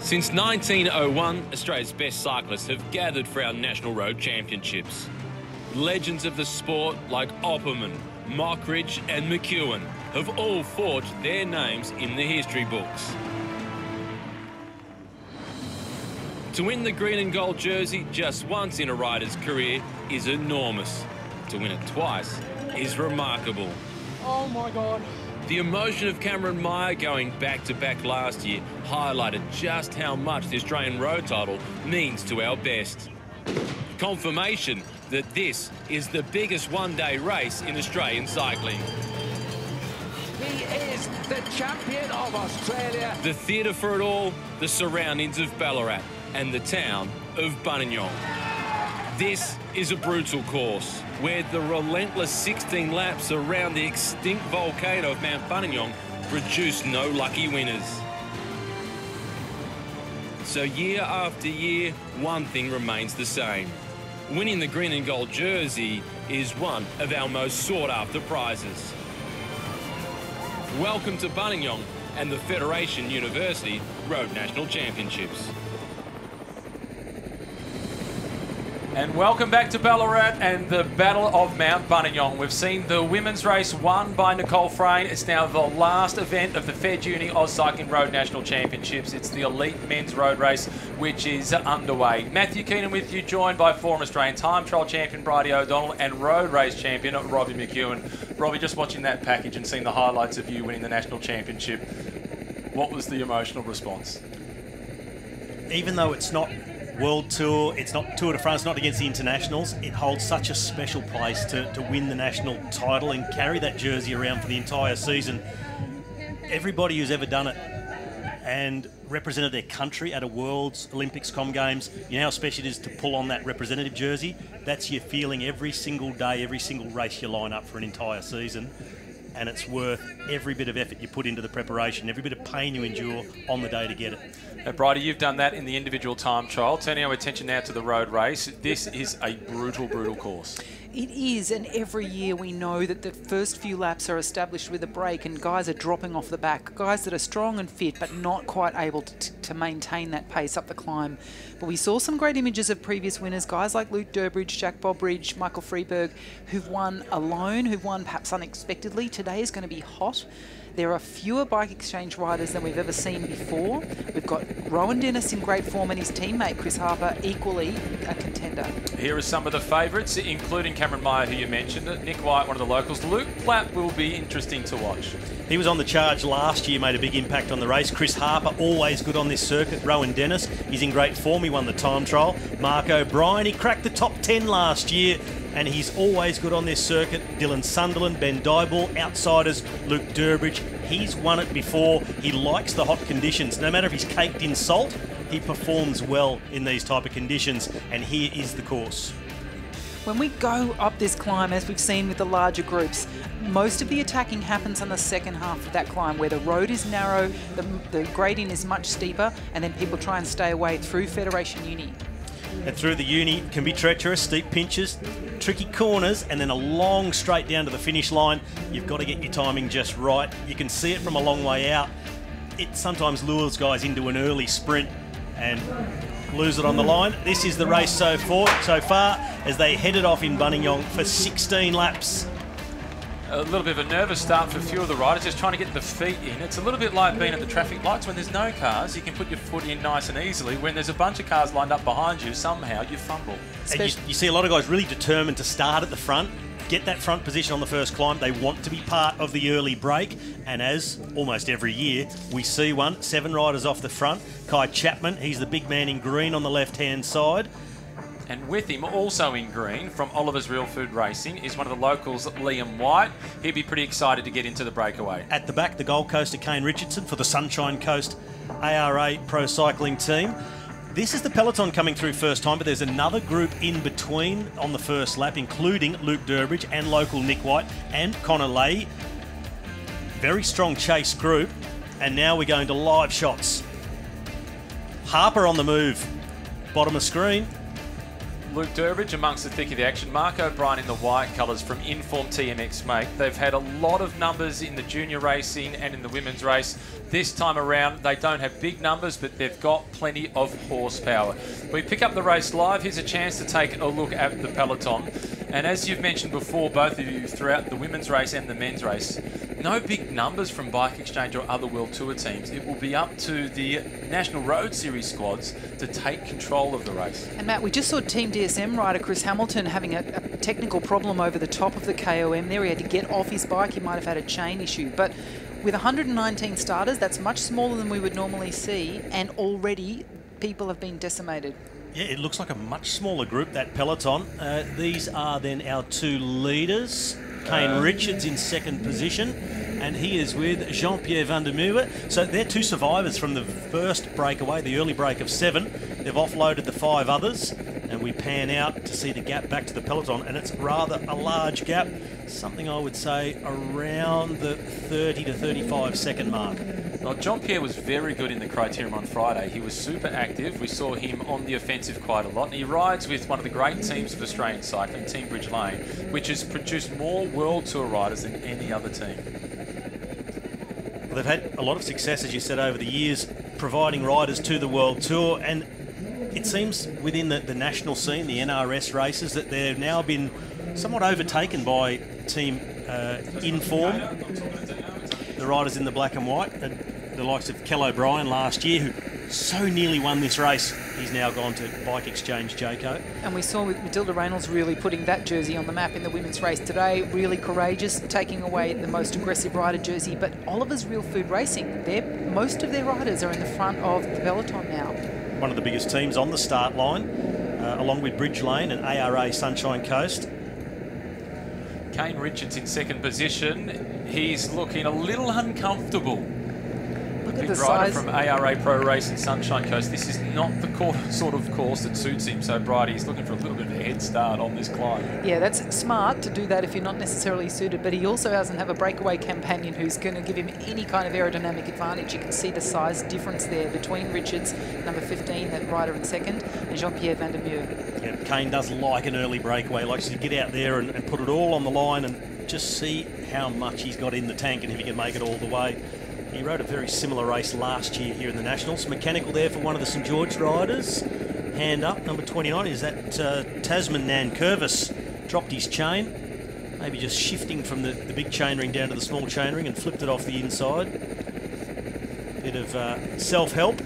Since 1901, Australia's best cyclists have gathered for our National Road Championships. Legends of the sport like Opperman, Mockridge and McEwen have all forged their names in the history books. To win the green and gold jersey just once in a rider's career is enormous. To win it twice is remarkable. Oh my God. The emotion of Cameron Meyer going back-to-back last year highlighted just how much the Australian road title means to our best. Confirmation that this is the biggest one-day race in Australian cycling. He is the champion of Australia. The theatre for it all, the surroundings of Ballarat and the town of Buninyong. This is a brutal course where the relentless 16 laps around the extinct volcano of Mount Buninyong produce no lucky winners. So year after year, one thing remains the same. Winning the green and gold jersey is one of our most sought-after prizes. Welcome to Buninyong and the Federation University Road National Championships. And welcome back to Ballarat and the Battle of Mount Buninyong. We've seen the women's race won by Nicole Frayne. It's now the last event of the Fed Uni AusCycling Road National Championships. It's the elite men's road race, which is underway. Matthew Keenan with you, joined by former Australian time trial champion Bridie O'Donnell and road race champion Robbie McEwen. Robbie, just watching that package and seeing the highlights of you winning the national championship, what was the emotional response? Even though it's not World Tour, it's not Tour de France, not against the internationals, it holds such a special place to win the national title and carry that jersey around for the entire season. Everybody who's ever done it and represented their country at a World's, Olympics, Com Games, you know how special it is to pull on that representative jersey? That's your feeling every single day, every single race you line up for an entire season. And it's worth every bit of effort you put into the preparation, every bit of pain you endure on the day to get it. Bridie, you've done that in the individual time trial. Turning our attention now to the road race. This is a brutal, brutal course. It is, and every year we know that the first few laps are established with a break and guys are dropping off the back. Guys that are strong and fit but not quite able to maintain that pace up the climb. But we saw some great images of previous winners, guys like Luke Durbridge, Jack Bobridge, Michael Freeberg, who've won alone, who've won perhaps unexpectedly. Today is going to be hot. There are fewer bike exchange riders than we've ever seen before. We've got Rowan Dennis in great form and his teammate Chris Harper equally a contender. Here are some of the favourites, including Cameron Meyer, who you mentioned, Nick White, one of the locals. Luke Platt will be interesting to watch. He was on the charge last year, made a big impact on the race. Chris Harper, always good on this circuit. Rowan Dennis, he's in great form. He won the time trial. Mark O'Brien, he cracked the top 10 last year, and he's always good on this circuit. Dylan Sunderland, Ben Dyball, outsiders, Luke Durbridge. He's won it before. He likes the hot conditions. No matter if he's caked in salt, he performs well in these type of conditions, and here is the course. When we go up this climb, as we've seen with the larger groups, most of the attacking happens on the second half of that climb, where the road is narrow, the gradient is much steeper, and then people try and stay away through Federation Uni. And through the uni can be treacherous, steep pinches, tricky corners, and then a long straight down to the finish line. You've got to get your timing just right. You can see it from a long way out. It sometimes lures guys into an early sprint and lose it on the line. This is the race so far as they headed off in Buninyong for 16 laps. A little bit of a nervous start for a few of the riders, just trying to get the feet in. It's a little bit like being at the traffic lights. When there's no cars, you can put your foot in nice and easily. When there's a bunch of cars lined up behind you, somehow you fumble. And you see a lot of guys really determined to start at the front, get that front position on the first climb. They want to be part of the early break. And as almost every year, we see 7 riders off the front. Kai Chapman, he's the big man in green on the left-hand side. And with him, also in green, from Oliver's Real Food Racing, is one of the locals, Liam White. He'd be pretty excited to get into the breakaway. At the back, the Gold Coaster, Kane Richardson, for the Sunshine Coast ARA Pro Cycling team. This is the peloton coming through first time, but there's another group in between on the first lap, including Luke Durbridge and local Nick White and Connor Leahy. Very strong chase group. And now we're going to live shots. Harper on the move. Bottom of screen. Luke Durbridge amongst the thick of the action. Mark O'Brien in the white colours from Inform TMX, mate. They've had a lot of numbers in the junior racing and in the women's race. This time around, they don't have big numbers, but they've got plenty of horsepower. We pick up the race live. Here's a chance to take a look at the peloton. And as you've mentioned before, both of you, throughout the women's race and the men's race, no big numbers from Bike Exchange or other World Tour teams. It will be up to the National Road Series squads to take control of the race. And Matt, we just saw Team DSM rider Chris Hamilton having a technical problem over the top of the KOM there. He had to get off his bike. He might have had a chain issue. But with 119 starters, that's much smaller than we would normally see. And already people have been decimated. Yeah, it looks like a much smaller group, that peloton. These are then our two leaders. Kane Richards in second position, and he is with Jean-Pierre Van der Merwe. So they're two survivors from the first breakaway, the early break of 7. They've offloaded the 5 others, and we pan out to see the gap back to the peloton, and it's rather a large gap, something I would say around the 30 to 35 second mark. Well, Jean-Pierre was very good in the Criterium on Friday. He was super active. We saw him on the offensive quite a lot. And he rides with one of the great teams of Australian cycling, Team Bridge Lane, which has produced more World Tour riders than any other team. Well, they've had a lot of success, as you said, over the years, providing riders to the World Tour. And it seems within the national scene, the NRS races, that they've now been somewhat overtaken by Team Inform, the riders in the black and white, and the likes of Kel O'Brien last year, who so nearly won this race. He's now gone to Bike Exchange Jayco. And we saw with Matilda Reynolds really putting that jersey on the map in the women's race today. Really courageous, taking away the most aggressive rider jersey. But Oliver's Real Food Racing, most of their riders are in the front of the peloton now. One of the biggest teams on the start line, along with Bridge Lane and ARA Sunshine Coast. Kane Richards in second position. He's looking a little uncomfortable. Look at Big the rider size. from ARA Pro Racing Sunshine Coast. This is not the sort of course that suits him so bright. He's looking for a little bit of a head start on this climb. Yeah, that's smart to do that if you're not necessarily suited, but he also doesn't have a breakaway companion who's going to give him any kind of aerodynamic advantage. You can see the size difference there between Richards, number 15, that rider in second, and Jean-Pierre Van der Merwe. Yeah, Kane does like an early breakaway, likes to get out there and put it all on the line and just see how much he's got in the tank and if he can make it all the way. He rode a very similar race last year here in the Nationals. Mechanical there for one of the St George riders. Hand up, number 29, is that Tasman Nankervis. Dropped his chain, maybe just shifting from the big chainring down to the small chainring and flipped it off the inside. Bit of self-help.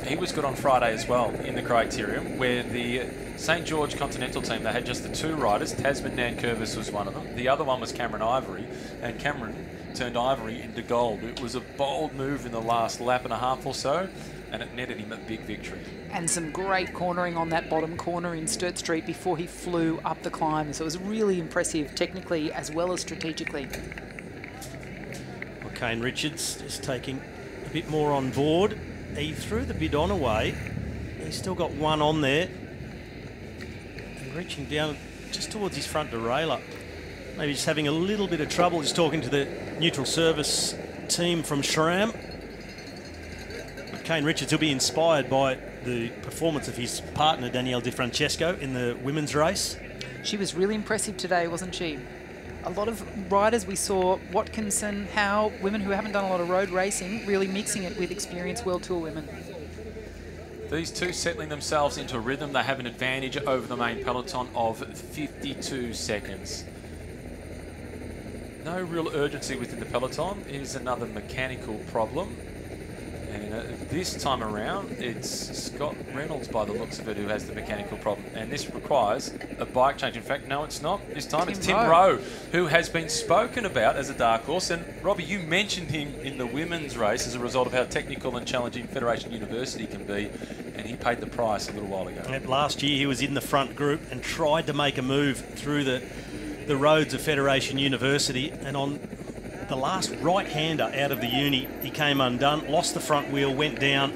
He was good on Friday as well in the Criterium, where the St George Continental team, they had just the 2 riders. Tasman Nankervis was one of them. The other one was Cameron Ivory, and Cameron turned Ivory into gold. It was a bold move in the last lap and a half or so, and it netted him a big victory. And some great cornering on that bottom corner in Sturt Street before he flew up the climb. So it was really impressive technically as well as strategically. Well, Kane Richards just taking a bit more on board. He threw the bidon away. He's still got one on there. And reaching down just towards his front derailleur. Maybe just having a little bit of trouble. Just talking to the neutral service team from SRAM. But Kane Richards will be inspired by the performance of his partner, Danielle Di Francesco, in the women's race. She was really impressive today, wasn't she? A lot of riders we saw, Watkinson, Howe, women who haven't done a lot of road racing, really mixing it with experienced World Tour women. These two settling themselves into a rhythm. They have an advantage over the main peloton of 52 seconds. No real urgency within the peloton. Here's another mechanical problem. And this time around, it's Scott Reynolds, by the looks of it, who has the mechanical problem. And this requires a bike change. In fact, no, it's not. This time it's Tim Rowe, who has been spoken about as a dark horse. And Robbie, you mentioned him in the women's race as a result of how technical and challenging Federation University can be. And he paid the price a little while ago. And last year, he was in the front group and tried to make a move through the roads of Federation University, and on the last right-hander out of the uni, he came undone, lost the front wheel, went down,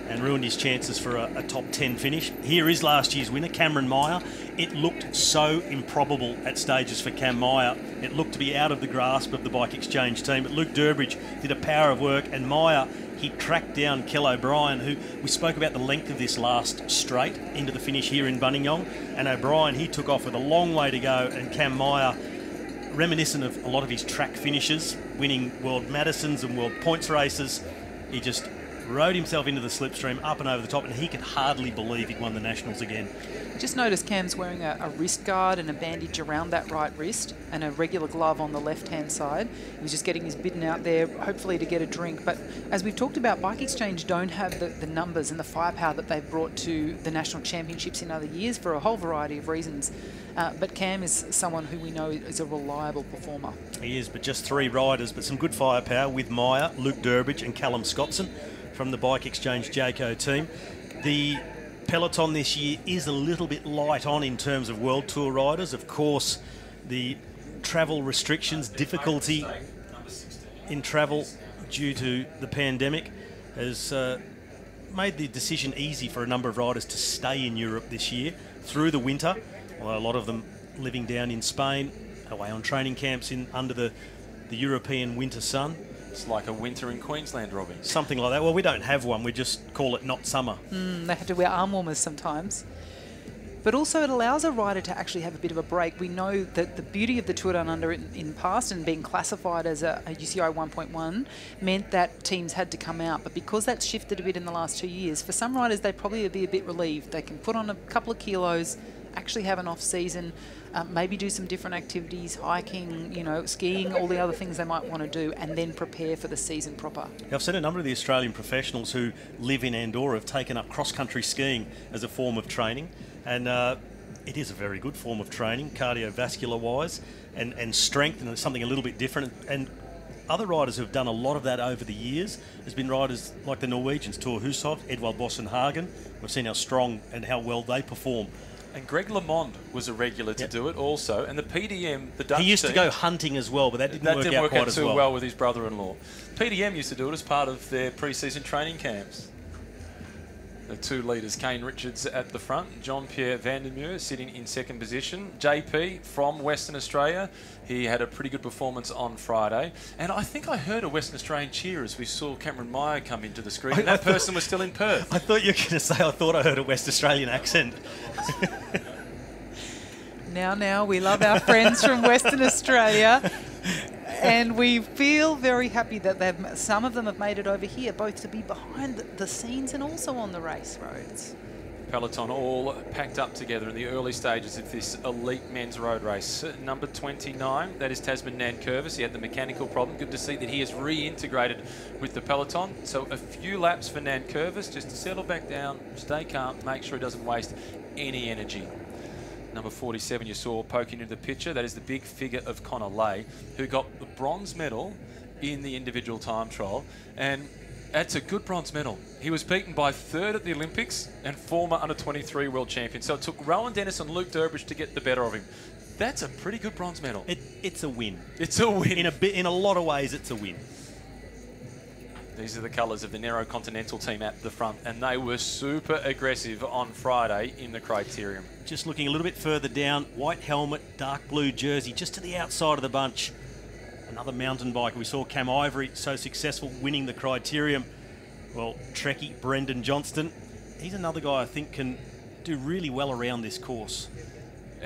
and ruined his chances for a top 10 finish. Here is last year's winner, Cameron Meyer. It looked so improbable at stages for Cam Meyer. It looked to be out of the grasp of the Bike Exchange team, but Luke Durbridge did a power of work, and Meyer, he tracked down Kell O'Brien, who we spoke about the length of this last straight into the finish here in Buninyong, and O'Brien, he took off with a long way to go, and Cam Meyer, reminiscent of a lot of his track finishes, winning World Madisons and World Points races, he just rode himself into the slipstream, up and over the top, and he could hardly believe he'd won the Nationals again. Just noticed Cam's wearing a wrist guard and a bandage around that right wrist and a regular glove on the left-hand side. He was just getting his bidden out there, hopefully to get a drink. But as we've talked about, Bike Exchange don't have the numbers and the firepower that they've brought to the National Championships in other years for a whole variety of reasons. But Cam is someone who we know is a reliable performer. He is, but just 3 riders, but some good firepower with Meyer, Luke Durbridge and Callum Scottson from the Bike Exchange Jayco team. The peloton this year is a little bit light on in terms of World Tour riders. Of course, the travel restrictions, difficulty in travel due to the pandemic has made the decision easy for a number of riders to stay in Europe this year through the winter, although a lot of them living down in Spain, away on training camps under the European winter sun. It's like a winter in Queensland, Robbie. Something like that. Well, we don't have one. We just call it not summer. They have to wear arm warmers sometimes. But also it allows a rider to actually have a bit of a break. We know that the beauty of the Tour Down Under in the past and being classified as a UCI 1.1 meant that teams had to come out. But because that's shifted a bit in the last 2 years, for some riders, they'd probably be a bit relieved. They can put on a couple of kilos, actually have an off-season, maybe do some different activities, hiking, you know, skiing, all the other things they might want to do, and then prepare for the season proper. I've seen a number of the Australian professionals who live in Andorra have taken up cross-country skiing as a form of training, and it is a very good form of training, cardiovascular-wise, and strength, and it's something a little bit different. And other riders who have done a lot of that over the years has been riders like the Norwegians, Thor Hushovd, Edvald Bossen Hagen. We've seen how strong and how well they perform. And Greg LeMond was a regular to do it also. And the PDM, the Dutch team... He used to go hunting as well, but that didn't work out quite as well. too well with his brother-in-law. PDM used to do it as part of their pre-season training camps. The 2 leaders, Kane Richards at the front, Jean-Pierre Vandermeer sitting in second position. JP from Western Australia, he had a pretty good performance on Friday. And I think I heard a Western Australian cheer as we saw Cameron Meyer come into the screen. And that person was still in Perth. I thought you were going to say, I thought I heard a West Australian accent. Now, we love our friends from Western Australia. And we feel very happy that some of them have made it over here, both to be behind the scenes and also on the race roads. Peloton all packed up together in the early stages of this elite men's road race. Number 29, that is Tasman Nankervis. He had the mechanical problem. Good to see that he has reintegrated with the peloton. So a few laps for Nankervis just to settle back down, stay calm, make sure he doesn't waste any energy. Number 47 you saw poking into the picture. That is the big figure of Connor Lay, who got the bronze medal in the individual time trial. And that's a good bronze medal. He was beaten by 3rd at the Olympics and former under-23 world champion. So it took Rowan Dennis and Luke Durbridge to get the better of him. That's a pretty good bronze medal. It's a win. It's a win. In a lot of ways, it's a win. These are the colours of the Nero Continental team at the front, and they were super aggressive on Friday in the criterium. Just looking a little bit further down, white helmet, dark blue jersey, just to the outside of the bunch. Another mountain biker. We saw Cam Ivory so successful winning the criterium. Well, Trekkie Brendan Johnston, he's another guy I think can do really well around this course.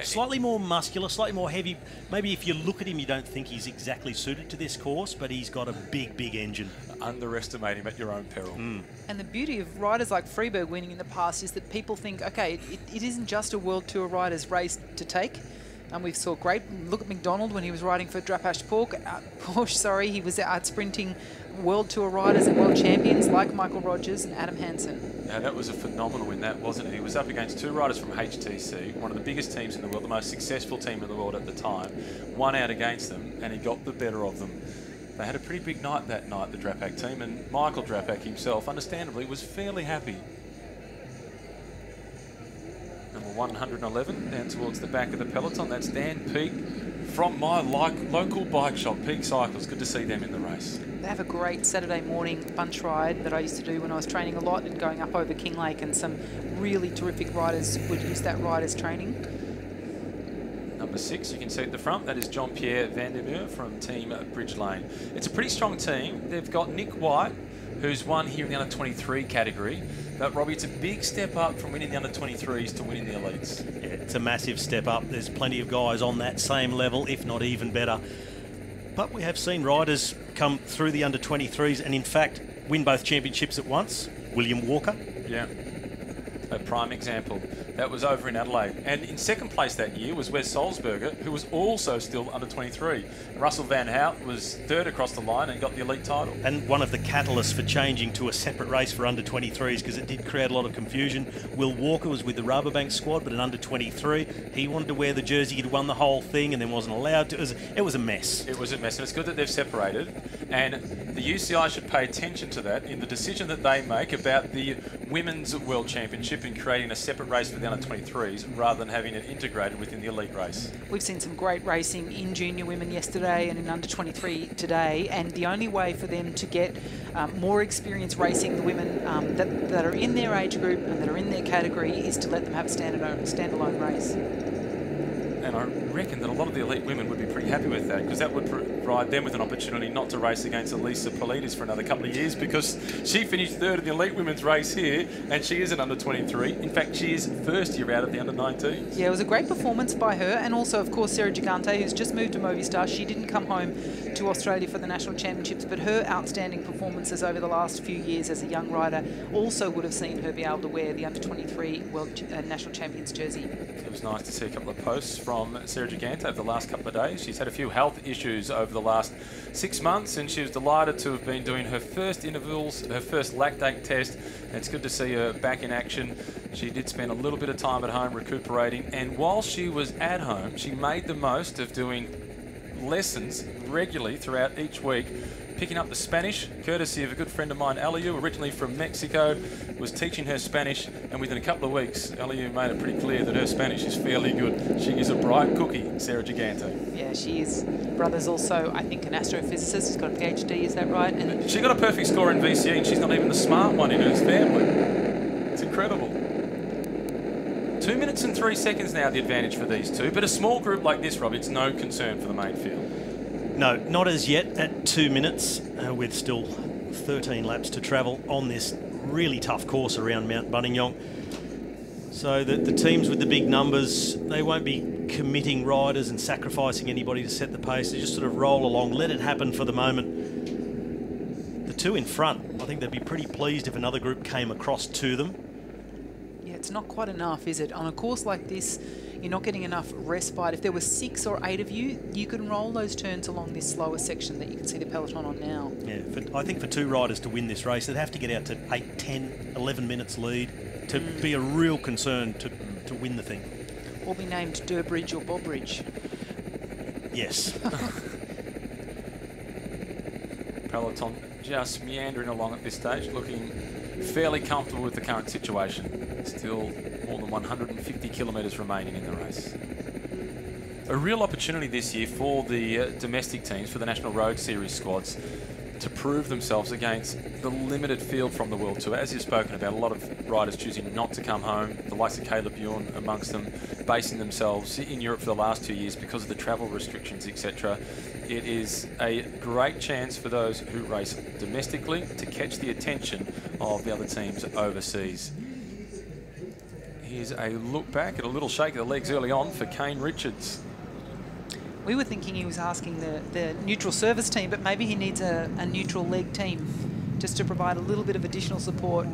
Slightly more muscular, slightly more heavy. Maybe if you look at him, you don't think he's exactly suited to this course, but he's got a big, big engine. Underestimate him at your own peril. And the beauty of riders like Freeberg winning in the past is that people think, okay, it isn't just a World Tour rider's race to take. And we saw great, look at McDonald when he was riding for Porsche, he was out sprinting World Tour riders and world champions like Michael Rogers and Adam Hansen. Yeah, that was a phenomenal win, that wasn't it? He was up against 2 riders from HTC, one of the biggest teams in the world, the most successful team in the world at the time. Won out against them, and he got the better of them. They had a pretty big night that night, the Drapac team, and Michael Drapac himself, understandably, was fairly happy. And Number 111 down towards the back of the peloton. That's Dan Peake from my local bike shop, Peake Cycles. Good to see them in the race. They have a great Saturday morning bunch ride that I used to do when I was training a lot and going up over Kinglake, and some really terrific riders would use that ride as training. Number 6, you can see at the front, that is Jean-Pierre Van der Meer from Team Bridge Lane. It's a pretty strong team. They've got Nick White, who's won here in the under-23 category. But, Robbie, it's a big step up from winning the under-23s to winning the elites. Yeah, it's a massive step up. There's plenty of guys on that same level, if not even better. But we have seen riders come through the under-23s and, in fact, win both championships at once. William Walker. Yeah, a prime example. That was over in Adelaide. And in second place that year was Wes Salzberger, who was also still under 23. Russell Van Hout was third across the line and got the elite title. And one of the catalysts for changing to a separate race for under 23s, because it did create a lot of confusion. Will Walker was with the Rabobank squad, but an under 23. He wanted to wear the jersey. He'd won the whole thing and then wasn't allowed to. It was a mess. It was a mess, and it's good that they've separated. And the UCI should pay attention to that in the decision that they make about the Women's World Championship and creating a separate race for the under-23s rather than having it integrated within the elite race. We've seen some great racing in junior women yesterday and in under-23 today, and the only way for them to get more experience racing the women that are in their age group and that are in their category is to let them have a standalone race. And I reckon that a lot of the elite women would be pretty happy with that, because that would provide them with an opportunity not to race against Elisa Politis for another couple of years, because she finished third in the elite women's race here and she is an under 23. In fact, she is first year out of the under 19s. Yeah, it was a great performance by her, and also of course Sarah Gigante, who's just moved to Movistar. She didn't come home to Australia for the national championships, but her outstanding performances over the last few years as a young rider also would have seen her be able to wear the under 23 World National Champions jersey. It was nice to see a couple of posts from Sarah Gigante over the last couple of days. She's had a few health issues over the last 6 months, and she was delighted to have been doing her first intervals, her first lactate test. And it's good to see her back in action. She did spend a little bit of time at home recuperating, and while she was at home, she made the most of doing lessons regularly throughout each week, picking up the Spanish, courtesy of a good friend of mine, Aliu, originally from Mexico, was teaching her Spanish, and within a couple of weeks, Aliu made it pretty clear that her Spanish is fairly good. She is a bright cookie, Sarah Gigante. Yeah, she is. Brother's also, I think, an astrophysicist. He's got a PhD, is that right? And she got a perfect score in VCE, and she's not even the smart one in her family. It's incredible. 2 minutes and 3 seconds now, the advantage for these two. But a small group like this, Rob, it's no concern for the main field. No, not as yet at 2 minutes, with still 13 laps to travel on this really tough course around Mount Buninyong. So the teams with the big numbers, they won't be committing riders and sacrificing anybody to set the pace. They just sort of roll along, let it happen for the moment. The two in front, I think they'd be pretty pleased if another group came across to them. yeah, it's not quite enough, is it? On a course like this, you're not getting enough respite. If there were 6 or 8 of you, you can roll those turns along this slower section that you can see the peloton on now. Yeah, I think for two riders to win this race, they'd have to get out to 8, 10, 11 minutes lead to be a real concern to win the thing. Or be named Durbridge or Bobridge. Yes. Peloton just meandering along at this stage, looking fairly comfortable with the current situation. Still more than 150 kilometres remaining in the race. A real opportunity this year for the domestic teams, for the National Road Series squads, to prove themselves against the limited field from the World Tour. As you've spoken about, a lot of riders choosing not to come home, the likes of Caleb Ewan amongst them, basing themselves in Europe for the last 2 years because of the travel restrictions, etc. It is a great chance for those who race domestically to catch the attention of the other teams overseas. Here's a look back at a little shake of the legs early on for Kane Richards. We were thinking he was asking the neutral service team, but maybe he needs a neutral leg team just to provide a little bit of additional support.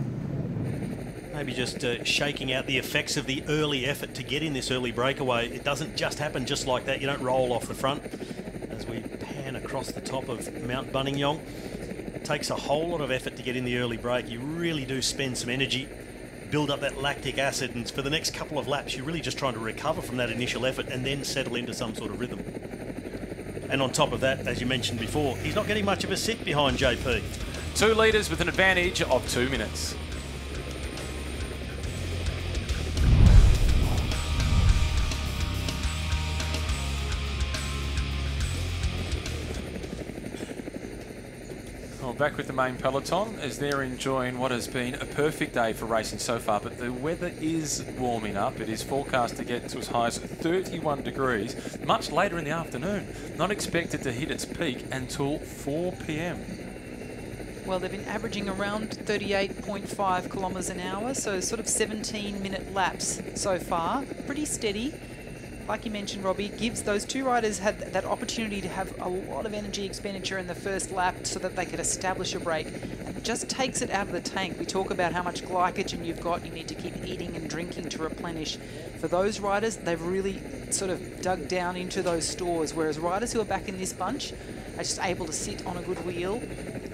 Maybe just shaking out the effects of the early effort to get in this early breakaway. It doesn't just happen just like that. You don't roll off the front. As we pan across the top of Mount Buninyong, it takes a whole lot of effort to get in the early break. You really do spend some energy, build up that lactic acid, and for the next couple of laps, you're really just trying to recover from that initial effort and then settle into some sort of rhythm. And on top of that, as you mentioned before, he's not getting much of a sit behind JP. 2 leaders with an advantage of 2 minutes. back with the main peloton as they're enjoying what has been a perfect day for racing so far, but the weather is warming up. It is forecast to get to as high as 31 degrees much later in the afternoon. Not expected to hit its peak until 4 p.m. Well, they've been averaging around 38.5 kilometres an hour, so sort of 17-minute laps so far. Pretty steady. Like you mentioned, Robbie, gives those two riders had that opportunity to have a lot of energy expenditure in the first lap so that they could establish a break. And it just takes it out of the tank. We talk about how much glycogen you've got. You need to keep eating and drinking to replenish. For those riders, they've really sort of dug down into those stores, whereas riders who are back in this bunch are just able to sit on a good wheel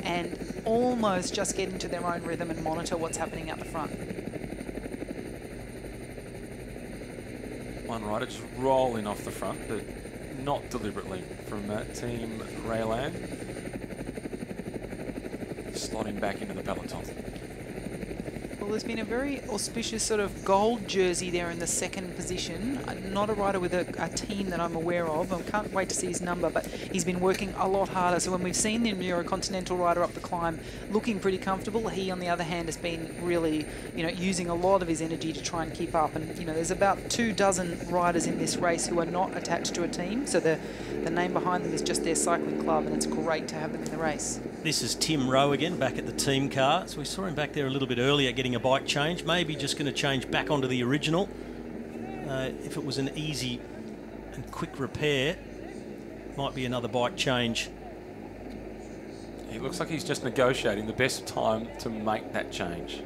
and almost just get into their own rhythm and monitor what's happening at the front. One rider just rolling off the front, but not deliberately, from Team Rayland. Slotting back into the peloton. Well, there's been a very auspicious sort of gold jersey there in the second position. Not a rider with a team that I'm aware of. I can't wait to see his number, but he's been working a lot harder. So when we've seen the Eurocontinental rider up the climb looking pretty comfortable, he, on the other hand, has been really, using a lot of his energy to try and keep up. And, there's about 24 riders in this race who are not attached to a team. So the name behind them is just their cycling club, and it's great to have them in the race. This is Tim Rowe again, back at the team car. So we saw him back there a little bit earlier getting a bike change. Maybe just going to change back onto the original. If it was an easy and quick repair, might be another bike change. He looks like he's just negotiating the best time to make that change.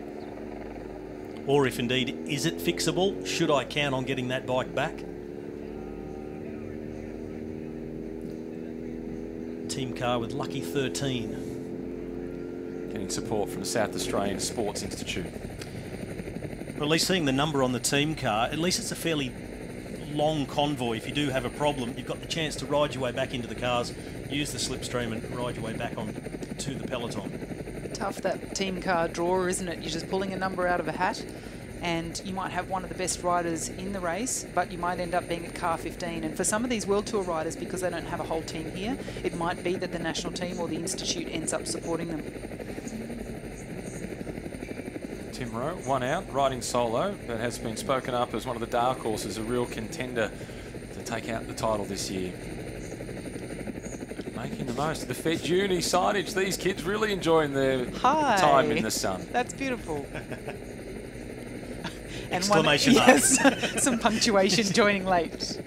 Or if indeed, is it fixable? Should I count on getting that bike back? Team car with Lucky 13. Getting support from the South Australian Sports Institute. Well, at least seeing the number on the team car, at least it's a fairly long convoy. If you do have a problem, you've got the chance to ride your way back into the cars, use the slipstream and ride your way back on to the peloton. Tough, that team car drawer, isn't it? You're just pulling a number out of a hat, and you might have one of the best riders in the race, but you might end up being at car 15. And for some of these World Tour riders, because they don't have a whole team here, it might be that the national team or the institute ends up supporting them. Tim Rowe, one out, riding solo, but has been spoken up as one of the dark horses, a real contender to take out the title this year. Making the most of the Fed Uni signage. These kids really enjoying their time in the sun. That's beautiful. And Exclamation mark. Yes, some punctuation joining late.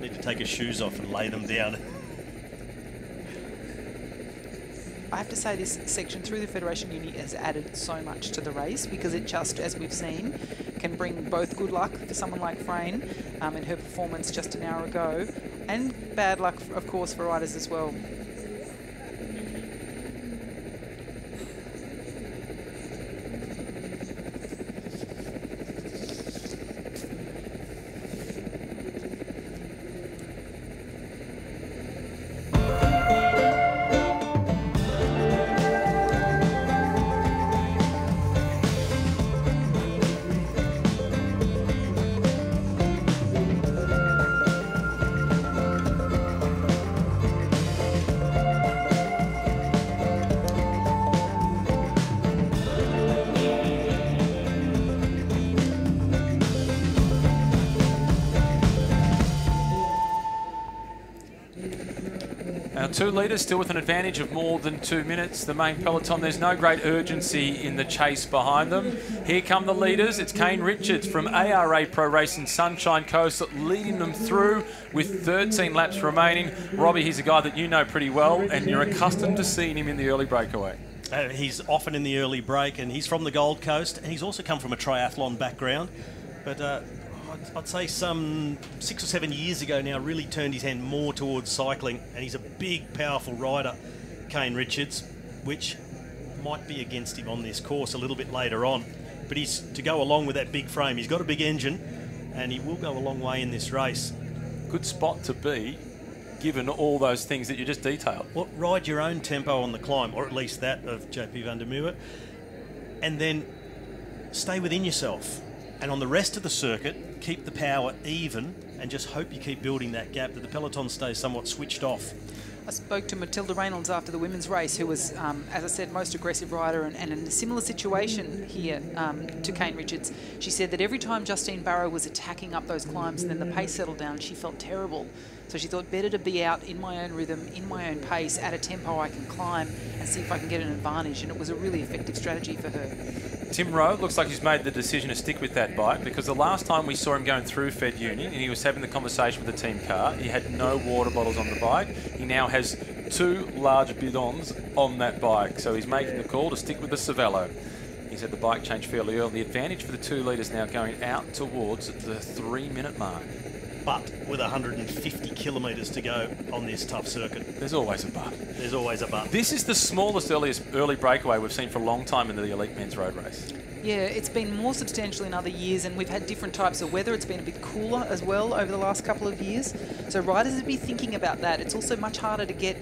Need to take his shoes off and lay them down. I have to say this section through the Federation Uni has added so much to the race, because it just, as we've seen, can bring both good luck for someone like Frayne in her performance just an hour ago, and bad luck, of course, for riders as well. Two leaders still with an advantage of more than 2 minutes. The main peloton, there's no great urgency in the chase behind them. Here come the leaders. It's Kane Richards from ARA Pro Racing Sunshine Coast leading them through with 13 laps remaining. Robbie, he's a guy that you know pretty well, and you're accustomed to seeing him in the early breakaway. He's often in the early break, and he's from the Gold Coast, and he's also come from a triathlon background. But I'd say some 6 or 7 years ago now really turned his hand more towards cycling, and he's a big, powerful rider, Kane Richards, which might be against him on this course a little bit later on. But he's to go along with that big frame. He's got a big engine, and he will go a long way in this race. Good spot to be, given all those things that you just detailed. Well, ride your own tempo on the climb, or at least that of JP van der Merwe, and then stay within yourself. And on the rest of the circuit, keep the power even and just hope you keep building that gap, that the peloton stays somewhat switched off. I spoke to Matilda Reynolds after the women's race, who was, as I said, most aggressive rider and in a similar situation here to Kane Richards. She said that every time Justine Barrow was attacking up those climbs and then the pace settled down, she felt terrible. So she thought better to be out in my own rhythm, in my own pace, at a tempo I can climb and see if I can get an advantage. And it was a really effective strategy for her. Tim Rowe looks like he's made the decision to stick with that bike, because the last time we saw him going through Fed Uni and he was having the conversation with the team car, he had no water bottles on the bike. He now has 2 large bidons on that bike, so he's making the call to stick with the Cervelo. He's had the bike change fairly early. The advantage for the 2 litres now going out towards the 3-minute mark. But with 150 kilometres to go on this tough circuit. There's always a but. There's always a but. This is the smallest early breakaway we've seen for a long time in the elite men's road race. Yeah, it's been more substantial in other years, and we've had different types of weather. It's been a bit cooler as well over the last couple of years. So riders would be thinking about that. It's also much harder to get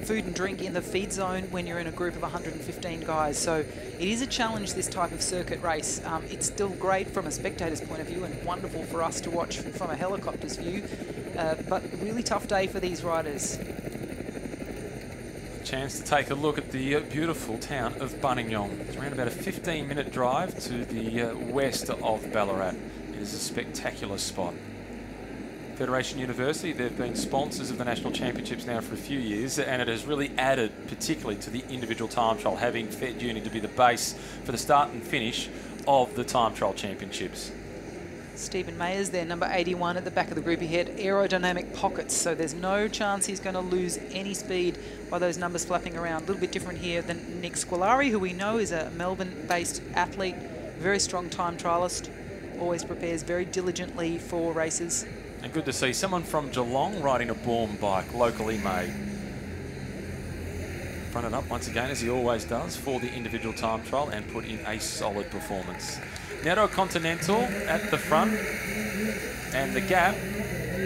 food and drink in the feed zone when you're in a group of 115 guys. So it is a challenge, this type of circuit race. It's still great from a spectator's point of view and wonderful for us to watch from a helicopter's view, but really tough day for these riders. Chance to take a look at the beautiful town of Buninyong. It's around about a 15-minute drive to the west of Ballarat. It is a spectacular spot. Federation University, they've been sponsors of the National Championships now for a few years, and it has really added particularly to the individual time trial, having Fed Uni to be the base for the start and finish of the time trial championships. Stephen Mayers there, number 81 at the back of the group. He had aerodynamic pockets, so there's no chance he's going to lose any speed by those numbers flapping around. A little bit different here than Nick Squilari, who we know is a Melbourne-based athlete, very strong time trialist, always prepares very diligently for races. And good to see someone from Geelong riding a Baum bike, locally made. Fronted up once again, as he always does, for the individual time trial and put in a solid performance. Now to a Continental at the front, and the gap,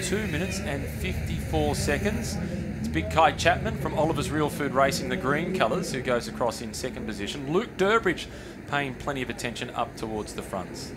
2 minutes and 54 seconds. It's Big Kai Chapman from Oliver's Real Food Racing, the green colours, who goes across in second position. Luke Durbridge paying plenty of attention up towards the fronts.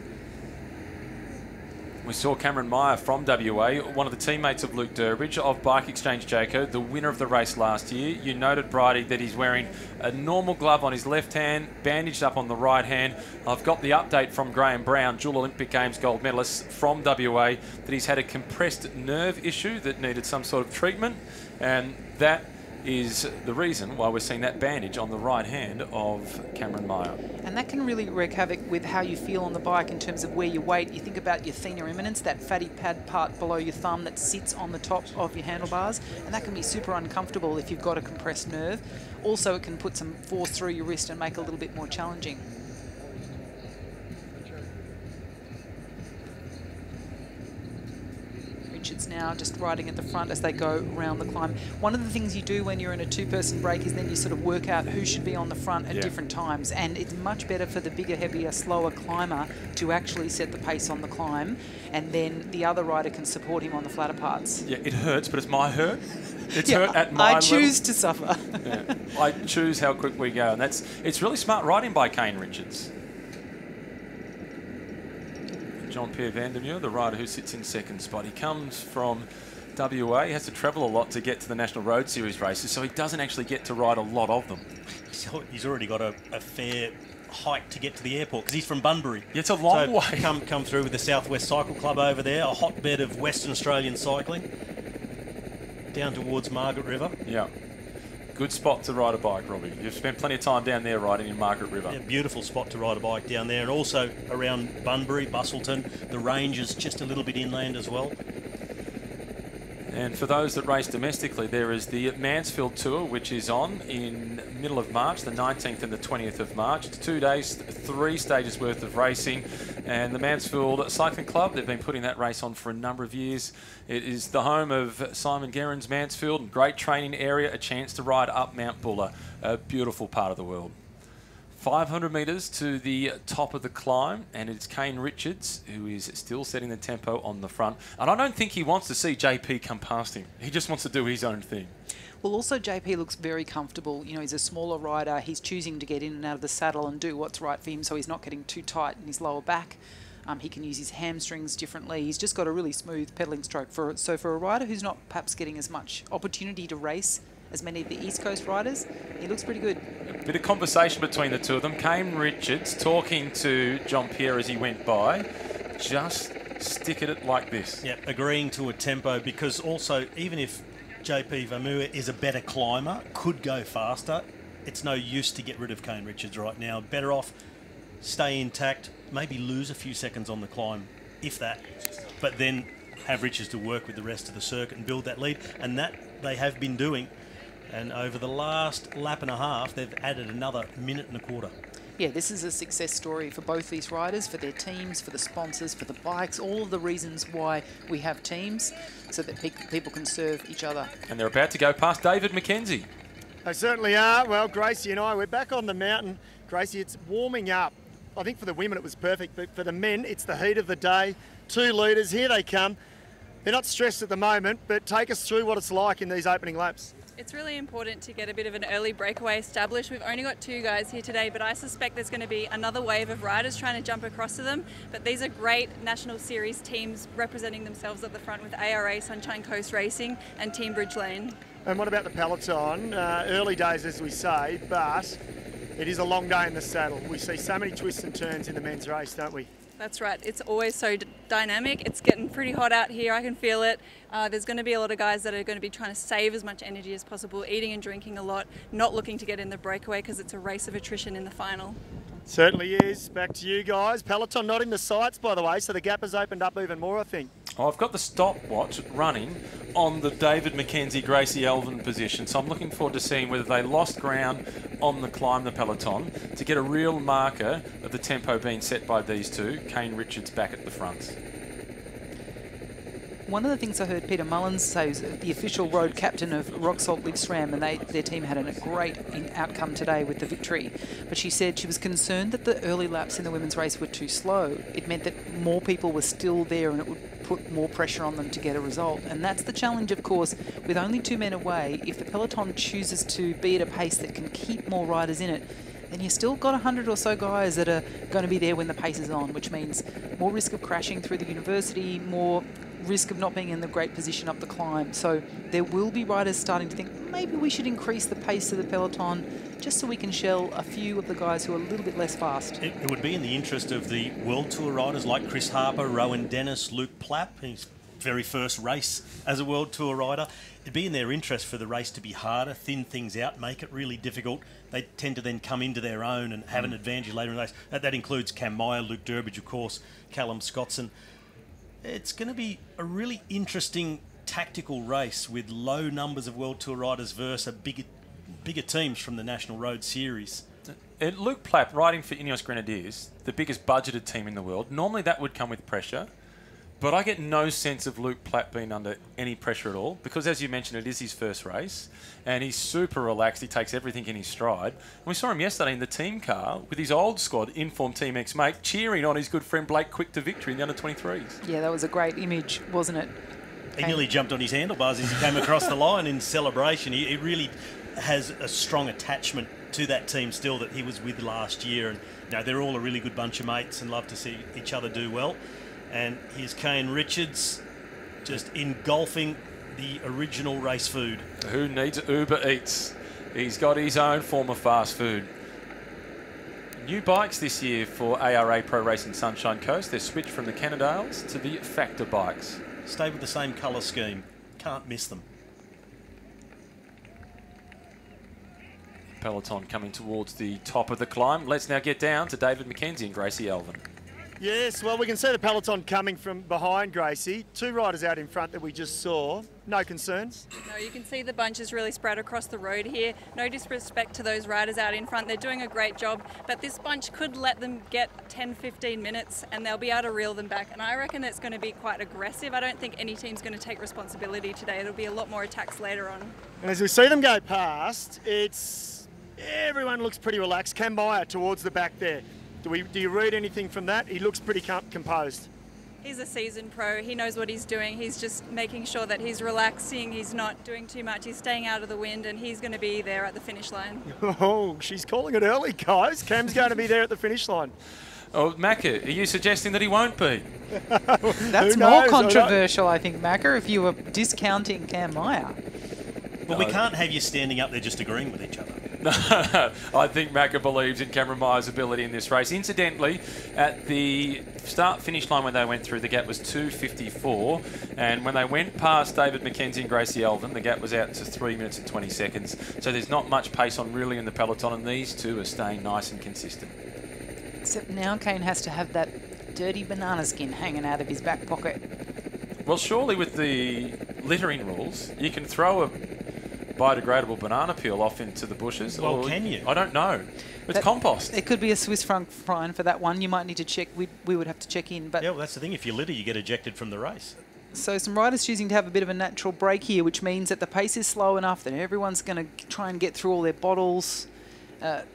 We saw Cameron Meyer from WA, one of the teammates of Luke Durbridge of Bike Exchange Jayco, the winner of the race last year. You noted, Bridie, that he's wearing a normal glove on his left hand, bandaged up on the right hand. I've got the update from Graham Brown, dual Olympic Games gold medalist from WA, that he's had a compressed nerve issue that needed some sort of treatment, and that is the reason why we're seeing that bandage on the right hand of Cameron Meyer. And that can really wreak havoc with how you feel on the bike in terms of where you weight. You think about your thenar eminence, that fatty pad part below your thumb that sits on the top of your handlebars, and that can be super uncomfortable if you've got a compressed nerve. Also, it can put some force through your wrist and make it a little bit more challenging. Richards now just riding at the front as they go around the climb. One of the things you do when you're in a two-person break is then you sort of work out who should be on the front at different times, and it's much better for the bigger, heavier, slower climber to actually set the pace on the climb, and then the other rider can support him on the flatter parts. Yeah, it hurts, but it's my hurt. It's hurt at my level. I choose to suffer. Yeah, I choose how quick we go, and it's really smart riding by Kane Richards. Jean-Pierre Vandermeer, the rider who sits in second spot. He comes from WA. He has to travel a lot to get to the National Road Series races, so he doesn't actually get to ride a lot of them. He's already got a fair hike to get to the airport because he's from Bunbury. Yeah, it's a long way. Come through with the Southwest Cycle Club over there, a hotbed of Western Australian cycling, down towards Margaret River. Yeah. Good spot to ride a bike, Robbie. You've spent plenty of time down there riding in Margaret River. Yeah, beautiful spot to ride a bike down there, and also around Bunbury, Bustleton. The range is just a little bit inland as well. And for those that race domestically, there is the Mansfield Tour, which is on in middle of March, the 19th and the 20th of March. It's 2 days, 3 stages worth of racing. And the Mansfield Cycling Club, they've been putting that race on for a number of years. It is the home of Simon Guerin's Mansfield, great training area, a chance to ride up Mount Buller, a beautiful part of the world. 500 metres to the top of the climb, and it's Kane Richards who is still setting the tempo on the front. And I don't think he wants to see JP come past him. He just wants to do his own thing. Well, also JP looks very comfortable. You know, he's a smaller rider. He's choosing to get in and out of the saddle and do what's right for him, so he's not getting too tight in his lower back. He can use his hamstrings differently. He's just got a really smooth pedalling stroke. So for a rider who's not perhaps getting as much opportunity to race as many of the East Coast riders, he looks pretty good. A bit of conversation between the two of them. Kane Richards talking to John Pierre as he went by. Just stick at it like this. Yeah, agreeing to a tempo, because also, even if JP Vamua is a better climber, could go faster, it's no use to get rid of Kane Richards right now. Better off stay intact, maybe lose a few seconds on the climb, if that, but then have Richards to work with the rest of the circuit and build that lead, and that they have been doing. And over the last lap and a half, they've added another minute and a quarter. Yeah, this is a success story for both these riders, for their teams, for the sponsors, for the bikes, all of the reasons why we have teams, so that people can serve each other. And they're about to go past David McKenzie. They certainly are. Well, Gracie and I, we're back on the mountain. Gracie, it's warming up. I think for the women it was perfect, but for the men, it's the heat of the day. 2 leaders, here they come. They're not stressed at the moment, but take us through what it's like in these opening laps. It's really important to get a bit of an early breakaway established. We've only got 2 guys here today, but I suspect there's going to be another wave of riders trying to jump across to them. But these are great National Series teams representing themselves at the front with ARA, Sunshine Coast Racing and Team Bridge Lane. And what about the peloton? Early days, as we say, but it is a long day in the saddle. We see so many twists and turns in the men's race, don't we? That's right. It's always so dynamic. It's getting pretty hot out here. I can feel it. There's going to be a lot of guys that are going to be trying to save as much energy as possible, eating and drinking a lot, not looking to get in the breakaway because it's a race of attrition in the final. Certainly is. Back to you guys. Peloton not in the sights, by the way, so the gap has opened up even more, I think. Oh, I've got the stopwatch running on the David McKenzie, Gracie Elvin position, so I'm looking forward to seeing whether they lost ground on the climb, the peloton, to get a real marker of the tempo being set by these two. Kane Richards back at the front. One of the things I heard Peter Mullins say was the official road captain of Rock Salt Live SRAM, and their team had a great outcome today with the victory. But she said she was concerned that the early laps in the women's race were too slow. It meant that more people were still there and it would put more pressure on them to get a result. And that's the challenge, of course, with only 2 men away. If the peloton chooses to be at a pace that can keep more riders in it, then you've still got 100 or so guys that are going to be there when the pace is on, which means more risk of crashing through the university, more risk of not being in the great position up the climb. So there will be riders starting to think maybe we should increase the pace of the peloton just so we can shell a few of the guys who are a little bit less fast. It would be in the interest of the World Tour riders like Chris Harper, Rowan Dennis, Luke Plapp, his very first race as a World Tour rider. It'd be in their interest for the race to be harder, thin things out, make it really difficult. They tend to then come into their own and have an advantage later in the race. That includes Cam Meyer, Luke Durbridge, of course, Callum Scottson. It's going to be a really interesting tactical race with low numbers of World Tour riders versus bigger teams from the National Road Series. Luke Plapp, riding for Ineos Grenadiers, the biggest budgeted team in the world, normally that would come with pressure, but I get no sense of Luke Plapp being under any pressure at all, because as you mentioned, it is his first race, and he's super relaxed. He takes everything in his stride. And we saw him yesterday in the team car with his old squad, Inform Team X mate, cheering on his good friend Blake Quick to victory in the under-23s. Yeah, that was a great image, wasn't it? He nearly jumped on his handlebars as he came across the line in celebration. He really has a strong attachment to that team still that he was with last year. And they're all a really good bunch of mates and love to see each other do well. And here's Kane Richards just engulfing the original race food. Who needs Uber Eats? He's got his own form of fast food. New bikes this year for ARA Pro Racing Sunshine Coast. They're switched from the Cannondales to the Factor bikes. Stay with the same colour scheme. Can't miss them. Peloton coming towards the top of the climb. Let's now get down to David McKenzie and Gracie Elvin. Yes, well, we can see the peloton coming from behind, Gracie. 2 riders out in front that we just saw. No concerns? No, you can see the bunch is really spread across the road here. No disrespect to those riders out in front. They're doing a great job, but this bunch could let them get 10-15 minutes and they'll be able to reel them back. And I reckon it's going to be quite aggressive. I don't think any team's going to take responsibility today. It'll be a lot more attacks later on. And as we see them go past, everyone looks pretty relaxed. Cam Meyer towards the back there. Do you read anything from that? He looks pretty composed. He's a seasoned pro. He knows what he's doing. He's just making sure that he's relaxing. He's not doing too much. He's staying out of the wind, and he's going to be there at the finish line. Oh, she's calling it early, guys. Cam's going to be there at the finish line. Oh, Macca, are you suggesting that he won't be? That's more controversial, I think, Macca, if you were discounting Cam Meyer. Well, we can't have you standing up there just agreeing with each other. I think Macca believes in Cameron Meyer's ability in this race. Incidentally, at the start-finish line when they went through, the gap was 2:54, and when they went past David McKenzie and Gracie Elvin, the gap was out to 3 minutes and 20 seconds. So there's not much pace on really in the peloton, and these two are staying nice and consistent. Except now Kane has to have that dirty banana skin hanging out of his back pocket. Well, surely with the littering rules, you can throw a biodegradable banana peel off into the bushes. Well, or can you? I don't know. It's compost. It could be a Swiss franc fine for that one. You might need to check. We would have to check in. But yeah, well, that's the thing. If you litter, you get ejected from the race. So some riders choosing to have a bit of a natural break here, which means that the pace is slow enough that everyone's going to try and get through all their bottles.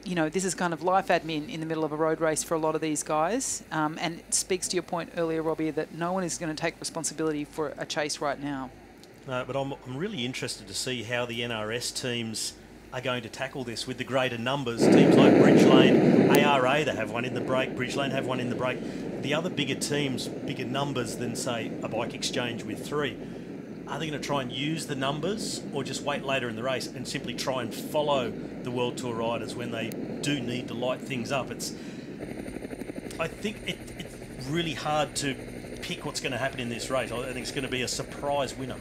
You know, this is kind of life admin in the middle of a road race for a lot of these guys. And it speaks to your point earlier, Robbie, that no one is going to take responsibility for a chase right now. No, but I'm really interested to see how the NRS teams are going to tackle this with the greater numbers. Teams like Bridgelane, ARA, they have one in the break. Bridgelane have one in the break. The other bigger teams, bigger numbers than, say, a bike exchange with 3. Are they going to try and use the numbers or just wait later in the race and simply try and follow the World Tour riders when they do need to light things up? I think it's really hard to pick what's going to happen in this race. I think it's going to be a surprise winner.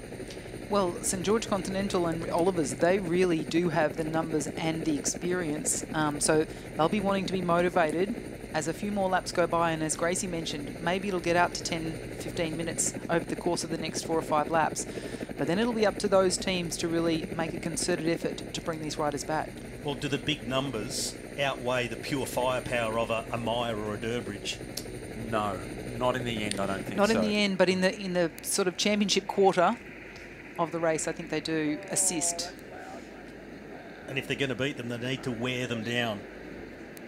Well, St George Continental and Oliver's, they really do have the numbers and the experience. So they'll be wanting to be motivated as a few more laps go by. And as Gracie mentioned, maybe it'll get out to 10, 15 minutes over the course of the next 4 or 5 laps. But then it'll be up to those teams to really make a concerted effort to bring these riders back. Well, do the big numbers outweigh the pure firepower of a Meyer or a Durbridge? No, not in the end, I don't think so. Not in the end, but in the sort of championship quarter of the race, I think they do assist. And if they're going to beat them, they need to wear them down.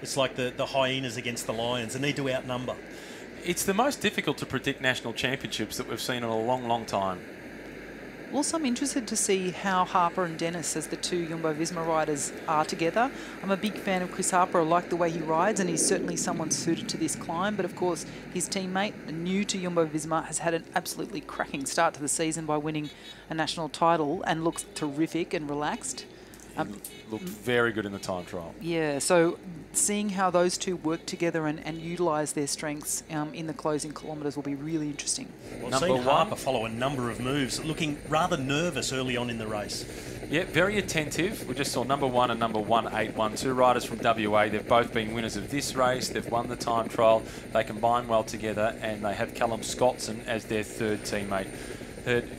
It's like the hyenas against the lions. They need to outnumber. It's the most difficult to predict national championships that we've seen in a long, long time. Also, I'm interested to see how Harper and Dennis, as the 2 Jumbo-Visma riders, are together. I'm a big fan of Chris Harper. I like the way he rides, and he's certainly someone suited to this climb. But, of course, his teammate, new to Jumbo-Visma, has had an absolutely cracking start to the season by winning a national title and looks terrific and relaxed. Looked very good in the time trial. Yeah, so seeing how those two work together and utilise their strengths in the closing kilometres will be really interesting. Well, I've seen Harper follow a number of moves, looking rather nervous early on in the race. Yeah, very attentive. We just saw number 1 and number 181, 2 riders from WA. They've both been winners of this race. They've won the time trial. They combine well together, and they have Callum Scottson as their 3rd teammate.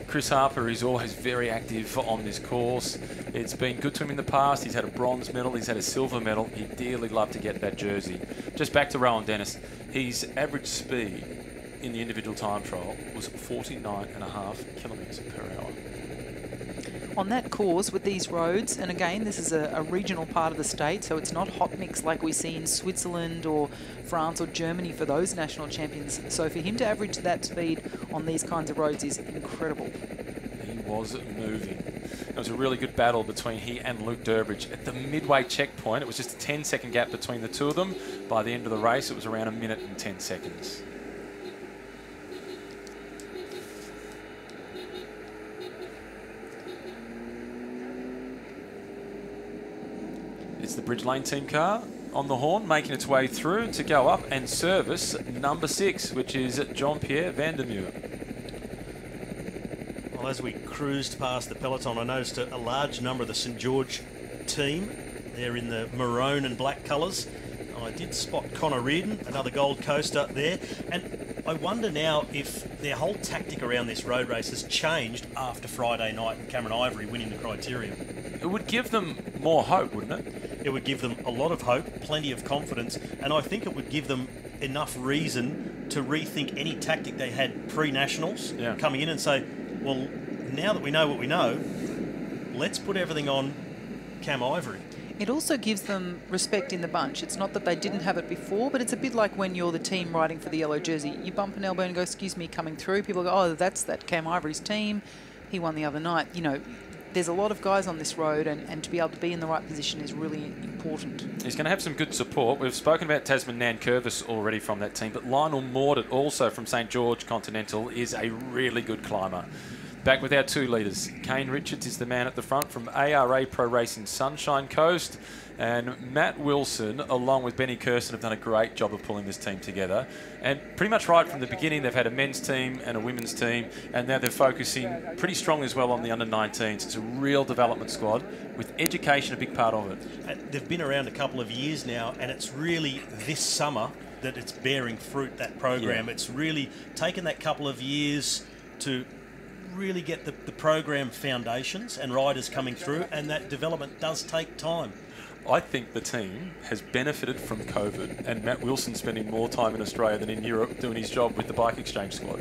Chris Harper is always very active on this course. It's been good to him in the past. He's had a bronze medal. He's had a silver medal. He'd dearly love to get that jersey. Just back to Rowan Dennis. His average speed in the individual time trial was 49.5 kilometres per hour. On that course with these roads, and again, this is a regional part of the state, so it's not hot mix like we see in Switzerland or France or Germany for those national champions. So for him to average that speed on these kinds of roads is incredible. He was moving. It was a really good battle between he and Luke Durbridge. At the midway checkpoint, it was just a 10-second gap between the two of them. By the end of the race, it was around 1 minute and 10 seconds. It's the Bridgelane team car on the horn, making its way through to go up and service number 6, which is Jean-Pierre Vandermeer. Well, as we cruised past the peloton, I noticed a large number of the St George team. They're in the maroon and black colours. I did spot Connor Reardon, another Gold Coaster there. And I wonder now if their whole tactic around this road race has changed after Friday night and Cameron Ivory winning the Criterium. It would give them more hope, wouldn't it? It would give them a lot of hope, plenty of confidence, and I think it would give them enough reason to rethink any tactic they had pre-nationals coming in and say, well, now that we know what we know, let's put everything on Cam Ivory. It also gives them respect in the bunch. It's not that they didn't have it before, but it's a bit like when you're the team riding for the yellow jersey. You bump an elbow and go, excuse me, coming through. People go, oh, that's that Cam Ivory's team. He won the other night. You know, there's a lot of guys on this road, and to be able to be in the right position is really important. He's going to have some good support. We've spoken about Tasman Nan Curvis already from that team, but Lionel Mordaunt, also from St George Continental, is a really good climber. Back with our 2 leaders. Kane Richards is the man at the front from ARA Pro Racing Sunshine Coast. And Matt Wilson, along with Benny Kirsten, have done a great job of pulling this team together. And pretty much right from the beginning, they've had a men's team and a women's team. And now they're focusing pretty strong as well on the under-19s. It's a real development squad with education a big part of it. They've been around a couple of years now, and it's really this summer that it's bearing fruit, that program. Yeah. It's really taken that couple of years to really get the program foundations and riders coming through, and that development does take time. I think the team has benefited from COVID and Matt Wilson spending more time in Australia than in Europe doing his job with the bike exchange squad.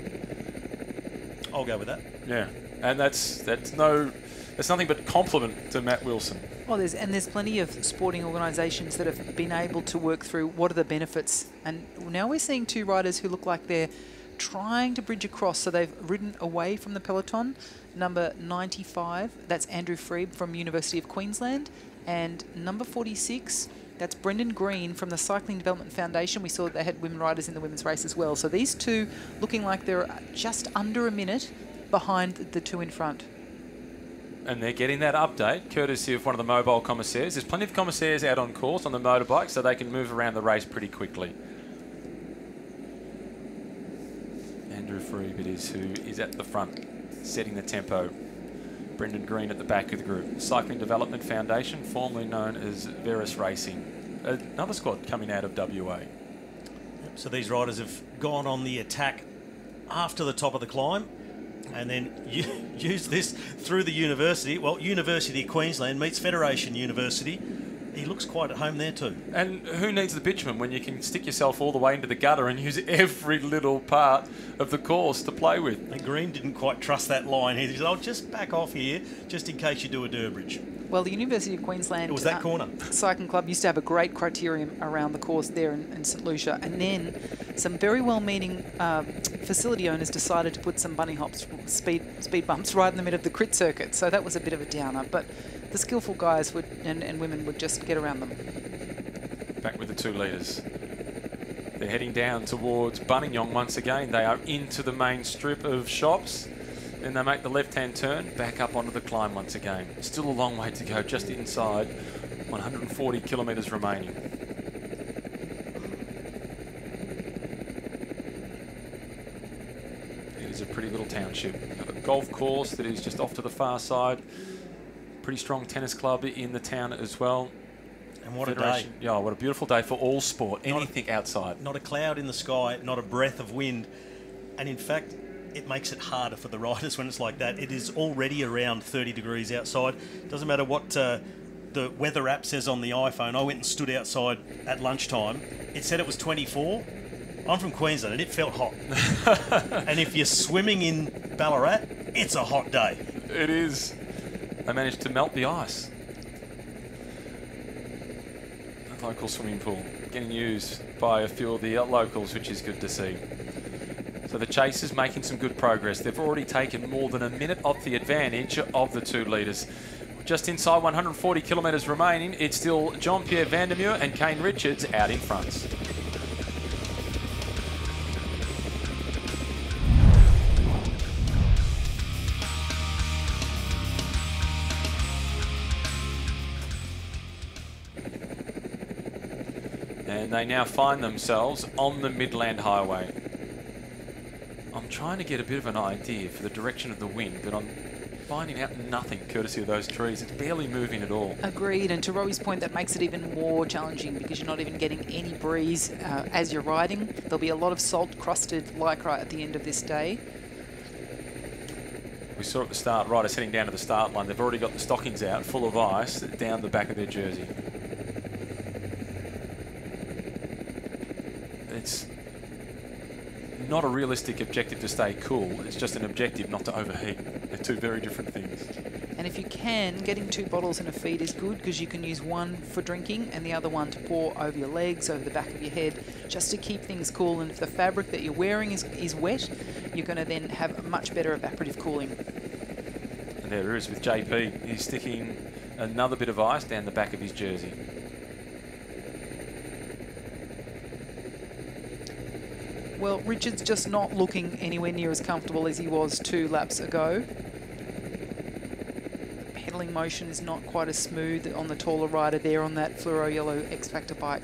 I'll go with that. Yeah, and that's nothing but compliment to Matt Wilson. Well, there's plenty of sporting organisations that have been able to work through what are the benefits, and now we're seeing 2 riders who look like they're trying to bridge across. So they've ridden away from the peloton. Number 95, that's Andrew Freeb from University of Queensland, and number 46, that's Brendan Green from the Cycling Development Foundation. We saw they had women riders in the women's race as well. So these 2 looking like they're just under a minute behind the 2 in front. And they're getting that update courtesy of one of the mobile commissaires. There's plenty of commissaires out on course on the motorbike, so they can move around the race pretty quickly. Andrew Freeb it is, who is at the front, setting the tempo. Brendan Green at the back of the group. Cycling Development Foundation, formerly known as Verus Racing. Another squad coming out of WA. Yep, so these riders have gone on the attack after the top of the climb, and then use this through the university. Well, University of Queensland meets Federation University. He looks quite at home there too. And who needs the bitumen when you can stick yourself all the way into the gutter and use every little part of the course to play with? And Green didn't quite trust that line. He said, I'll just back off here just in case you do a Durbridge. Well, the University of Queensland... It was that corner. Cycling Club used to have a great criterium around the course there in St Lucia, and then some very well-meaning facility owners decided to put some bunny hops, speed bumps right in the middle of the crit circuit, so that was a bit of a downer, but the skillful guys would and women would just get around them. Back with the 2 leaders. They're heading down towards Buninyong once again. They are into the main strip of shops. Then they make the left-hand turn, back up onto the climb once again. Still a long way to go, just inside. 140 kilometres remaining. It is a pretty little township. Got a golf course that is just off to the far side. Pretty strong tennis club in the town as well. And what a day. Yeah, what a beautiful day for all sport, anything outside. Not a cloud in the sky, not a breath of wind. And in fact, it makes it harder for the riders when it's like that. It is already around 30 degrees outside. Doesn't matter what the weather app says on the iPhone. I went and stood outside at lunchtime. It said it was 24. I'm from Queensland and it felt hot. And if you're swimming in Ballarat, it's a hot day. It is. They managed to melt the ice. The local swimming pool getting used by a few of the locals, which is good to see. So the chasers making some good progress. They've already taken more than a minute off the advantage of the 2 leaders. Just inside 140 kilometres remaining, it's still Jean-Pierre Vandermeer and Kane Richards out in front. And they now find themselves on the Midland Highway. I'm trying to get a bit of an idea for the direction of the wind, but I'm finding out nothing courtesy of those trees. It's barely moving at all. Agreed, and to Rowi's point, that makes it even more challenging because you're not even getting any breeze as you're riding. There'll be a lot of salt-crusted lycra at the end of this day. We saw at the start, riders heading down to the start line. They've already got the stockings out full of ice down the back of their jersey. It's not a realistic objective to stay cool. It's just an objective not to overheat. They're 2 very different things. And if you can, getting 2 bottles in a feed is good because you can use one for drinking and the other one to pour over your legs, over the back of your head, just to keep things cool. And if the fabric that you're wearing is wet, you're going to then have much better evaporative cooling. And there it is with JP. He's sticking another bit of ice down the back of his jersey. Well, Richard's just not looking anywhere near as comfortable as he was 2 laps ago. The pedalling motion is not quite as smooth on the taller rider there on that fluoro yellow X-Factor bike.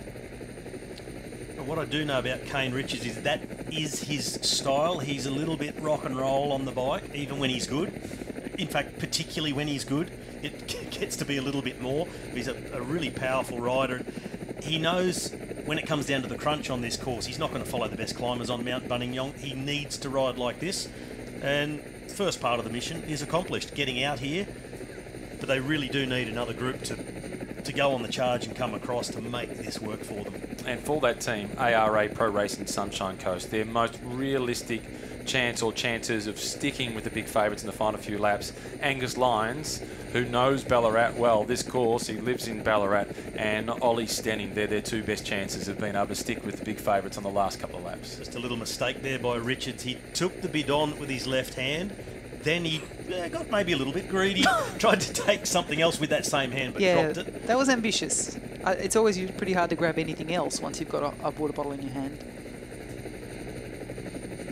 But what I do know about Kane Richards is that is his style. He's a little bit rock and roll on the bike, even when he's good. In fact, particularly when he's good, it gets to be a little bit more. He's a really powerful rider. He knows when it comes down to the crunch on this course, he's not going to follow the best climbers on Mount Buninyong. He needs to ride like this. And the first part of the mission is accomplished, getting out here. But they really do need another group to go on the charge and come across to make this work for them. And for that team, ARA Pro Racing Sunshine Coast, their most realistic chance or chances of sticking with the big favourites in the final few laps. Angus Lyons, who knows Ballarat well, this course, he lives in Ballarat, and Ollie Stenning, they're their 2 best chances of being able to stick with the big favourites on the last couple of laps. Just a little mistake there by Richards. He took the bidon with his left hand, then he got maybe a little bit greedy, tried to take something else with that same hand, but dropped it. That was ambitious. It's always pretty hard to grab anything else once you've got a water bottle in your hand.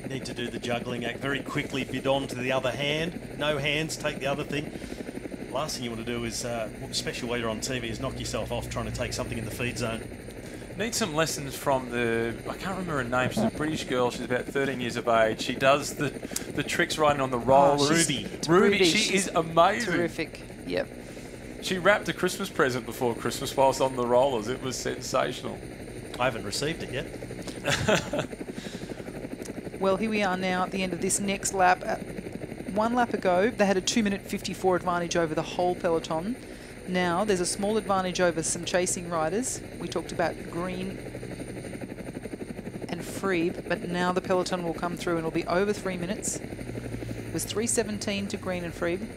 Need to do the juggling act very quickly, bidon to the other hand, no hands, take the other thing. Last thing you want to do is, especially while you're on TV, is knock yourself off trying to take something in the feed zone. Need some lessons from I can't remember her name, she's a British girl, she's about 13 years of age. She does the tricks riding on the rollers. Ruby, she is amazing. Terrific, yep. She wrapped a Christmas present before Christmas whilst on the rollers. It was sensational. I haven't received it yet. Well, here we are now at the end of this next lap. 1 lap ago, they had a 2-minute 54 advantage over the whole peloton. Now, there's a small advantage over some chasing riders. We talked about Green and Freeb, but now the peloton will come through and it'll be over 3 minutes. It was 3:17 to Green and Freeb.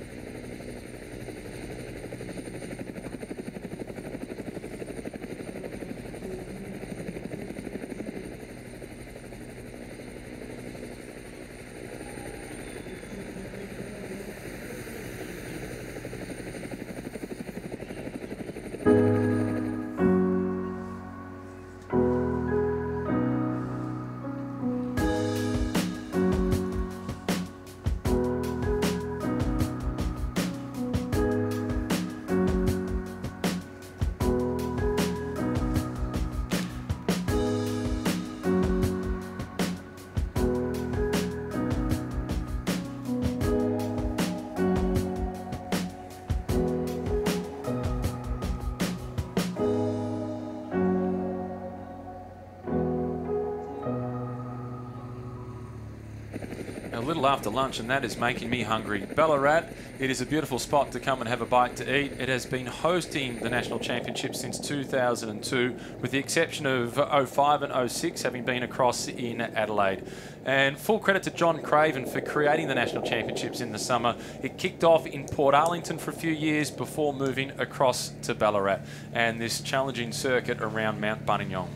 A little after lunch, and that is making me hungry. Ballarat, it is a beautiful spot to come and have a bite to eat. It has been hosting the National Championships since 2002, with the exception of 05 and 06 having been across in Adelaide. And full credit to John Craven for creating the National Championships in the summer. It kicked off in Port Arlington for a few years before moving across to Ballarat and this challenging circuit around Mount Buninyong.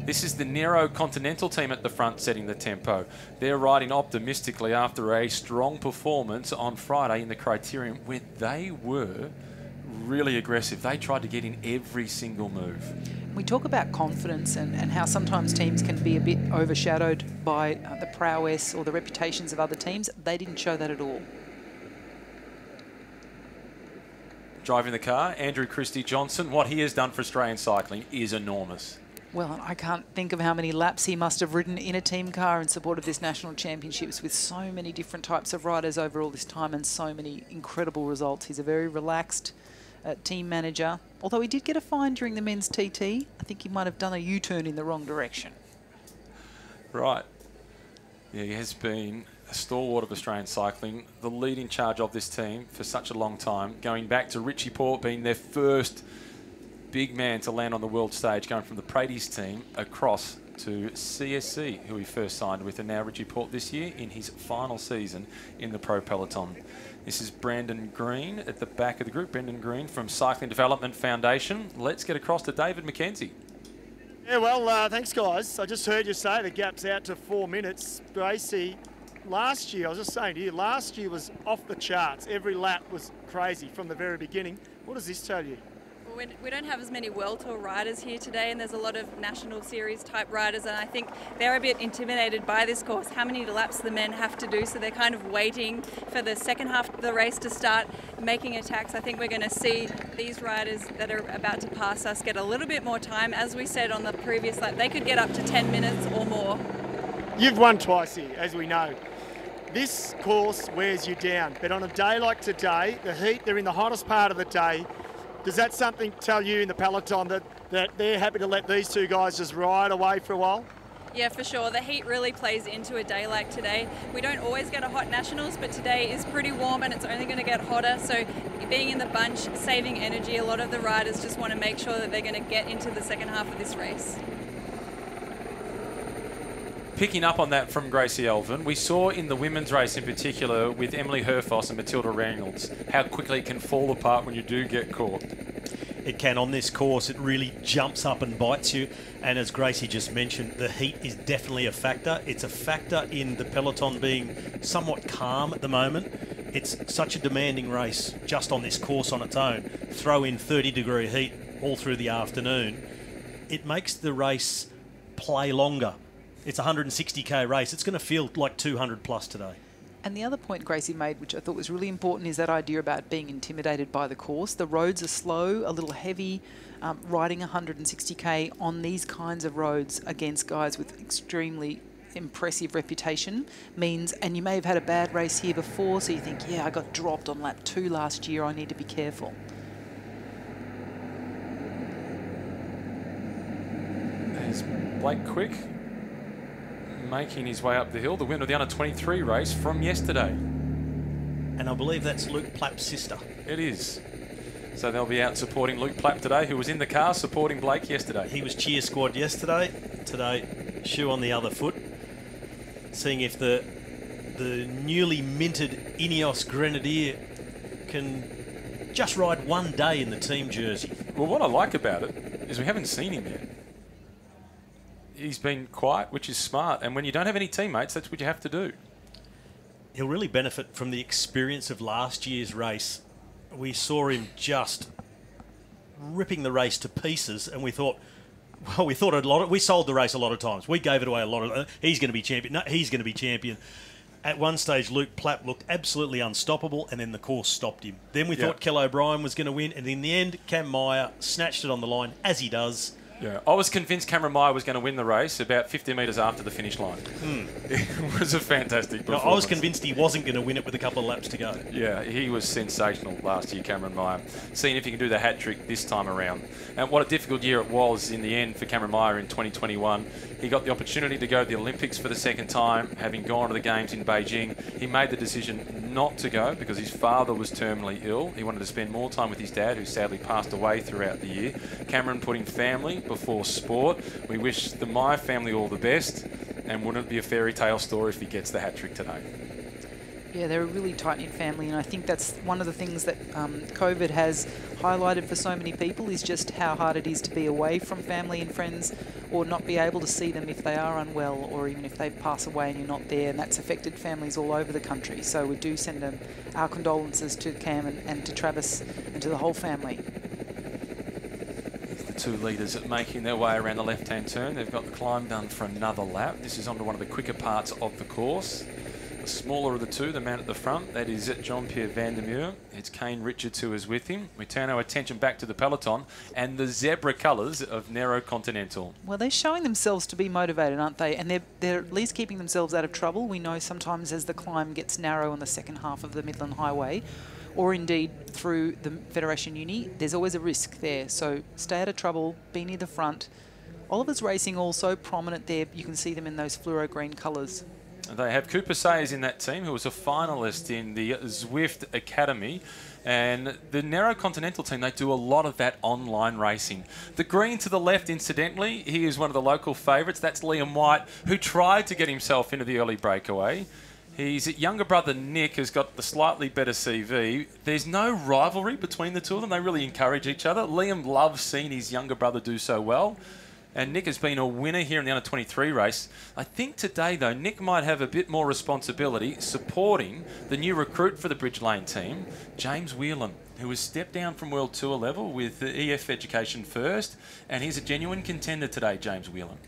This is the Nero Continental team at the front setting the tempo. They're riding optimistically after a strong performance on Friday in the Criterium where they were really aggressive. They tried to get in every single move. We talk about confidence and how sometimes teams can be a bit overshadowed by the prowess or the reputations of other teams. They didn't show that at all. Driving the car, Andrew Christie Johnson. What he has done for Australian cycling is enormous. Well, I can't think of how many laps he must have ridden in a team car in support of this National Championships with so many different types of riders over all this time and so many incredible results. He's a very relaxed team manager. Although he did get a fine during the men's TT, I think he might have done a U-turn in the wrong direction. Right. Yeah, he has been a stalwart of Australian cycling, the lead in charge of this team for such a long time, going back to Richie Port being their first big man to land on the world stage, going from the Praties team across to CSC, who he first signed with, and now Richie Port this year in his final season in the Pro Peloton. This is Brandon Green at the back of the group. Brandon Green from Cycling Development Foundation. Let's get across to David McKenzie. Yeah, well, thanks, guys. I just heard you say the gap's out to 4 minutes. Gracie, last year, I was just saying to you, last year was off the charts. Every lap was crazy from the very beginning. What does this tell you? Well, we don't have as many World Tour riders here today, and there's a lot of National Series type riders, and I think they're a bit intimidated by this course. How many laps the men have to do, so they're kind of waiting for the second half of the race to start making attacks. I think we're going to see these riders that are about to pass us get a little bit more time. As we said on the previous lap, they could get up to 10 minutes or more. You've won twice here, as we know. This course wears you down, but on a day like today, the heat, they're in the hottest part of the day. Does that something tell you in the peloton that they're happy to let these two guys just ride away for a while? Yeah, for sure. The heat really plays into a day like today. We don't always get a hot Nationals, but today is pretty warm and it's only going to get hotter. So being in the bunch, saving energy, a lot of the riders just want to make sure that they're going to get into the second half of this race. Picking up on that from Gracie Elvin, we saw in the women's race in particular with Emily Herfoss and Matilda Reynolds how quickly it can fall apart when you do get caught. It can on this course. It really jumps up and bites you. And as Gracie just mentioned, the heat is definitely a factor. It's a factor in the peloton being somewhat calm at the moment. It's such a demanding race just on this course on its own. Throw in 30-degree heat all through the afternoon. It makes the race play longer. It's a 160k race. It's going to feel like 200 plus today. And the other point Gracie made, which I thought was really important, is that idea about being intimidated by the course. The roads are slow, a little heavy. Riding 160k on these kinds of roads against guys with extremely impressive reputation means, and you may have had a bad race here before, so you think, yeah, I got dropped on lap 2 last year, I need to be careful. There's Blake Quick making his way up the hill, the winner of the under-23 race from yesterday. And I believe that's Luke Plapp's sister. It is. So they'll be out supporting Luke Plapp today, who was in the car supporting Blake yesterday. He was cheer squad yesterday. Today, shoe on the other foot. Seeing if the newly minted Ineos Grenadier can just ride one day in the team jersey. Well, what I like about it is we haven't seen him yet. He's been quiet, which is smart. And when you don't have any teammates, that's what you have to do. He'll really benefit from the experience of last year's race. We saw him just ripping the race to pieces, and we thought we sold the race a lot of times. We gave it away a lot of. He's going to be champion. No, he's going to be champion. At one stage, Luke Plapp looked absolutely unstoppable, and then the course stopped him. Then we thought Kell O'Brien was going to win, and in the end, Cam Meyer snatched it on the line, as he does. Yeah, I was convinced Cameron Meyer was going to win the race about 50 metres after the finish line. It was a fantastic performance. I was convinced he wasn't going to win it with a couple of laps to go. Yeah, he was sensational last year, Cameron Meyer. Seeing if he can do the hat-trick this time around. And what a difficult year it was in the end for Cameron Meyer in 2021. He got the opportunity to go to the Olympics for the second time, having gone to the Games in Beijing. He made the decision not to go because his father was terminally ill. He wanted to spend more time with his dad, who sadly passed away throughout the year. Cameron putting family before sport. We wish the Meyer family all the best, and wouldn't it be a fairy tale story if he gets the hat-trick today. Yeah, they're a really tight-knit family, and I think that's one of the things that COVID has highlighted for so many people, is just how hard it is to be away from family and friends, or not be able to see them if they are unwell, or even if they pass away and you're not there, and that's affected families all over the country. So we do send them our condolences to Cam and to Travis and to the whole family. The two leaders making their way around the left-hand turn. They've got the climb done for another lap. This is onto one of the quicker parts of the course. The smaller of the two, the man at the front, that is Jean-Pierre Van der Merwe. It's Kane Richards who is with him. We turn our attention back to the peloton and the zebra colours of Nero Continental. Well, they're showing themselves to be motivated, aren't they? And they're at least keeping themselves out of trouble. We know sometimes as the climb gets narrow on the second half of the Midland Highway, or indeed through the Federation Uni, there's always a risk there. So stay out of trouble, be near the front. Oliver's Racing also prominent there. You can see them in those fluoro green colours. They have Cooper Sayers in that team, who was a finalist in the Zwift Academy. And the Nero Continental team, they do a lot of that online racing. The green to the left, incidentally, he is one of the local favourites. That's Liam White, who tried to get himself into the early breakaway. His younger brother, Nick, has got the slightly better CV. There's no rivalry between the two of them. They really encourage each other. Liam loves seeing his younger brother do so well. And Nick has been a winner here in the under-23 race. I think today, though, Nick might have a bit more responsibility supporting the new recruit for the Bridge Lane team, James Whelan, who has stepped down from World Tour level with the EF Education First, and he's a genuine contender today, James Whelan.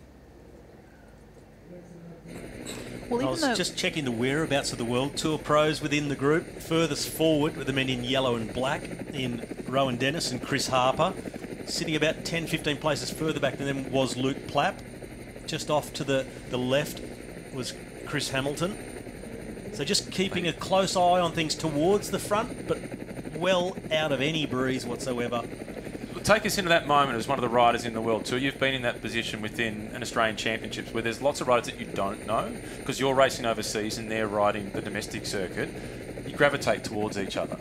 Well, I was just checking the whereabouts of the World Tour pros within the group. Furthest forward with the men in yellow and black in Rowan Dennis and Chris Harper. Sitting about 10, 15 places further back than them was Luke Plapp. Just off to the left was Chris Hamilton. So just keeping a close eye on things towards the front, but well out of any breeze whatsoever. Take us into that moment as one of the riders in the World Tour. You've been in that position within an Australian Championships where there's lots of riders that you don't know because you're racing overseas and they're riding the domestic circuit. You gravitate towards each other.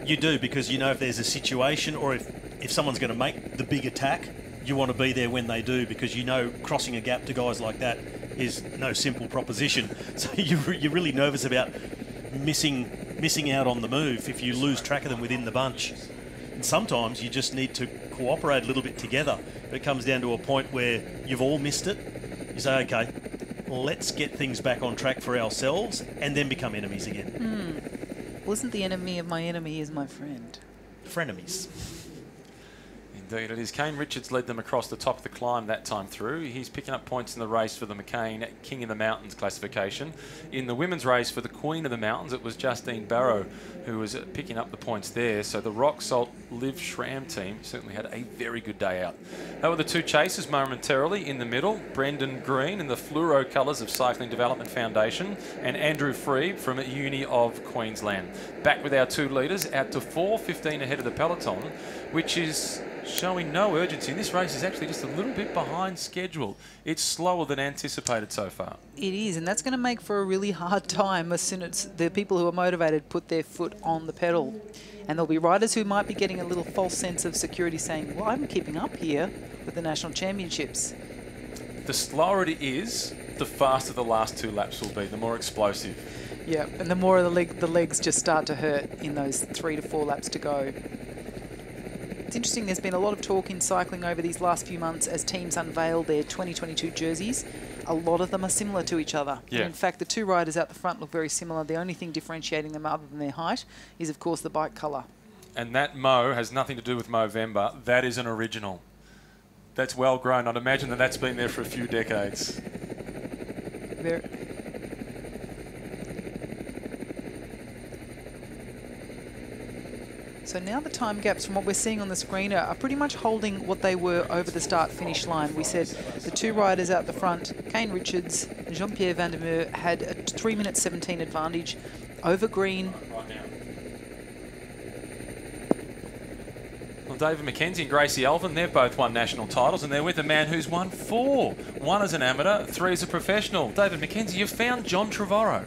You do, because you know if there's a situation or if someone's going to make the big attack, you want to be there when they do, because you know crossing a gap to guys like that is no simple proposition. So you're really nervous about missing out on the move if you lose track of them within the bunch. And sometimes you just need to cooperate a little bit together. It comes down to a point where you've all missed it. You say, okay, let's get things back on track for ourselves and then become enemies again. Well, isn't the enemy of my enemy is my friend? Frenemies. Indeed it is. Kane Richards led them across the top of the climb that time through. He's picking up points in the race for the McCain King of the Mountains classification. In the women's race for the Queen of the Mountains, it was Justine Barrow who was picking up the points there. So the Rock Salt Liv Schramm team certainly had a very good day out. That were the two chasers momentarily. In the middle, Brendan Green in the fluoro colours of Cycling Development Foundation and Andrew Freeb from Uni of Queensland. Back with our two leaders out to 4:15 ahead of the peloton, which is showing no urgency. This race is actually just a little bit behind schedule. It's slower than anticipated so far. It is, and that's going to make for a really hard time as soon as the people who are motivated put their foot on the pedal. And there'll be riders who might be getting a little false sense of security saying, well, I'm keeping up here with the National Championships. The slower it is, the faster the last two laps will be, the more explosive. Yeah, and the more the legs just start to hurt in those 3 to 4 laps to go. It's interesting, there's been a lot of talk in cycling over these last few months as teams unveil their 2022 jerseys. A lot of them are similar to each other. Yeah. And in fact, the two riders out the front look very similar. The only thing differentiating them other than their height is, of course, the bike colour. And that Mo has nothing to do with Movember. That is an original. That's well grown. I'd imagine that that's been there for a few decades. So now the time gaps from what we're seeing on the screen are pretty much holding what they were over the start-finish line. We said the two riders out the front, Kane Richards and Jean-Pierre Van der Merwe, had a 3 minute 17 advantage over Green. Well, David McKenzie and Gracie Alvin, they've both won national titles, and they're with a man who's won 4. 1 as an amateur, 3 as a professional. David McKenzie, you've found John Trevorrow.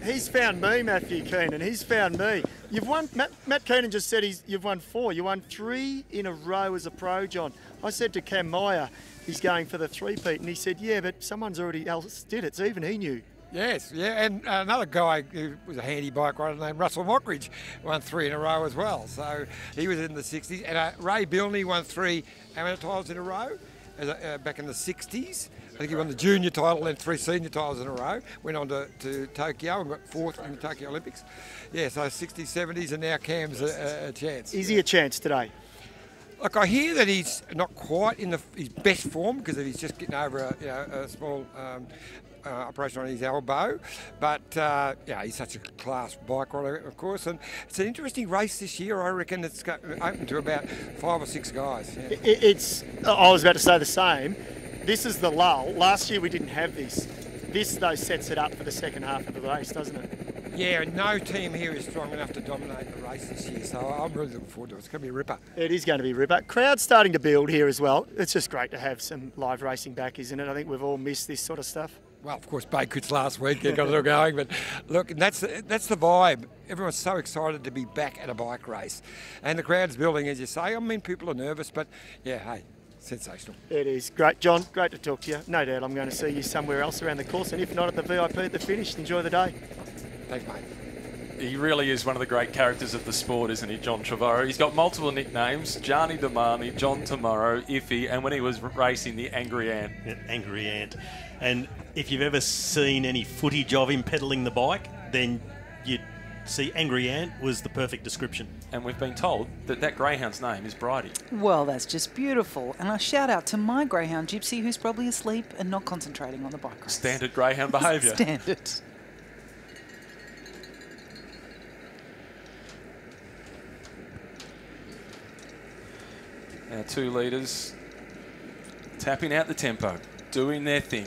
He's found me, Matthew Keenan. He's found me. You've won. Matt Keenan just said you've won 4. You won 3 in a row as a pro, John. I said to Cam Meyer, he's going for the 3-peat, and he said, yeah, but someone's already else did it. So even he knew. Yes, yeah, and another guy who was a handy bike rider named Russell Mockridge won 3 in a row as well. So he was in the 60s. And Ray Bilney won 3 amateur titles in a row back in the 60s. I think he won the junior title and 3 senior titles in a row. Went on to Tokyo and got 4th in the Tokyo Olympics. Yeah, so 60s, 70s, and now Cam's a chance. Is he a chance today? Look, I hear that he's not quite in his best form because he's just getting over a small operation on his elbow, but yeah, he's such a class bike rider, of course, and it's an interesting race this year. I reckon it's open to about 5 or 6 guys. Yeah. I was about to say the same. This is the lull. Last year we didn't have this. This, though, sets it up for the second half of the race, doesn't it? Yeah, no team here is strong enough to dominate the race this year, so I'm really looking forward to it. It's going to be a ripper. It is going to be a ripper. Crowd's starting to build here as well. It's just great to have some live racing back, isn't it? I think we've all missed this sort of stuff. Well, of course, Bakewitz last week, they got it all going, but look, that's the vibe. Everyone's so excited to be back at a bike race. And the crowd's building, as you say. I mean, people are nervous, but yeah, hey, sensational. It is. Great, John, great to talk to you. No doubt I'm going to see you somewhere else around the course, and if not at the VIP at the finish, enjoy the day. Thanks, mate. He really is one of the great characters of the sport, isn't he, John Trevorrow? He's got multiple nicknames: Johnny Damani, John Tomorrow, Iffy, and when he was racing, the Angry Ant. Yeah, Angry Ant. And if you've ever seen any footage of him pedaling the bike, then you'd see Angry Ant was the perfect description. And we've been told that that greyhound's name is Bridie. Well, that's just beautiful. And a shout out to my greyhound Gypsy, who's probably asleep and not concentrating on the bike race. Standard greyhound behaviour. Standard. Our 2 leaders tapping out the tempo, doing their thing,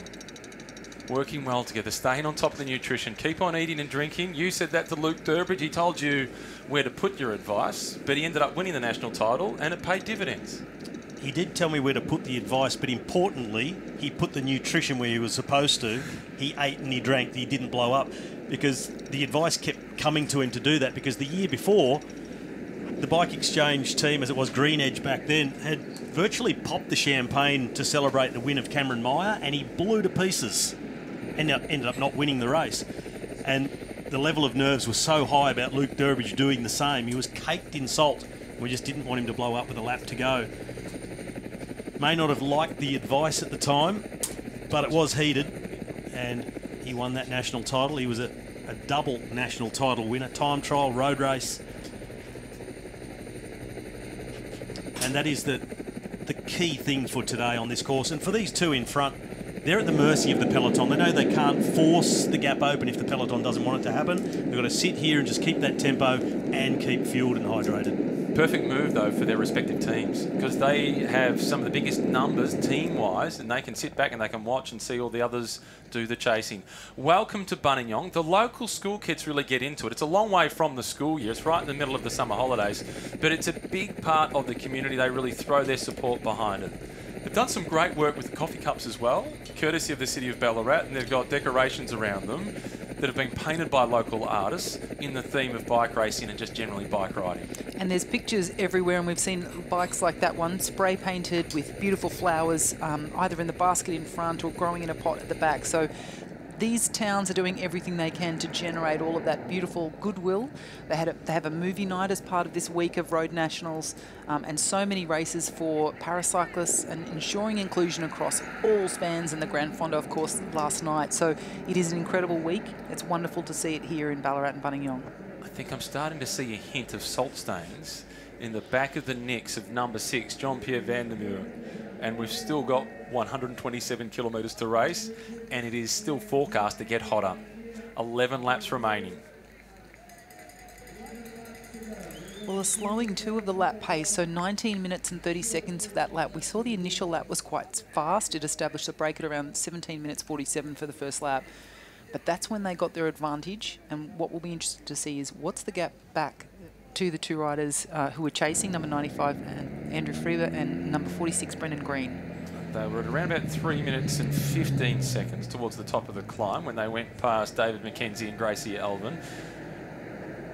working well together, staying on top of the nutrition, keep on eating and drinking. You said that to Luke Durbridge. He told you where to put your advice, but he ended up winning the national title and it paid dividends. He did tell me where to put the advice, but importantly, he put the nutrition where he was supposed to. He ate and he drank. He didn't blow up because the advice kept coming to him to do that, because the year before, the Bike Exchange team, as it was Green Edge back then, had virtually popped the champagne to celebrate the win of Cameron Meyer, and he blew to pieces and ended up not winning the race. And the level of nerves was so high about Luke Durbridge doing the same. He was caked in salt. We just didn't want him to blow up with a lap to go. May not have liked the advice at the time, but it was heated, and he won that national title. He was a double national title winner, time trial, road race. And that is the key thing for today on this course. And for these 2 in front, they're at the mercy of the peloton. They know they can't force the gap open if the peloton doesn't want it to happen. They've got to sit here and just keep that tempo and keep fueled and hydrated. Perfect move, though, for their respective teams, because they have some of the biggest numbers team-wise, and they can sit back and they can watch and see all the others do the chasing. Welcome to Buninyong. The local school kids really get into it. It's a long way from the school year. It's right in the middle of the summer holidays, but it's a big part of the community. They really throw their support behind it. They've done some great work with the coffee cups as well, courtesy of the city of Ballarat, and they've got decorations around them that have been painted by local artists in the theme of bike racing and just generally bike riding. And there's pictures everywhere, and we've seen bikes like that one, spray painted with beautiful flowers, either in the basket in front or growing in a pot at the back. So these towns are doing everything they can to generate all of that beautiful goodwill. They have a movie night as part of this week of Road Nationals, and so many races for paracyclists, and ensuring inclusion across all spans, and the Grand Fondo, of course, last night. So it is an incredible week. It's wonderful to see it here in Ballarat and Buninyong. I think I'm starting to see a hint of salt stains in the back of the necks of number 6, Jean-Pierre van der Merwe. And we've still got 127 kilometres to race, and it is still forecast to get hotter. 11 laps remaining. Well, a slowing 2 of the lap pace, so 19 minutes and 30 seconds of that lap. We saw the initial lap was quite fast. It established the break at around 17 minutes 47 for the first lap. But that's when they got their advantage, and what we'll be interested to see is what's the gap back to the 2 riders who were chasing, number 95 Andrew Freeber and number 46 Brendan Green. They were at around about 3 minutes and 15 seconds towards the top of the climb when they went past David McKenzie and Gracie Elvin.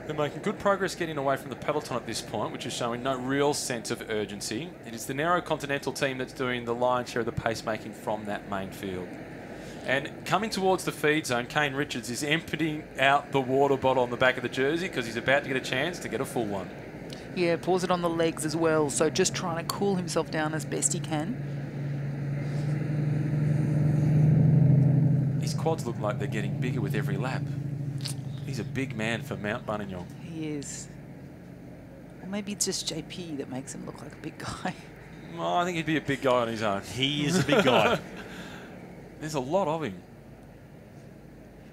They're making good progress getting away from the peloton at this point, which is showing no real sense of urgency. It is the Narrow Continental team that's doing the lion's share of the pacemaking from that main field. And coming towards the feed zone, Kane Richards is emptying out the water bottle on the back of the jersey because he's about to get a chance to get a full one. Yeah, pours it on the legs as well, so just trying to cool himself down as best he can. His quads look like they're getting bigger with every lap. He's a big man for Mount Buninyong. He is. Or maybe it's just JP that makes him look like a big guy. Well, I think he'd be a big guy on his own. He is a big guy. There's a lot of him.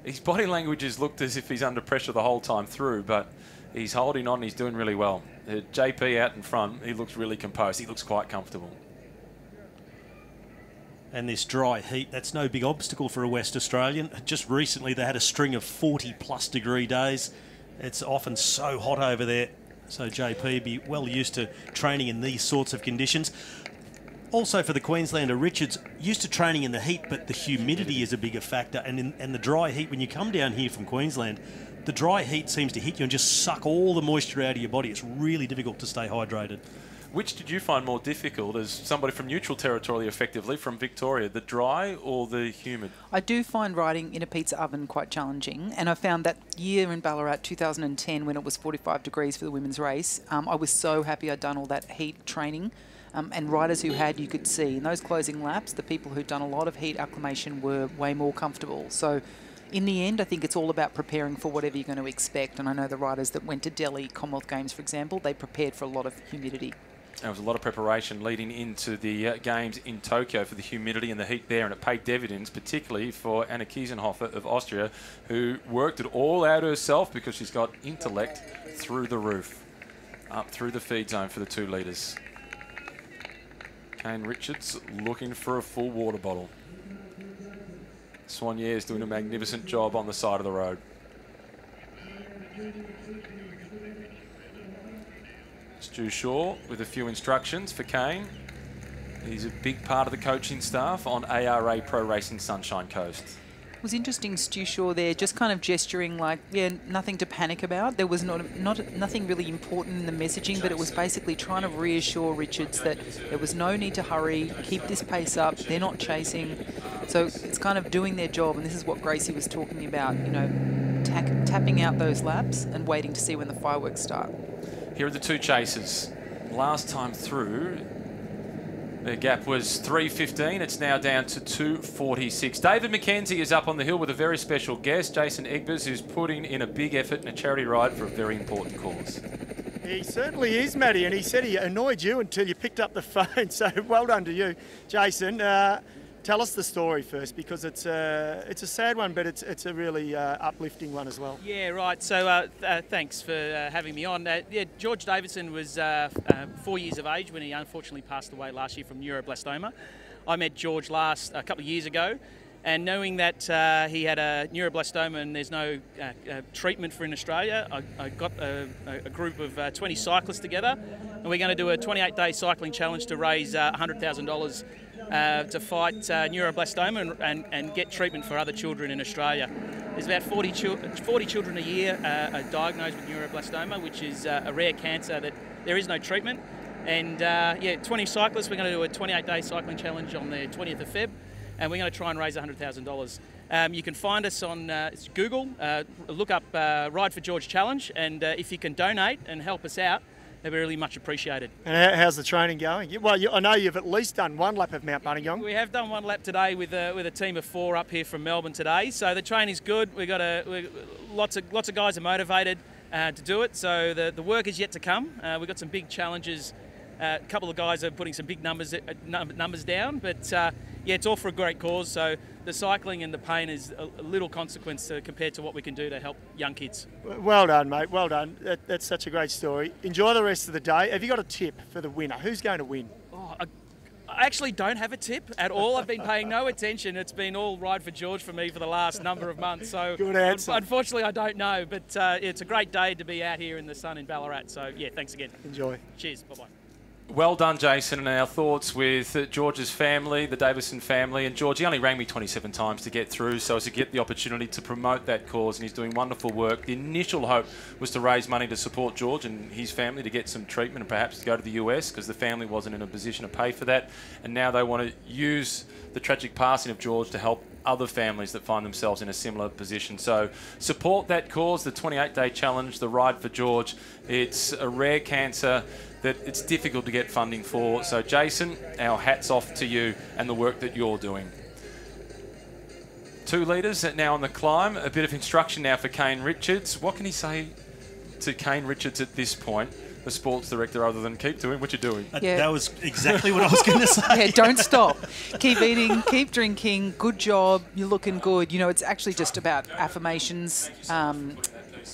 His body language has looked as if he's under pressure the whole time through, but he's holding on. He's doing really well. JP out in front, he looks really composed. He looks quite comfortable. And this dry heat, that's no big obstacle for a West Australian. Just recently they had a string of 40+ degree days. It's often so hot over there. So JP be well used to training in these sorts of conditions. Also for the Queenslander, Richards used to training in the heat, but the humidity is a bigger factor. And the dry heat, when you come down here from Queensland, the dry heat seems to hit you and just suck all the moisture out of your body. It's really difficult to stay hydrated. Which did you find more difficult as somebody from neutral territory, effectively, from Victoria, the dry or the humid? I do find riding in a pizza oven quite challenging, and I found that year in Ballarat 2010 when it was 45 degrees for the women's race, I was so happy I'd done all that heat training. And riders who had, you could see in those closing laps, the people who'd done a lot of heat acclimation were way more comfortable. So in the end, I think it's all about preparing for whatever you're going to expect. And I know the riders that went to Delhi Commonwealth Games, for example, they prepared for a lot of humidity. There was a lot of preparation leading into the games in Tokyo for the humidity and the heat there, and it paid dividends, particularly for Anna Kiesenhofer of Austria, who worked it all out herself because she's got intellect through the roof, up through the feed zone for the 2 litres. Kane Richards looking for a full water bottle. Soignier is doing a magnificent job on the side of the road. Stu Shaw with a few instructions for Kane. He's a big part of the coaching staff on ARA Pro Racing Sunshine Coast. It was interesting, Stu Shaw there, just kind of gesturing like, yeah, nothing to panic about. There was nothing really important in the messaging, but it was basically trying to reassure Richards that there was no need to hurry, keep this pace up, they're not chasing. So it's kind of doing their job, and this is what Gracie was talking about, you know, tapping out those laps and waiting to see when the fireworks start. Here are the 2 chasers. Last time through, their gap was 3:15. It's now down to 2:46. David McKenzie is up on the hill with a very special guest, Jason Egbers, who's putting in a big effort in a charity ride for a very important cause. He certainly is, Matty, and he said he annoyed you until you picked up the phone, so well done to you. Jason, tell us the story first, because it's a sad one, but it's a really uplifting one as well. Yeah, right. So thanks for having me on. Yeah, George Davidson was 4 years of age when he unfortunately passed away last year from neuroblastoma. I met George a couple of years ago, and knowing that he had a neuroblastoma and there's no treatment for in Australia, I got a group of 20 cyclists together, and we're going to do a 28-day cycling challenge to raise $100,000 to fight neuroblastoma and get treatment for other children in Australia. There's about 40 children a year are diagnosed with neuroblastoma, which is a rare cancer that there is no treatment. And yeah, 20 cyclists, we're going to do a 28-day cycling challenge on the 20th of Feb, and we're going to try and raise $100,000. You can find us on Google, look up Ride for George Challenge, and if you can donate and help us out, they'd be really much appreciated. And how's the training going? Well, I know you've at least done 1 lap of Mount Buninyong. We have done 1 lap today with a team of 4 up here from Melbourne today. So the training's good. We've got lots of guys are motivated to do it. So the work is yet to come. We've got some big challenges. A couple of guys are putting some big numbers down, but yeah, it's all for a great cause. So the cycling and the pain is a little consequence compared to what we can do to help young kids. Well done, mate. Well done. That's such a great story. Enjoy the rest of the day. Have you got a tip for the winner? Who's going to win? Oh, I actually don't have a tip at all. I've been paying no attention. It's been all Ride for George for me for the last number of months. So good answer. Unfortunately, I don't know. But it's a great day to be out here in the sun in Ballarat. So yeah, thanks again. Enjoy. Cheers. Bye-bye. Well done, Jason, and our thoughts with George's family, the Davison family. And George, he only rang me 27 times to get through, so as to get the opportunity to promote that cause, and he's doing wonderful work. The initial hope was to raise money to support George and his family to get some treatment and perhaps to go to the US, because the family wasn't in a position to pay for that. And now they want to use the tragic passing of George to help other families that find themselves in a similar position. So support that cause, the 28-day challenge, the Ride for George. It's a rare cancer that it's difficult to get funding for. So Jason, our hats off to you and the work that you're doing. 2 litres now on the climb. A bit of instruction now for Kane Richards. What can he say to Kane Richards at this point, the sports director, other than keep doing what you're doing? Yeah. That was exactly what I was going to say. Yeah, don't stop. Keep eating, keep drinking. Good job. You're looking good. You know, it's actually just about affirmations.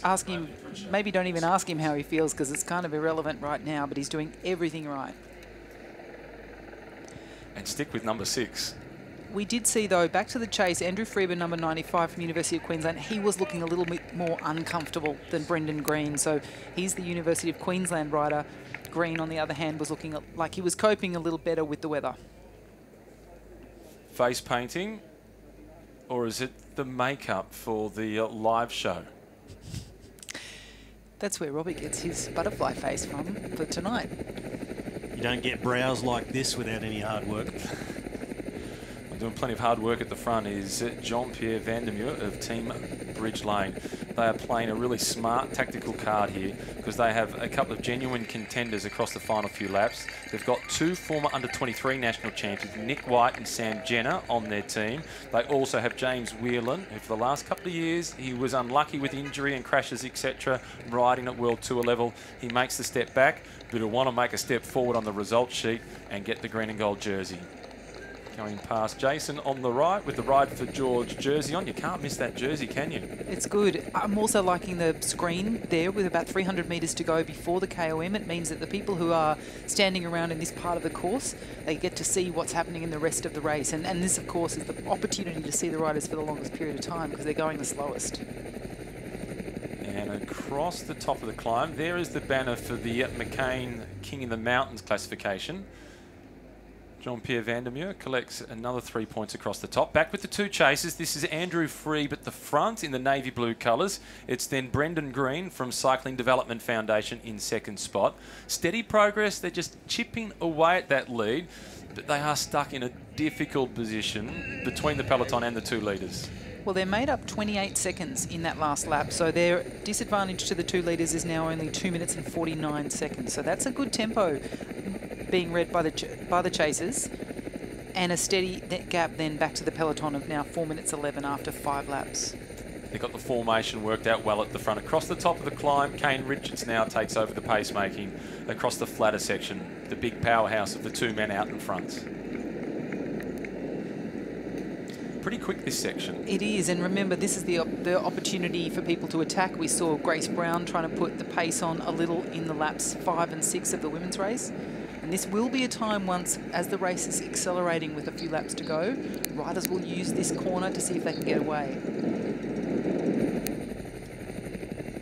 Ask him, maybe don't even ask him how he feels, because it's kind of irrelevant right now, but he's doing everything right. And stick with number 6. We did see, though, back to the chase, Andrew Freeman, number 95 from University of Queensland, he was looking a little bit more uncomfortable than Brendan Green. So he's the University of Queensland rider. Green, on the other hand, was looking like he was coping a little better with the weather. Face painting, or is it the makeup for the live show? That's where Robbie gets his butterfly face from for tonight. don't get brows like this without any hard work. Doing plenty of hard work at the front is Jean-Pierre Vandermeer of Team Bridge Lane. They are playing a really smart tactical card here because they have a couple of genuine contenders across the final few laps. They've got 2 former under-23 national champions, Nick White and Sam Jenner, on their team. They also have James Whelan, who for the last couple of years, he was unlucky with injury and crashes, etc., riding at World Tour level. He makes the step back, but he'll want to make a step forward on the results sheet and get the green and gold jersey. Going past Jason on the right with the Ride for George jersey on. You can't miss that jersey, can you? It's good. I'm also liking the screen there with about 300 metres to go before the KOM. It means that the people who are standing around in this part of the course, they get to see what's happening in the rest of the race. And this, of course, is the opportunity to see the riders for the longest period of time because they're going the slowest. And across the top of the climb, there is the banner for the McCain King in the Mountains classification. Jean-Pierre Vandermeer collects another 3 points across the top. Back with the 2 chasers. This is Andrew Freeb at the front in the navy blue colours. It's then Brendan Green from Cycling Development Foundation in 2nd spot. Steady progress. They're just chipping away at that lead, but they are stuck in a difficult position between the peloton and the 2 leaders. Well, they're made up 28 seconds in that last lap, so their disadvantage to the 2 leaders is now only 2 minutes and 49 seconds. So that's a good tempo being read by the chasers, and a steady gap then back to the peloton of now 4 minutes 11 after 5 laps. They've got the formation worked out well at the front. Across the top of the climb, Kane Richards now takes over the pacemaking across the flatter section, the big powerhouse of the 2 men out in front. Pretty quick, this section. It is, and remember, this is the opportunity for people to attack. We saw Grace Brown trying to put the pace on a little in the laps 5 and 6 of the women's race. And this will be a time once, as the race is accelerating with a few laps to go, riders will use this corner to see if they can get away.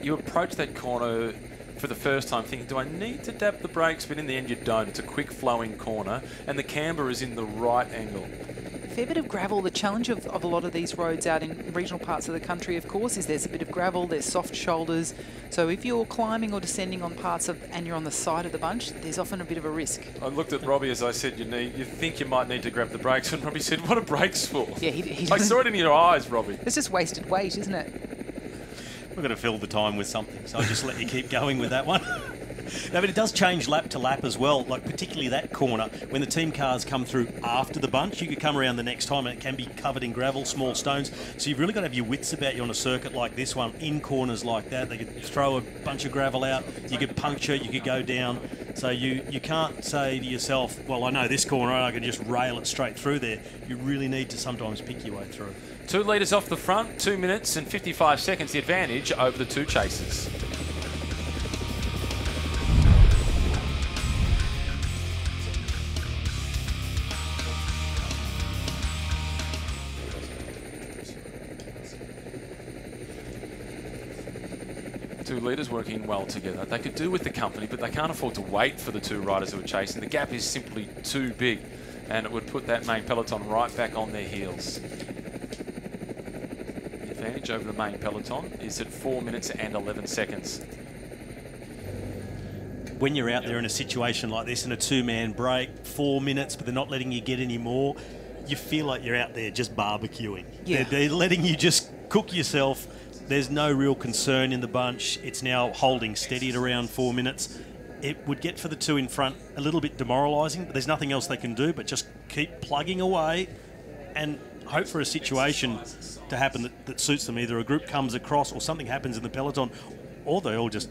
You approach that corner for the first time thinking, do I need to dab the brakes? But in the end you don't. It's a quick flowing corner and the camber is in the right angle. Fair bit of gravel. The challenge of a lot of these roads out in regional parts of the country, of course, is there's a bit of gravel, there's soft shoulders. So if you're climbing or descending on parts of, and you're on the side of the bunch, there's often a bit of a risk. I looked at Robbie as I said, you think you might need to grab the brakes, and Robbie said, what are brakes for? Yeah, he I saw it in your eyes, Robbie. It's just wasted weight, isn't it? We're going to fill the time with something, so I'll just let you keep going with that one. No, but it does change lap to lap as well, like particularly that corner. When the team cars come through after the bunch, you could come around the next time and it can be covered in gravel, small stones. So you've really got to have your wits about you on a circuit like this one, in corners like that. They could throw a bunch of gravel out, you could puncture, you could go down. So you can't say to yourself, well, I know this corner, I can just rail it straight through there. You really need to sometimes pick your way through. 2 leaders off the front, 2 minutes and 55 seconds the advantage over the 2 chasers. Two leaders working well together. They could do with the company, but they can't afford to wait for the 2 riders who are chasing. The gap is simply too big, and it would put that main peloton right back on their heels. The advantage over the main peloton is at 4 minutes and 11 seconds. When you're out there in a situation like this, in a 2-man break, 4 minutes, but they're not letting you get any more, you feel like you're out there just barbecuing. Yeah. They're letting you just cook yourself. There's no real concern in the bunch. It's now holding steady at around 4 minutes. It would get for the 2 in front a little bit demoralising, but there's nothing else they can do but just keep plugging away and hope for a situation to happen that suits them. Either a group comes across or something happens in the peloton, or they all just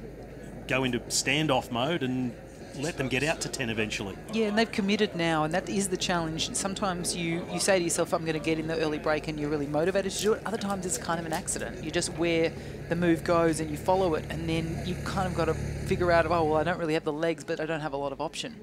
go into standoff mode and let them get out to 10 eventually. Yeah, and they've committed now, and that is the challenge. Sometimes you say to yourself, I'm going to get in the early break, and you're really motivated to do it. Other times it's kind of an accident. You're just where the move goes and you follow it, and then you kind of got to figure out, oh, well, I don't really have the legs, but I don't have a lot of option.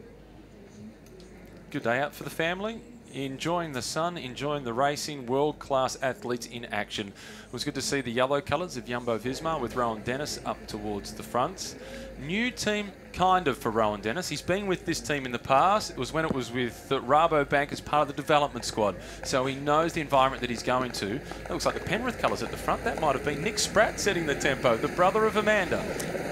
Good day out for the family. enjoying the sun, enjoying the racing, world-class athletes in action. It was good to see the yellow colours of Jumbo-Visma with Rowan Dennis up towards the front. New team, kind of, for Rowan Dennis. He's been with this team in the past. It was when it was with Rabobank as part of the development squad. So he knows the environment that he's going to. It looks like the Penrith colours at the front. That might have been Nick Spratt setting the tempo, the brother of Amanda.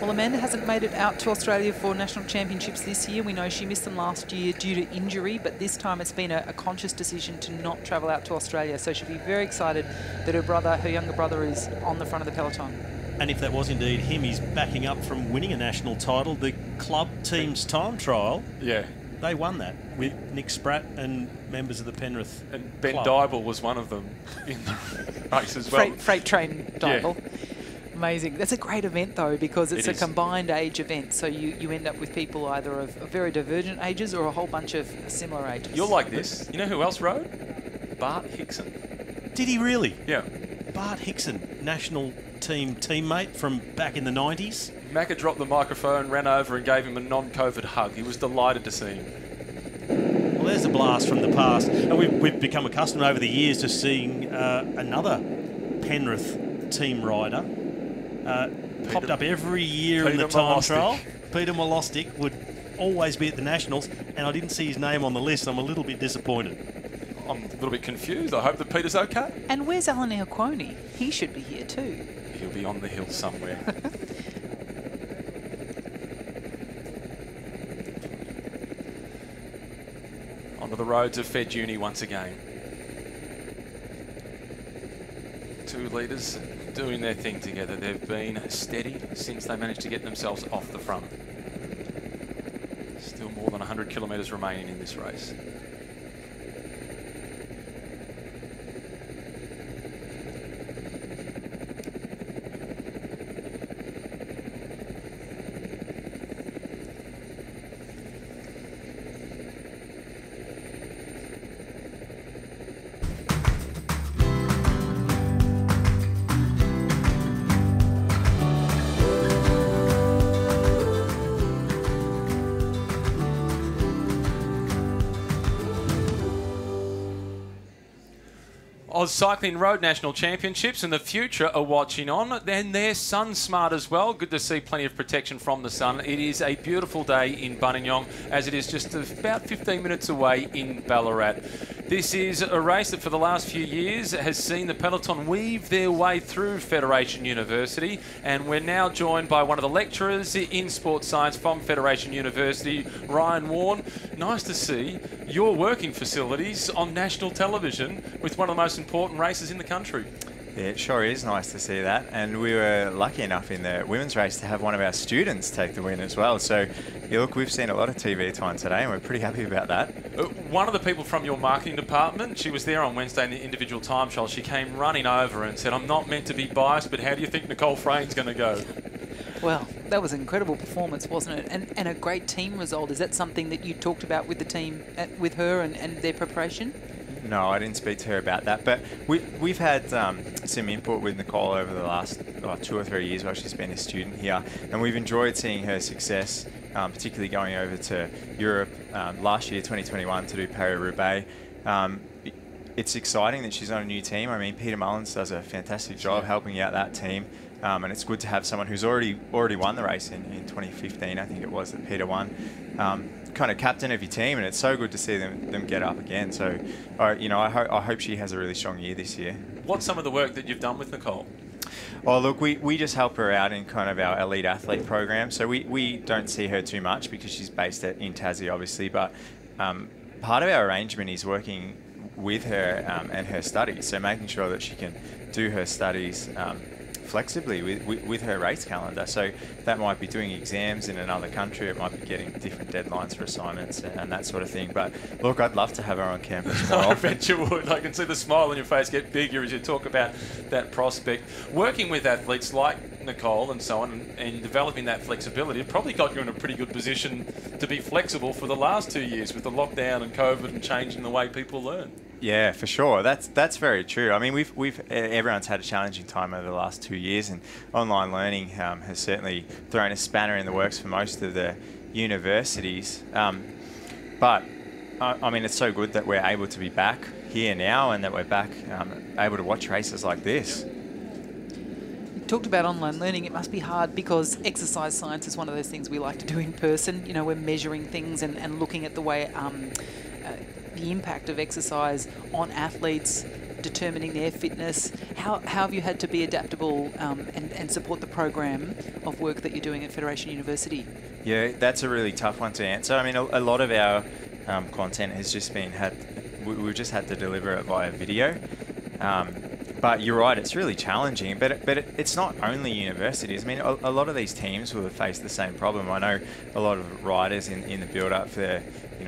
Well, Amanda hasn't made it out to Australia for national championships this year. We know she missed them last year due to injury, but this time it's been a conscious decision to not travel out to Australia. So she'll be very excited that her younger brother, is on the front of the peloton. And if that was indeed him, he's backing up from winning a national title. The club team's time trial, they won that with Nick Spratt and members of the Penrith And Ben club. Dybel was one of them in the race as well. Freight train Dybel. Amazing. That's a great event, though, because it's a combined age event. So you end up with people either of very divergent ages or a whole bunch of similar ages. You're like this. You know who else rode? Bart Hickson. Did he really? Yeah. Bart Hickson, national team teammate from back in the 90s. Macca dropped the microphone, ran over and gave him a non-COVID hug. He was delighted to see him. Well, there's a blast from the past. And we've become accustomed over the years to seeing another Penrith team rider. Popped up every year in the time trial. Peter Molostic would always be at the Nationals, and I didn't see his name on the list. I'm a little bit disappointed. I'm a little bit confused. I hope that Peter's okay. And where's Alan Eokwoni? He should be here too. He'll be on the hill somewhere. Onto the roads of Fed Uni once again. Two leaders doing their thing together. They've been steady since they managed to get themselves off the front. Still more than 100 kilometres remaining in this race. AusCycling Road National Championships and the future are watching on. Then they're sun smart as well. Good to see plenty of protection from the sun. It is a beautiful day in Buninyong, as it is just about 15 minutes away in Ballarat. This is a race that for the last few years has seen the peloton weave their way through Federation University, and we're now joined by one of the lecturers in sports science from Federation University, Ryan Warne. Nice to see your working facilities on national television with one of the most important races in the country. Yeah, it sure is nice to see that, and we were lucky enough in the women's race to have one of our students take the win as well. So, yeah, look, we've seen a lot of TV time today, and we're pretty happy about that. One of the people from your marketing department, she was there on Wednesday in the individual time trial. She came running over and said, "I'm not meant to be biased, but how do you think Nicole Frane's going to go?" Well, that was an incredible performance, wasn't it? And a great team result. Is that something that you talked about with the team, with her and their preparation? No, I didn't speak to her about that, but we've had some input with Nicole over the last 2 or 3 years while she's been a student here, and we've enjoyed seeing her success, particularly going over to Europe last year, 2021, to do Paris-Roubaix. It's exciting that she's on a new team. I mean, Peter Mullins does a fantastic job helping out that team, and it's good to have someone who's already won the race in 2015, I think it was, that Peter won. Kind of captain of your team, and it's so good to see them get up again. So, I hope she has a really strong year this year. What's some of the work that you've done with Nicole? Well, look, we just help her out in kind of our elite athlete program. So we don't see her too much because she's based in Tassie, obviously. But part of our arrangement is working with her and her studies. So making sure that she can do her studies flexibly with her race calendar. So that might be doing exams in another country, it might be getting different deadlines for assignments and that sort of thing. But look, I'd love to have her on campus more I often. bet you would. I can see the smile on your face get bigger as you talk about that prospect. Working with athletes like Nicole and so on, and developing that flexibility, it probably got you in a pretty good position to be flexible for the last 2 years with the lockdown and COVID and changing the way people learn. Yeah, for sure. That's very true. I mean, everyone's had a challenging time over the last 2 years, and online learning has certainly thrown a spanner in the works for most of the universities. But I mean, it's so good that we're able to be back here now and that we're back able to watch races like this. You talked about online learning. It must be hard because exercise science is one of those things we like to do in person. You know, we're measuring things and looking at the way the impact of exercise on athletes, determining their fitness. How have you had to be adaptable and support the program of work that you're doing at Federation University? Yeah, that's a really tough one to answer. I mean, a lot of our content has just been we've just had to deliver it via video. But you're right, it's really challenging. But it's not only universities. I mean, a lot of these teams will have faced the same problem. I know a lot of riders in the build-up for their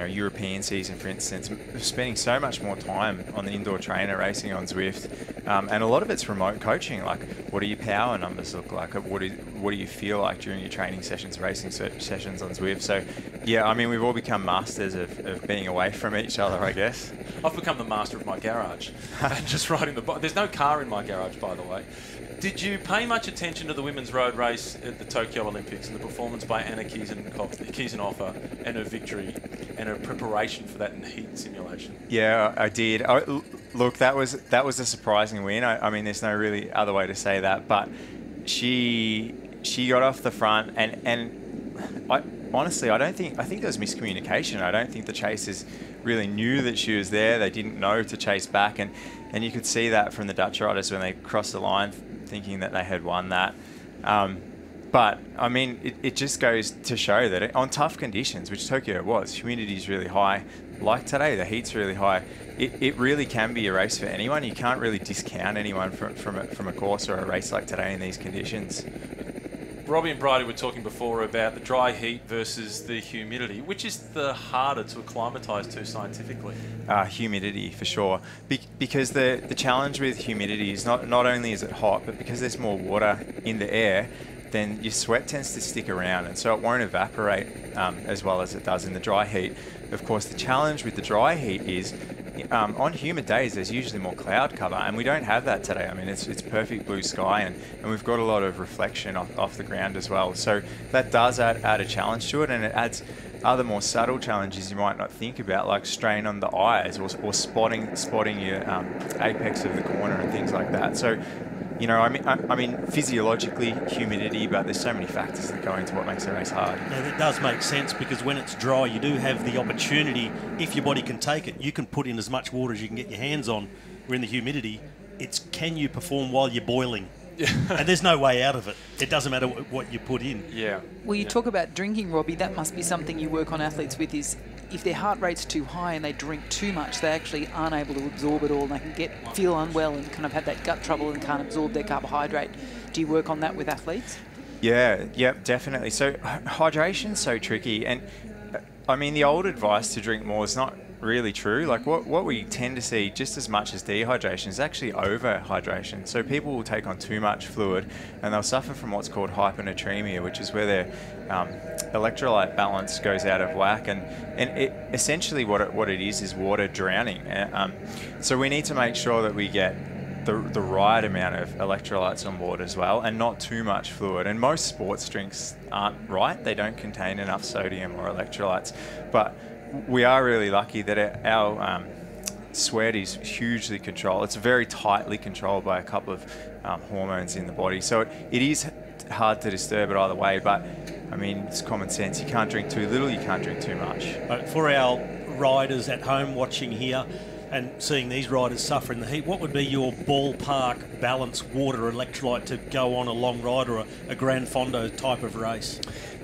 European season, for instance, spending so much more time on the indoor trainer racing on Zwift, and a lot of it's remote coaching. Like, what do your power numbers look like? What do you feel like during your training sessions, racing sessions on Zwift? So, yeah, I mean, we've all become masters of being away from each other, I guess. I've become the master of my garage, and just riding the bike. There's no car in my garage, by the way. Did you pay much attention to the women's road race at the Tokyo Olympics and the performance by Anna Kiesenhofer and her victory and her preparation for that in heat simulation? Yeah, I did. Look, that was a surprising win. I mean, there's no really other way to say that. But she got off the front, and honestly, I think there was miscommunication. I don't think the chasers really knew that she was there. They didn't know to chase back, and you could see that from the Dutch riders when they crossed the line, thinking that they had won that. But, I mean, it just goes to show that on tough conditions, which Tokyo was, humidity is really high. Like today, the heat's really high. It really can be a race for anyone. You can't really discount anyone from a course or a race like today in these conditions. Robbie and Bridie were talking before about the dry heat versus the humidity. Which is the harder to acclimatise to scientifically? Humidity, for sure. Because the challenge with humidity is not only is it hot, but because there's more water in the air, then your sweat tends to stick around, and so it won't evaporate as well as it does in the dry heat. Of course, the challenge with the dry heat is on humid days there's usually more cloud cover, and we don't have that today. I mean, it's perfect blue sky, and we've got a lot of reflection off the ground as well. So that does add a challenge to it, and it adds other more subtle challenges you might not think about, like strain on the eyes or spotting your apex of the corner and things like that. So, you know, I mean, physiologically, humidity, but there's so many factors that go into what makes a race hard. Now, that does make sense, because when it's dry, you do have the opportunity, if your body can take it, you can put in as much water as you can get your hands on. Where in the humidity, it's can you perform while you're boiling? And there's no way out of it. It doesn't matter what you put in. Yeah. Well, you talk about drinking, Robbie. That must be something you work on athletes with, is if their heart rate's too high and they drink too much, they actually aren't able to absorb it all, and they can feel unwell and kind of have that gut trouble and can't absorb their carbohydrate. Do you work on that with athletes? Yeah, definitely. So hydration's so tricky, and I mean, the old advice to drink more is not really true. Like what we tend to see just as much as dehydration is actually overhydration. So people will take on too much fluid and they'll suffer from what's called hyponatremia, which is where their electrolyte balance goes out of whack, and it essentially what it is water drowning. So we need to make sure that we get the right amount of electrolytes on board as well, and not too much fluid. And most sports drinks aren't right. They don't contain enough sodium or electrolytes. But we are really lucky that our sweat is hugely controlled. It's very tightly controlled by a couple of hormones in the body. So it is hard to disturb it either way, but I mean, it's common sense. You can't drink too little, you can't drink too much. But for our riders at home watching here and seeing these riders suffer in the heat, what would be your ballpark balance water electrolyte to go on a long ride or a Gran Fondo type of race?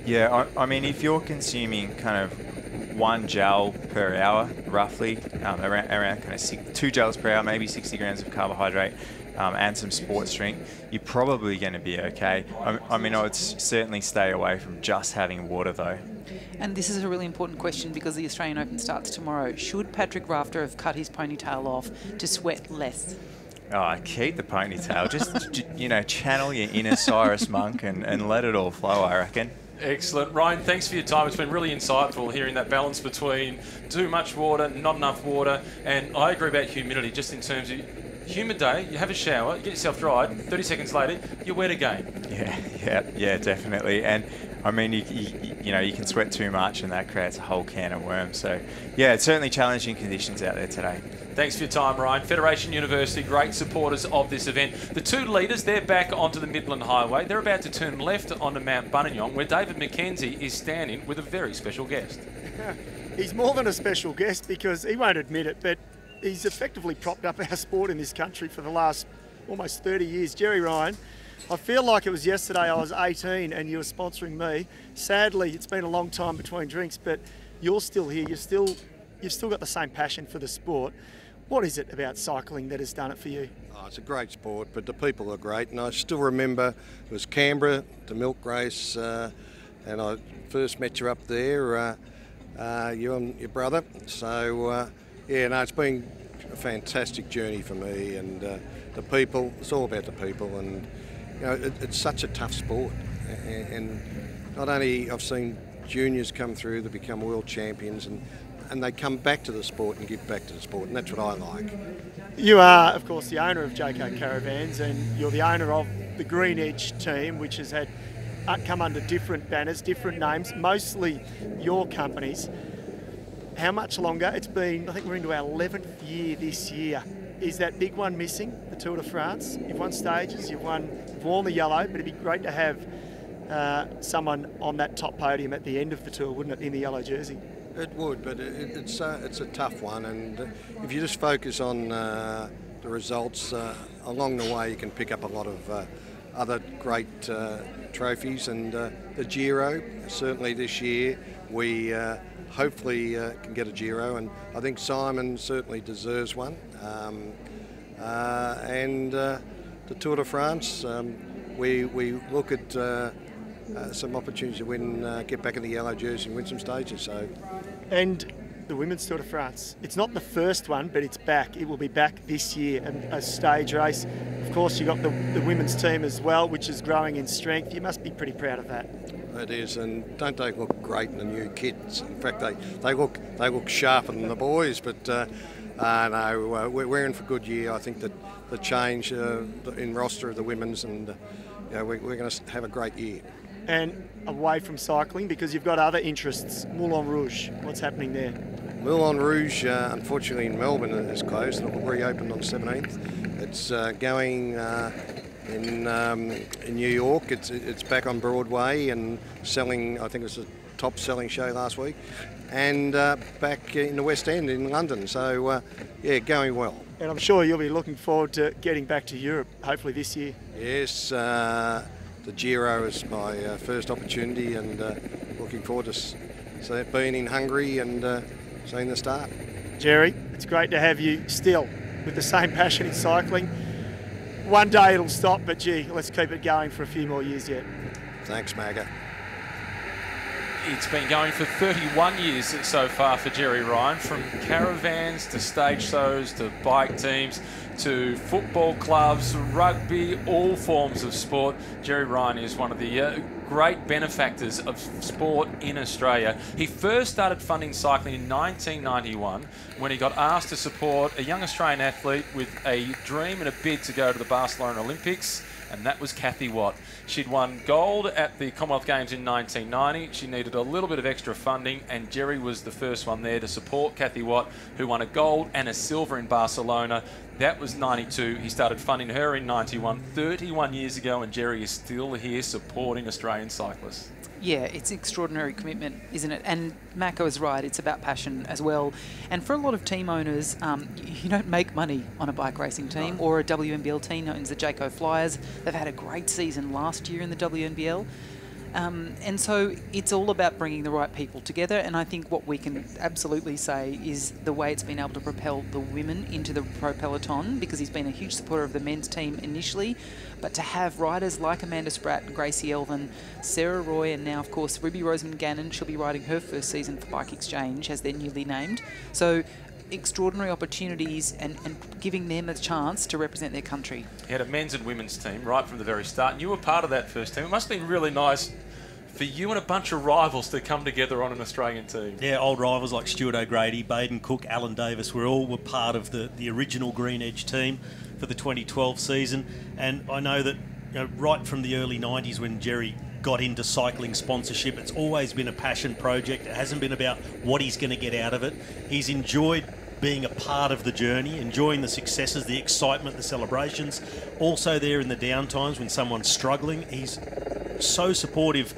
Yeah, I mean, if you're consuming kind of 1 gel per hour, roughly, around kind of 2 gels per hour, maybe 60 grams of carbohydrate, and some sports drink, you're probably going to be okay. I mean, I would certainly stay away from just having water, though. And this is a really important question because the Australian Open starts tomorrow. Should Patrick Rafter have cut his ponytail off to sweat less? Oh, keep the ponytail. Just, you know, channel your inner Cyrus Monk and let it all flow, I reckon. Excellent. Ryan, thanks for your time. It's been really insightful hearing that balance between too much water, not enough water, and I agree about humidity, just in terms of humid day, you have a shower, you get yourself dried, 30 seconds later, you're wet again. Yeah, definitely. And I mean, you know, you can sweat too much and that creates a whole can of worms. So, yeah, it's certainly challenging conditions out there today. Thanks for your time, Ryan. Federation University, great supporters of this event. The two leaders, they're back onto the Midland Highway. They're about to turn left onto Mount Buninyong, where David McKenzie is standing with a very special guest. He's more than a special guest because he won't admit it, but he's effectively propped up our sport in this country for the last almost 30 years. Jerry Ryan, I feel like it was yesterday I was 18 and you were sponsoring me. Sadly, it's been a long time between drinks, but you're still here. You've still got the same passion for the sport. What is it about cycling that has done it for you? Oh, it's a great sport, but the people are great. And I still remember it was Canberra, the milk race, and I first met you up there, you and your brother. So, yeah, no, it's been a fantastic journey for me. And the people, it's all about the people. And, you know, it's such a tough sport. And not only I've seen juniors come through that become world champions, and they come back to the sport and give back to the sport, and that's what I like. You are, of course, the owner of JK Caravans, and you're the owner of the Green Edge team, which has had come under different banners, different names, mostly your companies. How much longer? It's been, I think we're into our 11th year this year. Is that big one missing, the Tour de France? You've won stages, you've worn the yellow, but it'd be great to have someone on that top podium at the end of the tour, wouldn't it, in the yellow jersey? It would, but it's a tough one, and if you just focus on the results along the way, you can pick up a lot of other great trophies. And the Giro, certainly this year, we hopefully can get a Giro, and I think Simon certainly deserves one. And the Tour de France, we look at some opportunities to win, get back in the yellow jersey and win some stages. So. And the Women's Tour de France, it's not the first one, but it's back. It will be back this year, and a stage race. Of course, you've got the women's team as well, which is growing in strength. You must be pretty proud of that. It is, and don't they look great in the new kits? In fact, they look sharper than the boys. But no, we're in for a good year. I think that the change in roster of the women's, and we're going to have a great year. And away from cycling, because you've got other interests, Moulin Rouge, what's happening there? Moulin Rouge, unfortunately in Melbourne, is closed. It will reopen on the 17th. It's going in New York. It's back on Broadway and selling. I think it was the top selling show last week, and back in the West End in London. So yeah, going well. And I'm sure you'll be looking forward to getting back to Europe, hopefully this year. Yes. The Giro is my first opportunity, and looking forward to being in Hungary and seeing the start. Jerry, it's great to have you still with the same passion in cycling. One day it'll stop, but gee, let's keep it going for a few more years yet. Thanks, Magga. It's been going for 31 years so far for Jerry Ryan, from caravans to stage shows to bike teams to football clubs, rugby, all forms of sport. Jerry Ryan is one of the great benefactors of sport in Australia. He first started funding cycling in 1991 when he got asked to support a young Australian athlete with a dream and a bid to go to the Barcelona Olympics, and that was Kathy Watt. She'd won gold at the Commonwealth Games in 1990. She needed a little bit of extra funding, and Jerry was the first one there to support Kathy Watt, who won a gold and a silver in Barcelona. That was 92. He started funding her in 91, 31 years ago, and Jerry is still here supporting Australian cyclists. Yeah, it's extraordinary commitment, isn't it? And Mako is right, it's about passion as well. And for a lot of team owners, you don't make money on a bike racing team, or a WNBL team owns the Jayco Flyers. They've had a great season last year in the WNBL. And so it's all about bringing the right people together, and I think what we can absolutely say is the way it's been able to propel the women into the pro peloton, because he's been a huge supporter of the men's team initially, but to have riders like Amanda Spratt, Gracie Elvin, Sarah Roy, and now of course Ruby Roseman Gannon, she'll be riding her first season for Bike Exchange as they're newly named. So extraordinary opportunities and giving them a chance to represent their country. He had a men's and women's team right from the very start, and you were part of that first team. It must have been really nice for you and a bunch of rivals to come together on an Australian team. Yeah, old rivals like Stuart O'Grady, Baden Cook, Alan Davis, were part of the original Green Edge team. for the 2012 season. And I know that right from the early 90s when Jerry got into cycling sponsorship, it's always been a passion project. It hasn't been about what he's going to get out of it. He's enjoyed being a part of the journey, enjoying the successes, the excitement, the celebrations. Also there in the downtimes when someone's struggling, he's so supportive,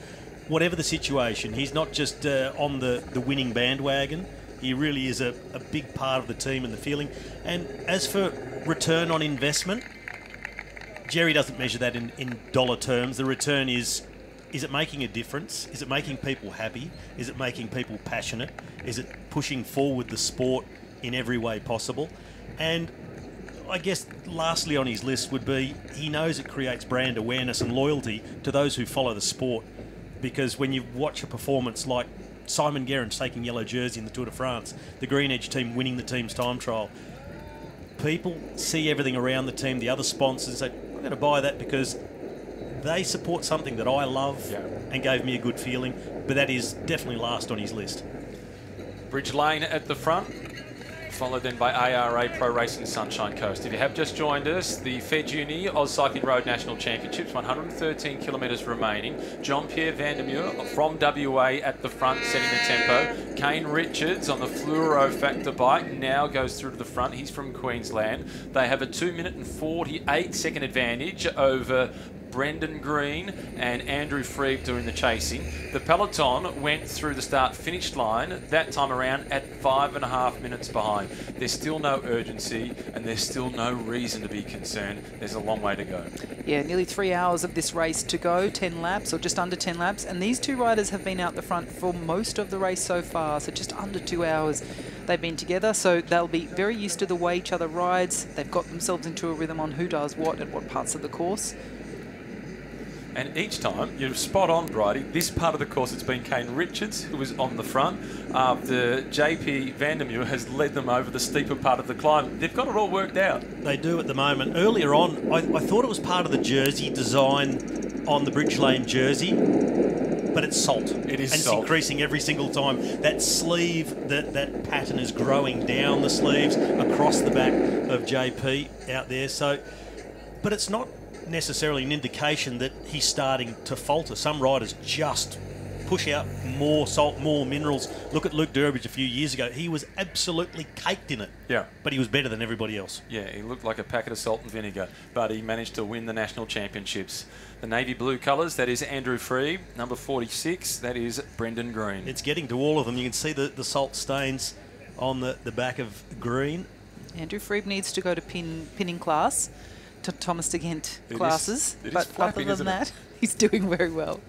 whatever the situation. He's not just on the winning bandwagon. He really is a big part of the team and the feeling. And as for return on investment, Jerry doesn't measure that in dollar terms. The return is it making a difference? Is it making people happy? Is it making people passionate? Is it pushing forward the sport in every way possible? And I guess lastly on his list would be he knows it creates brand awareness and loyalty to those who follow the sport. Because when you watch a performance like Simon Gerrans taking yellow jersey in the Tour de France, the Green Edge team winning the team's time trial, people see everything around the team, the other sponsors, say, I'm going to buy that because they support something that I love and gave me a good feeling. But that is definitely last on his list. Bridge Lane at the front, followed then by ARA Pro Racing Sunshine Coast. If you have just joined us, the Fed Uni AusCycling Road National Championships, 113 kilometres remaining. Jean-Pierre Vandermeer from WA at the front, setting the tempo. Kane Richards on the Fluoro Factor bike now goes through to the front. He's from Queensland. They have a 2-minute and 48-second advantage over Brendan Green and Andrew Freeb doing the chasing. The peloton went through the start-finish line that time around at 5.5 minutes behind. There's still no urgency and there's still no reason to be concerned. There's a long way to go. Yeah, nearly 3 hours of this race to go, 10 laps or just under 10 laps. And these two riders have been out the front for most of the race so far, so just under 2 hours they've been together. So they'll be very used to the way each other rides. They've got themselves into a rhythm on who does what at what parts of the course. And each time, you're spot on, Bridie. This part of the course, it's been Kane Richards who was on the front. The JP Vandermeer has led them over the steeper part of the climb. They've got it all worked out. They do at the moment. Earlier on, I thought it was part of the jersey design on the Bridge Lane jersey, but it's salt. It is and salt. It's increasing every single time. That sleeve, that pattern is growing down the sleeves across the back of JP out there. So, but it's not necessarily an indication that he's starting to falter. Some riders just push out more salt, more minerals. Look at Luke Durbridge a few years ago. He was absolutely caked in it. Yeah. But he was better than everybody else. Yeah, he looked like a packet of salt and vinegar, but he managed to win the national championships. The navy blue colours, that is Andrew Freeb. Number 46, that is Brendan Green. It's getting to all of them. You can see the salt stains on the back of Green. Andrew Freeb needs to go to pinning class, to Thomas de Gent classes, but other than that, he's doing very well.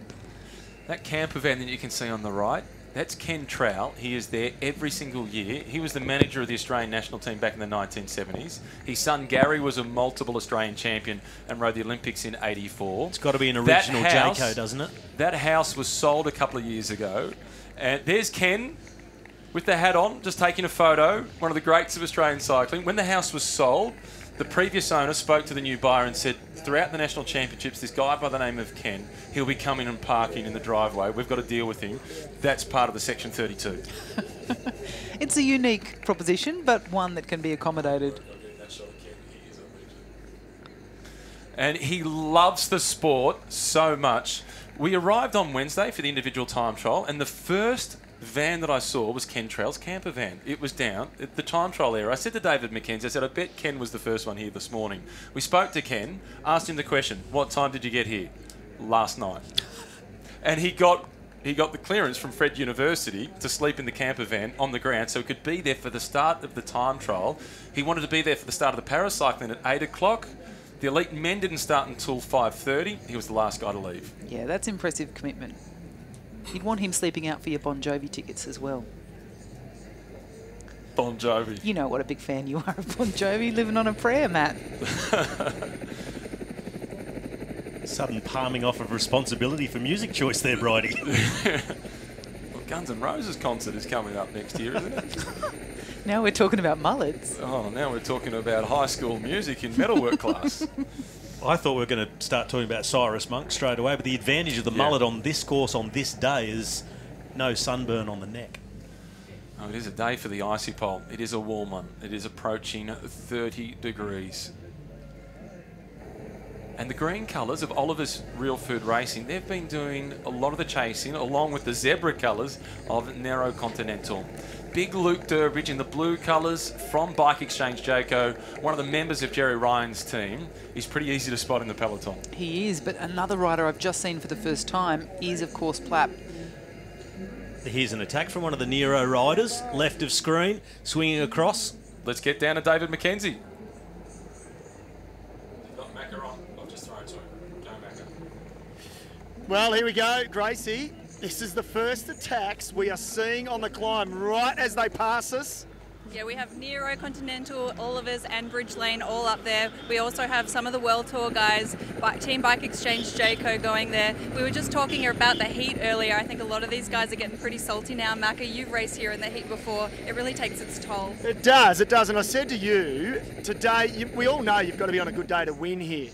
That camper van that you can see on the right, that's Ken Trowell. He is there every single year. He was the manager of the Australian national team back in the 1970s. His son Gary was a multiple Australian champion and rode the Olympics in '84. It's got to be an original Jayco, doesn't it? That house was sold a couple of years ago. And there's Ken with the hat on, just taking a photo, one of the greats of Australian cycling. When the house was sold, the previous owner spoke to the new buyer and said, throughout the national championships, this guy by the name of Ken, he'll be coming and parking in the driveway. We've got to deal with him. That's part of the Section 32. It's a unique proposition, but one that can be accommodated. And he loves the sport so much. We arrived on Wednesday for the individual time trial, and the first van that I saw was Ken Trowell's camper van. It was down at the time trial area. I said to David McKenzie, I said, I bet Ken was the first one here this morning. We spoke to Ken, asked him the question, what time did you get here? Last night. And he got the clearance from Fred University to sleep in the camper van on the ground so he could be there for the start of the time trial. He wanted to be there for the start of the paracycling at 8 o'clock. The elite men didn't start until 5:30. He was the last guy to leave. Yeah, that's impressive commitment. You'd want him sleeping out for your Bon Jovi tickets as well. Bon Jovi. You know what a big fan you are of Bon Jovi, living on a prayer mat. Sudden palming off of responsibility for music choice there, Bridie. Well, Guns N' Roses concert is coming up next year, isn't it? Now we're talking about mullets. Oh, now we're talking about high school music in metalwork class. I thought we were going to start talking about Cyrus Monk straight away, but the advantage of the mullet on this course on this day is no sunburn on the neck. Oh, it is a day for the icy pole. It is a warm one. It is approaching 30 degrees. And the green colours of Oliver's Real Food Racing, they've been doing a lot of the chasing along with the zebra colours of Nero Continental. Big Luke Durbridge in the blue colours from Bike Exchange Jayco, one of the members of Jerry Ryan's team. He's pretty easy to spot in the peloton. He is, but another rider I've just seen for the first time is, of course, Plapp. Here's an attack from one of the Nero riders, left of screen, swinging across. Let's get down to David McKenzie. Well, here we go, Gracie. This is the first attacks we are seeing on the climb right as they pass us. Yeah, we have Nero, Continental, Oliver's and Bridge Lane all up there. We also have some of the World Tour guys, Team Bike Exchange Jayco going there. We were just talking about the heat earlier. I think a lot of these guys are getting pretty salty now. Macca, you've raced here in the heat before. It really takes its toll. It does. And I said to you, today, we all know you've got to be on a good day to win here.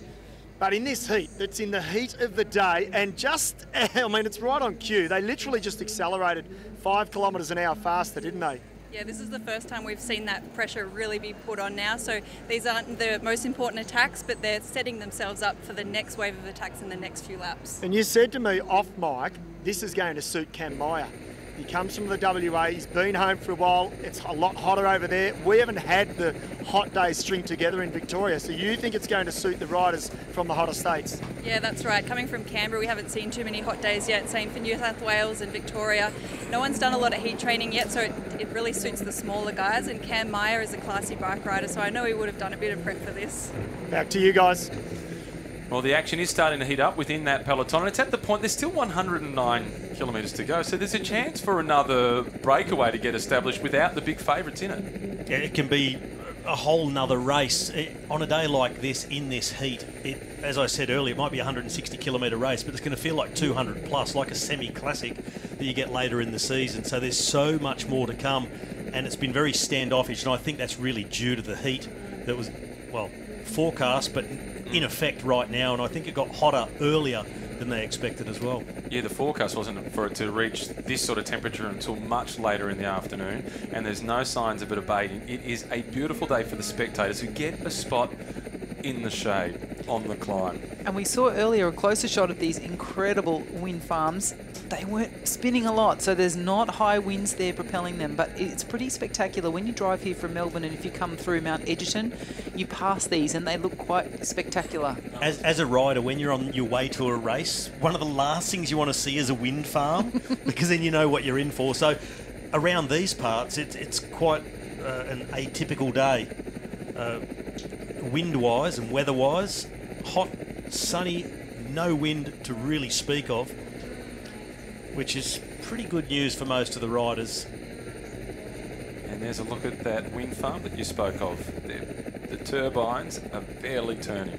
But in this heat, it's in the heat of the day, and just, I mean, it's right on cue. They literally just accelerated 5 kilometres an hour faster, didn't they? Yeah, this is the first time we've seen that pressure really be put on now. So these aren't the most important attacks, but they're setting themselves up for the next wave of attacks in the next few laps. And you said to me off mic, this is going to suit Cam Meyer. He comes from the WA, he's been home for a while, it's a lot hotter over there. We haven't had the hot days string together in Victoria, so you think it's going to suit the riders from the hotter states? Yeah, that's right. Coming from Canberra, we haven't seen too many hot days yet. Same for New South Wales and Victoria. No one's done a lot of heat training yet, so it really suits the smaller guys. And Cam Meyer is a classy bike rider, so I know he would have done a bit of prep for this. Back to you guys. Well, the action is starting to heat up within that peloton, and it's at the point, there's still 109 kilometres to go, so there's a chance for another breakaway to get established without the big favourites in it. Yeah, it can be a whole nother race. On a day like this, in this heat, as I said earlier, it might be a 160 kilometre race, but it's going to feel like 200 plus, like a semi-classic that you get later in the season. So there's so much more to come, and it's been very standoffish, and I think that's really due to the heat that was, well, forecast, but in effect right now, and I think it got hotter earlier than they expected as well. Yeah, the forecast wasn't for it to reach this sort of temperature until much later in the afternoon, and there's no signs of it abating. It is a beautiful day for the spectators who get a spot in the shade on the climb. And we saw earlier a closer shot of these incredible wind farms. They weren't spinning a lot, so there's not high winds there propelling them, but it's pretty spectacular. When you drive here from Melbourne and if you come through Mount Egerton, you pass these and they look quite spectacular. As a rider, when you're on your way to a race, one of the last things you want to see is a wind farm because then you know what you're in for. So around these parts, it's quite an atypical day. Wind-wise and weather-wise, hot, sunny, no wind to really speak of, which is pretty good news for most of the riders. And there's a look at that wind farm that you spoke of. The turbines are barely turning.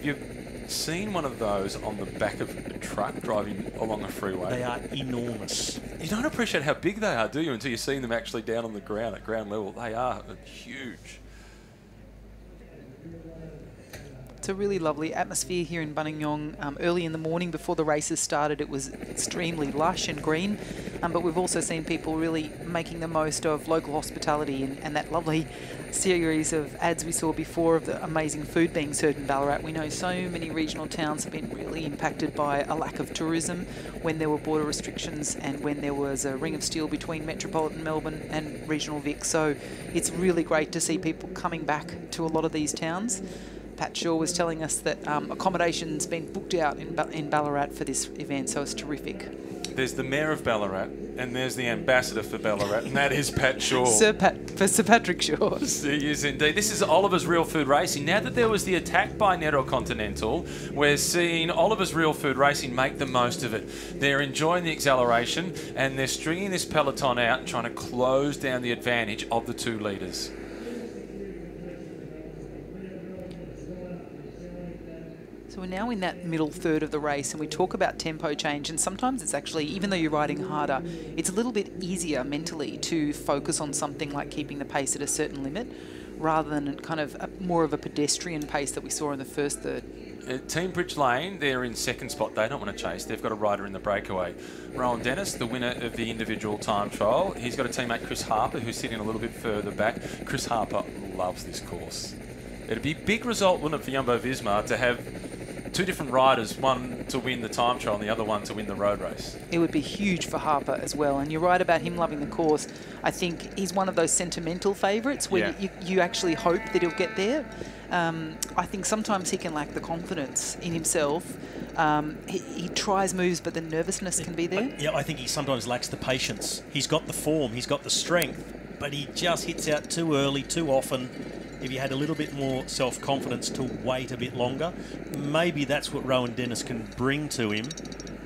You've seen one of those on the back of a truck driving along a freeway. They are enormous. You don't appreciate how big they are, do you, until you're seeing them actually down on the ground, at ground level. They are huge. It's a really lovely atmosphere here in Buninyong. Early in the morning before the races started, it was extremely lush and green, but we've also seen people really making the most of local hospitality and that lovely series of ads we saw before of the amazing food being served in Ballarat. We know so many regional towns have been really impacted by a lack of tourism when there were border restrictions and when there was a ring of steel between metropolitan Melbourne and regional Vic. So it's really great to see people coming back to a lot of these towns. Pat Shaw was telling us that accommodation's been booked out in Ballarat for this event, so it's terrific. There's the Mayor of Ballarat, and there's the Ambassador for Ballarat, and that is Pat Shaw. Sir Patrick Shaw. He is indeed. This is Oliver's Real Food Racing. Now that there was the attack by Nero Continental, we're seeing Oliver's Real Food Racing make the most of it. They're enjoying the acceleration, and they're stringing this peloton out and trying to close down the advantage of the two leaders. So we're now in that middle third of the race, and we talk about tempo change, and sometimes it's actually, even though you're riding harder, it's a little bit easier mentally to focus on something like keeping the pace at a certain limit rather than kind of more of a pedestrian pace that we saw in the first third. Team Bridge Lane, they're in second spot. They don't want to chase. They've got a rider in the breakaway. Rowan Dennis, the winner of the individual time trial. He's got a teammate, Chris Harper, who's sitting a little bit further back. Chris Harper loves this course. It'd be a big result, wouldn't it, for Jumbo-Visma to have two different riders, one to win the time trial and the other one to win the road race? It would be huge for Harper as well. And you're right about him loving the course. I think he's one of those sentimental favourites where you actually hope that he'll get there. I think sometimes he can lack the confidence in himself. He tries moves, but the nervousness can be there. Yeah, I think he sometimes lacks the patience. He's got the form, he's got the strength, but he just hits out too early, too often. If he had a little bit more self-confidence to wait a bit longer, maybe that's what Rowan Dennis can bring to him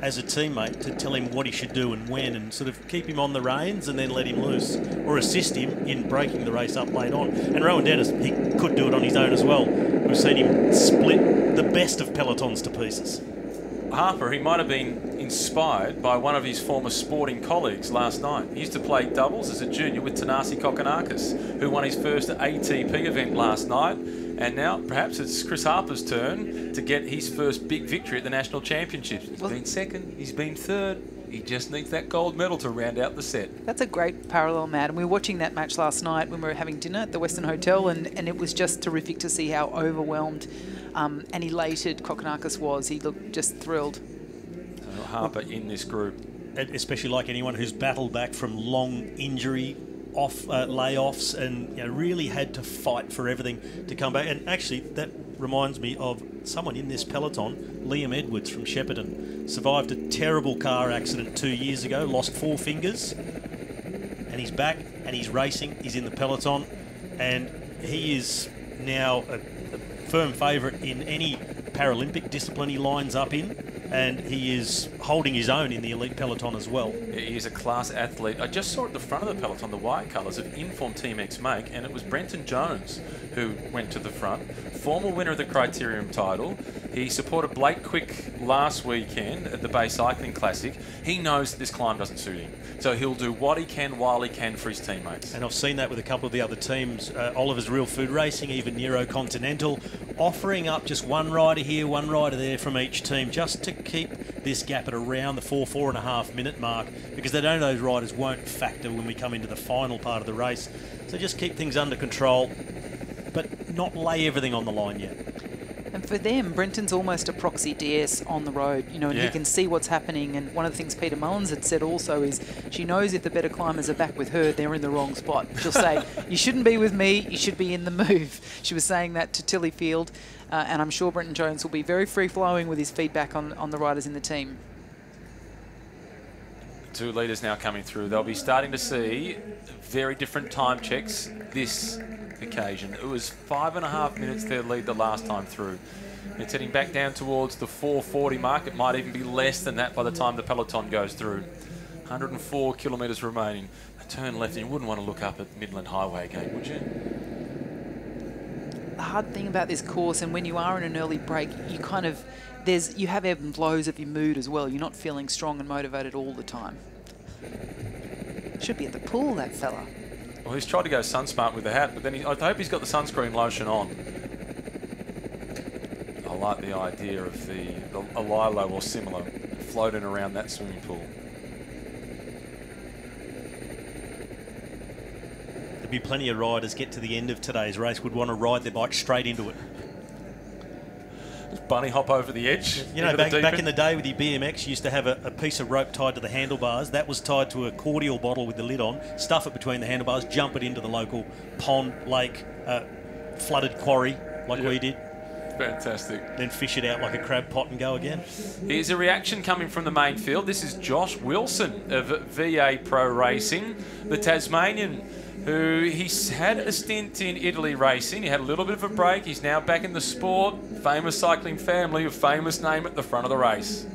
as a teammate, to tell him what he should do and when, and sort of keep him on the reins and then let him loose, or assist him in breaking the race up late on. And Rowan Dennis, he could do it on his own as well. We've seen him split the best of pelotons to pieces. Harper, he might have been inspired by one of his former sporting colleagues last night. He used to play doubles as a junior with Tanasi Kokonakis, who won his first ATP event last night. And now perhaps it's Chris Harper's turn to get his first big victory at the National Championships. He's been second, he's been third. He just needs that gold medal to round out the set. That's a great parallel, Matt. And we were watching that match last night when we were having dinner at the Western Hotel, and it was just terrific to see how overwhelmed and elated Kokonakis was. He looked just thrilled. Harper in this group. Especially like anyone who's battled back from long injury, layoffs, and really had to fight for everything to come back. And actually, that reminds me of someone in this peloton, Liam Edwards from Shepparton. Survived a terrible car accident 2 years ago, lost 4 fingers, and he's back and he's racing. He's in the peloton, and he is now a firm favourite in any Paralympic discipline he lines up in, and he is holding his own in the elite peloton as well. He is a class athlete. I just saw at the front of the peloton the white colours of Inform Team X Make, and it was Brenton Jones who went to the front. Former winner of the Criterium title. He supported Blake Quick last weekend at the Bay Cycling Classic. He knows this climb doesn't suit him, so he'll do what he can while he can for his teammates. And I've seen that with a couple of the other teams, Oliver's Real Food Racing, even Nero Continental, offering up just one rider here, one rider there from each team, just to keep this gap at around the 4.5 minute mark, because they know those riders won't factor when we come into the final part of the race. So just keep things under control, but not lay everything on the line yet. And for them, Brenton's almost a proxy DS on the road, and he can see what's happening. And one of the things Peter Mullins had said also is she knows if the better climbers are back with her, they're in the wrong spot. She'll say, you shouldn't be with me, you should be in the move. She was saying that to Tilly Field, and I'm sure Brenton Jones will be very free-flowing with his feedback on the riders in the team. 2 leaders now coming through. They'll be starting to see very different time checks this occasion. It was 5.5 minutes their lead the last time through. It's heading back down towards the 4:40 mark. It might even be less than that by the time the peloton goes through. 104 kilometres remaining. A turn left, and you wouldn't want to look up at Midland Highway again, would you? The hard thing about this course, and when you are in an early break, you have ebb and flows of your mood as well. You're not feeling strong and motivated all the time. Should be at the pool, that fella. Well, he's tried to go Sunsmart with the hat, but then I hope he's got the sunscreen lotion on. I like the idea of a lilo or similar floating around that swimming pool. There'd be plenty of riders get to the end of today's race would want to ride their bike straight into it. Just bunny hop over the edge. Back in the day with your BMX, you used to have a piece of rope tied to the handlebars. That was tied to a cordial bottle with the lid on. Stuff it between the handlebars, jump it into the local pond, lake, flooded quarry like we did. Fantastic. Then fish it out like a crab pot and go again. Here's a reaction coming from the main field. This is Josh Wilson of VA Pro Racing, the Tasmanian, who he's had a stint in Italy racing. He had a little bit of a break. He's now back in the sport. Famous cycling family, a famous name at the front of the race.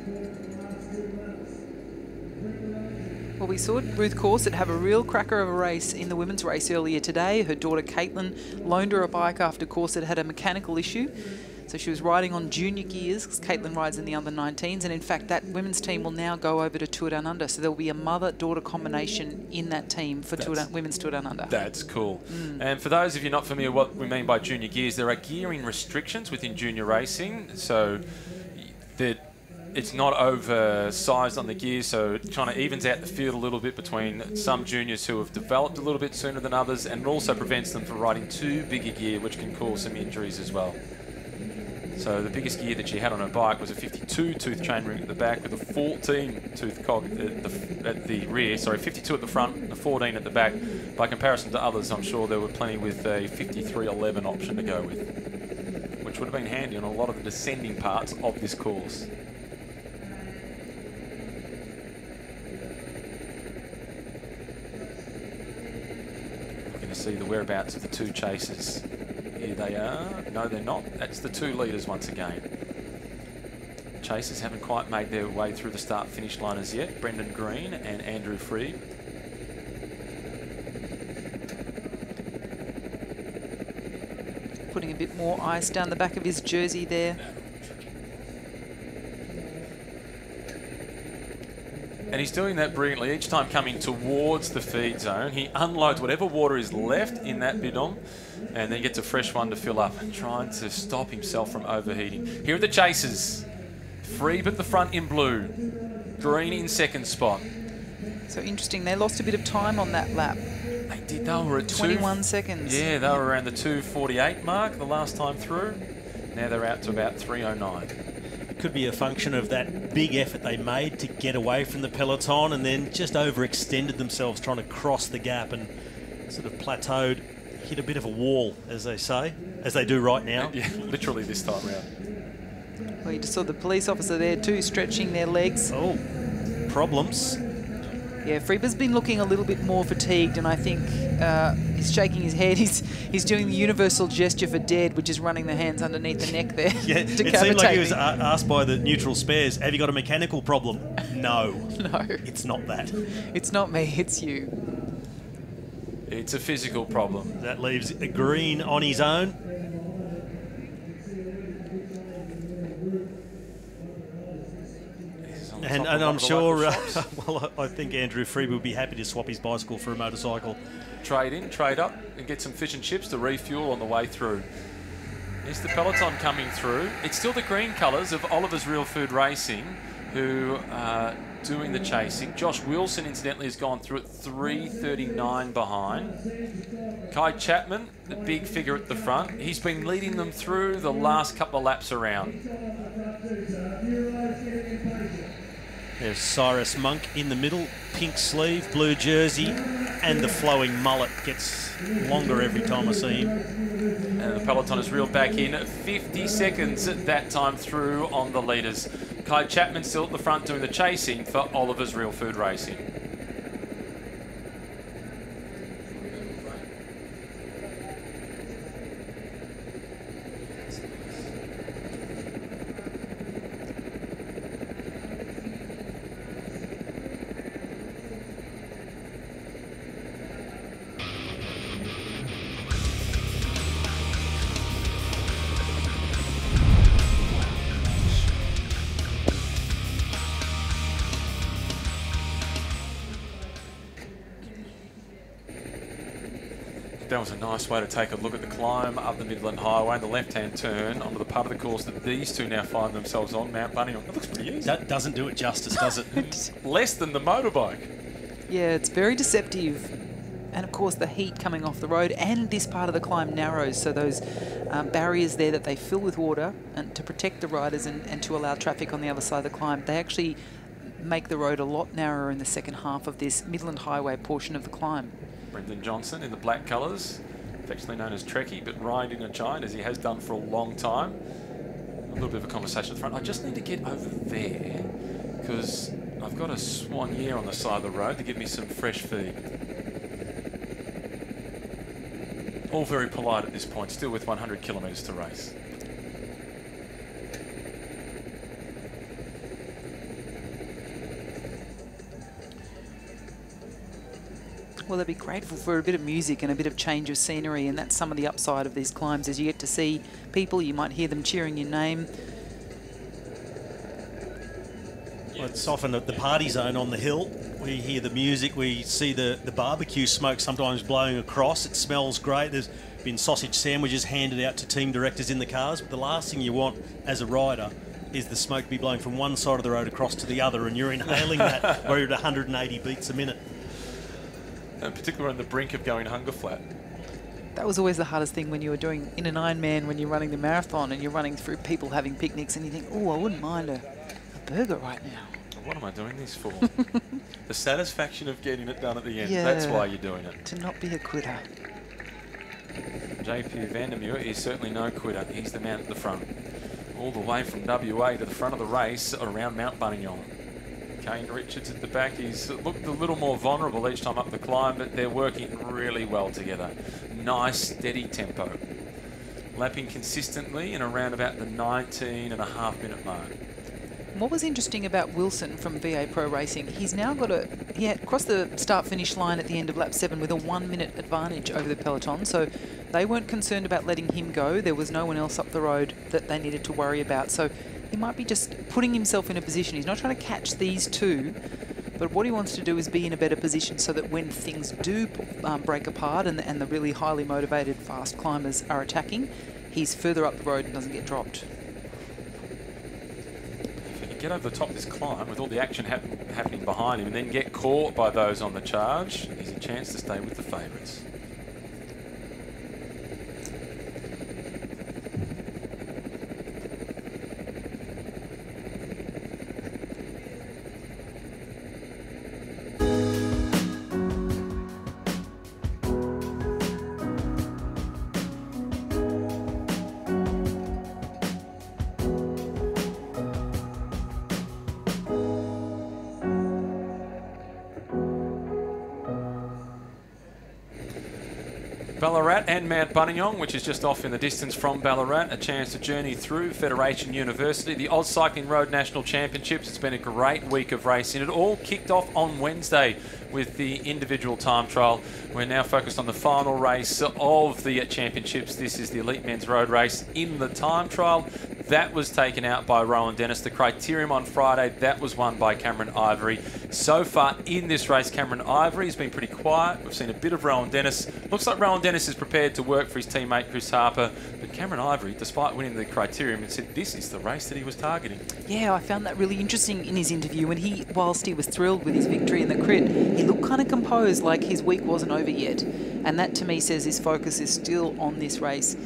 Well, we saw Ruth Corset have a real cracker of a race in the women's race earlier today. Her daughter Caitlin loaned her a bike after Corset had a mechanical issue. So she was riding on junior gears, because Caitlin rides in the under-19s, and in fact that women's team will now go over to Tour Down Under. So there will be a mother-daughter combination in that team for women's Tour Down Under. That's cool. And for those of you not familiar what we mean by junior gears, there are gearing restrictions within junior racing. So that it's not oversized on the gear, so it kind of evens out the field a little bit between some juniors who have developed a little bit sooner than others, and it also prevents them from riding too big a gear, which can cause some injuries as well. So the biggest gear that she had on her bike was a 52-tooth chainring at the back with a 14-tooth cog at the rear. Sorry, 52 at the front and a 14 at the back. By comparison to others, I'm sure there were plenty with a 5311 option to go with, which would have been handy on a lot of the descending parts of this course. Looking to see the whereabouts of the two chasers. Here they are. No, they're not. That's the two leaders once again. Chasers haven't quite made their way through the start-finish line as yet. Brendan Green and Andrew Freed. Putting a bit more ice down the back of his jersey there. And he's doing that brilliantly. Each time coming towards the feed zone, he unloads whatever water is left in that bidon and then gets a fresh one to fill up, trying to stop himself from overheating. Here are the chasers. Freeb at the front in blue. Green in second spot. So interesting, they lost a bit of time on that lap. They did. They were at 21 seconds. Yeah, they were around the 2:48 mark the last time through. Now they're out to about 3:09. It could be a function of that big effort they made to get away from the peloton and then just overextended themselves trying to cross the gap and sort of plateaued, hit a bit of a wall, as they say, as they do right now. Yeah, literally this time round. Well, you just saw the police officer there too, stretching their legs. Oh, problems. Yeah, Freeber's been looking a little bit more fatigued, and I think he's shaking his head. He's doing the universal gesture for dead, which is running the hands underneath the neck there. Yeah, it seemed like he was asked by the neutral spares, have you got a mechanical problem? No. No. It's not that. It's not me, it's you. It's a physical problem. That leaves Green on his own. And I'm sure, well, I think Andrew Freeb would be happy to swap his bicycle for a motorcycle. Trade in, trade up, and get some fish and chips to refuel on the way through. There's the peloton coming through. It's still the green colours of Oliver's Real Food Racing, who are doing the chasing. Josh Wilson, incidentally, has gone through at 3:39 behind. Kai Chapman, the big figure at the front, he's been leading them through the last couple of laps around. There's Cyrus Monk in the middle, pink sleeve, blue jersey, and the flowing mullet gets longer every time I see him. And the peloton is reeled back in. 50 seconds at that time through on the leaders. Kai Chapman still at the front doing the chasing for Oliver's Real Food Racing. That was a nice way to take a look at the climb up the Midland Highway and the left-hand turn onto the part of the course that these two now find themselves on, Mount Buninyong. It looks pretty easy. That doesn't do it justice, does it? Less than the motorbike. Yeah, it's very deceptive. And of course the heat coming off the road, and this part of the climb narrows, so those barriers there that they fill with water and to protect the riders and to allow traffic on the other side of the climb, they actually make the road a lot narrower in the second half of this Midland Highway portion of the climb. Brendan Johnson in the black colours, affectionately known as Trekkie, but riding a giant as he has done for a long time. A little bit of a conversation at the front. I just need to get over there because I've got a swan year on the side of the road to give me some fresh feed. All very polite at this point, still with 100 kilometres to race. Well, they'd be grateful for a bit of music and a bit of change of scenery, and that's some of the upside of these climbs, is you get to see people, you might hear them cheering your name. Well, it's often at the party zone on the hill. We hear the music, we see the barbecue smoke sometimes blowing across. It smells great. There's been sausage sandwiches handed out to team directors in the cars, but the last thing you want as a rider is the smoke be blowing from one side of the road across to the other, and you're inhaling that where you're at 180 beats a minute. And particularly on the brink of going hunger flat. That was always the hardest thing when you were doing in an Ironman, when you're running the marathon and you're running through people having picnics and you think, oh, I wouldn't mind a burger right now. What am I doing this for? The satisfaction of getting it done at the end. Yeah, That's why you're doing it. To not be a quitter. JP Vandermeer is certainly no quitter. He's the man at the front. All the way from WA to the front of the race around Mount Buninyong. Kane Richards at the back. He's looked a little more vulnerable each time up the climb, but they're working really well together. Nice, steady tempo. Lapping consistently in around about the 19.5 minute mark. What was interesting about Wilson from VA Pro Racing, he's now got he had crossed the start-finish line at the end of lap 7 with a 1 minute advantage over the peloton, so they weren't concerned about letting him go. There was no one else up the road that they needed to worry about, so he might be just putting himself in a position. He's not trying to catch these two, but what he wants to do is be in a better position so that when things do break apart and the really highly motivated fast climbers are attacking, he's further up the road and doesn't get dropped. If he can get over the top of this climb with all the action happening behind him and then get caught by those on the charge, he's a chance to stay with the favourites. Ballarat and Mount Buninyong, which is just off in the distance from Ballarat, a chance to journey through Federation University, the AusCycling Road National Championships. It's been a great week of racing. It all kicked off on Wednesday with the individual time trial. We're now focused on the final race of the championships. This is the Elite Men's Road Race in the time trial. That was taken out by Rowan Dennis. The criterium on Friday, that was won by Cameron Ivory. So far in this race, Cameron Ivory has been pretty quiet. We've seen a bit of Rowan Dennis. Looks like Rowan Dennis is prepared to work for his teammate Chris Harper. But Cameron Ivory, despite winning the criterium, had said this is the race that he was targeting. Yeah, I found that really interesting in his interview. When whilst he was thrilled with his victory in the crit, he looked kind of composed, like his week wasn't over yet. And that to me says his focus is still on this race.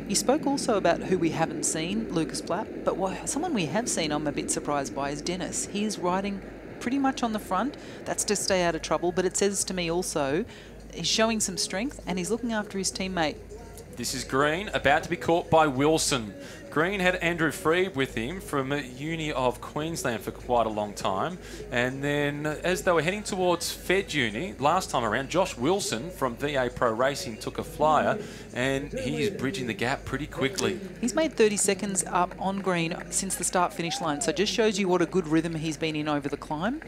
You spoke also about who we haven't seen, Lucas Blapp, but someone we have seen I'm a bit surprised by is Dennis. He's riding pretty much on the front. That's to stay out of trouble, but it says to me also he's showing some strength and he's looking after his teammate. This is Green, about to be caught by Wilson. Green had Andrew Freeb with him from Uni of Queensland for quite a long time. And then as they were heading towards Fed Uni, last time around, Josh Wilson from VA Pro Racing took a flyer and he is bridging the gap pretty quickly. He's made 30 seconds up on Green since the start-finish line, so it just shows you what a good rhythm he's been in over the climb.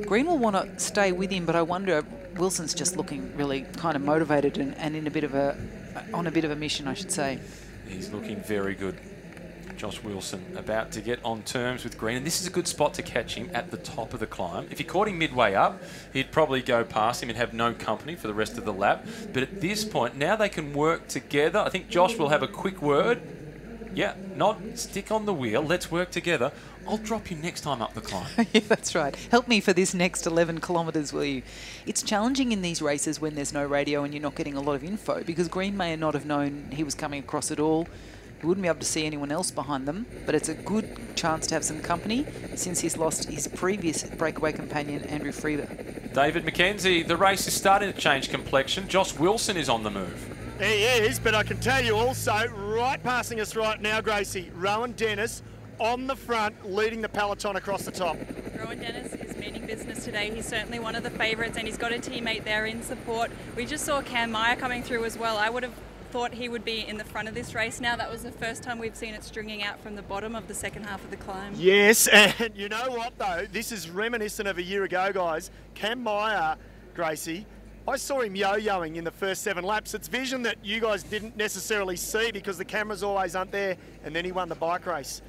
Green will want to stay with him, but I wonder, Wilson's just looking really kind of motivated and in a bit of on a bit of a mission, I should say. He's looking very good. Josh Wilson about to get on terms with Green, and this is a good spot to catch him at the top of the climb. If he caught him midway up, he'd probably go past him and have no company for the rest of the lap. But at this point, now they can work together. I think Josh will have a quick word. Yeah, not stick on the wheel. Let's work together. I'll drop you next time up the climb. Yeah, that's right. Help me for this next 11 kilometres, will you? It's challenging in these races when there's no radio and you're not getting a lot of info, because Green may not have known he was coming across at all. He wouldn't be able to see anyone else behind them, but it's a good chance to have some company since he's lost his previous breakaway companion, Andrew Freeber. David McKenzie, the race is starting to change complexion. Josh Wilson is on the move. He is, but I can tell you also, right passing us right now, Gracie, Rowan Dennis on the front, leading the peloton across the top. Rowan Dennis is meaning business today. He's certainly one of the favourites, and he's got a teammate there in support. We just saw Cam Meyer coming through as well. I would have thought he would be in the front of this race now. That was the first time we've seen it stringing out from the bottom of the second half of the climb. Yes, and you know what though? This is reminiscent of a year ago, guys. Cam Meyer, Gracie, I saw him yo-yoing in the first 7 laps. It's vision that you guys didn't necessarily see because the cameras always aren't there, and then he won the bike race.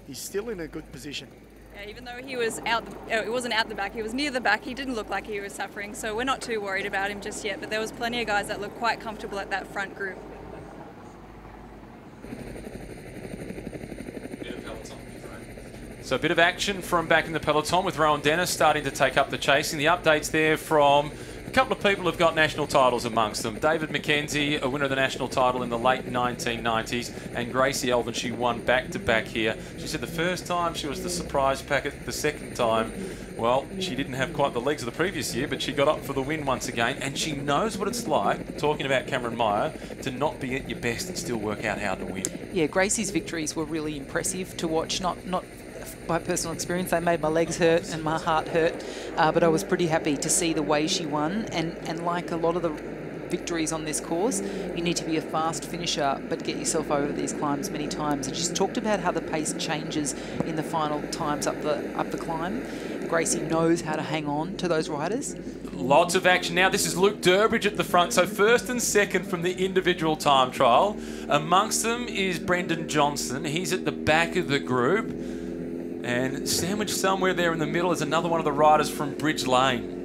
He's still in a good position. Yeah, even though he was it wasn't out the back, he was near the back, he didn't look like he was suffering, so we're not too worried about him just yet, but there was plenty of guys that looked quite comfortable at that front group. So a bit of action from back in the peloton with Rowan Dennis starting to take up the chasing. The updates there from a couple of people who've got national titles amongst them. David McKenzie, a winner of the national title in the late 1990s, and Gracie Elvin, she won back-to-back here. She said the first time she was the surprise packet, the second time, well, she didn't have quite the legs of the previous year, but she got up for the win once again, and she knows what it's like, talking about Cameron Meyer, to not be at your best and still work out how to win. Yeah, Gracie's victories were really impressive to watch, not by personal experience. They made my legs hurt and my heart hurt, but I was pretty happy to see the way she won. And like a lot of the victories on this course, you need to be a fast finisher but get yourself over these climbs many times. And she's talked about how the pace changes in the final times up the climb. Gracie knows how to hang on to those riders. Lots of action now. This is Luke Durbridge at the front. So first and second from the individual time trial. Amongst them is Brendan Johnson. He's at the back of the group. And sandwiched somewhere there in the middle is another one of the riders from Bridge Lane.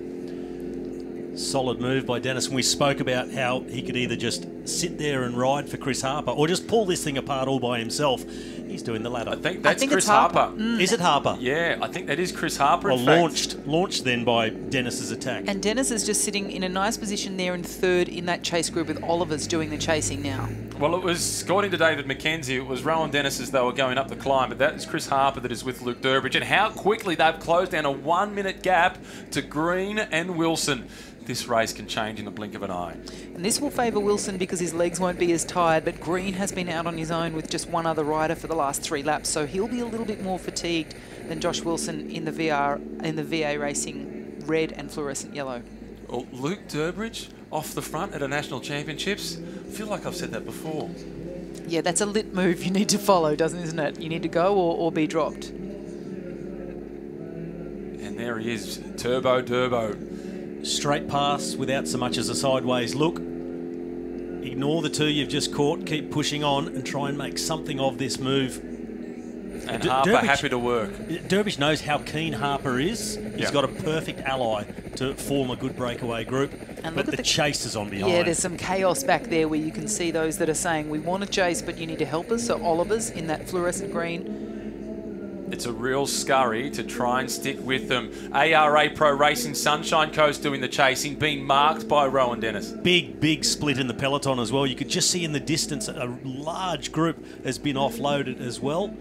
Solid move by Dennis. And we spoke about how he could either just sit there and ride for Chris Harper or just pull this thing apart all by himself. He's doing the latter. I think that's Chris Harper. Is it Harper? Yeah, I think that is Chris Harper. Well, launched then by Dennis's attack. And Dennis is just sitting in a nice position there in third in that chase group with Oliver's doing the chasing now. Well, it was, according to David McKenzie, it was Rowan Dennis as they were going up the climb, but that's Chris Harper that is with Luke Durbridge. And how quickly they've closed down a 1 minute gap to Green and Wilson. This race can change in the blink of an eye. And this will favour Wilson because his legs won't be as tired, but Green has been out on his own with just one other rider for the last 3 laps, so he'll be a little bit more fatigued than Josh Wilson in the VA racing red and fluorescent yellow. Well, Luke Durbridge off the front at a national championships. I feel like I've said that before. Yeah, that's a lit move you need to follow, isn't it? You need to go or be dropped. And there he is, Turbo Durbo. Straight pass without so much as a sideways look. Ignore the two you've just caught, keep pushing on and try and make something of this move. And Harper happy to work. Durbridge knows how keen Harper is. He's got a perfect ally to form a good breakaway group. And but the chase is on behind. Yeah, there's some chaos back there where you can see those that are saying, we want to chase, but you need to help us. So Oliver's in that fluorescent green. It's a real scurry to try and stick with them. ARA Pro Racing Sunshine Coast doing the chasing, being marked by Rowan Dennis. Big split in the peloton as well. You could just see in the distance a large group has been offloaded as well.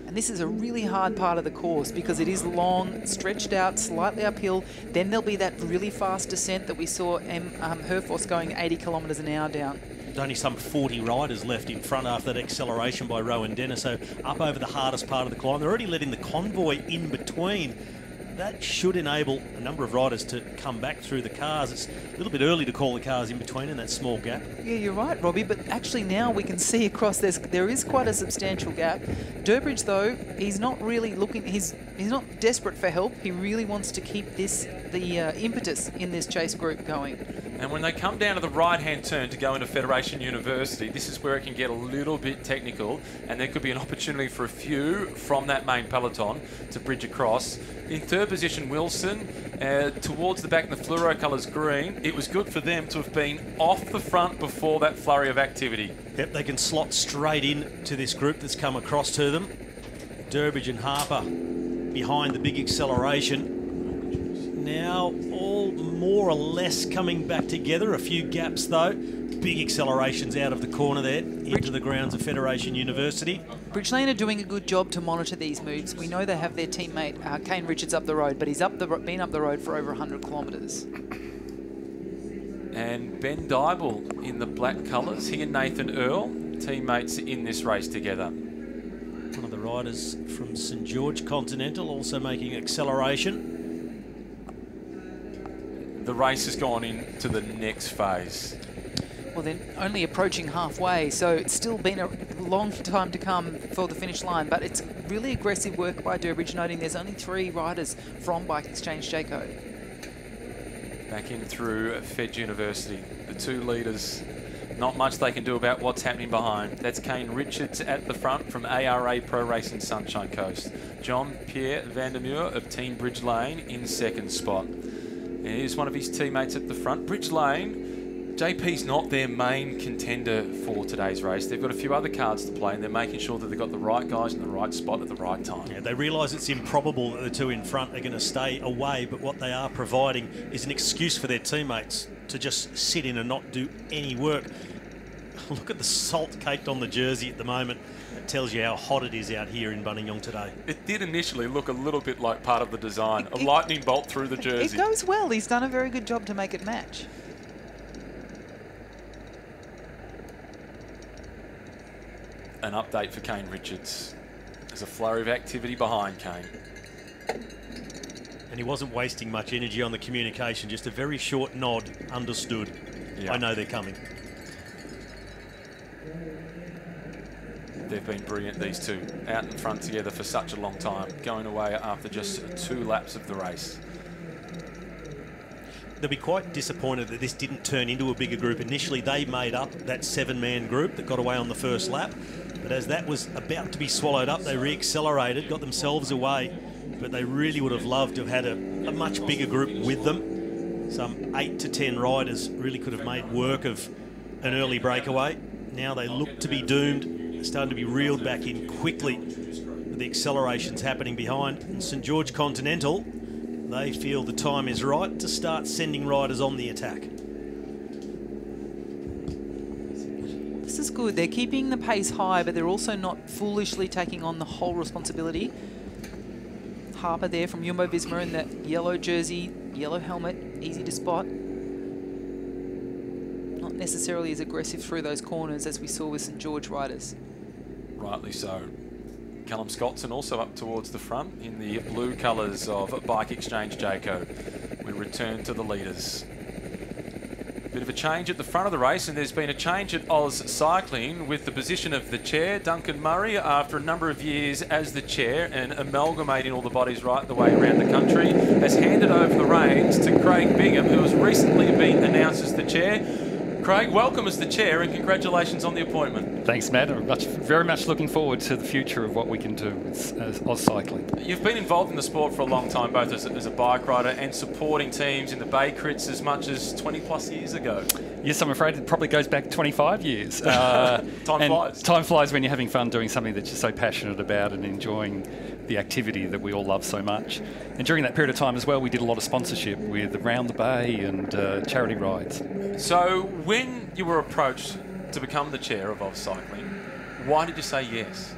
And this is a really hard part of the course because it is long, stretched out, slightly uphill. Then there'll be that really fast descent that we saw Herforth going 80 kilometres an hour down. Only some 40 riders left in front after that acceleration by Rowan Dennis, so up over the hardest part of the climb. They're already letting the convoy in between. That should enable a number of riders to come back through the cars. It's a little bit early to call the cars in between in that small gap. Yeah, you're right, Robbie, but actually now we can see across this, there is quite a substantial gap. Durbridge, though, he's not really looking, he's not desperate for help. He really wants to keep the impetus in this chase group going. And when they come down to the right-hand turn to go into Federation University, this is where it can get a little bit technical, and there could be an opportunity for a few from that main peloton to bridge across. In third position, Wilson, towards the back in the fluoro colours green. It was good for them to have been off the front before that flurry of activity. Yep, they can slot straight in to this group that's come across to them. Durbridge and Harper behind the big acceleration. Now all more or less coming back together. A few gaps though. Big accelerations out of the corner there into the grounds of Federation University. Bridge Lane are doing a good job to monitor these moves. We know they have their teammate Kane Richards up the road, but he's been up the road for over 100 kilometres. And Ben Dybel in the black colours. He and Nathan Earl, teammates in this race together. One of the riders from St George Continental also making acceleration. The race has gone into the next phase. Well, they're only approaching halfway, so it's still been a long time to come for the finish line, but it's really aggressive work by Durbridge, noting there's only 3 riders from Bike Exchange Jayco. Back in through Fed University. The 2 leaders, not much they can do about what's happening behind. That's Kane Richards at the front from ARA Pro Racing Sunshine Coast. Jean-Pierre Vandermeer of Team Bridge Lane in second spot. And here's one of his teammates at the front. Bridge Lane JP's not their main contender for today's race. They've got a few other cards to play, and they're making sure that they've got the right guys in the right spot at the right time. Yeah, they realise it's improbable that the two in front are going to stay away, but what they are providing is an excuse for their teammates to just sit in and not do any work. Look at the salt caked on the jersey at the moment. It tells you how hot it is out here in Buninyong today. It did initially look a little bit like part of the design, a lightning bolt through the jersey. It goes well. He's done a very good job to make it match. An update for Kane Richards. There's a flurry of activity behind Kane. And he wasn't wasting much energy on the communication, just a very short nod, understood. Yeah. I know they're coming. They've been brilliant, these two, out in front together for such a long time, going away after just 2 laps of the race. They'll be quite disappointed that this didn't turn into a bigger group. Initially, they made up that 7-man group that got away on the first lap. But as that was about to be swallowed up, they re-accelerated, got themselves away. But they really would have loved to have had a much bigger group with them. Some 8 to 10 riders really could have made work of an early breakaway. Now they look to be doomed. They're starting to be reeled back in quickly with the accelerations happening behind. And St George Continental, they feel the time is right to start sending riders on the attack. This is good. They're keeping the pace high, but they're also not foolishly taking on the whole responsibility. Harper there from Jumbo Visma in that yellow jersey, yellow helmet, easy to spot. Not necessarily as aggressive through those corners as we saw with St George riders. Rightly so. Callum Scottson also up towards the front in the blue colours of Bike Exchange Jayco. We return to the leaders. Bit of a change at the front of the race, and there's been a change at AusCycling with the position of the chair. Duncan Murray, after a number of years as the chair and amalgamating all the bodies right the way around the country, has handed over the reins to Craig Bingham, who has recently been announced as the chair. Craig, welcome as the chair and congratulations on the appointment. Thanks, Matt. I'm very much looking forward to the future of what we can do with AusCycling. You've been involved in the sport for a long time, both as a bike rider and supporting teams in the Bay Crits as much as 20 plus years ago. Yes, I'm afraid it probably goes back 25 years. Time flies. Time flies when you're having fun doing something that you're so passionate about and enjoying the activity that we all love so much. And during that period of time as well, we did a lot of sponsorship with Around the Bay and charity rides. So when you were approached to become the chair of AusCycling, why did you say yes?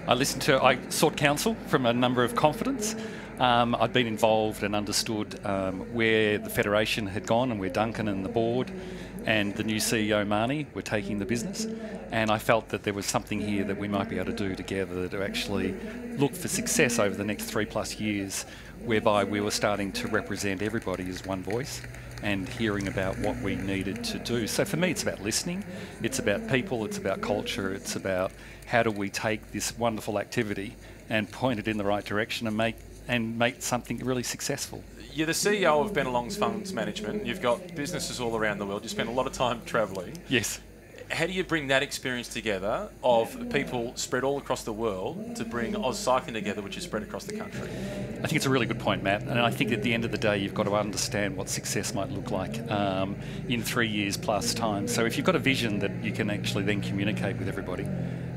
I sought counsel from a number of confidants. I'd been involved and understood where the Federation had gone and where Duncan and the board and the new CEO Marnie were taking the business, and I felt that there was something here that we might be able to do together to actually look for success over the next 3+ years, whereby we were starting to represent everybody as one voice and hearing about what we needed to do. So for me, it's about listening, it's about people, it's about culture, it's about how do we take this wonderful activity and point it in the right direction and make something really successful. You're the CEO of Bennelong's Funds Management. You've got businesses all around the world. You spend a lot of time travelling. Yes. How do you bring that experience together of people spread all across the world to bring AusCycling together, which is spread across the country? I think it's a really good point, Matt. And I think at the end of the day, you've got to understand what success might look like in 3 years plus time. So if you've got a vision that you can actually then communicate with everybody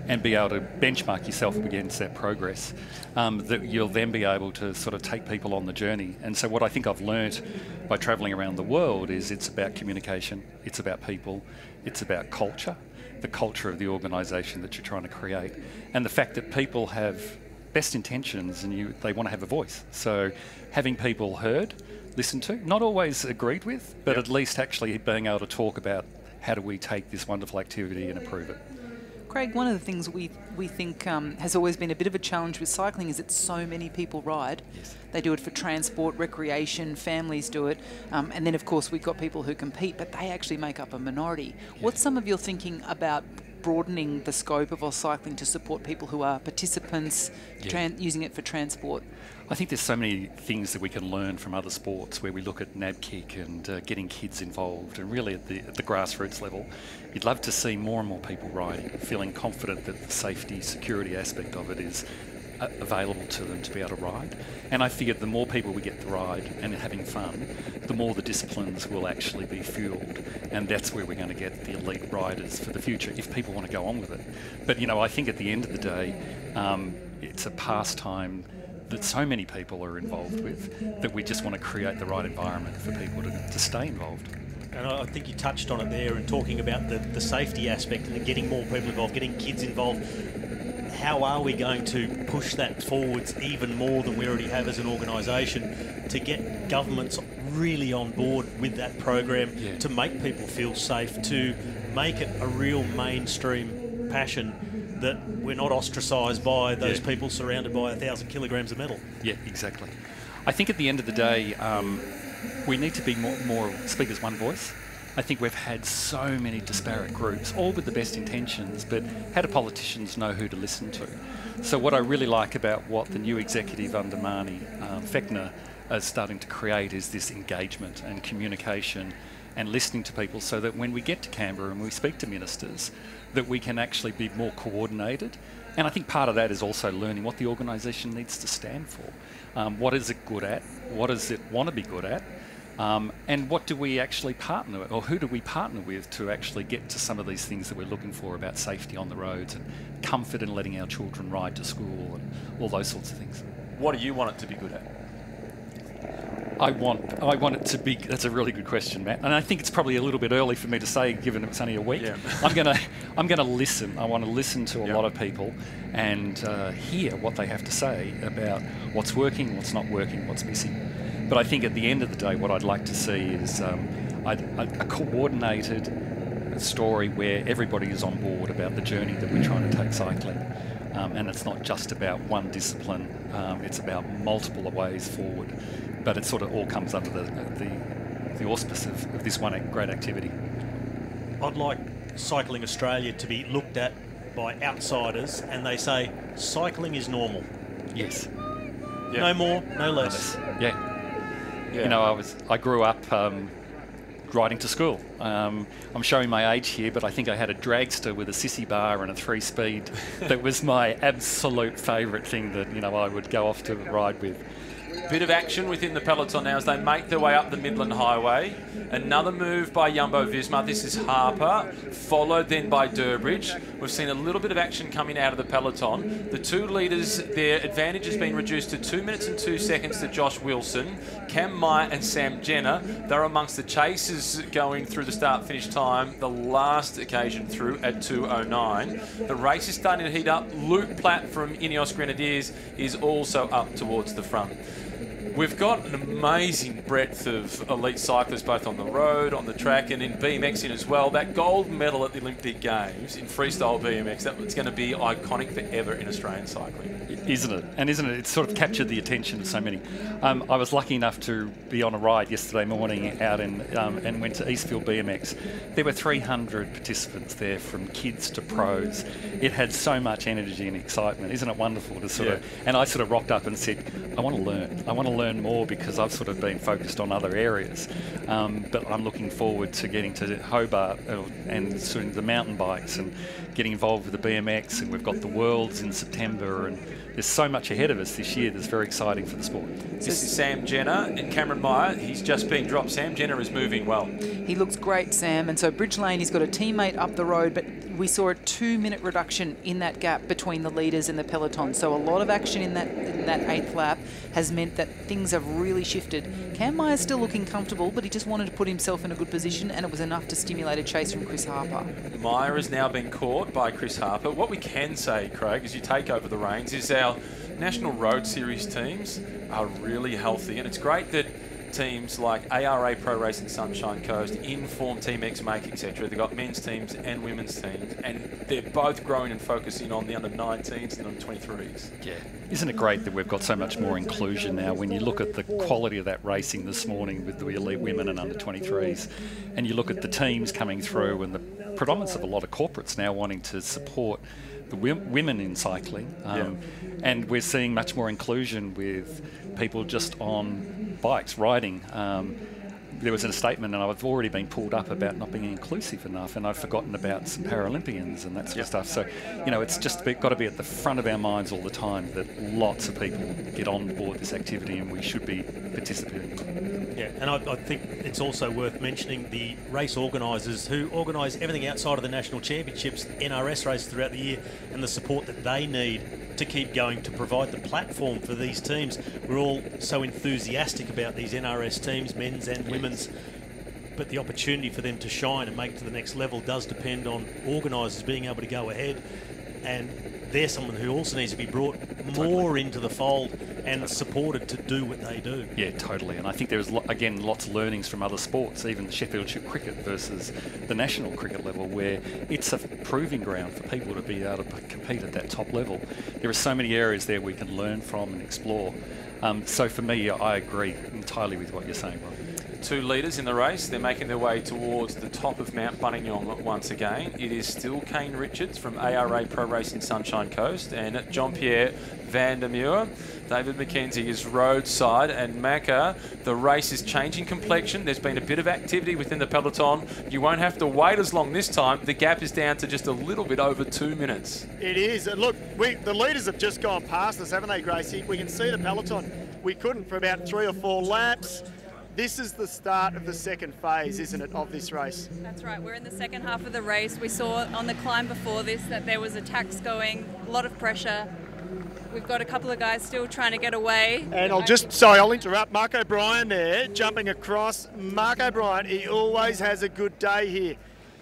and be able to benchmark yourself against that progress, that you'll then be able to sort of take people on the journey. And so what I think I've learnt by travelling around the world is it's about communication, it's about people, it's about culture, the culture of the organisation that you're trying to create, and the fact that people have best intentions and they want to have a voice. So having people heard, listened to, not always agreed with, but at least actually being able to talk about how do we take this wonderful activity and improve it. Craig, one of the things we think has always been a bit of a challenge with cycling is that so many people ride. Yes. They do it for transport, recreation, families do it, and then of course we've got people who compete, but they actually make up a minority. Yes. What's some of your thinking about broadening the scope of AusCycling to support people who are participants, using it for transport? I think there's so many things that we can learn from other sports where we look at NAB kick and getting kids involved, and really at the grassroots level. You'd love to see more and more people riding, feeling confident that the safety, security aspect of it is available to them to be able to ride. And I figured the more people we get to ride and having fun, the more the disciplines will actually be fueled. And that's where we're going to get the elite riders for the future, if people want to go on with it. But, you know, I think at the end of the day, it's a pastime that so many people are involved with, that we just want to create the right environment for people to stay involved. And I think you touched on it there, and talking about the safety aspect and getting more people involved, getting kids involved. How are we going to push that forwards even more than we already have as an organisation to get governments really on board with that program, to make people feel safe, to make it a real mainstream passion, that we're not ostracised by those people surrounded by 1,000 kilograms of metal. Yeah, exactly. I think at the end of the day, we need to be more speak as one voice. I think we've had so many disparate groups, all with the best intentions, but how do politicians know who to listen to? So what I really like about what the new executive under Marnie Fechner is starting to create is this engagement and communication and listening to people, so that when we get to Canberra and we speak to ministers, that we can actually be more coordinated. And I think part of that is also learning what the organisation needs to stand for. What is it good at? What does it want to be good at? And what do we actually partner with, or who do we partner with to actually get to some of these things that we're looking for about safety on the roads and comfort in letting our children ride to school and all those sorts of things. What do you want it to be good at? I want it to be. That's a really good question, Matt. And I think it's probably a little bit early for me to say, given it's only a week. Yeah. I'm gonna listen. I want to listen to a lot of people and hear what they have to say about what's working, what's not working, what's missing. But I think at the end of the day, what I'd like to see is a coordinated story where everybody is on board about the journey that we're trying to take cycling. And it's not just about one discipline, it's about multiple ways forward. But it sort of all comes under the auspice of this one great activity. I'd like Cycling Australia to be looked at by outsiders and they say, cycling is normal. Yes. Yeah. No more, no less. Yeah. You know, I grew up riding to school. I'm showing my age here, but I think I had a dragster with a sissy bar and a 3-speed. That was my absolute favourite thing that, you know, I would go off to ride with. Bit of action within the peloton now as they make their way up the Midland Highway. Another move by Jumbo-Visma. This is Harper, followed then by Durbridge. We've seen a little bit of action coming out of the peloton. The two leaders, their advantage has been reduced to 2 minutes and 2 seconds to Josh Wilson. Cam Meyer and Sam Jenner, they're amongst the chasers going through the start-finish time, the last occasion through at 2:09. The race is starting to heat up. Luke Platt from Ineos Grenadiers is also up towards the front. We've got an amazing breadth of elite cyclists, both on the road, on the track, and in BMXing as well. That gold medal at the Olympic Games in freestyle BMX, that's going to be iconic forever in Australian cycling. Isn't it? And isn't it? It's sort of captured the attention of so many. I was lucky enough to be on a ride yesterday morning out and went to Eastfield BMX. There were 300 participants there, from kids to pros. It had so much energy and excitement. Isn't it wonderful to sort of... And I sort of rocked up and said, I want to learn. I want to learn more, because I've sort of been focused on other areas. But I'm looking forward to getting to Hobart and soon the mountain bikes and getting involved with the BMX. And we've got the Worlds in September, and there's so much ahead of us this year that's very exciting for the sport. This is Sam Jenner and Cameron Meyer. He's just been dropped. Sam Jenner is moving well. He looks great, Sam. And so Bridge Lane, he's got a teammate up the road, but we saw a 2-minute reduction in that gap between the leaders and the peloton. So a lot of action in that 8th lap has meant that things have really shifted. Cam Meyer's still looking comfortable, but he just wanted to put himself in a good position, and it was enough to stimulate a chase from Chris Harper. Meyer has now been caught by Chris Harper. What we can say, Craig, as you take over the reins, is our National Road Series teams are really healthy, and it's great that teams like ARA Pro Racing Sunshine Coast, Inform Team X Make, etc. They've got men's teams and women's teams, and they're both growing and focusing on the under-19s and under-23s. Yeah. Isn't it great that we've got so much more inclusion now? When you look at the quality of that racing this morning with the elite women and under-23s, and you look at the teams coming through and the predominance of a lot of corporates now wanting to support the women in cycling, and we're seeing much more inclusion with people just on bikes riding. there was a statement, and I've already been pulled up about not being inclusive enough, and I've forgotten about some Paralympians and that sort of stuff. So, it's just got to be at the front of our minds all the time that lots of people get on board this activity, and we should be participating. Yeah, and I think it's also worth mentioning the race organisers who organise everything outside of the National Championships, NRS races throughout the year, and the support that they need to keep going, to provide the platform for these teams. We're all so enthusiastic about these NRS teams, men's and women's, but the opportunity for them to shine and make it to the next level does depend on organisers being able to go ahead, and they're someone who also needs to be brought more into the fold and supported to do what they do. Yeah, totally. And I think there's, again, lots of learnings from other sports, even the Sheffieldshire cricket versus the national cricket level, where it's a proving ground for people to be able to compete at that top level. There are so many areas there we can learn from and explore. So for me, I agree entirely with what you're saying, Rob. 2 leaders in the race. They're making their way towards the top of Mount Buninyong once again. It is still Kane Richards from ARA Pro Racing Sunshine Coast and Jean-Pierre Van der Muur. David McKenzie is roadside, and Macca, the race is changing complexion. There's been a bit of activity within the peloton. You won't have to wait as long this time. The gap is down to just a little bit over 2 minutes. It is. And look, the leaders have just gone past us, haven't they, Gracie? We can see the peloton. We couldn't for about 3 or 4 laps. This is the start of the second phase, isn't it, of this race? That's right. We're in the second half of the race. We saw on the climb before this that there was attacks going, a lot of pressure. We've got a couple of guys still trying to get away. And I'll interrupt. Mark O'Brien there, jumping across. Mark O'Brien, he always has a good day here.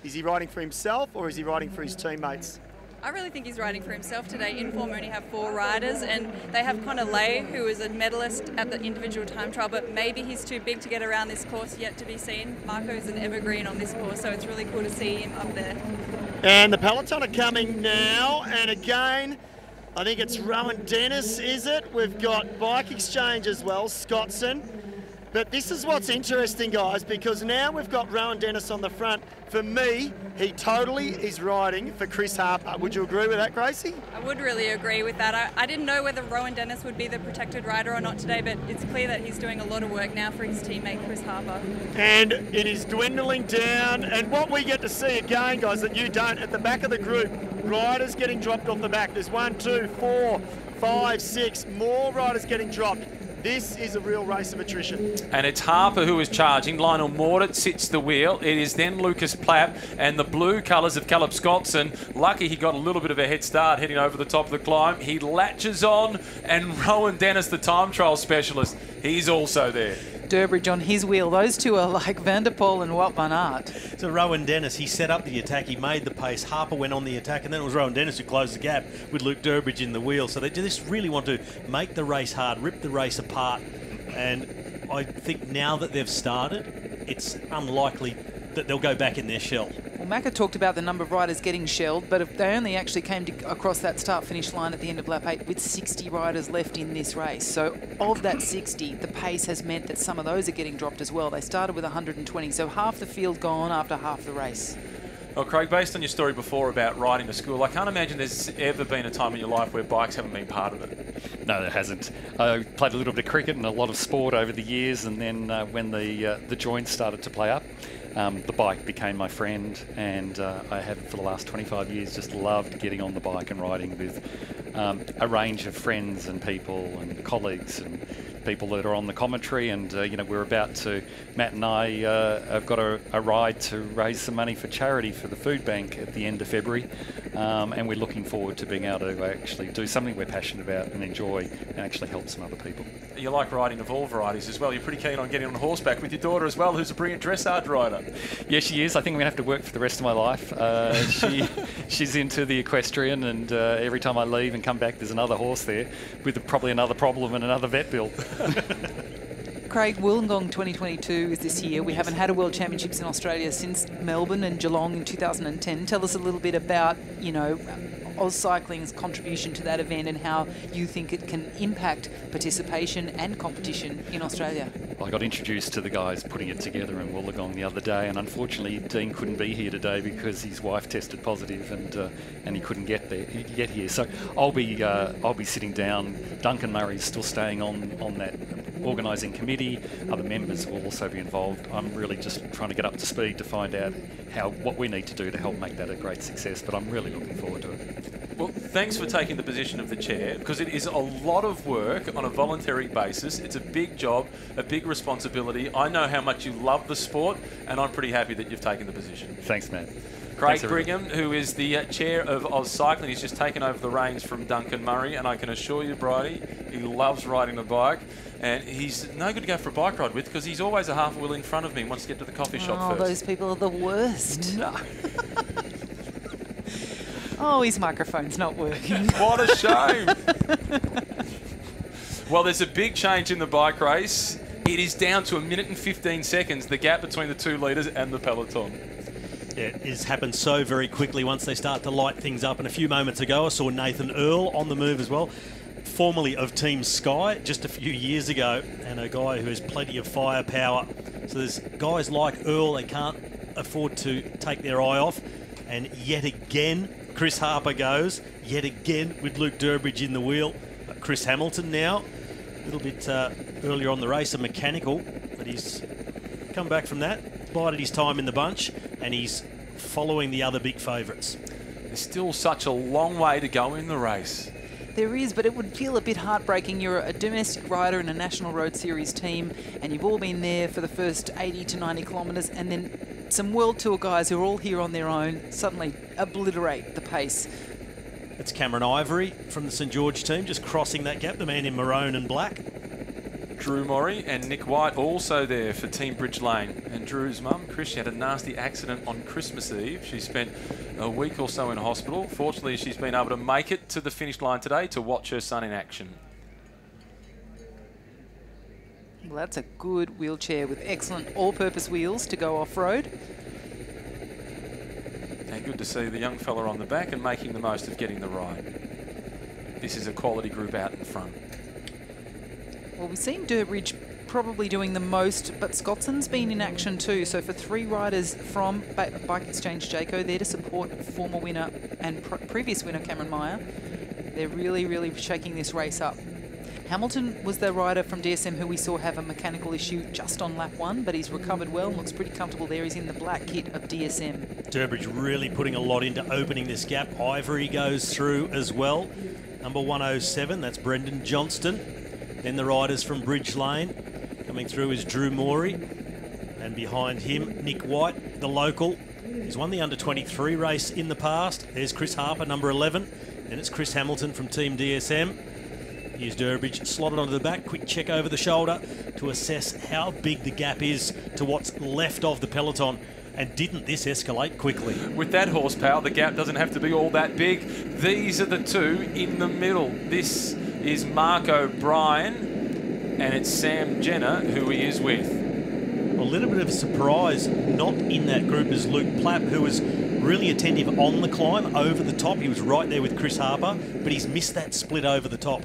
Is he riding for himself or is he riding for his teammates? I really think he's riding for himself today. In form only have 4 riders, and they have Connor Lay, who is a medalist at the individual time trial, but maybe he's too big to get around this course, yet to be seen. Marco's an evergreen on this course, so it's really cool to see him up there. And the peloton are coming now, and again, I think it's Rowan Dennis, is it? We've got Bike Exchange as well, Scottson. But this is what's interesting, guys, because now we've got Rowan Dennis on the front. For me, he totally is riding for Chris Harper. Would you agree with that, Gracie? I would really agree with that. I didn't know whether Rowan Dennis would be the protected rider or not today, but it's clear that he's doing a lot of work now for his teammate, Chris Harper. And it is dwindling down. And what we get to see again, guys, that you don't, at the back of the group, riders getting dropped off the back. There's 1, 2, 4, 5, 6 more riders getting dropped. This is a real race of attrition. And it's Harper who is charging. Lionel Mordaunt sits the wheel. It is then Lucas Plapp and the blue colours of Caleb Scottson. Lucky he got a little bit of a head start heading over the top of the climb. He latches on, and Rowan Dennis, the time trial specialist, he's also there. Durbridge on his wheel. Those two are like Van der Poel and Wout van Aert. So Rowan Dennis, he set up the attack, he made the pace, Harper went on the attack, and then it was Rowan Dennis who closed the gap with Luke Durbridge in the wheel. So they just really want to make the race hard, rip the race apart, and I think now that they've started, it's unlikely that they'll go back in their shell. Well, Macca talked about the number of riders getting shelled, but if they only actually came across that start-finish line at the end of lap 8 with 60 riders left in this race. So of that 60, the pace has meant that some of those are getting dropped as well. They started with 120, so half the field gone after half the race. Well, Craig, based on your story before about riding to school, I can't imagine there's ever been a time in your life where bikes haven't been part of it. No, there hasn't. I played a little bit of cricket and a lot of sport over the years, and then when the joints started to play up, the bike became my friend, and I have for the last 25 years just loved getting on the bike and riding with a range of friends and people and colleagues and people that are on the commentary. And we're about to, Matt and I have got a ride to raise some money for charity for the food bank at the end of February, and we're looking forward to being able to actually do something we're passionate about and enjoy and actually help some other people. You like riding of all varieties as well. You're pretty keen on getting on horseback with your daughter as well, who's a brilliant dressage rider. Yeah, she is. I think I'm going to have to work for the rest of my life. She's into the equestrian, and every time I leave and come back, there's another horse there with probably another problem and another vet bill. Craig, Wollongong 2022 is this year. We haven't had a World Championships in Australia since Melbourne and Geelong in 2010. Tell us a little bit about, AusCycling's contribution to that event and how you think it can impact participation and competition in Australia. Well, I got introduced to the guys putting it together in Wollongong the other day, and unfortunately Dean couldn't be here today because his wife tested positive, and he couldn't get here. So I'll be sitting down. Duncan Murray's still staying on that organising committee, other members will also be involved. I'm really just trying to get up to speed to find out what we need to do to help make that a great success, but I'm really looking forward to it. Well, thanks for taking the position of the chair, because it is a lot of work on a voluntary basis. It's a big job, a big responsibility. I know how much you love the sport, and I'm pretty happy that you've taken the position. Thanks, Matt. Craig Brigham, who is the chair of AusCycling, he's just taken over the reins from Duncan Murray, and I can assure you, Bridie, he loves riding a bike, and he's no good to go for a bike ride with because he's always a half wheel in front of me and wants to get to the coffee shop first. Oh, those people are the worst. No. Oh, his microphone's not working. What a shame. Well, there's a big change in the bike race. It is down to 1 minute and 15 seconds, the gap between the 2 leaders and the peloton. Yeah, it has happened so very quickly once they start to light things up. And a few moments ago, I saw Nathan Earl on the move as well, formerly of Team Sky just a few years ago, and a guy who has plenty of firepower. So there's guys like Earl, they can't afford to take their eye off. And yet again, Chris Harper goes, yet again with Luke Durbridge in the wheel. Chris Hamilton now, a little bit earlier on the race, a mechanical, but he's come back from that, bided his time in the bunch, and he's following the other big favourites. There's still such a long way to go in the race. There is, but it would feel a bit heartbreaking. You're a domestic rider in a National Road Series team, and you've all been there for the first 80 to 90 kilometres, and then some World Tour guys who are all here on their own suddenly obliterate the pace. It's Cameron Ivory from the St George team, just crossing that gap, the man in maroon and black. Drew Morrie and Nick White also there for Team Bridge Lane. And Drew's mum, Chris, she had a nasty accident on Christmas Eve. She spent a week or so in hospital. Fortunately, she's been able to make it to the finish line today to watch her son in action. Well, that's a good wheelchair with excellent all-purpose wheels to go off-road. And good to see the young fella on the back and making the most of getting the ride. This is a quality group out in front. Well, we've seen Durbridge probably doing the most, but Scotson's been in action too. So for 3 riders from Bike Exchange Jayco there to support former winner and previous winner Cameron Meyer, they're really, really shaking this race up. Hamilton was the rider from DSM who we saw have a mechanical issue just on lap 1, but he's recovered well and looks pretty comfortable there. He's in the black kit of DSM. Durbridge really putting a lot into opening this gap. Ivory goes through as well. Number 107, that's Brendan Johnston. Then the riders from Bridge Lane. Coming through is Drew Morey. And behind him, Nick White, the local. He's won the under-23 race in the past. There's Chris Harper, number 11. Then it's Chris Hamilton from Team DSM. Here's Durbridge slotted onto the back. Quick check over the shoulder to assess how big the gap is to what's left of the peloton. And didn't this escalate quickly? With that horsepower, the gap doesn't have to be all that big. These are the 2 in the middle. This is Mark O'Brien, and it's Sam Jenner who he is with. A little bit of a surprise not in that group is Luke Plapp, who was really attentive on the climb over the top. He was right there with Chris Harper, but he's missed that split over the top.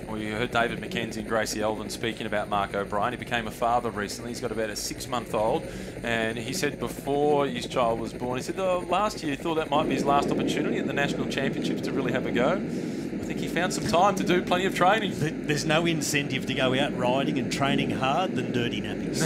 Well, you heard David McKenzie and Gracie Elvin speaking about Mark O'Brien. He became a father recently. He's got about a 6-month-old. And he said before his child was born, he said, last year he thought that might be his last opportunity at the National Championships to really have a go. I think he found some time to do plenty of training. There's no incentive to go out riding and training hard than dirty nappies.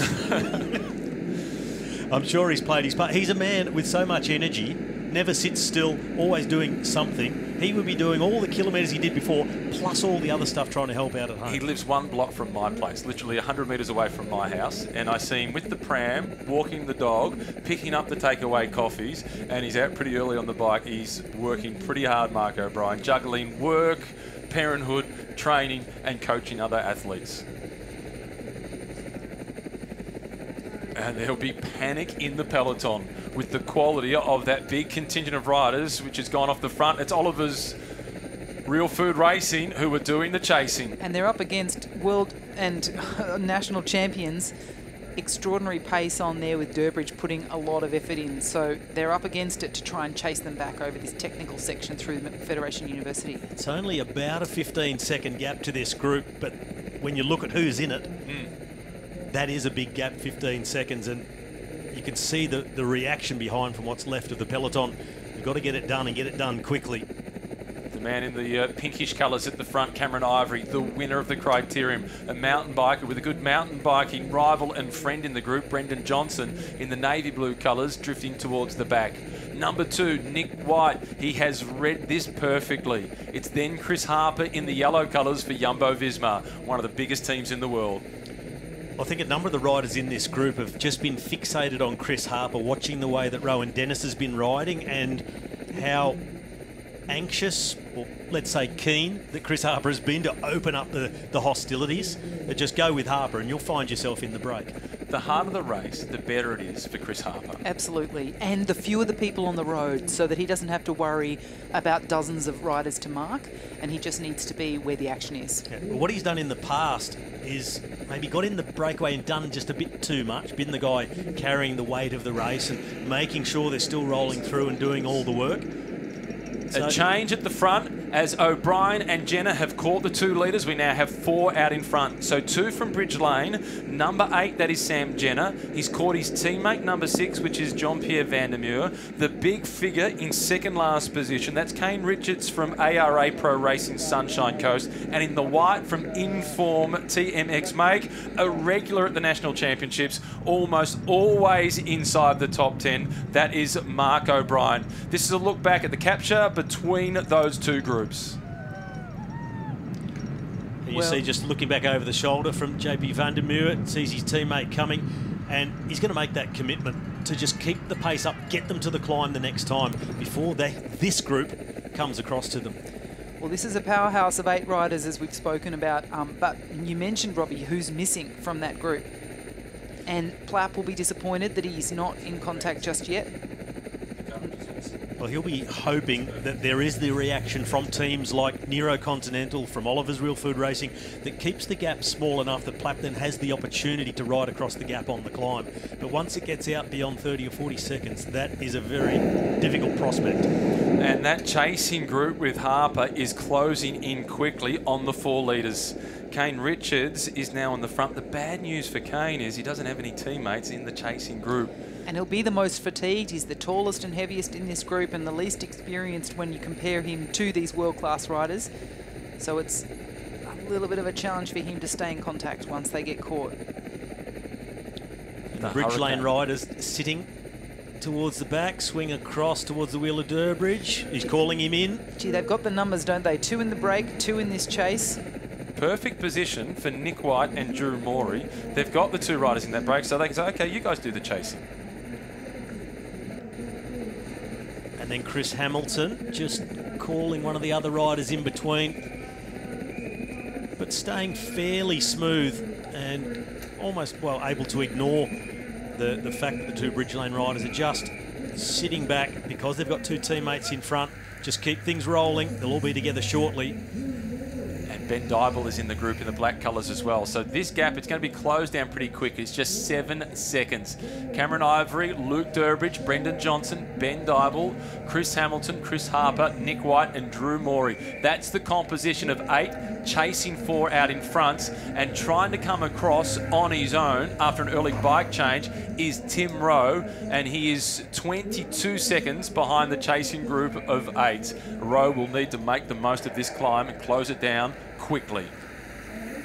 I'm sure he's played his part. He's a man with so much energy, never sits still, always doing something. He would be doing all the kilometres he did before, plus all the other stuff trying to help out at home. He lives 1 block from my place, literally 100 metres away from my house, and I see him with the pram, walking the dog, picking up the takeaway coffees, and he's out pretty early on the bike. He's working pretty hard, Mark O'Brien, juggling work, parenthood, training, and coaching other athletes. And there'll be panic in the peloton with the quality of that big contingent of riders which has gone off the front. It's Oliver's Real Food Racing who are doing the chasing. And they're up against world and national champions. Extraordinary pace on there with Durbridge putting a lot of effort in. So they're up against it to try and chase them back over this technical section through Federation University. It's only about a 15-second gap to this group, but when you look at who's in it, that is a big gap, 15 seconds, and you can see the reaction behind from what's left of the peloton. You've got to get it done and get it done quickly. The Man in the pinkish colours at the front, Cameron Ivory, the winner of the criterium. A mountain biker with a good mountain biking rival and friend in the group, Brendan Johnson, in the navy blue colours, drifting towards the back. Number 2, Nick White. He has read this perfectly. It's then Chris Harper in the yellow colours for Jumbo-Visma, one of the biggest teams in the world. I think a number of the riders in this group have just been fixated on Chris Harper, watching the way that Rowan Dennis has been riding and how anxious, or let's say keen, that Chris Harper has been to open up the hostilities. But just go with Harper and you'll find yourself in the break. The harder the race, the better it is for Chris Harper. Absolutely. And the fewer the people on the road, so that he doesn't have to worry about dozens of riders to mark, and he just needs to be where the action is. Yeah. Well, what he's done in the past is maybe got in the breakaway and done just a bit too much, been the guy carrying the weight of the race and making sure they're still rolling through and doing all the work. A change at the front as O'Brien and Jenner have caught the 2 leaders. We now have 4 out in front. So 2 from Bridge Lane. Number 8, that is Sam Jenner. He's caught his teammate, number 6, which is Jean-Pierre Van der Merwe. The big figure in second last position, that's Kane Richards from ARA Pro Racing Sunshine Coast. And in the white from Inform TMX Make, a regular at the National Championships, almost always inside the top 10. That is Mark O'Brien. This is a look back at the capture between those 2 groups. And you see just looking back over the shoulder from JP Van der Merwe, sees his teammate coming, and he's going to make that commitment to just keep the pace up, get them to the climb the next time before this group comes across to them. Well, this is a powerhouse of 8 riders, as we've spoken about, but you mentioned, Robbie, who's missing from that group. And Plapp will be disappointed that he's not in contact just yet. Well, he'll be hoping that there is the reaction from teams like Nero Continental, from Oliver's Real Food Racing, that keeps the gap small enough that Plapp then has the opportunity to ride across the gap on the climb. But once it gets out beyond 30 or 40 seconds, that is a very difficult prospect. And that chasing group with Harper is closing in quickly on the 4 leaders. Kane Richards is now on the front. The bad news for Kane is he doesn't have any teammates in the chasing group. And he'll be the most fatigued. He's the tallest and heaviest in this group and the least experienced when you compare him to these world-class riders. So it's a little bit of a challenge for him to stay in contact once they get caught. The Bridge Lane riders sitting towards the back, swing across towards the Wheeler Durbridge. He's calling him in. Gee, they've got the numbers, don't they? 2 in the break, 2 in this chase. Perfect position for Nick White and Drew Morey. They've got the 2 riders in that break, so they can say, okay, you guys do the chasing. And then Chris Hamilton just calling one of the other riders in between, but staying fairly smooth and almost, well, able to ignore the fact that the 2 Bridge Lane riders are just sitting back because they've got 2 teammates in front. Just keep things rolling. They'll all be together shortly. Ben Dybel is in the group in the black colours as well. So this gap, it's going to be closed down pretty quick. It's just 7 seconds. Cameron Ivory, Luke Durbridge, Brendan Johnson, Ben Dybel, Chris Hamilton, Chris Harper, Nick White and Drew Morey. That's the composition of 8, chasing 4 out in front, and trying to come across on his own after an early bike change is Tim Rowe, and he is 22 seconds behind the chasing group of 8. Rowe will need to make the most of this climb and close it down quickly.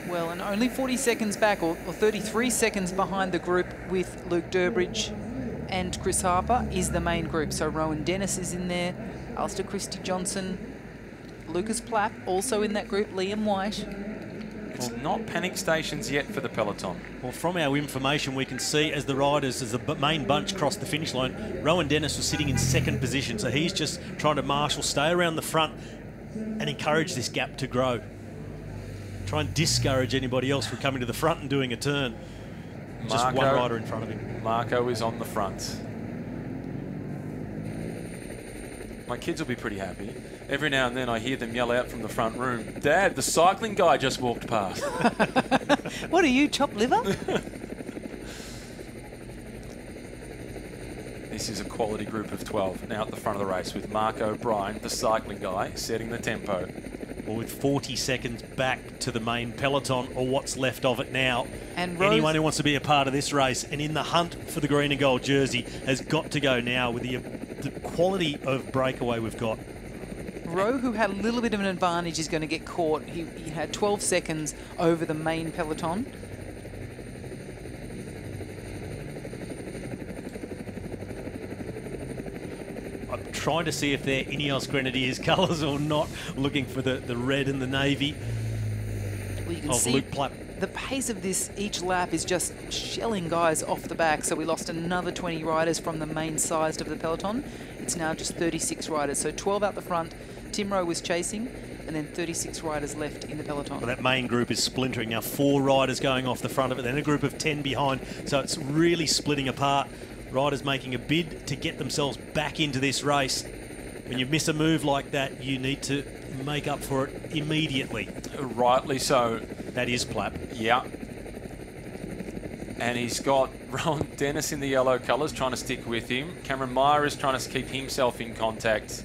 Well, and only 40 seconds back, or 33 seconds behind the group with Luke Durbridge and Chris Harper is the main group. So Rowan Dennis is in there, Alistair Christie-Johnson, Lucas Plapp also in that group, Liam White. It's not panic stations yet for the peloton. Well, from our information, we can see as the riders, as the main bunch crossed the finish line, Rowan Dennis was sitting in 2nd position. So he's just trying to marshal, stay around the front and encourage this gap to grow. Try and discourage anybody else from coming to the front and doing a turn. Just one rider in front of him. Marco is on the front. My kids will be pretty happy. Every now and then I hear them yell out from the front room, "Dad, the cycling guy just walked past." What are you, chopped liver? This is a quality group of 12 now at the front of the race with Mark O'Brien, the cycling guy, setting the tempo. Well, with 40 seconds back to the main peloton, or what's left of it now, and anyone who wants to be a part of this race and in the hunt for the green and gold jersey has got to go now with the quality of breakaway we've got. Rowe, who had a little bit of an advantage, is going to get caught. He had 12 seconds over the main peloton. I'm trying to see if they're Ineos Grenadiers colours or not, looking for the red and the navy Well, you can of see Luke Plapp. the pace of this, each lap is just shelling guys off the back. So we lost another 20 riders from the main sized of the peloton. It's now just 36 riders. So 12 out the front. Tim Rowe was chasing, and then 36 riders left in the peloton. Well, that main group is splintering now. 4 riders going off the front of it, then a group of 10 behind. So it's really splitting apart. Riders making a bid to get themselves back into this race. When you miss a move like that, you need to make up for it immediately. Rightly so. That is Plapp. Yeah. And he's got Rowan Dennis in the yellow colours trying to stick with him. Cameron Meyer is trying to keep himself in contact.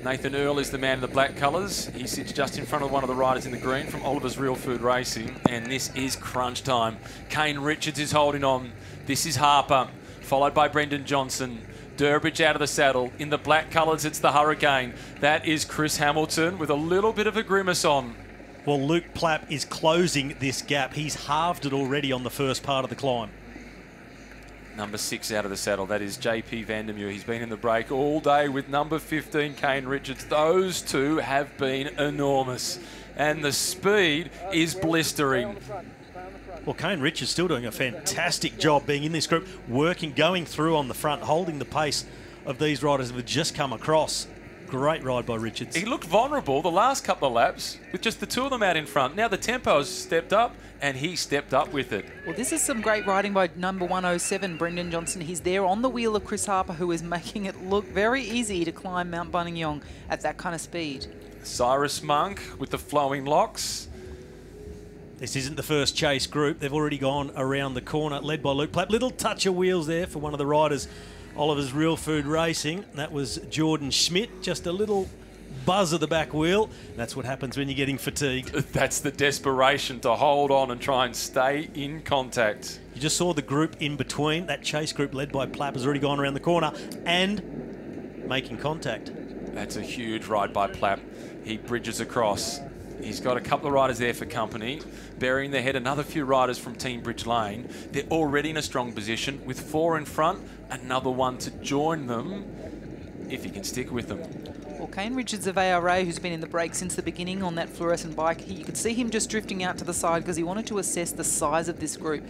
Nathan Earl is the man in the black colours. He sits just in front of one of the riders in the green from Oliver's Real Food Racing. And this is crunch time. Kane Richards is holding on. This is Harper, followed by Brendan Johnson. Durbridge out of the saddle. In the black colours, it's the Hurricane. That is Chris Hamilton with a little bit of a grimace on. Well, Luke Plapp is closing this gap. He's halved it already on the first part of the climb. Number 6 out of the saddle. That is JP Vandermeer. He's been in the break all day with number 15, Kane Richards. Those two have been enormous. And the speed is blistering. Well, Kane Richards still doing a fantastic job being in this group, working, going through on the front, holding the pace of these riders that have just come across. Great ride by Richards. He looked vulnerable the last couple of laps with just the 2 of them out in front. Now the tempo has stepped up and he stepped up with it. Well, this is some great riding by number 107, Brendan Johnson. He's there on the wheel of Chris Harper, who is making it look very easy to climb Mount Buninyong at that kind of speed. Cyrus Monk with the flowing locks. This isn't the first chase group. They've already gone around the corner, led by Luke Plapp. Little touch of wheels there for one of the riders, Oliver's Real Food Racing. That was Jordan Schmidt. Just a little buzz of the back wheel. That's what happens when you're getting fatigued. That's the desperation to hold on and try and stay in contact. You just saw the group in between. That chase group led by Plapp has already gone around the corner and making contact. That's a huge ride by Plapp. He bridges across. He's got a couple of riders there for company. Burying their head, another few riders from Team Bridge Lane. They're already in a strong position with 4 in front. Another one to join them if he can stick with them. Well, Kane Richards of ARA, who's been in the break since the beginning on that fluorescent bike, you could see him just drifting out to the side because he wanted to assess the size of this group.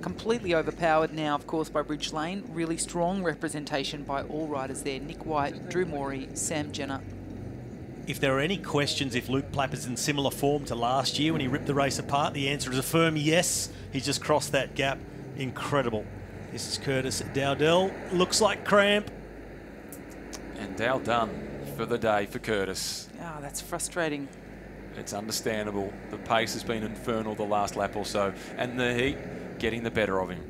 Completely overpowered now, of course, by Bridge Lane. Really strong representation by all riders there. Nick White, Drew Morey, Sam Jenner. If there are any questions if Luke Plapp is in similar form to last year when he ripped the race apart, the answer is a firm yes. He's just crossed that gap. Incredible. This is Curtis Dowdell. Looks like cramp. And Dow done for the day for Curtis. Ah, that's frustrating. It's understandable. The pace has been infernal the last lap or so, and the heat getting the better of him.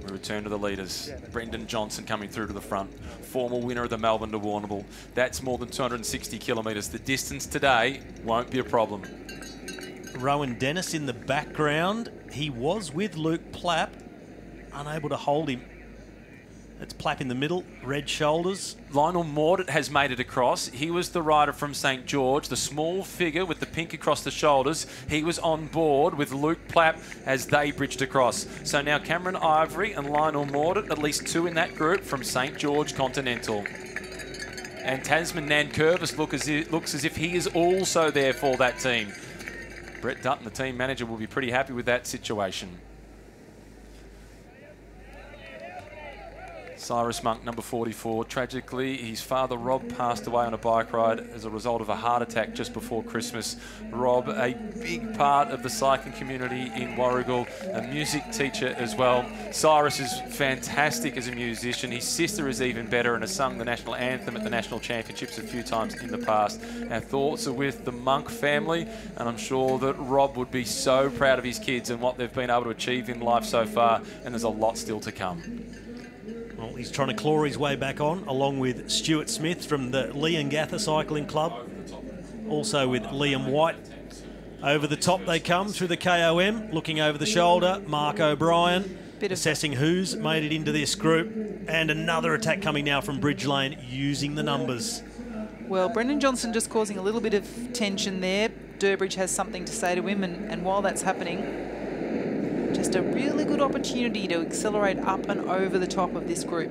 We return to the leaders. Brendan Johnson coming through to the front. Former winner of the Melbourne to Warrnambool. That's more than 260 kilometres. The distance today won't be a problem. Rowan Dennis in the background. He was with Luke Plapp. Unable to hold him. That's Plapp in the middle, red shoulders. Lionel Mordaunt has made it across. He was the rider from St George, the small figure with the pink across the shoulders. He was on board with Luke Plapp as they bridged across. So now Cameron Ivory and Lionel Mordaunt, at least 2 in that group from St George Continental. And Tasman Nankervis looks as if he is also there for that team. Brett Dutton, the team manager, will be pretty happy with that situation. Cyrus Monk, number 44. Tragically, his father, Rob, passed away on a bike ride as a result of a heart attack just before Christmas. Rob, a big part of the cycling community in Warragul, a music teacher as well. Cyrus is fantastic as a musician. His sister is even better and has sung the national anthem at the National Championships a few times in the past. Our thoughts are with the Monk family, and I'm sure that Rob would be so proud of his kids and what they've been able to achieve in life so far, and there's a lot still to come. Well, he's trying to claw his way back on, along with Stuart Smith from the Leongatha Cycling Club. Also with Liam White. Over the top they come through the KOM, looking over the shoulder. Mark O'Brien. assessing who's made it into this group. And another attack coming now from Bridge Lane using the numbers. Well, Brendan Johnson just causing a little bit of tension there. Durbridge has something to say to him, and while that's happening, just a really good opportunity to accelerate up and over the top of this group.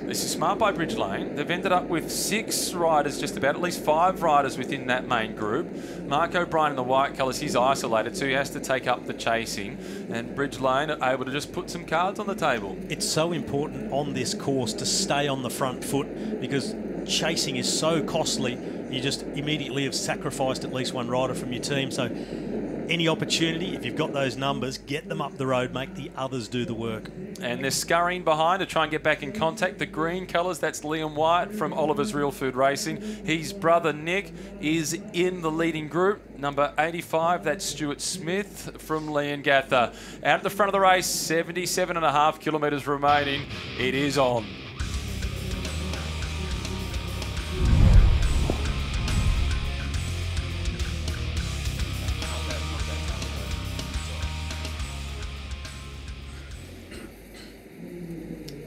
This is smart by Bridge Lane. They've ended up with 6 riders, just about, at least 5 riders within that main group. Mark O'Brien in the white colours, he's isolated, so he has to take up the chasing. And Bridge Lane are able to just put some cards on the table. It's so important on this course to stay on the front foot, because chasing is so costly. You just immediately have sacrificed at least one rider from your team. So any opportunity, if you've got those numbers, get them up the road, make the others do the work. And they're scurrying behind to try and get back in contact. The green colours, that's Liam White from Oliver's Real Food Racing. His brother Nick is in the leading group. Number 85, that's Stuart Smith from Leongatha. Out at the front of the race, 77.5 kilometres remaining. It is on.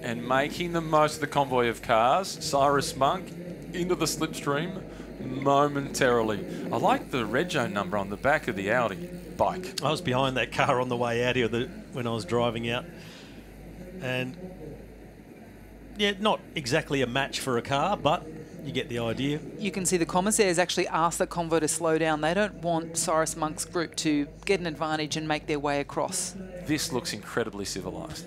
And making the most of the convoy of cars, Cyrus Monk into the slipstream momentarily. I like the rego number on the back of the Audi bike. I was behind that car on the way out here when I was driving out. And yeah, not exactly a match for a car, but you get the idea. You can see the commissaires actually asked the convoy to slow down. They don't want Cyrus Monk's group to get an advantage and make their way across. This looks incredibly civilised.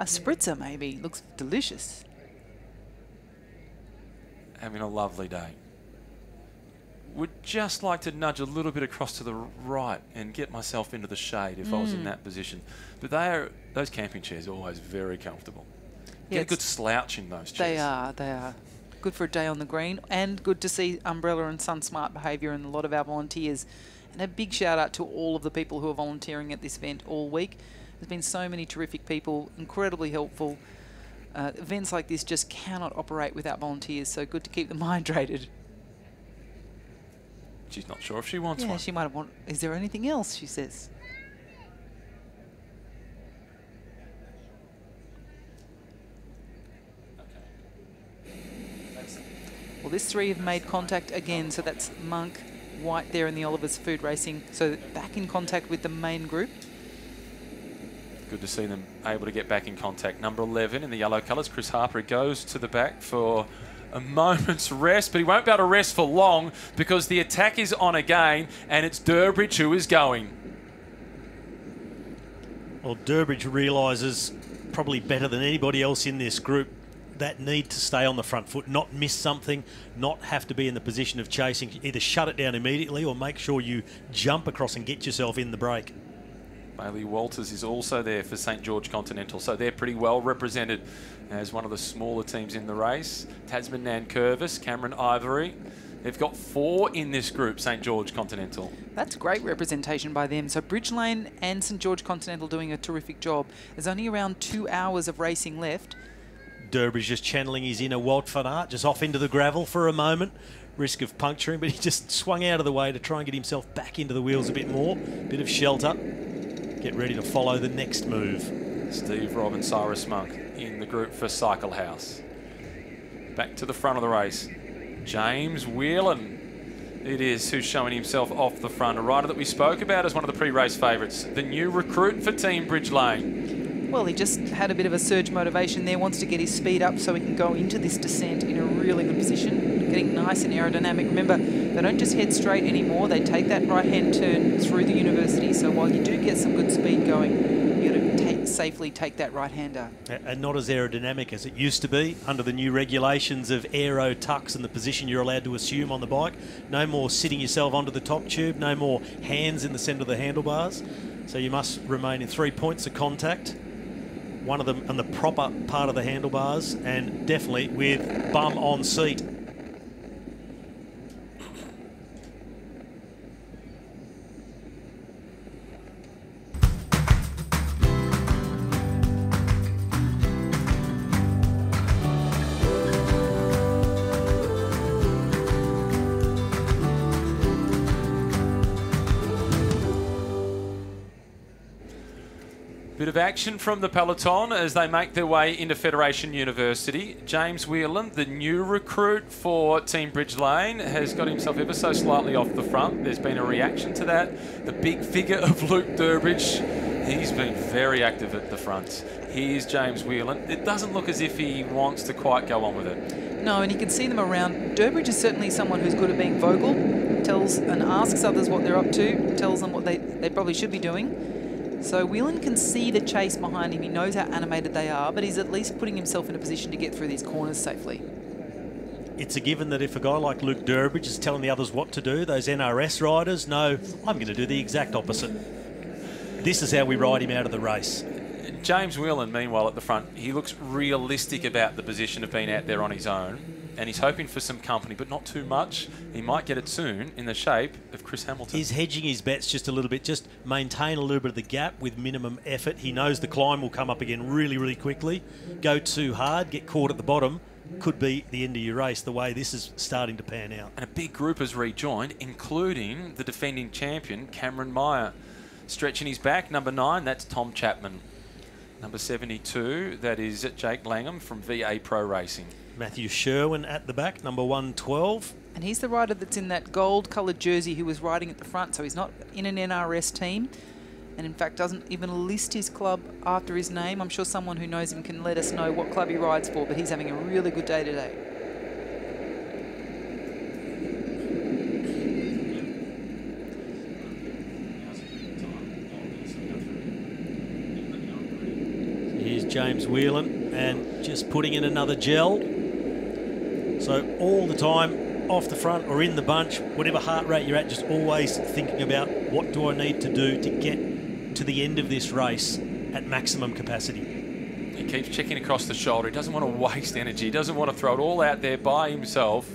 A spritzer, maybe. Looks delicious. Having a lovely day. Would just like to nudge a little bit across to the right and get myself into the shade if I was in that position. But those camping chairs are always very comfortable. Yeah, get a good slouch in those chairs. They are. Good for a day on the green, and good to see umbrella and sun smart behaviour in a lot of our volunteers. And a big shout out to all of the people who are volunteering at this event all week. There's been so many terrific people, incredibly helpful. Events like this just cannot operate without volunteers, so good to keep them hydrated. She's not sure if she wants one. She might have is there anything else, she says. Well, this 3 have made contact again, so that's Monk, White there in the Oliver's Food Racing. So back in contact with the main group. Good to see them able to get back in contact. Number 11 in the yellow colours, Chris Harper, goes to the back for a moment's rest, but he won't be able to rest for long because the attack is on again, and it's Durbridge who is going. Well, Durbridge realises probably better than anybody else in this group that need to stay on the front foot, not miss something, not have to be in the position of chasing. Either shut it down immediately or make sure you jump across and get yourself in the break. Bailey Walters is also there for St George Continental, so they're pretty well represented as one of the smaller teams in the race. Tasman Nankervis, Cameron Ivory. They've got 4 in this group, St George Continental. That's great representation by them. So Bridge Lane and St George Continental doing a terrific job. There's only around 2 hours of racing left. Durbridge just channeling his inner Walt van Aert, just off into the gravel for a moment. Risk of puncturing, but he just swung out of the way to try and get himself back into the wheels a bit more. Bit of shelter. Get ready to follow the next move. Steve Robb and Cyrus Monk in the group for Cycle House. Back to the front of the race. James Whelan, it is, who's showing himself off the front. A rider that we spoke about as one of the pre-race favourites. The new recruit for Team Bridge Lane. Well, he just had a bit of a surge motivation there, wants to get his speed up so he can go into this descent in a really good position, getting nice and aerodynamic. Remember, they don't just head straight anymore, they take that right-hand turn through the university, so while you do get some good speed going, you got to safely take that right-hander. And not as aerodynamic as it used to be under the new regulations of aero tucks and the position you're allowed to assume on the bike. No more sitting yourself onto the top tube, no more hands in the centre of the handlebars. So you must remain in 3 points of contact. One of them on the proper part of the handlebars, and definitely with bum on seat. Bit of action from the peloton as they make their way into Federation University. James Whelan, the new recruit for Team Bridge Lane, has got himself ever so slightly off the front. There's been a reaction to that. The big figure of Luke Durbridge, he's been very active at the front. Here's James Whelan. It doesn't look as if he wants to quite go on with it. No, and you can see them around. Durbridge is certainly someone who's good at being vocal, tells and asks others what they're up to, tells them what they probably should be doing. So Whelan can see the chase behind him. He knows how animated they are, but he's at least putting himself in a position to get through these corners safely. It's a given that if a guy like Luke Durbridge is telling the others what to do, those NRS riders know, I'm going to do the exact opposite. This is how we ride him out of the race. James Whelan, meanwhile, at the front, he looks realistic about the position of being out there on his own, and he's hoping for some company, but not too much. He might get it soon in the shape of Chris Hamilton. He's hedging his bets just a little bit, just maintain a little bit of the gap with minimum effort. He knows the climb will come up again really, really quickly. Go too hard, get caught at the bottom, could be the end of your race, the way this is starting to pan out. And a big group has rejoined, including the defending champion, Cameron Meyer. Stretching his back, number 9, that's Tom Chapman. Number 72, that is Jake Langham from VA Pro Racing. Matthew Sherwin at the back, number 112. And he's the rider that's in that gold-coloured jersey who was riding at the front, so he's not in an NRS team, and in fact doesn't even list his club after his name. I'm sure someone who knows him can let us know what club he rides for, but he's having a really good day today. Here's James Whelan, and just putting in another gel. So all the time, off the front or in the bunch, whatever heart rate you're at, just always thinking about what do I need to do to get to the end of this race at maximum capacity. He keeps checking across the shoulder. He doesn't want to waste energy. He doesn't want to throw it all out there by himself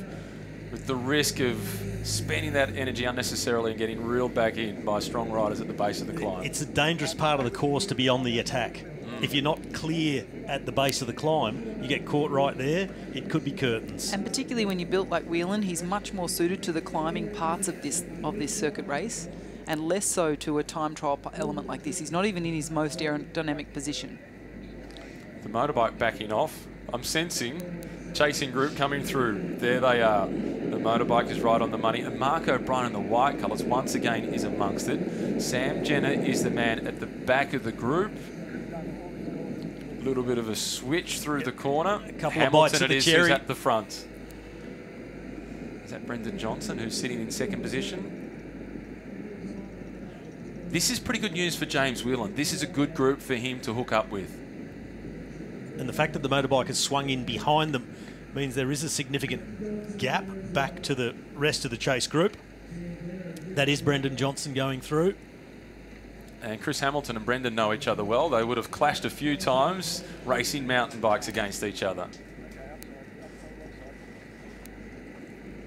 with the risk of spending that energy unnecessarily and getting reeled back in by strong riders at the base of the climb. It's a dangerous part of the course to be on the attack. If you're not clear at the base of the climb, you get caught right there, it could be curtains. And particularly when you're built like Whelan, he's much more suited to the climbing parts of this circuit race and less so to a time trial element like this. He's not even in his most aerodynamic position. The motorbike backing off. I'm sensing chasing group coming through. There they are. The motorbike is right on the money. And Mark O'Brien in the white colours once again is amongst it. Sam Jenner is the man at the back of the group. A little bit of a switch through the corner. A couple Hamilton of bites of the cherry. who's at the front. Is that Brendan Johnson who's sitting in second position? This is pretty good news for James Whelan. This is a good group for him to hook up with. And the fact that the motorbike has swung in behind them means there is a significant gap back to the rest of the chase group. That is Brendan Johnson going through. And Chris Hamilton and Brendan know each other well. They would have clashed a few times racing mountain bikes against each other.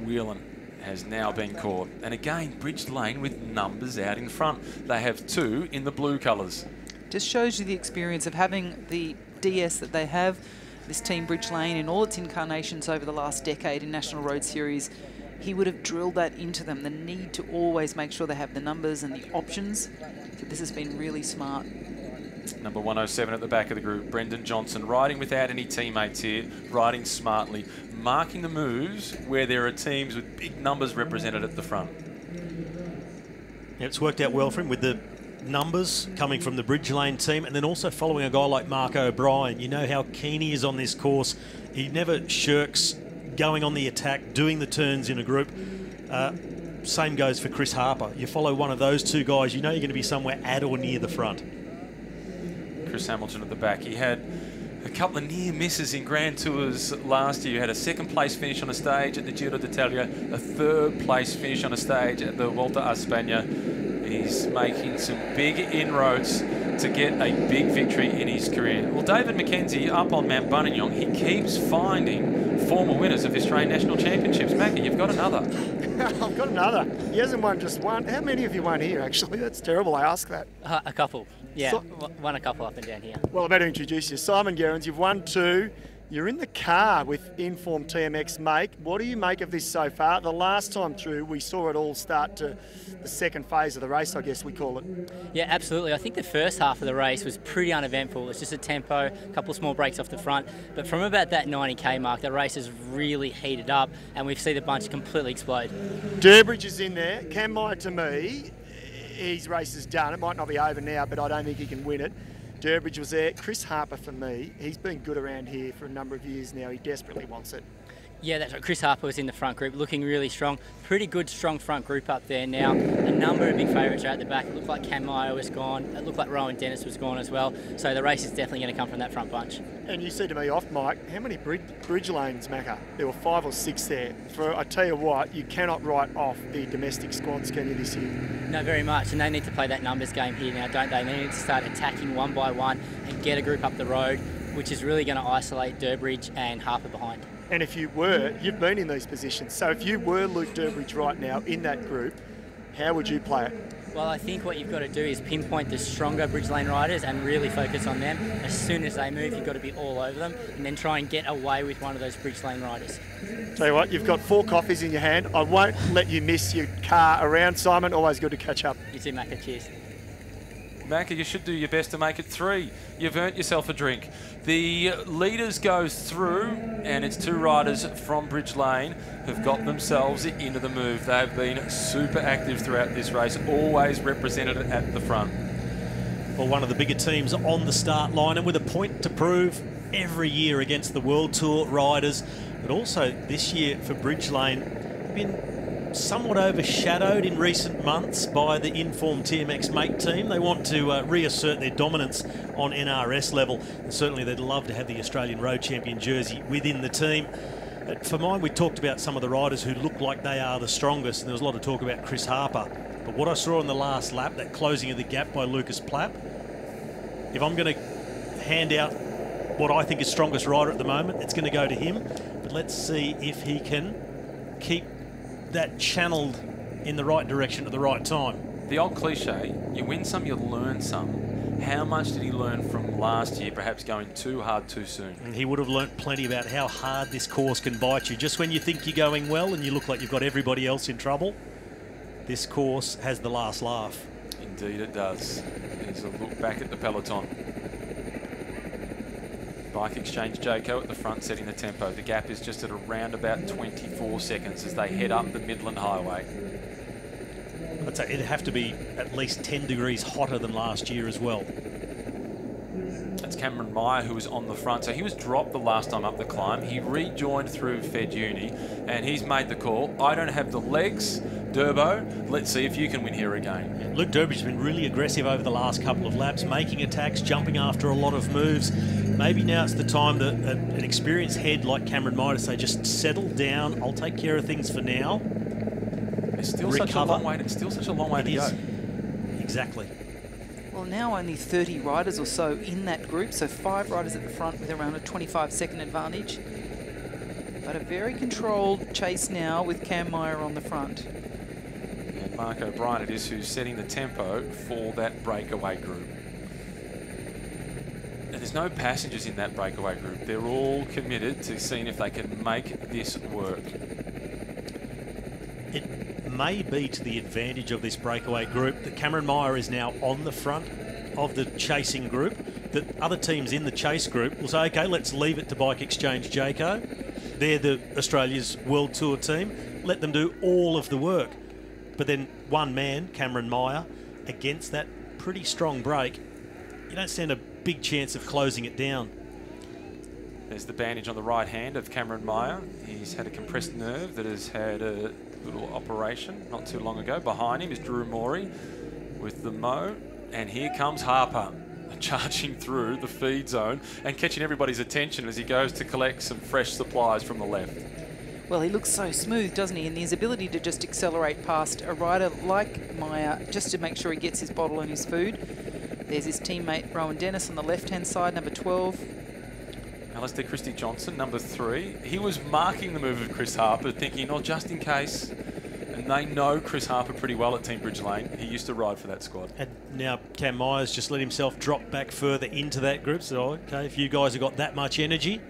Whelan has now been caught. And again, Bridge Lane with numbers out in front. They have 2 in the blue colours. Just shows you the experience of having the DS that they have, this Team Bridge Lane in all its incarnations over the last decade in National Road Series. He would have drilled that into them, the need to always make sure they have the numbers and the options. So this has been really smart. Number 107 at the back of the group, Brendan Johnson, riding without any teammates here, riding smartly, marking the moves where there are teams with big numbers represented at the front. Yeah, it's worked out well for him with the numbers coming from the Bridge Lane team, and then also following a guy like Mark O'Brien. You know how keen he is on this course. He never shirks going on the attack, doing the turns in a group. Same goes for Chris Harper. You follow one of those two guys, you know you're going to be somewhere at or near the front. Chris Hamilton at the back. He had a couple of near misses in Grand Tours last year. He had a second place finish on a stage at the Giro d'Italia, a third place finish on a stage at the Volta a España. He's making some big inroads to get a big victory in his career. Well, David McKenzie up on Mount Buninyong, he keeps finding former winners of Australian National Championships. Macca, you've got another. I've got another. He hasn't won just one. How many have you won here, actually? That's terrible, I ask that. A couple. Yeah, won a couple up and down here. Well, I better introduce you. Simon Gerrans, you've won 2. You're in the car with Inform TMX, mate. What do you make of this so far? The last time through, we saw it all start to the second phase of the race, I guess we call it. Yeah, absolutely. I think the first half of the race was pretty uneventful. It's just a tempo, a couple of small breaks off the front. But from about that 90k mark, the race has really heated up, and we've seen the bunch completely explode. Durbridge is in there. Cam Meyer, to me, his race is done. It might not be over now, but I don't think he can win it. Durbridge was there. Chris Harper, for me, he's been good around here for a number of years now. He desperately wants it. Yeah, that's right. Chris Harper was in the front group, looking really strong. Pretty good, strong front group up there now. A number of big favourites are at the back. It looked like Cam Meyer was gone. It looked like Rowan Dennis was gone as well. So the race is definitely going to come from that front bunch. And you said to me off mic, how many bridge lanes, Macca? There were 5 or 6 there. I tell you what, you cannot write off the domestic squads, can you, this year? No, very much. And they need to play that numbers game here now, don't they? They need to start attacking one by one and get a group up the road, which is really going to isolate Durbridge and Harper behind. And if you were, you've been in these positions, so if you were Luke Durbridge right now in that group, how would you play it? Well, I think what you've got to do is pinpoint the stronger bridge lane riders and really focus on them. As soon as they move, you've got to be all over them and then try and get away with one of those bridge lane riders. Tell you what, you've got 4 coffees in your hand. I won't let you miss your car around, Simon. Always good to catch up. You too, Macca. Cheers. Macca, you should do your best to make it 3. You've earned yourself a drink. The leaders goes through, and it's 2 riders from Bridge Lane who've got themselves into the move. They've been super active throughout this race, always represented at the front. Well, one of the bigger teams on the start line, and with a point to prove every year against the World Tour riders, but also this year for Bridge Lane, been somewhat overshadowed in recent months by the Inform TMX mate team. They want to reassert their dominance on NRS level, and certainly they'd love to have the Australian Road Champion jersey within the team. For mine, we talked about some of the riders who look like they are the strongest, and there was a lot of talk about Chris Harper. But what I saw on the last lap, that closing of the gap by Lucas Plapp, if I'm going to hand out what I think is strongest rider at the moment, it's going to go to him. But let's see if he can keep that channeled in the right direction at the right time. The old cliche, you win some, you learn some. How much did he learn from last year, perhaps going too hard too soon? And he would have learnt plenty about how hard this course can bite you. Just when you think you're going well and you look like you've got everybody else in trouble, this course has the last laugh. Indeed it does. There's a look back at the peloton. Bike Exchange Jayco at the front setting the tempo. The gap is just at around about 24 seconds as they head up the Midland Highway. I'd say it'd have to be at least 10 degrees hotter than last year as well. That's Cameron Meyer who was on the front. So he was dropped the last time up the climb. He rejoined through Fed Uni and he's made the call. I don't have the legs, Durbo. Let's see if you can win here again. Yeah, Luke Durbridge has been really aggressive over the last couple of laps, making attacks, jumping after a lot of moves. Maybe now it's the time that an experienced head like Cameron Meyer to say, just settle down. I'll take care of things for now. It's still such a long way. It's still such a long way to go. Exactly. Well, now only 30 riders or so in that group, so 5 riders at the front with around a 25-second advantage. But a very controlled chase now with Cam Meyer on the front. And Mark O'Brien it is who's setting the tempo for that breakaway group. And there's no passengers in that breakaway group. They're all committed to seeing if they can make this work. It may be to the advantage of this breakaway group that Cameron Meyer is now on the front of the chasing group, that other teams in the chase group will say, okay, let's leave it to Bike Exchange Jayco. They're the Australia's World Tour team. Let them do all of the work. But then one man, Cameron Meyer, against that pretty strong break, you don't stand a big chance of closing it down. There's the bandage on the right hand of Cameron Meyer. He's had a compressed nerve that has had a little operation not too long ago. Behind him is Drew Morey with the Mo. And here comes Harper, charging through the feed zone and catching everybody's attention as he goes to collect some fresh supplies from the left. Well, he looks so smooth, doesn't he? And his ability to just accelerate past a rider like Meyer just to make sure he gets his bottle and his food. There's his teammate Rowan Dennis on the left-hand side, number 12. Alistair Christie Johnson, number 3. He was marking the move of Chris Harper, thinking, oh, just in case. And they know Chris Harper pretty well at Team Bridge Lane. He used to ride for that squad. And now Cam Meyer's just let himself drop back further into that group. So, okay, if you guys have got that much energy,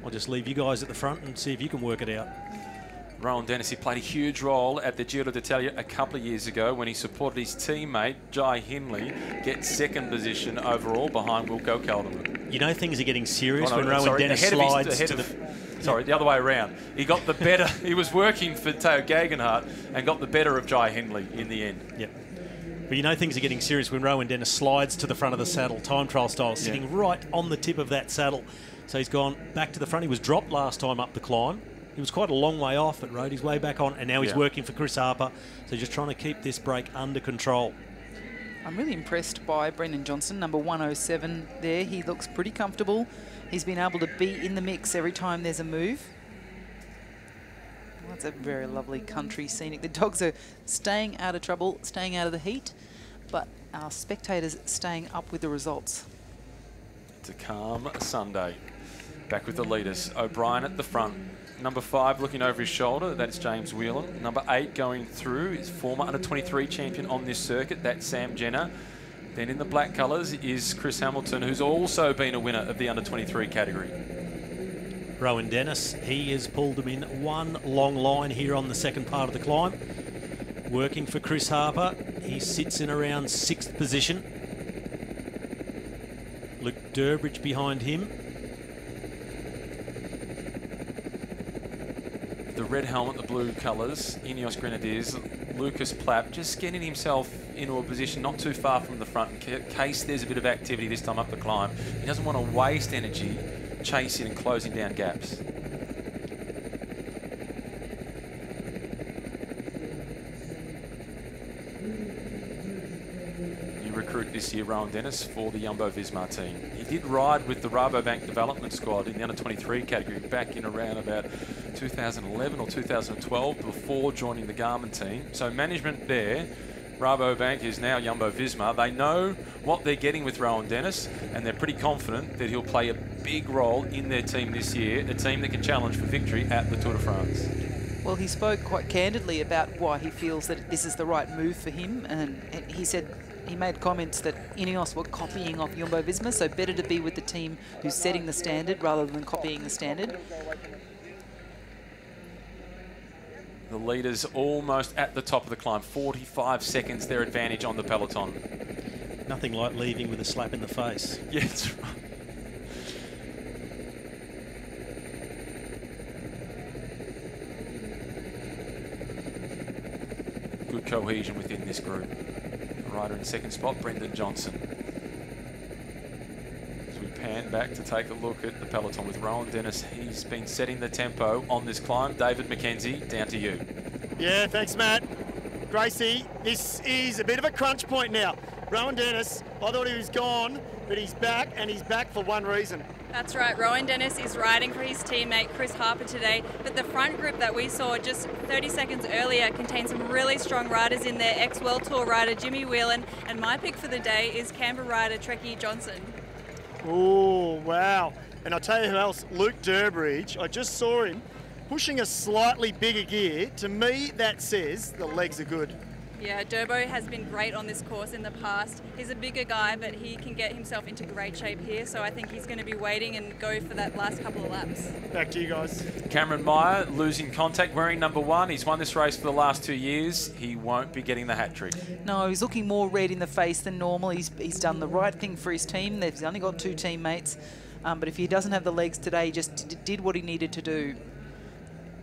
I'll just leave you guys at the front and see if you can work it out. Rowan Dennis, he played a huge role at the Giro d'Italia a couple of years ago when he supported his teammate, Jai Hindley, get second position overall behind Wilco Calderman. You know things are getting serious when Rowan Dennis slides to the... Sorry, the other way around. He got the better. He was working for Theo Gegenhardt and got the better of Jai Hindley in the end. Yep. But you know things are getting serious when Rowan Dennis slides to the front of the saddle, time trial style, sitting right on the tip of that saddle. So he's gone back to the front. He was dropped last time up the climb. He was quite a long way off, but rode his way back on, and now he's working for Chris Harper. So just trying to keep this break under control. I'm really impressed by Brendan Johnson, number 107 there. He looks pretty comfortable. He's been able to be in the mix every time there's a move. Well, that's a very lovely country scenic. The dogs are staying out of trouble, staying out of the heat, but our spectators staying up with the results. It's a calm Sunday. Back with the leaders. O'Brien at the front. Number 5 looking over his shoulder, that's James Whelan. Number 8 going through is former under-23 champion on this circuit, that's Sam Jenner. Then in the black colours is Chris Hamilton, who's also been a winner of the under-23 category. Rowan Dennis, he has pulled them in one long line here on the second part of the climb. Working for Chris Harper, he sits in around 6th position. Luke Durbridge behind him. The red helmet, the blue colours, Ineos Grenadiers, Lucas Plapp just getting himself into a position not too far from the front in case there's a bit of activity this time up the climb. He doesn't want to waste energy chasing and closing down gaps. New recruit this year, Rowan Dennis, for the Jumbo-Visma team. He did ride with the Rabobank development squad in the under-23 category back in around about 2011 or 2012 before joining the Garmin team. So management there, Rabobank is now Jumbo-Visma. They know what they're getting with Rowan Dennis, and they're pretty confident that he'll play a big role in their team this year, a team that can challenge for victory at the Tour de France. Well, he spoke quite candidly about why he feels that this is the right move for him, and he said he made comments that Ineos were copying off Jumbo-Visma, so better to be with the team who's setting the standard rather than copying the standard. The leaders almost at the top of the climb, 45 seconds their advantage on the peloton. Nothing like leaving with a slap in the face. Yeah, that's right. Good cohesion within this group. Rider in second spot, Brendan Johnson. As we pan back to take a look at the peloton with Rowan Dennis, he's been setting the tempo on this climb. David McKenzie, down to you. Yeah, thanks, Matt. Gracie, this is a bit of a crunch point now. Rowan Dennis, I thought he was gone, but he's back, and he's back for one reason. That's right, Rowan Dennis is riding for his teammate Chris Harper today, but the front group that we saw just 30 seconds earlier contains some really strong riders in there. Ex-World Tour rider Jimmy Whelan, and my pick for the day is Canberra rider Trekkie Johnson. Oh, wow. And I'll tell you who else, Luke Durbridge. I just saw him pushing a slightly bigger gear. To me, that says the legs are good. Yeah, Durbo has been great on this course in the past. He's a bigger guy, but he can get himself into great shape here, so I think he's going to be waiting and go for that last couple of laps. Back to you guys. Cameron Meyer losing contact, wearing number 1. He's won this race for the last 2 years. He won't be getting the hat-trick. No, he's looking more red in the face than normal. He's done the right thing for his team. They've only got 2 teammates, but if he doesn't have the legs today, he just did what he needed to do.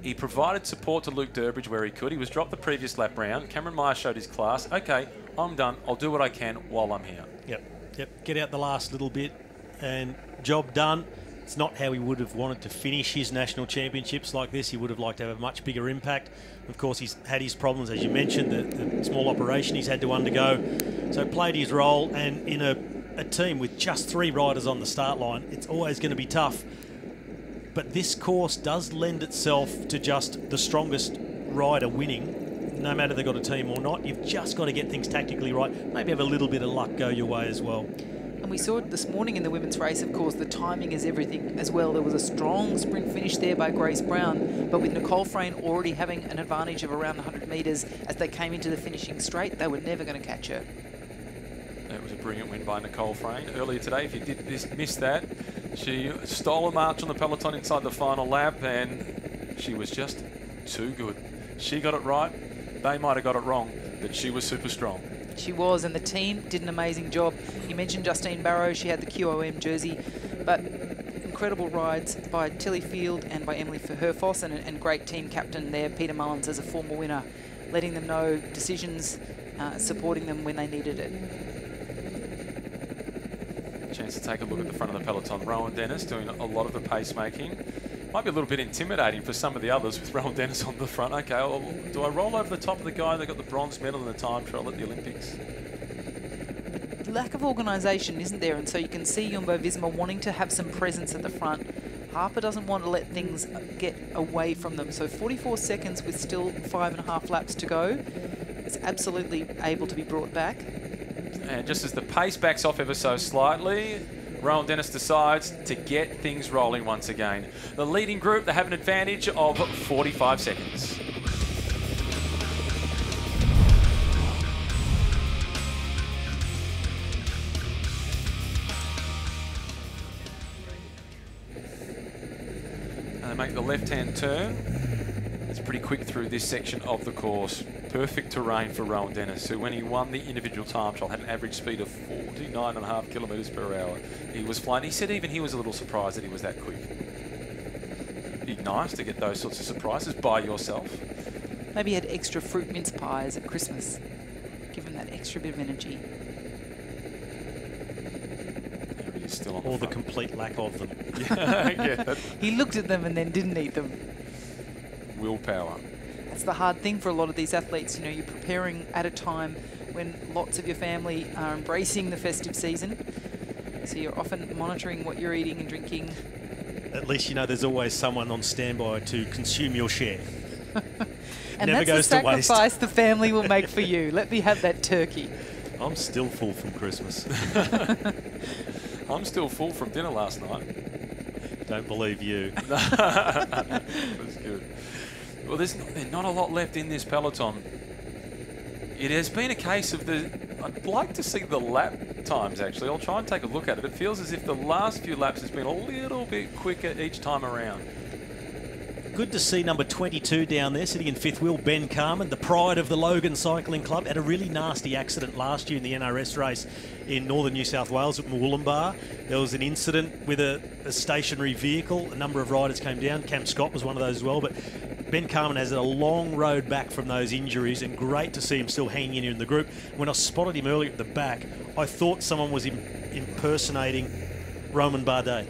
He provided support to Luke Durbridge where he could. He was dropped the previous lap round. Cameron Meyer showed his class. Okay, I'm done. I'll do what I can while I'm here. Yep. Get out the last little bit and job done. It's not how he would have wanted to finish his national championships like this. He would have liked to have a much bigger impact. Of course, he's had his problems, as you mentioned, the small operation he's had to undergo. So played his role, and in a team with just 3 riders on the start line, it's always going to be tough. But this course does lend itself to just the strongest rider winning, no matter they've got a team or not. You've just got to get things tactically right. Maybe have a little bit of luck go your way as well. And we saw it this morning in the women's race, of course, the timing is everything as well. There was a strong sprint finish there by Grace Brown, but with Nicole Frayne already having an advantage of around 100 metres as they came into the finishing straight, they were never going to catch her. That was a brilliant win by Nicole Frayne earlier today. If you did miss that, She stole a march on the peloton inside the final lap, and she was just too good. She got it right. They might have got it wrong, but she was super strong. She was, and the team did an amazing job. You mentioned Justine Barrow. She had the QOM jersey, but incredible rides by Tilly Field and by Emily Herfoss, and great team captain there, Peter Mullins, as a former winner, letting them know decisions, supporting them when they needed it. Chance to take a look at the front of the peloton. Rowan Dennis doing a lot of the pacemaking. Might be a little bit intimidating for some of the others with Rowan Dennis on the front. Okay, well, do I roll over the top of the guy that got the bronze medal in the time trial at the Olympics? Lack of organisation, isn't there? And so you can see Jumbo Visma wanting to have some presence at the front. Harper doesn't want to let things get away from them. So 44 seconds with still 5.5 laps to go. It's absolutely able to be brought back. And just as the pace backs off ever so slightly, Rowan Dennis decides to get things rolling once again. The leading group, they have an advantage of 45 seconds. And they make the left-hand turn. It's pretty quick through this section of the course. Perfect terrain for Rowan Dennis, who when he won the individual time trial had an average speed of 49.5 kilometres per hour. He was flying. He said even he was a little surprised that he was that quick. Be nice to get those sorts of surprises by yourself. Maybe he had extra fruit mince pies at Christmas. Give him that extra bit of energy. He's still on or the complete lack of them. Yeah. He looked at them and then didn't eat them. Willpower. That's the hard thing for a lot of these athletes. You know, you're preparing at a time when lots of your family are embracing the festive season. So you're often monitoring what you're eating and drinking. At least you know there's always someone on standby to consume your share. And Never that's goes the to waste. sacrifice the family will make for you. Let me have that turkey. I'm still full from Christmas. I'm still full from dinner last night. Don't believe you. That's good. Well, there's not a lot left in this peloton. It has been a case of I'd like to see the lap times, actually. I'll try and take a look at it. It feels as if the last few laps has been a little bit quicker each time around. Good to see number 22 down there, sitting in fifth wheel, Ben Carman, the pride of the Logan Cycling Club. Had a really nasty accident last year in the NRS race in northern New South Wales at Mooloolaba. There was an incident with a stationary vehicle. A number of riders came down. Cam Scott was one of those as well. But Ben Carman has a long road back from those injuries, and great to see him still hanging in here in the group. When I spotted him earlier at the back, I thought someone was impersonating Roman Bardet.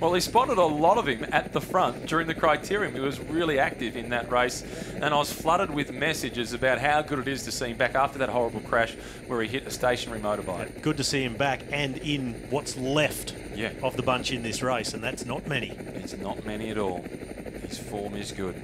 Well, he spotted a lot of him at the front during the criterium. He was really active in that race, and I was flooded with messages about how good it is to see him back after that horrible crash where he hit a stationary motorbike. Good to see him back and in what's left of the bunch in this race, and that's not many. It's not many at all. His form is good.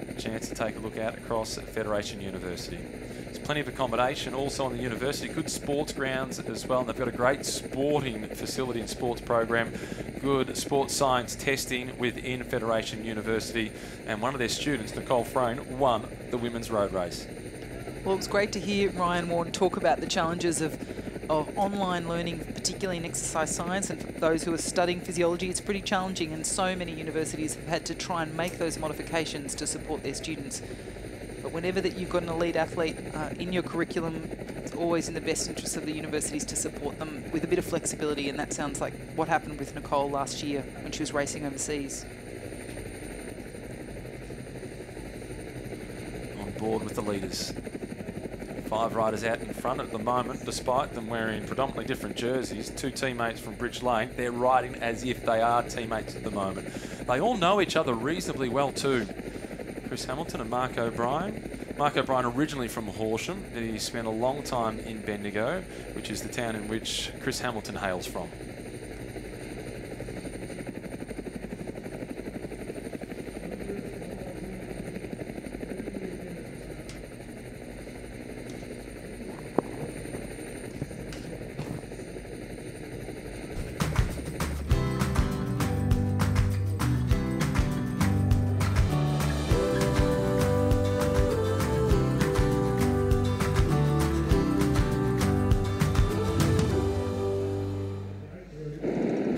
A chance to take a look out across at Federation University. There's plenty of accommodation also on the university, good sports grounds as well, and they've got a great sporting facility and sports program, good sports science testing within Federation University, and one of their students, Nicole Frayne, won the women's road race. Well, it was great to hear Ryan Warren talk about the challenges of online learning, particularly in exercise science, and for those who are studying physiology, it's pretty challenging, and so many universities have had to try and make those modifications to support their students. But whenever that you've got an elite athlete in your curriculum, it's always in the best interest of the universities to support them with a bit of flexibility, and that sounds like what happened with Nicole last year when she was racing overseas. On board with the leaders. 5 riders out in front at the moment, despite them wearing predominantly different jerseys. 2 teammates from Bridge Lane. They're riding as if they are teammates at the moment. They all know each other reasonably well too. Chris Hamilton and Mark O'Brien. Mark O'Brien originally from Horsham. He spent a long time in Bendigo, which is the town in which Chris Hamilton hails from.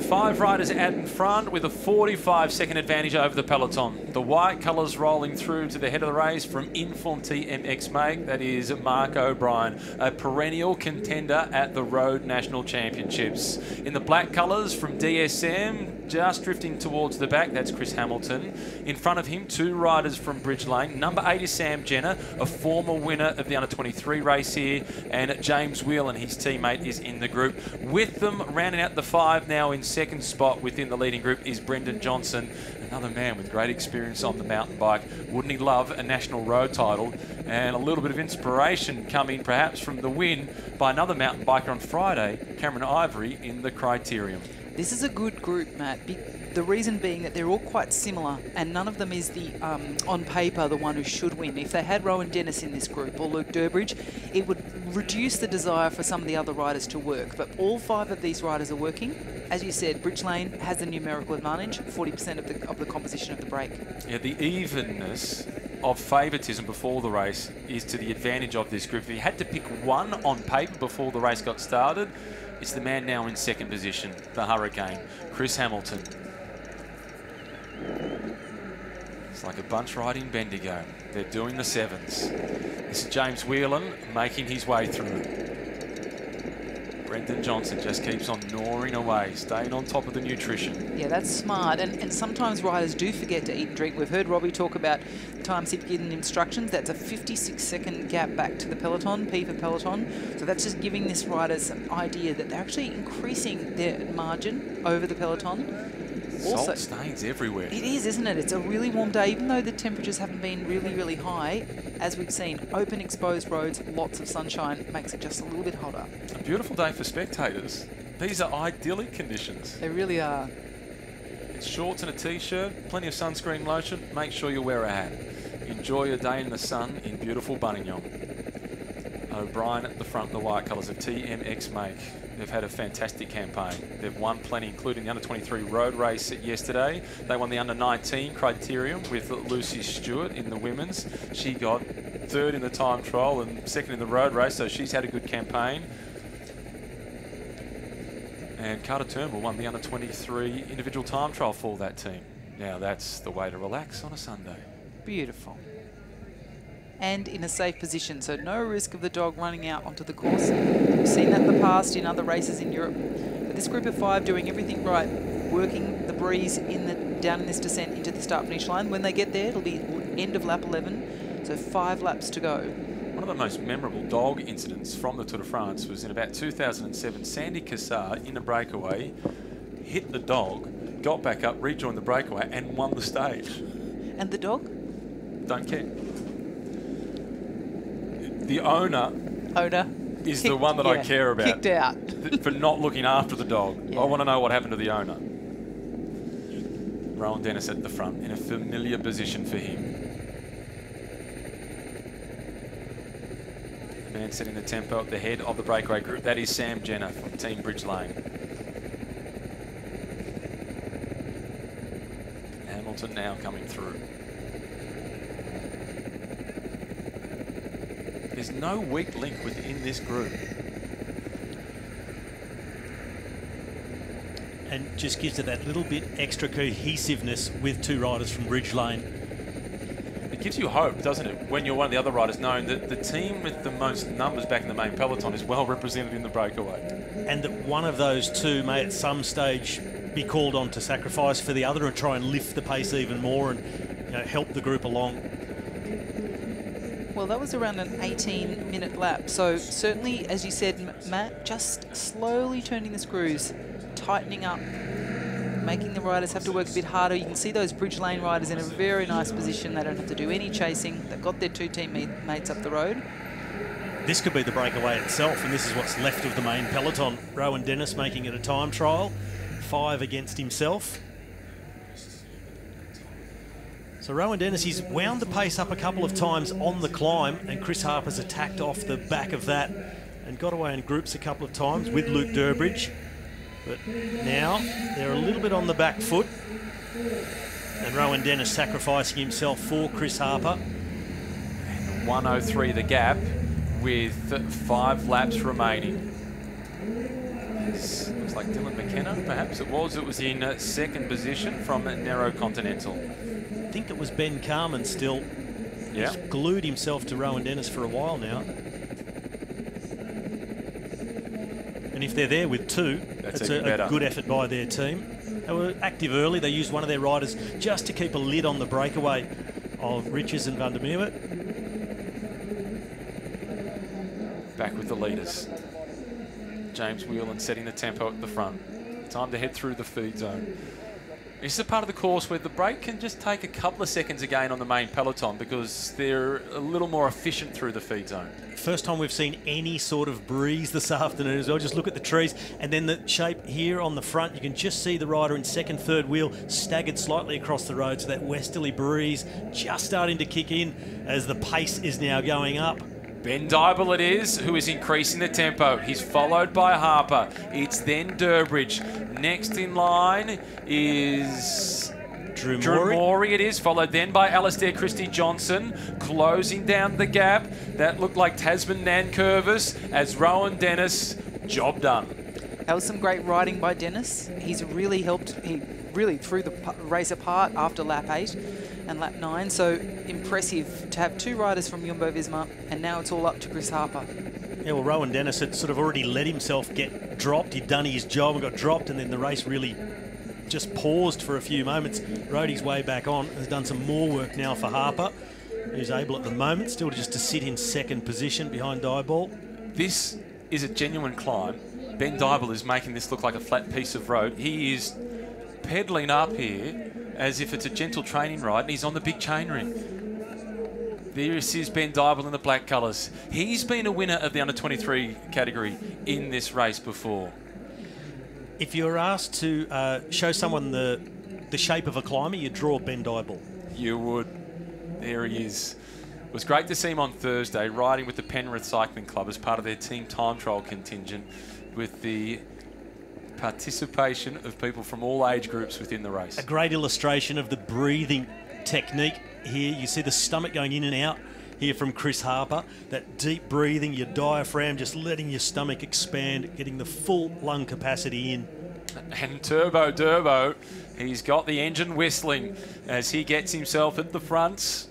5 riders out in front with a 45-second advantage over the peloton. The white colours rolling through to the head of the race from Inform TMX Make. That is Mark O'Brien, a perennial contender at the Road National Championships. In the black colours from DSM, just drifting towards the back, that's Chris Hamilton. In front of him, 2 riders from Bridge Lane. Number 8 is Sam Jenner, a former winner of the under-23 race here, and James Wheel and his teammate is in the group. With them, rounding out the 5 now in second spot within the leading group is Brendan Johnson, another man with great experience on the mountain bike. Wouldn't he love a national road title? And a little bit of inspiration coming perhaps from the win by another mountain biker on Friday, Cameron Ivory, in the Criterium. This is a good group, Matt. The reason being that they're all quite similar, and none of them is the, on paper, the one who should win. If they had Rowan Dennis in this group or Luke Durbridge, it would reduce the desire for some of the other riders to work. But all 5 of these riders are working. As you said, Bridge Lane has a numerical advantage, 40% of the composition of the break. Yeah, the evenness of favouritism before the race is to the advantage of this group. If you had to pick one on paper before the race got started, it's the man now in second position, the Hurricane, Chris Hamilton. It's like a bunch ride in Bendigo. They're doing the 7s. This is James Whelan making his way through. Brendan Johnson just keeps on gnawing away, staying on top of the nutrition. Yeah, that's smart. And sometimes riders do forget to eat and drink. We've heard Robbie talk about times he'd given instructions. That's a 56-second gap back to the peloton, P for peloton. So that's just giving this rider some idea that they're actually increasing their margin over the peloton. Also, salt stains everywhere. It is, isn't it? It's a really warm day, even though the temperatures haven't been really, really high. As we've seen, open, exposed roads, lots of sunshine, makes it just a little bit hotter. A beautiful day for spectators. These are idyllic conditions. They really are. It's shorts and a t-shirt, plenty of sunscreen lotion. Make sure you wear a hat. Enjoy your day in the sun in beautiful Buninyong. O'Brien at the front, the white colours of TMX Make. They've had a fantastic campaign. They've won plenty, including the under-23 road race yesterday. They won the under-19 Criterium with Lucy Stewart in the women's. She got 3rd in the time trial and 2nd in the road race, so she's had a good campaign. And Carter Turnbull won the under-23 individual time trial for that team. Now that's the way to relax on a Sunday. Beautiful. And in a safe position, so no risk of the dog running out onto the course. We've seen that in the past in other races in Europe. But this group of 5 doing everything right, working the breeze down in this descent into the start-finish line. When they get there, it'll be end of lap 11, so 5 laps to go. One of the most memorable dog incidents from the Tour de France was in about 2007. Sandy Cassar, in a breakaway, hit the dog, got back up, rejoined the breakaway, and won the stage. And the dog? Don't care. The owner is the one that I care about. Kicked out. For not looking after the dog. Yeah. I want to know what happened to the owner. Rowan Dennis at the front in a familiar position for him. The man setting the tempo at the head of the breakaway group. That is Sam Jenner from Team Bridge Lane. Hamilton now coming through. There's no weak link within this group. And just gives it that little bit extra cohesiveness with 2 riders from Bridge Lane. It gives you hope, doesn't it, when you're one of the other riders, knowing that the team with the most numbers back in the main peloton is well represented in the breakaway. And that one of those 2 may at some stage be called on to sacrifice for the other and try and lift the pace even more and help the group along. Well, that was around an 18-minute lap. So certainly, as you said, Matt, just slowly turning the screws, tightening up, making the riders have to work a bit harder. You can see those Bridge Lane riders in a very nice position. They don't have to do any chasing. They've got their 2 teammates up the road. This could be the breakaway itself, and this is what's left of the main peloton. Rowan Dennis making it a time trial, 5 against himself. So Rowan Dennis, he's wound the pace up a couple of times on the climb, and Chris Harper's attacked off the back of that and got away in groups a couple of times with Luke Durbridge. But now they're a little bit on the back foot, and Rowan Dennis sacrificing himself for Chris Harper. And 1:03 the gap with 5 laps remaining. Looks like Dylan McKenna, perhaps it was. It was in second position from Narrow Continental. I think it was Ben Carman still. Yeah. He's glued himself to Rowan Dennis for a while now. And if they're there with two, that's a good effort by their team. They were active early. They used one of their riders just to keep a lid on the breakaway of Riches and Van der Merwe. Back with the leaders. James Whelan setting the tempo at the front. Time to head through the feed zone. This is a part of the course where the break can just take a couple of seconds again on the main peloton because they're a little more efficient through the feed zone. First time we've seen any sort of breeze this afternoon as well. Just look at the trees and then the shape here on the front. You can just see the rider in second, third wheel staggered slightly across the road. So that westerly breeze just starting to kick in as the pace is now going up. Ben Dybel it is, who is increasing the tempo. He's followed by Harper. It's then Durbridge. Next in line is Drew Morey it is, followed then by Alistair Christie-Johnson, closing down the gap. That looked like Tasman Nankervis as Rowan Dennis, job done. That was some great riding by Dennis. He's really helped, he really threw the race apart after lap 8 and lap 9, so impressive to have two riders from Jumbo-Visma, and now it's all up to Chris Harper. Yeah, well, Rowan Dennis had sort of already let himself get dropped. He'd done his job and got dropped, and then the race really just paused for a few moments, rode his way back on, has done some more work now for Harper, who's able at the moment still just to sit in second position behind Dybel. This is a genuine climb. Ben Dybel is making this look like a flat piece of road. He is pedalling up here as if it's a gentle training ride, and he's on the big chainring. There is Ben Dybel in the black colours. He's been a winner of the under-23 category in this race before. If you're asked to show someone the shape of a climber, you draw Ben Dybel. You would. There he is. It was great to see him on Thursday riding with the Penrith Cycling Club as part of their team time trial contingent with the participation of people from all age groups within the race. A great illustration of the breathing technique here. You see the stomach going in and out here from Chris Harper. That deep breathing, your diaphragm, just letting your stomach expand, getting the full lung capacity in. And Turbo Durbo, he's got the engine whistling as he gets himself at the front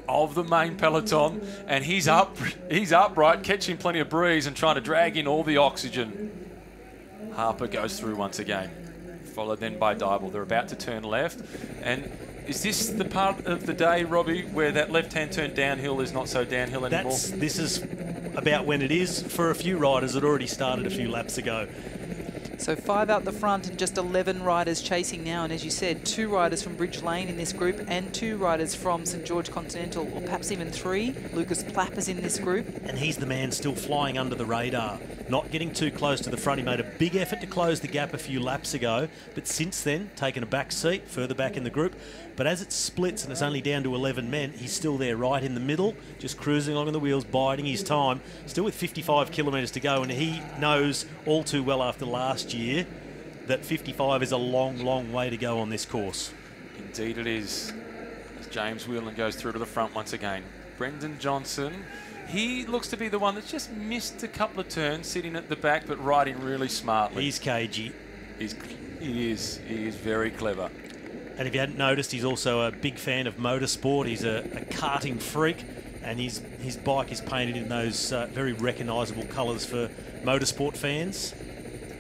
of the main peloton, and he's upright, catching plenty of breeze and trying to drag in all the oxygen. Harper goes through once again, followed then by Dybel. They're about to turn left, and is this the part of the day, Robbie, where that left-hand turn downhill is not so downhill anymore? This is about when it is for a few riders that already started a few laps ago. So 5 out the front and just 11 riders chasing now. And as you said, 2 riders from Bridge Lane in this group and 2 riders from St George Continental, or perhaps even 3. Lucas Plapp is in this group. And he's the man still flying under the radar, not getting too close to the front. He made a big effort to close the gap a few laps ago, but since then, taken a back seat further back in the group. But as it splits and it's only down to 11 men, he's still there right in the middle, just cruising along on the wheels, biding his time, still with 55 kilometres to go. And he knows all too well after last year that 55 is a long, long way to go on this course. Indeed it is. As James Whelan goes through to the front once again. Brendan Johnson, he looks to be the one that's just missed a couple of turns, sitting at the back, but riding really smartly. He's cagey. He is very clever. And if you hadn't noticed, he's also a big fan of motorsport. He's a karting freak, and his bike is painted in those very recognisable colours for motorsport fans.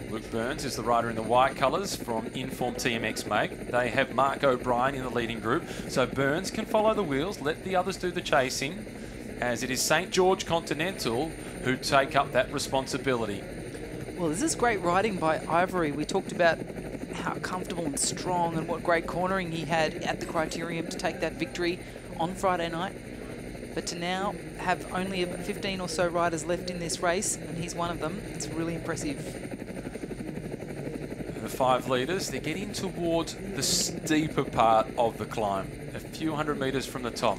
Luke Burns is the rider in the white colours from Inform TMX make. They have Mark O'Brien in the leading group, so Burns can follow the wheels, let the others do the chasing, as it is St George Continental who take up that responsibility. Well, this is great riding by Ivory. We talked about how comfortable and strong and what great cornering he had at the Criterium to take that victory on Friday night. But to now have only about 15 or so riders left in this race, and he's one of them, it's really impressive. The 5 leaders, they're getting towards the steeper part of the climb, a few hundred metres from the top.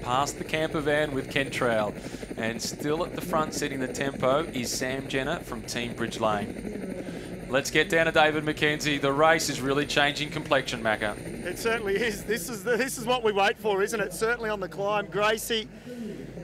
Past the camper van with Ken Trowell, and still at the front setting the tempo is Sam Jenner from Team Bridge Lane. Let's get down to David McKenzie. The race is really changing complexion, Macca. It certainly is. This is what we wait for, isn't it? Certainly on the climb. Gracie,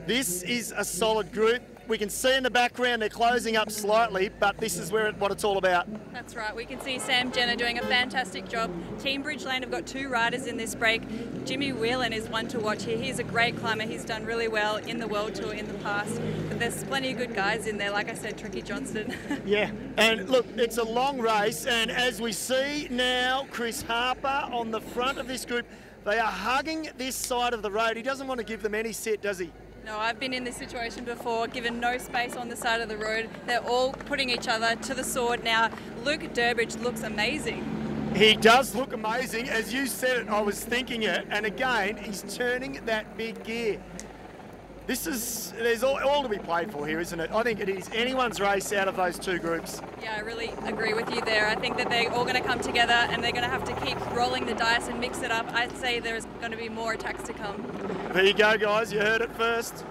this is a solid group. we can see in the background they're closing up slightly, but this is what it's all about. That's right. We can see Sam Jenner doing a fantastic job. Team Bridgeland have got 2 riders in this break. Jimmy Whelan is one to watch here. He's a great climber. He's done really well in the World Tour in the past. But there's plenty of good guys in there. Like I said, Tricky Johnston. Yeah, and look, it's a long race, and as we see now, Chris Harper on the front of this group, they are hugging this side of the road. He doesn't want to give them any set, does he? No, I've been in this situation before, given no space on the side of the road. They're all putting each other to the sword now. Luke Durbridge looks amazing. He does look amazing. As you said it, I was thinking it. And again, he's turning that big gear. There's all to be played for here, isn't it? I think it is anyone's race out of those 2 groups. Yeah, I really agree with you there. I think that they're all going to come together and they're going to have to keep rolling the dice and mix it up. I'd say there's going to be more attacks to come. There you go, guys. You heard it first.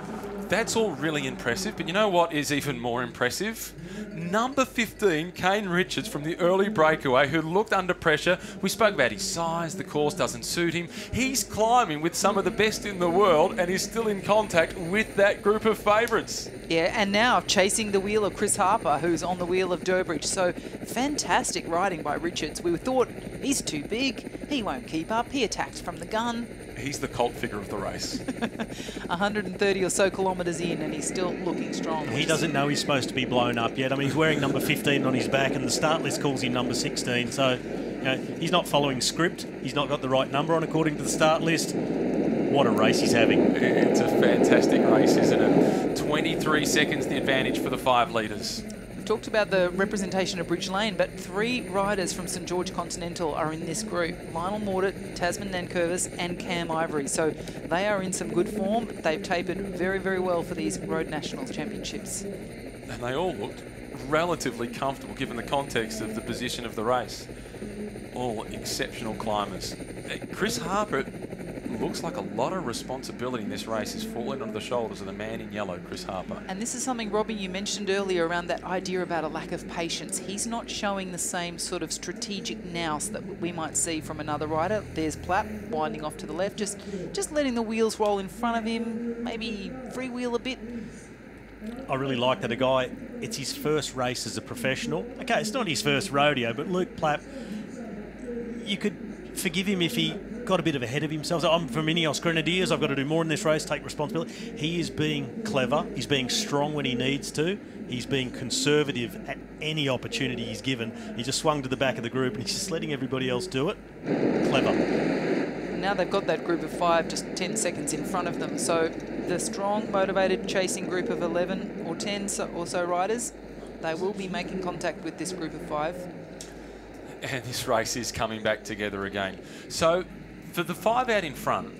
That's all really impressive, but you know what is even more impressive? Number 15, Kane Richards from the early breakaway, who looked under pressure. We spoke about his size, the course doesn't suit him. He's climbing with some of the best in the world and is still in contact with that group of favourites. Yeah, and now chasing the wheel of Chris Harper, who's on the wheel of Durbridge. So fantastic riding by Richards. We thought he's too big, he won't keep up, he attacks from the gun. He's the cult figure of the race. 130 or so kilometres in and he's still looking strong. He doesn't know he's supposed to be blown up yet. I mean, he's wearing number 15 on his back and the start list calls him number 16. So, you know, he's not following script. He's not got the right number on according to the start list. What a race he's having. It's a fantastic race, isn't it? 23 seconds the advantage for the 5 leaders. Talked about the representation of Bridge Lane, but 3 riders from St George Continental are in this group. Lionel Mordaunt, Tasman Nankervis and Cam Ivory. So they are in some good form. They've tapered very, very well for these Road National Championships. And they all looked relatively comfortable given the context of the position of the race. All exceptional climbers. Chris Harper, looks like a lot of responsibility in this race is falling on the shoulders of the man in yellow, Chris Harper. And this is something, Robbie, you mentioned earlier around that idea about a lack of patience. He's not showing the same sort of strategic nous that we might see from another rider. There's Platt winding off to the left, just letting the wheels roll in front of him, maybe freewheel a bit. I really like that a guy, it's his first race as a professional. Okay, it's not his first rodeo, but Luke Platt, you could forgive him if he got a bit of ahead of himself. So I'm from Ineos Grenadiers, I've got to do more in this race, take responsibility. He is being clever, he's being strong when he needs to, he's being conservative at any opportunity he's given. He just swung to the back of the group and he's just letting everybody else do it. Clever. Now they've got that group of 5 just 10 seconds in front of them. So the strong, motivated, chasing group of 11 or 10 or so riders, they will be making contact with this group of 5. And this race is coming back together again. So for the 5 out in front,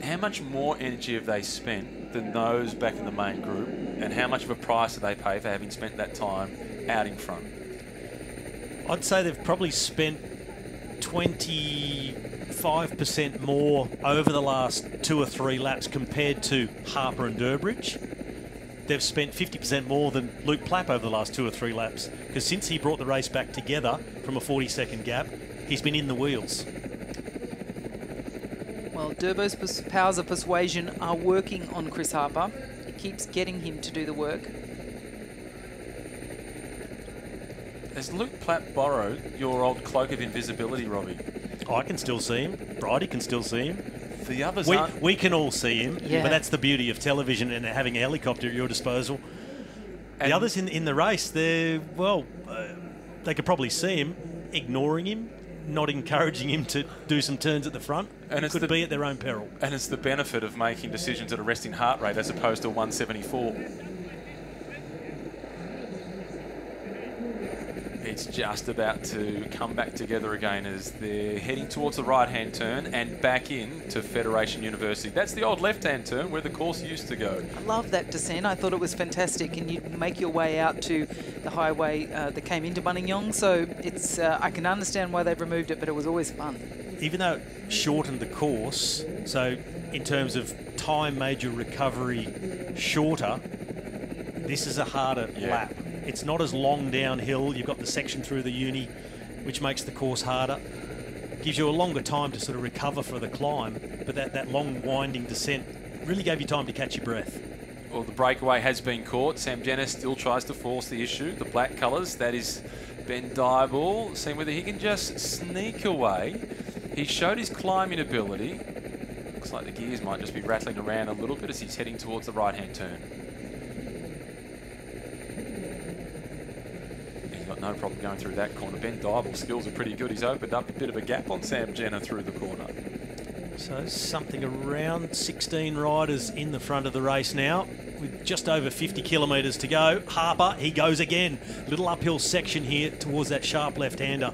how much more energy have they spent than those back in the main group? And how much of a price do they pay for having spent that time out in front? I'd say they've probably spent 25% more over the last 2 or 3 laps compared to Harper and Durbridge. They've spent 50% more than Luke Plapp over the last 2 or 3 laps, because since he brought the race back together from a 40-second gap, he's been in the wheels. Well, Durbo's powers of persuasion are working on Chris Harper. It keeps getting him to do the work. Has Luke Platt borrowed your old cloak of invisibility, Robbie? I can still see him. Bridie can still see him. The others aren't. We can all see him, yeah. But that's the beauty of television and having a helicopter at your disposal. And the others in the race, they could probably see him, ignoring him, not encouraging him to do some turns at the front. And it could be at their own peril. And it's the benefit of making decisions at a resting heart rate as opposed to 174. It's just about to come back together again as they're heading towards the right-hand turn and back in to Federation University. That's the old left-hand turn where the course used to go. I love that descent. I thought it was fantastic, and you make your way out to the highway that came into Buninyong. So it's I can understand why they've removed it, but it was always fun. Even though it shortened the course, so in terms of time made your recovery shorter, this is a harder lap. It's not as long downhill. You've got the section through the uni, which makes the course harder. Gives you a longer time to sort of recover for the climb, but that long winding descent really gave you time to catch your breath. Well, the breakaway has been caught. Sam Jenner still tries to force the issue. The black colours, that is Ben Dybel, seeing whether he can just sneak away. He showed his climbing ability. Looks like the gears might just be rattling around a little bit as he's heading towards the right-hand turn. He's got no problem going through that corner. Ben Dybel's skills are pretty good. He's opened up a bit of a gap on Sam Jenner through the corner. So something around 16 riders in the front of the race now, with just over 50 kilometres to go. Harper, he goes again. Little uphill section here towards that sharp left-hander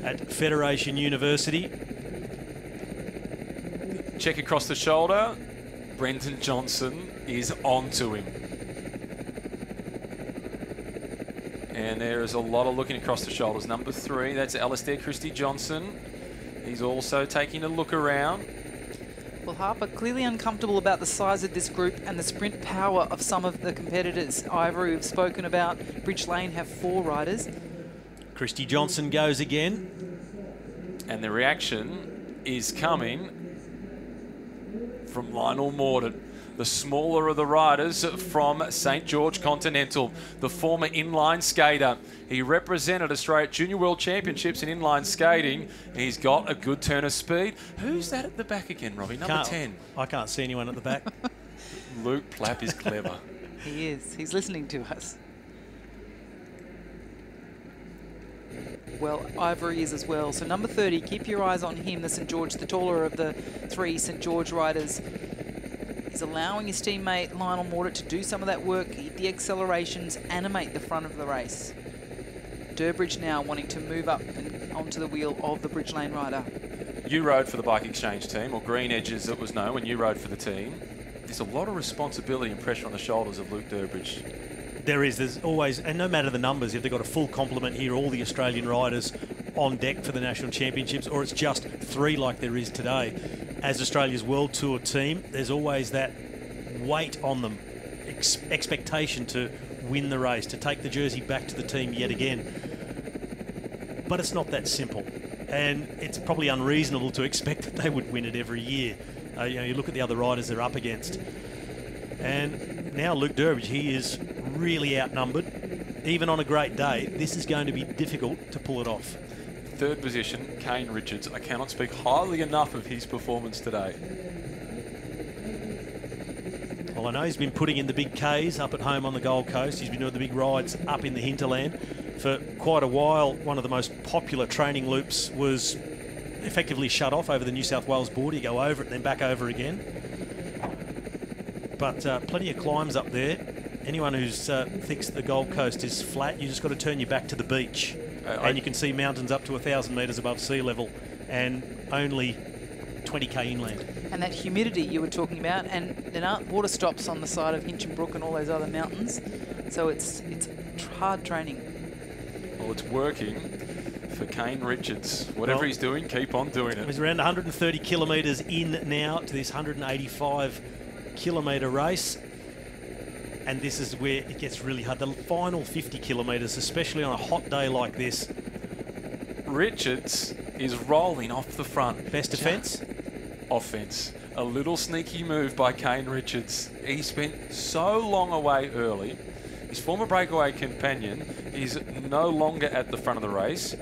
at Federation University. Check across the shoulder. Brenton Johnson is onto him. And there is a lot of looking across the shoulders. Number 3, that's Alistair Christie Johnson. He's also taking a look around. Well, Harper clearly uncomfortable about the size of this group and the sprint power of some of the competitors. Ivory, we've spoken about. Bridge Lane have 4 riders. Christie Johnson goes again. And the reaction is coming from Lionel Mordaunt, the smaller of the riders from St. George Continental, the former inline skater. He represented Australia at Junior World Championships in inline skating. He's got a good turn of speed. Who's that at the back again, Robbie? Number 10. I can't see anyone at the back. Luke Plapp is clever. He is. He's listening to us. Well, Ivory is as well. So number 30, keep your eyes on him, the St. George, the taller of the 3 St. George riders. He's allowing his teammate Lionel Mordaunt to do some of that work, hit the accelerations, animate the front of the race. Durbridge now wanting to move up and onto the wheel of the Bridge Lane rider. You rode for the Bike Exchange team, or Green Edge as it was known when you rode for the team. There's a lot of responsibility and pressure on the shoulders of Luke Durbridge. There is. There's always, and no matter the numbers, if they've got a full complement here, all the Australian riders on deck for the National Championships, or it's just 3 like there is today. As Australia's World Tour team, there's always that weight on them, expectation to win the race, to take the jersey back to the team yet again. But it's not that simple, and it's probably unreasonable to expect that they would win it every year. You look at the other riders they're up against. And now Luke Durbridge, he is really outnumbered. Even on a great day, this is going to be difficult to pull it off. 3rd position, Kane Richards. I cannot speak highly enough of his performance today. Well, I know he's been putting in the big Ks up at home on the Gold Coast. He's been doing the big rides up in the hinterland. For quite a while, one of the most popular training loops was effectively shut off over the New South Wales border. You go over it, then back over again. But plenty of climbs up there. Anyone who thinks the Gold Coast is flat, you just got to turn your back to the beach. And you can see mountains up to 1,000 metres above sea level and only 20k inland. And that humidity you were talking about, and there aren't water stops on the side of Hinchin Brook and all those other mountains. So it's hard training. Well, it's working for Kane Richards. Whatever he's doing, keep on doing it. He's around 130 kilometres in now to this 185 kilometre race, and this is where it gets really hard. The final 50 kilometres, especially on a hot day like this. Richards is rolling off the front. Best defence? Offence. A little sneaky move by Kane Richards. He spent so long away early. His former breakaway companion is no longer at the front of the race.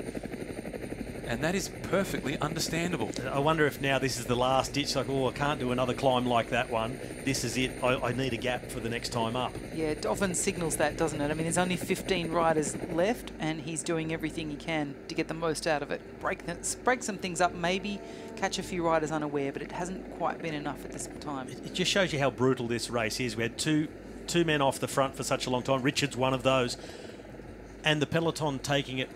And that is perfectly understandable. I wonder if now this is the last ditch, like, oh, I can't do another climb like that one. This is it. I need a gap for the next time up. Yeah, it often signals that, doesn't it? I mean, there's only 15 riders left, and he's doing everything he can to get the most out of it. Break some things up, maybe catch a few riders unaware, but it hasn't quite been enough at this time. It just shows you how brutal this race is. We had two men off the front for such a long time. Richard's one of those. And the peloton taking it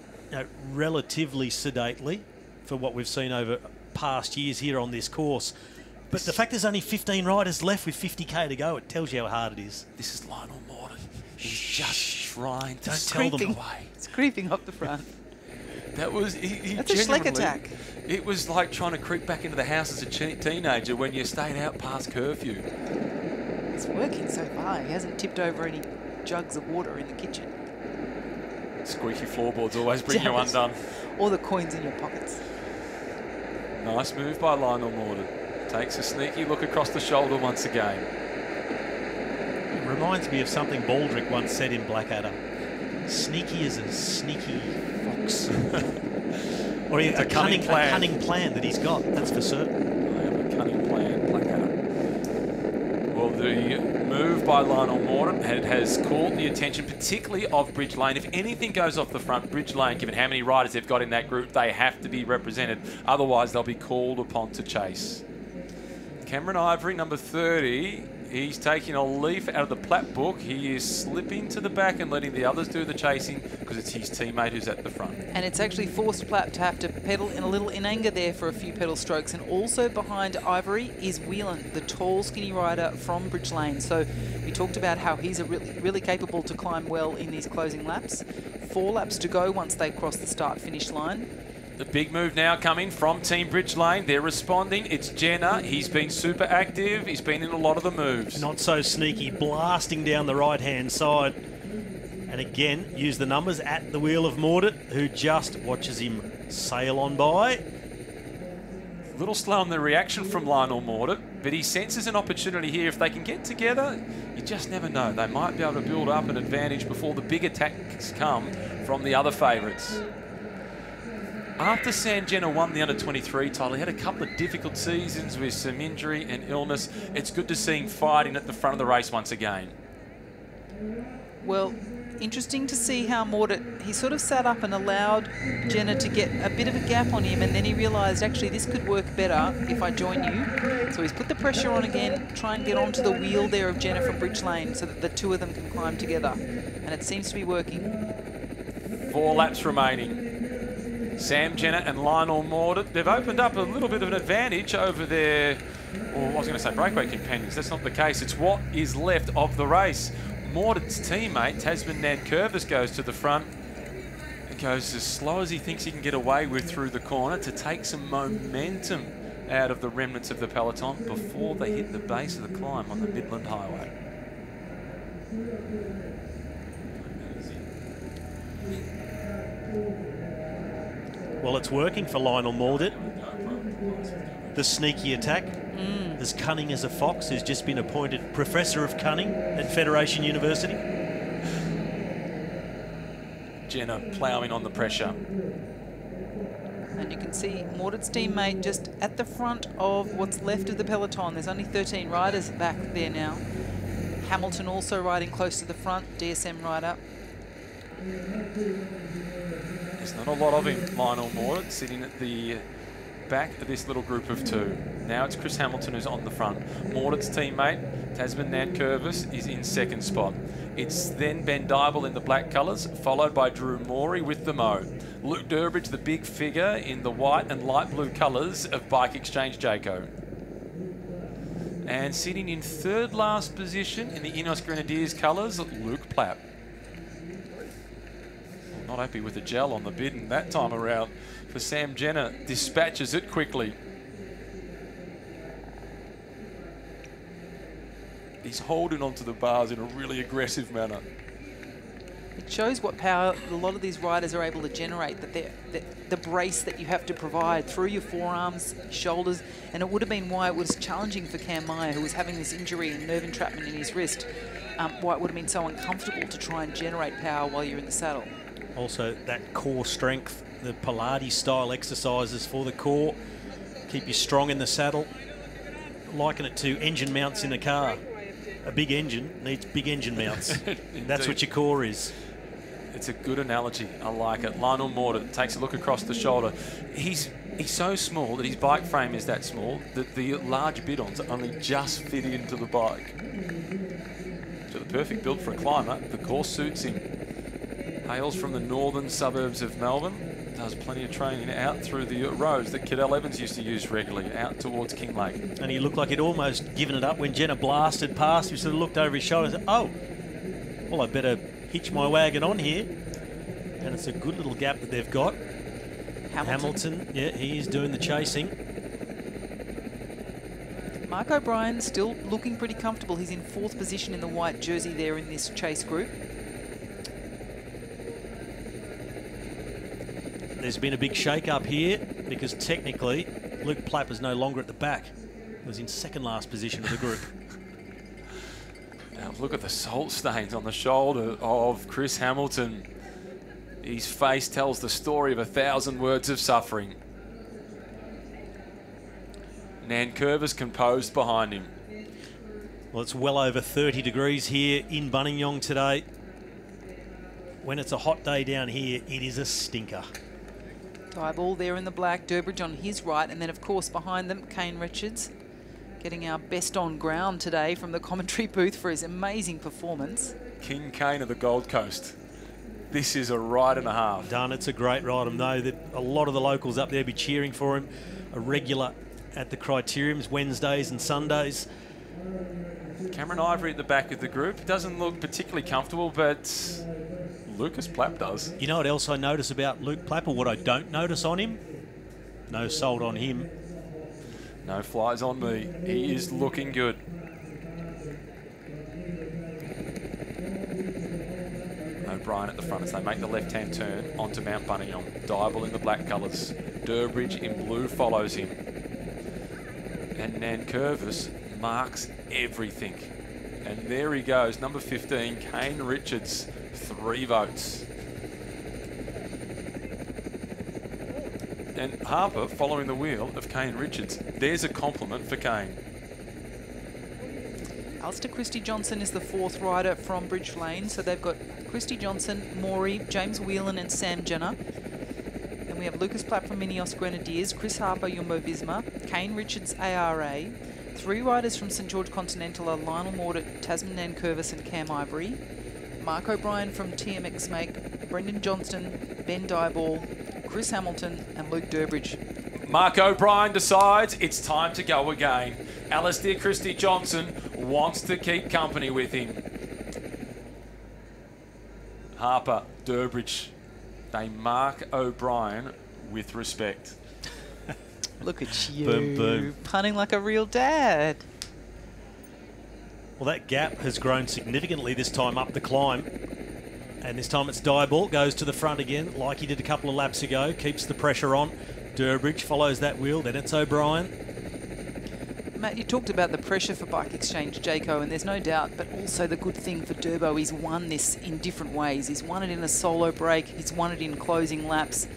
relatively sedately for what we've seen over past years here on this course. But the fact there's only 15 riders left with 50k to go, it tells you how hard it is. This is Lionel Mordaunt. He's just trying to tell them away. It's creeping up the front. That was... That's a Schleck attack. It was like trying to creep back into the house as a teenager when you stayed out past curfew. It's working so far. He hasn't tipped over any jugs of water in the kitchen. Squeaky floorboards always bring you undone. Or the coins in your pockets. Nice move by Lionel Mordaunt. Takes a sneaky look across the shoulder once again. reminds me of something Baldrick once said in Blackadder. Sneaky as a sneaky fox. Or a cunning plan that he's got, that's for certain. I have a cunning plan, Blackadder. Well, the move by Lionel Morton has caught the attention, particularly of Bridge Lane. If anything goes off the front, Bridge Lane, given how many riders they've got in that group, they have to be represented. Otherwise, they'll be called upon to chase. Cameron Ivory, number 30, he's taking a leaf out of the Platt book. He is slipping to the back and letting the others do the chasing because it's his teammate who's at the front. And it's actually forced Platt to have to pedal in anger there for a few pedal strokes. And also behind Ivory is Whelan, the tall, skinny rider from Bridge Lane. So we talked about how he's really capable to climb well in these closing laps. 4 laps to go once they cross the start-finish line. The big move now coming from Team Bridge Lane. They're responding. It's Jenner. He's been super active. He's been in a lot of the moves. Not so sneaky, blasting down the right-hand side. And again, use the numbers at the wheel of Mordaunt, who just watches him sail on by. A little slow on the reaction from Lionel Mordaunt, but he senses an opportunity here. If they can get together, you just never know. They might be able to build up an advantage before the big attacks come from the other favourites. After Sam Jenner won the under-23 title, he had a couple of difficult seasons with some injury and illness. It's good to see him fighting at the front of the race once again. Well, interesting to see how Mordaunt, he sort of sat up and allowed Jenner to get a bit of a gap on him, and then he realised, actually, this could work better if I join you. So he's put the pressure on again, try and get onto the wheel there of Jenner from Bridge Lane so that the two of them can climb together. And it seems to be working. 4 laps remaining. Sam Jenner and Lionel Mordaunt, they've opened up a little bit of an advantage over their, well, I was going to say breakaway companions. That's not the case. It's what is left of the race. Mordaunt's teammate, Tasman Nankervis, goes to the front. It goes as slow as he thinks he can get away with through the corner to take some momentum out of the remnants of the peloton before they hit the base of the climb on the Midland Highway. Well, it's working for Lionel Mordaunt. The sneaky attack. As cunning as a fox, who's just been appointed Professor of Cunning at Federation University. Jenner ploughing on the pressure. And you can see Mordaunt's teammate just at the front of what's left of the peloton. There's only 13 riders back there now. Hamilton also riding close to the front, DSM rider. There's not a lot of him, Lionel Mordaunt, sitting at the back of this little group of 2. Now it's Chris Hamilton who's on the front. Mordaunt's teammate, Tasman Nankervis, is in second spot. It's then Ben Dybel in the black colours, followed by Drew Morey with the mauve. Luke Durbridge, the big figure, in the white and light blue colours of Bike Exchange Jayco. And sitting in third last position in the Ineos Grenadiers colours, Luke Platt. Not happy with the gel on the bidon that time around for Sam Jenner. Dispatches it quickly. He's holding onto the bars in a really aggressive manner. It shows what power a lot of these riders are able to generate, that the brace that you have to provide through your forearms, shoulders, and it would have been why it was challenging for Cam Meyer, who was having this injury and nerve entrapment in his wrist, why it would have been so uncomfortable to try and generate power while you're in the saddle. Also, that core strength, the Pilates-style exercises for the core, keep you strong in the saddle. Liken it to engine mounts in a car. A big engine needs big engine mounts. That's what your core is. It's a good analogy. I like it. Lionel Mordaunt takes a look across the shoulder. He's so small that his bike frame is that small that the large bidons only just fit into the bike. So the perfect build for a climber. The course suits him. Hails from the northern suburbs of Melbourne. Does plenty of training out through the roads that Cadell Evans used to use regularly, out towards Kinglake. And he looked like he'd almost given it up when Jenner blasted past. He sort of looked over his shoulder and said, oh, well, I better hitch my wagon on here. And it's a good little gap that they've got. Hamilton, yeah, he's doing the chasing. Mark O'Brien still looking pretty comfortable. He's in 4th position in the white jersey there in this chase group. There's been a big shake-up here because technically Luke Platt was no longer at the back. He was in second last position of the group. Now Look at the salt stains on the shoulder of Chris Hamilton. His face tells the story of 1,000 words of suffering. Nankervis composed behind him. Well, it's well over 30 degrees here in Buninyong today. When it's a hot day down here, it is a stinker. Dieball there in the black, Durbridge on his right, and then of course behind them, Kane Richards, getting our best on ground today from the commentary booth for his amazing performance. King Kane of the Gold Coast. This is a ride and a half. Done. It's a great ride. I know that a lot of the locals up there be cheering for him. A regular at the criteriums Wednesdays and Sundays. Cameron Ivory at the back of the group. Doesn't look particularly comfortable, but Lucas Plapp does. You know what else I notice about Luke Plapp, or what I don't notice on him? No salt on him. No flies on me. He is looking good. O'Brien at the front as they make the left-hand turn onto Mount Buninyong. Dieball in the black colours. Durbridge in blue follows him. And Nankervis marks everything. And there he goes, number 15, Kane Richards, 3 votes. And Harper following the wheel of Kane Richards. There's a compliment for Kane. Alistair Christie Johnson is the 4th rider from Bridge Lane. So they've got Christie Johnson, Maury, James Whelan and Sam Jenner. Then we have Lucas Plapp from Minios Grenadiers, Chris Harper, Jumbo Visma, Kane Richards, ARA. 3 riders from St George Continental are Lionel Mordaunt, Tasman Nankervis and Cam Ivory. Mark O'Brien from TMX Make, Brendan Johnston, Ben Dieball, Chris Hamilton and Luke Durbridge. Mark O'Brien decides it's time to go again. Alistair Christie Johnson wants to keep company with him. Harper, Durbridge, they mark O'Brien with respect. Look at you, boom, boom. Punning like a real dad. Well, that gap has grown significantly this time up the climb. And this time it's Dieball, goes to the front again, like he did a couple of laps ago, keeps the pressure on. Durbridge follows that wheel, then it's O'Brien. Matt, you talked about the pressure for Bike Exchange, Jayco, and there's no doubt, but also the good thing for Durbo, he's won this in different ways. He's won it in a solo break, he's won it in closing laps.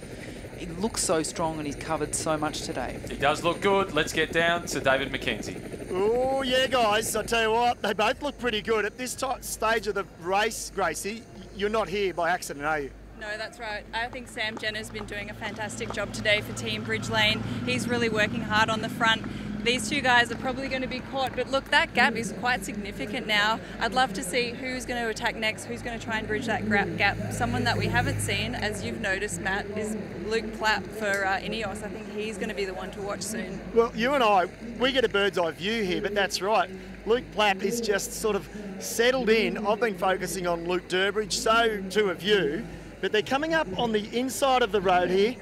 He looks so strong and he's covered so much today. He does look good. Let's get down to David McKenzie. Oh, yeah, guys, I tell you what, they both look pretty good. At this stage of the race, Gracie, you're not here by accident, are you? No, that's right. I think Sam Jenner's been doing a fantastic job today for Team Bridge Lane. He's really working hard on the front. These 2 guys are probably going to be caught, but look, that gap is quite significant now. I'd love to see who's going to attack next, who's going to try and bridge that gap. Someone that we haven't seen, as you've noticed, Matt, is Luke Plapp for Ineos. I think he's going to be the one to watch soon. Well, you and I, we get a bird's eye view here, but that's right. Luke Plapp is just sort of settled in. I've been focusing on Luke Durbridge, so too have you. But they're coming up on the inside of the road here.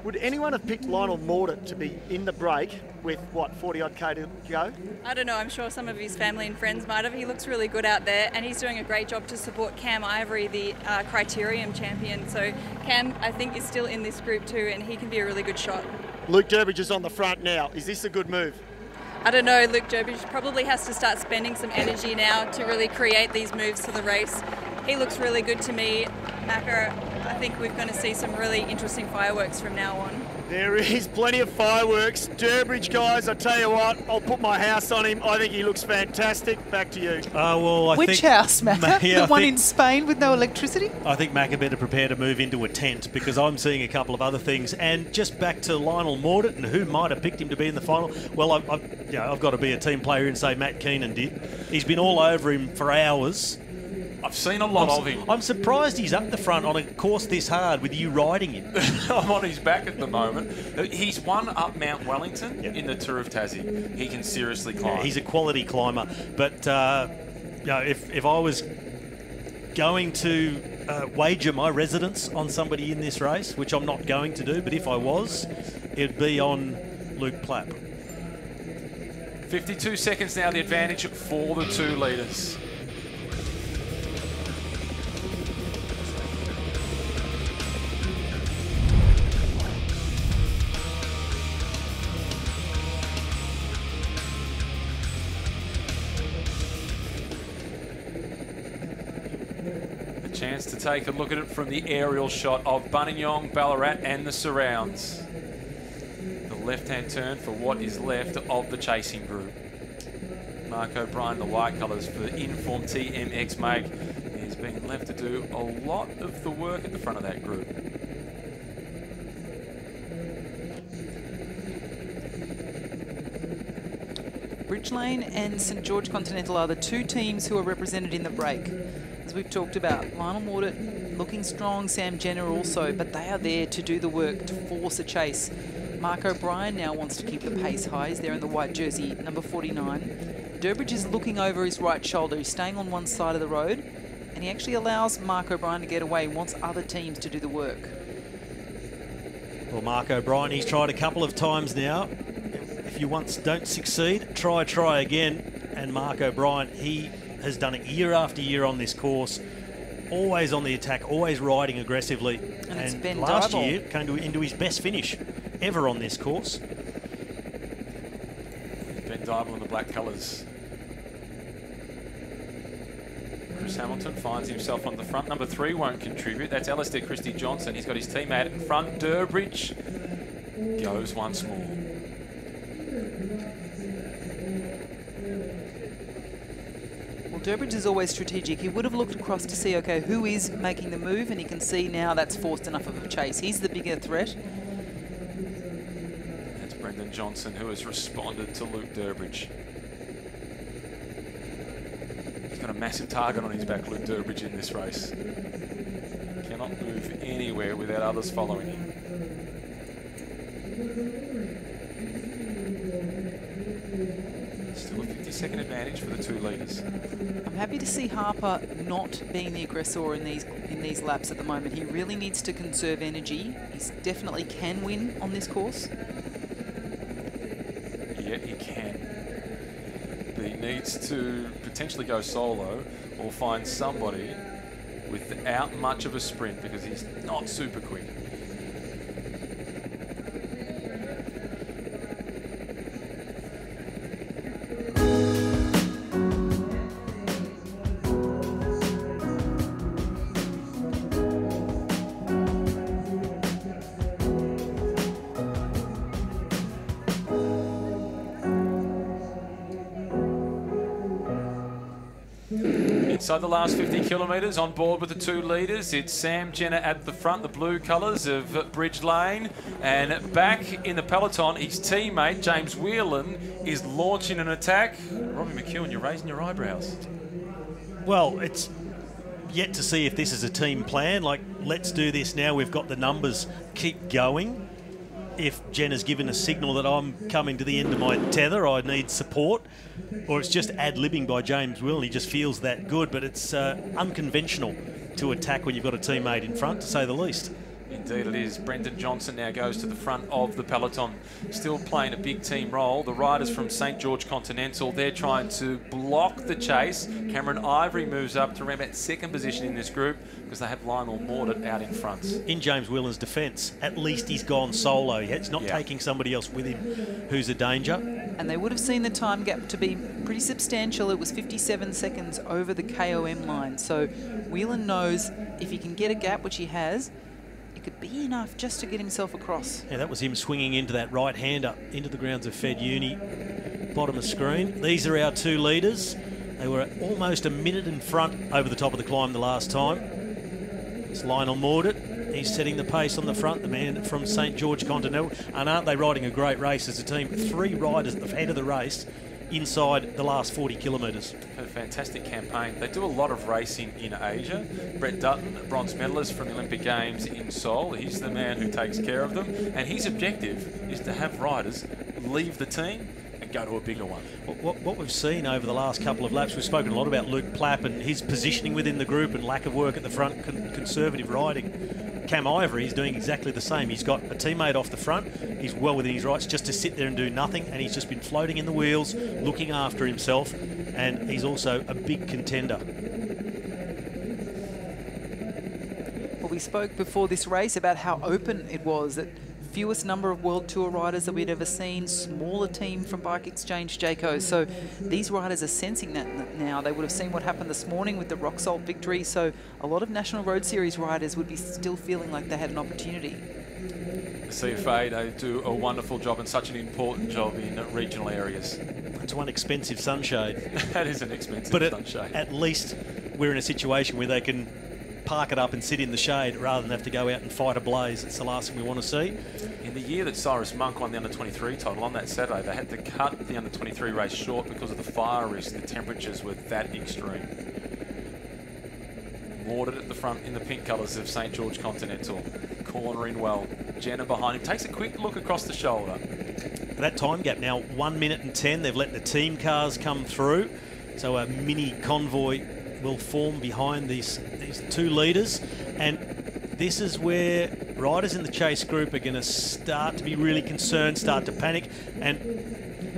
Would anyone have picked Lionel Mordaunt to be in the break with, what, 40-odd K to go? I don't know. I'm sure some of his family and friends might have. He looks really good out there, and he's doing a great job to support Cam Ivory, the Criterium champion. So Cam, I think, is still in this group too, and he can be a really good shot. Luke Durbridge is on the front now. Is this a good move? I don't know. Luke Durbridge probably has to start spending some energy now to really create these moves to the race. He looks really good to me. Macca, I think we're going to see some really interesting fireworks from now on. There is plenty of fireworks. Durbridge, guys, I tell you what, I'll put my house on him. I think he looks fantastic. Back to you. Well, I Which think house, Macca? Yeah, the one in Spain with no electricity? I think Macca better prepare to move into a tent, because I'm seeing a couple of other things. And just back to Lionel Mordaunt and who might have picked him to be in the final. Well, I've got to be a team player and say Matt Keenan did. He's been all over him for hours. I've seen a lot of him. I'm surprised he's up the front on a course this hard with you riding him. I'm on his back at the moment. He's won up Mount Wellington in the Tour of Tassie. He can seriously climb. Yeah, he's a quality climber. But if I was going to wager my residence on somebody in this race, which I'm not going to do, but if I was, it'd be on Luke Plapp. 52 seconds now, the advantage for the 2 leaders. Chance to take a look at it from the aerial shot of Buninyong, Ballarat and the surrounds. The left-hand turn for what is left of the chasing group. Mark O'Brien, the white colours for the Inform TMX make. He's been left to do a lot of the work at the front of that group. Bridge Lane and St George Continental are the two teams who are represented in the break. As we've talked about, Lionel Mordaunt looking strong, Sam Jenner also, but they are there to do the work, to force a chase. Mark O'Brien now wants to keep the pace high. He's there in the white jersey, number 49. Durbridge is looking over his right shoulder. He's staying on one side of the road, and he actually allows Mark O'Brien to get away. He wants other teams to do the work. Well, Mark O'Brien, he's tried a couple of times now. If you once don't succeed, try again. And Mark O'Brien, he has done it year after year on this course. Always on the attack, always riding aggressively. And it's been last double. year came into his best finish ever on this course. Ben Dybel in the black colours. Chris Hamilton finds himself on the front. Number 3 won't contribute. That's Alistair Christie-Johnson. He's got his teammate in front. Durbridge goes once more. Well, Durbridge is always strategic. He would have looked across to see, okay, who is making the move, and he can see now that's forced enough of a chase. He's the bigger threat. That's Brendan Johnson, who has responded to Luke Durbridge. He's got a massive target on his back, Luke Durbridge, in this race. Cannot move anywhere without others following him. Still a 50-second advantage for the two leaders. I'm happy to see Harper not being the aggressor in these laps at the moment. He really needs to conserve energy. He definitely can win on this course. Yeah, he can. But he needs to potentially go solo or find somebody without much of a sprint, because he's not super quick. Inside the last 50 kilometres, on board with the two leaders, it's Sam Jenner at the front, the blue colours of Bridge Lane. And back in the peloton, his teammate, James Whelan, is launching an attack. Robbie McEwen, you're raising your eyebrows. Well, it's yet to see if this is a team plan. Like, let's do this now. We've got the numbers. Keep going. If Jenner's given a signal that I'm coming to the end of my tether, I need support, or it's just ad-libbing by James Whelan. He just feels that good, but it's unconventional to attack when you've got a teammate in front, to say the least. Indeed it is. Brendan Johnson now goes to the front of the peloton, still playing a big team role. The riders from St George Continental, they're trying to block the chase. Cameron Ivory moves up to around about second position in this group because they have Lionel Mordaunt out in front. In James Whelan's defence, at least he's gone solo. He's not taking somebody else with him who's a danger. And they would have seen the time gap to be pretty substantial. It was 57 seconds over the KOM line. So Whelan knows if he can get a gap, which he has, it could be enough just to get himself across. Yeah, that was him swinging into that right-hander into the grounds of Fed Uni. Bottom of screen. These are our two leaders. They were almost a minute in front over the top of the climb the last time. It's Lionel Mordaunt. He's setting the pace on the front, the man from St George Continental. And aren't they riding a great race as a team? 3 riders at the head of the race inside the last 40 kilometres. A fantastic campaign. They do a lot of racing in Asia. Brett Dutton, bronze medalist from the Olympic Games in Seoul. He's the man who takes care of them. And his objective is to have riders leave the team and go to a bigger one. What we've seen over the last couple of laps, we've spoken a lot about Luke Plapp and his positioning within the group and lack of work at the front, conservative riding. Cam Ivory is doing exactly the same. He's got a teammate off the front. He's well within his rights just to sit there and do nothing, and he's just been floating in the wheels, looking after himself, and he's also a big contender. Well, we spoke before this race about how open it was, that fewest number of World Tour riders that we'd ever seen, smaller team from Bike Exchange, Jayco. So these riders are sensing that now. They would have seen what happened this morning with the Rock Salt victory. So a lot of National Road Series riders would be still feeling like they had an opportunity. The CFA, they do a wonderful job and such an important job in regional areas. It's one expensive sunshade. That is an expensive sunshade. At least we're in a situation where they can park it up and sit in the shade rather than have to go out and fight a blaze. It's the last thing we want to see. In the year that Cyrus Monk won the under-23 title, on that Saturday, they had to cut the under-23 race short because of the fire risk. The temperatures were that extreme. Mordred at the front in the pink colours of St George Continental. Cornering well. Jenna behind him. Takes a quick look across the shoulder. That time gap now, 1 minute and 10. They've let the team cars come through. So a mini convoy will form behind these two leaders. And this is where riders in the chase group are going to start to be really concerned, start to panic. And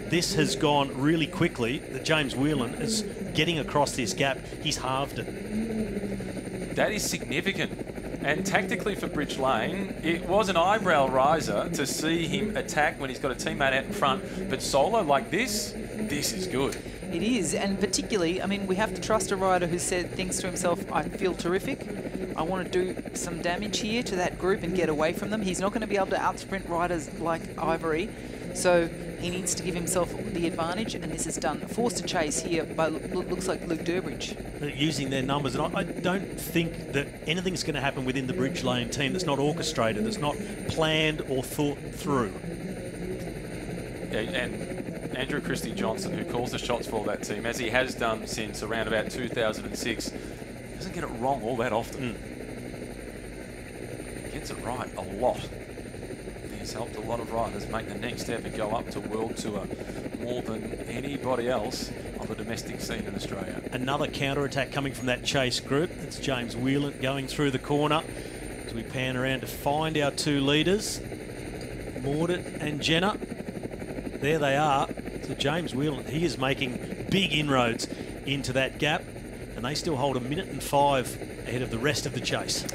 this has gone really quickly. That James Whelan is getting across this gap. He's halved it. That is significant. And tactically for Bridge Lane, it was an eyebrow riser to see him attack when he's got a teammate out in front. But solo like this is good. It is, and particularly, I mean, we have to trust a rider who said things to himself, I feel terrific. I want to do some damage here to that group and get away from them. He's not going to be able to outsprint riders like Ivory, so he needs to give himself the advantage, and this is done. Forced to chase here by looks like Luke Durbridge. Using their numbers, and I don't think that anything's going to happen within the Bridge Lane team that's not orchestrated, that's not planned or thought through. Yeah, and Andrew Christie Johnson, who calls the shots for that team, as he has done since around about 2006, doesn't get it wrong all that often. He gets it right a lot. He's helped a lot of riders make the next step and go up to World Tour more than anybody else on the domestic scene in Australia. Another counter-attack coming from that chase group. It's James Whelan going through the corner as we pan around to find our two leaders, Mordred and Jenna. There they are. So James Whelan, he is making big inroads into that gap, and they still hold 1 minute and 5 ahead of the rest of the chase.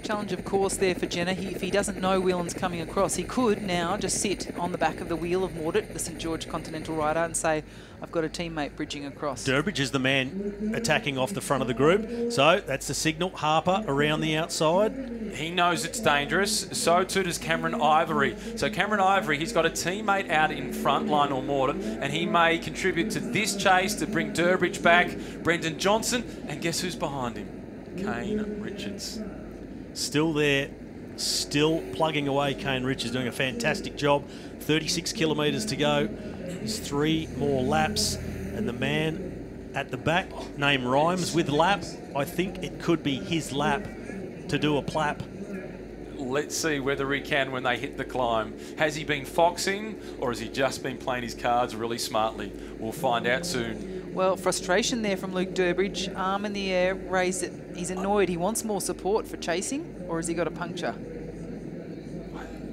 Challenge, of course, there for Jenna. If he doesn't know Whelan's coming across, he could now just sit on the back of the wheel of Mordred, the St George Continental rider, and say, I've got a teammate bridging across. Durbridge is the man attacking off the front of the group. So that's the signal. Harper around the outside. He knows it's dangerous. So too does Cameron Ivory. So Cameron Ivory, he's got a teammate out in front, Lionel Mordred, and he may contribute to this chase to bring Durbridge back. Brendan Johnson, and guess who's behind him? Kane Richards. Still there, still plugging away. Kane Richards doing a fantastic job. 36 kilometres to go. There's 3 more laps, and the man at the back, name rhymes with lap. I think it could be his lap to do a plap. Let's see whether he can when they hit the climb. Has he been foxing, or has he just been playing his cards really smartly? We'll find out soon. Well, frustration there from Luke Durbridge. Arm in the air, raised it. He's annoyed. He wants more support for chasing, or has he got a puncture?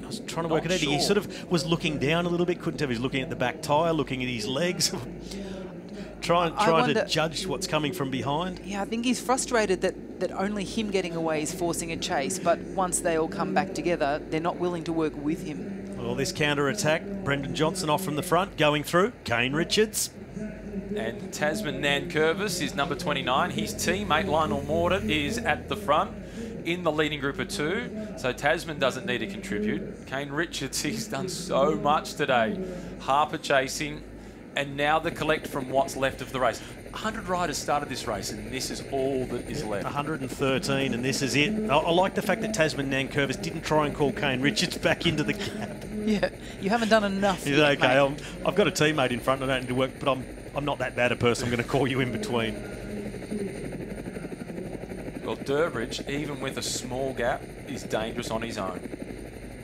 I was trying to work it out. Sure. He sort of was looking down a little bit. Couldn't tell if he was looking at the back tyre, looking at his legs. trying to judge what's coming from behind. Yeah, I think he's frustrated that only him getting away is forcing a chase, but once they all come back together, they're not willing to work with him. Well, this counter-attack, Brendan Johnson off from the front, going through, Kane Richards. And Tasman Nankervis is number 29. His teammate Lionel Mordred is at the front in the leading group of 2. So Tasman doesn't need to contribute. Kane Richards, he's done so much today. Harper chasing, and now the collect from what's left of the race. 100 riders started this race, and this is all that is left. 113, and this is it. I like the fact that Tasman Nankervis didn't try and call Kane Richards back into the gap. Yeah, you haven't done enough. He's yet, okay. Mate. I've got a teammate in front. I don't need to work, but I'm not that bad a person. I'm going to call you in between. Well, Durbridge, even with a small gap, is dangerous on his own.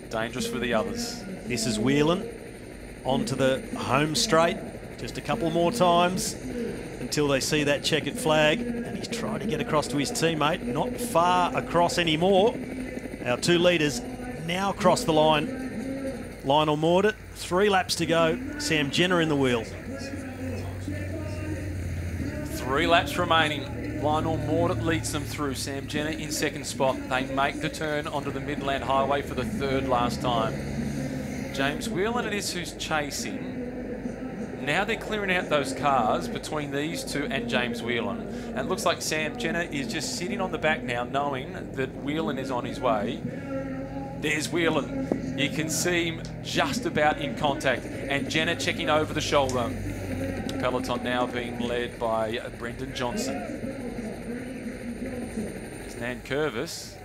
Dangerous for the others. This is Whelan onto the home straight. Just a couple more times until they see that checkered flag. And he's trying to get across to his teammate. Not far across anymore. Our 2 leaders now cross the line. Lionel Mordred, 3 laps to go. Sam Jenner in the wheel. 3 laps remaining. Lionel Mordred leads them through. Sam Jenner in second spot. They make the turn onto the Midland Highway for the 3rd last time. James Whelan it is who's chasing. Now they're clearing out those cars between these two and James Whelan. And it looks like Sam Jenner is just sitting on the back now, knowing that Whelan is on his way. There's Whelan. You can see him just about in contact. And Jenner checking over the shoulder. The peloton now being led by Brendan Johnson. As Nan Curvis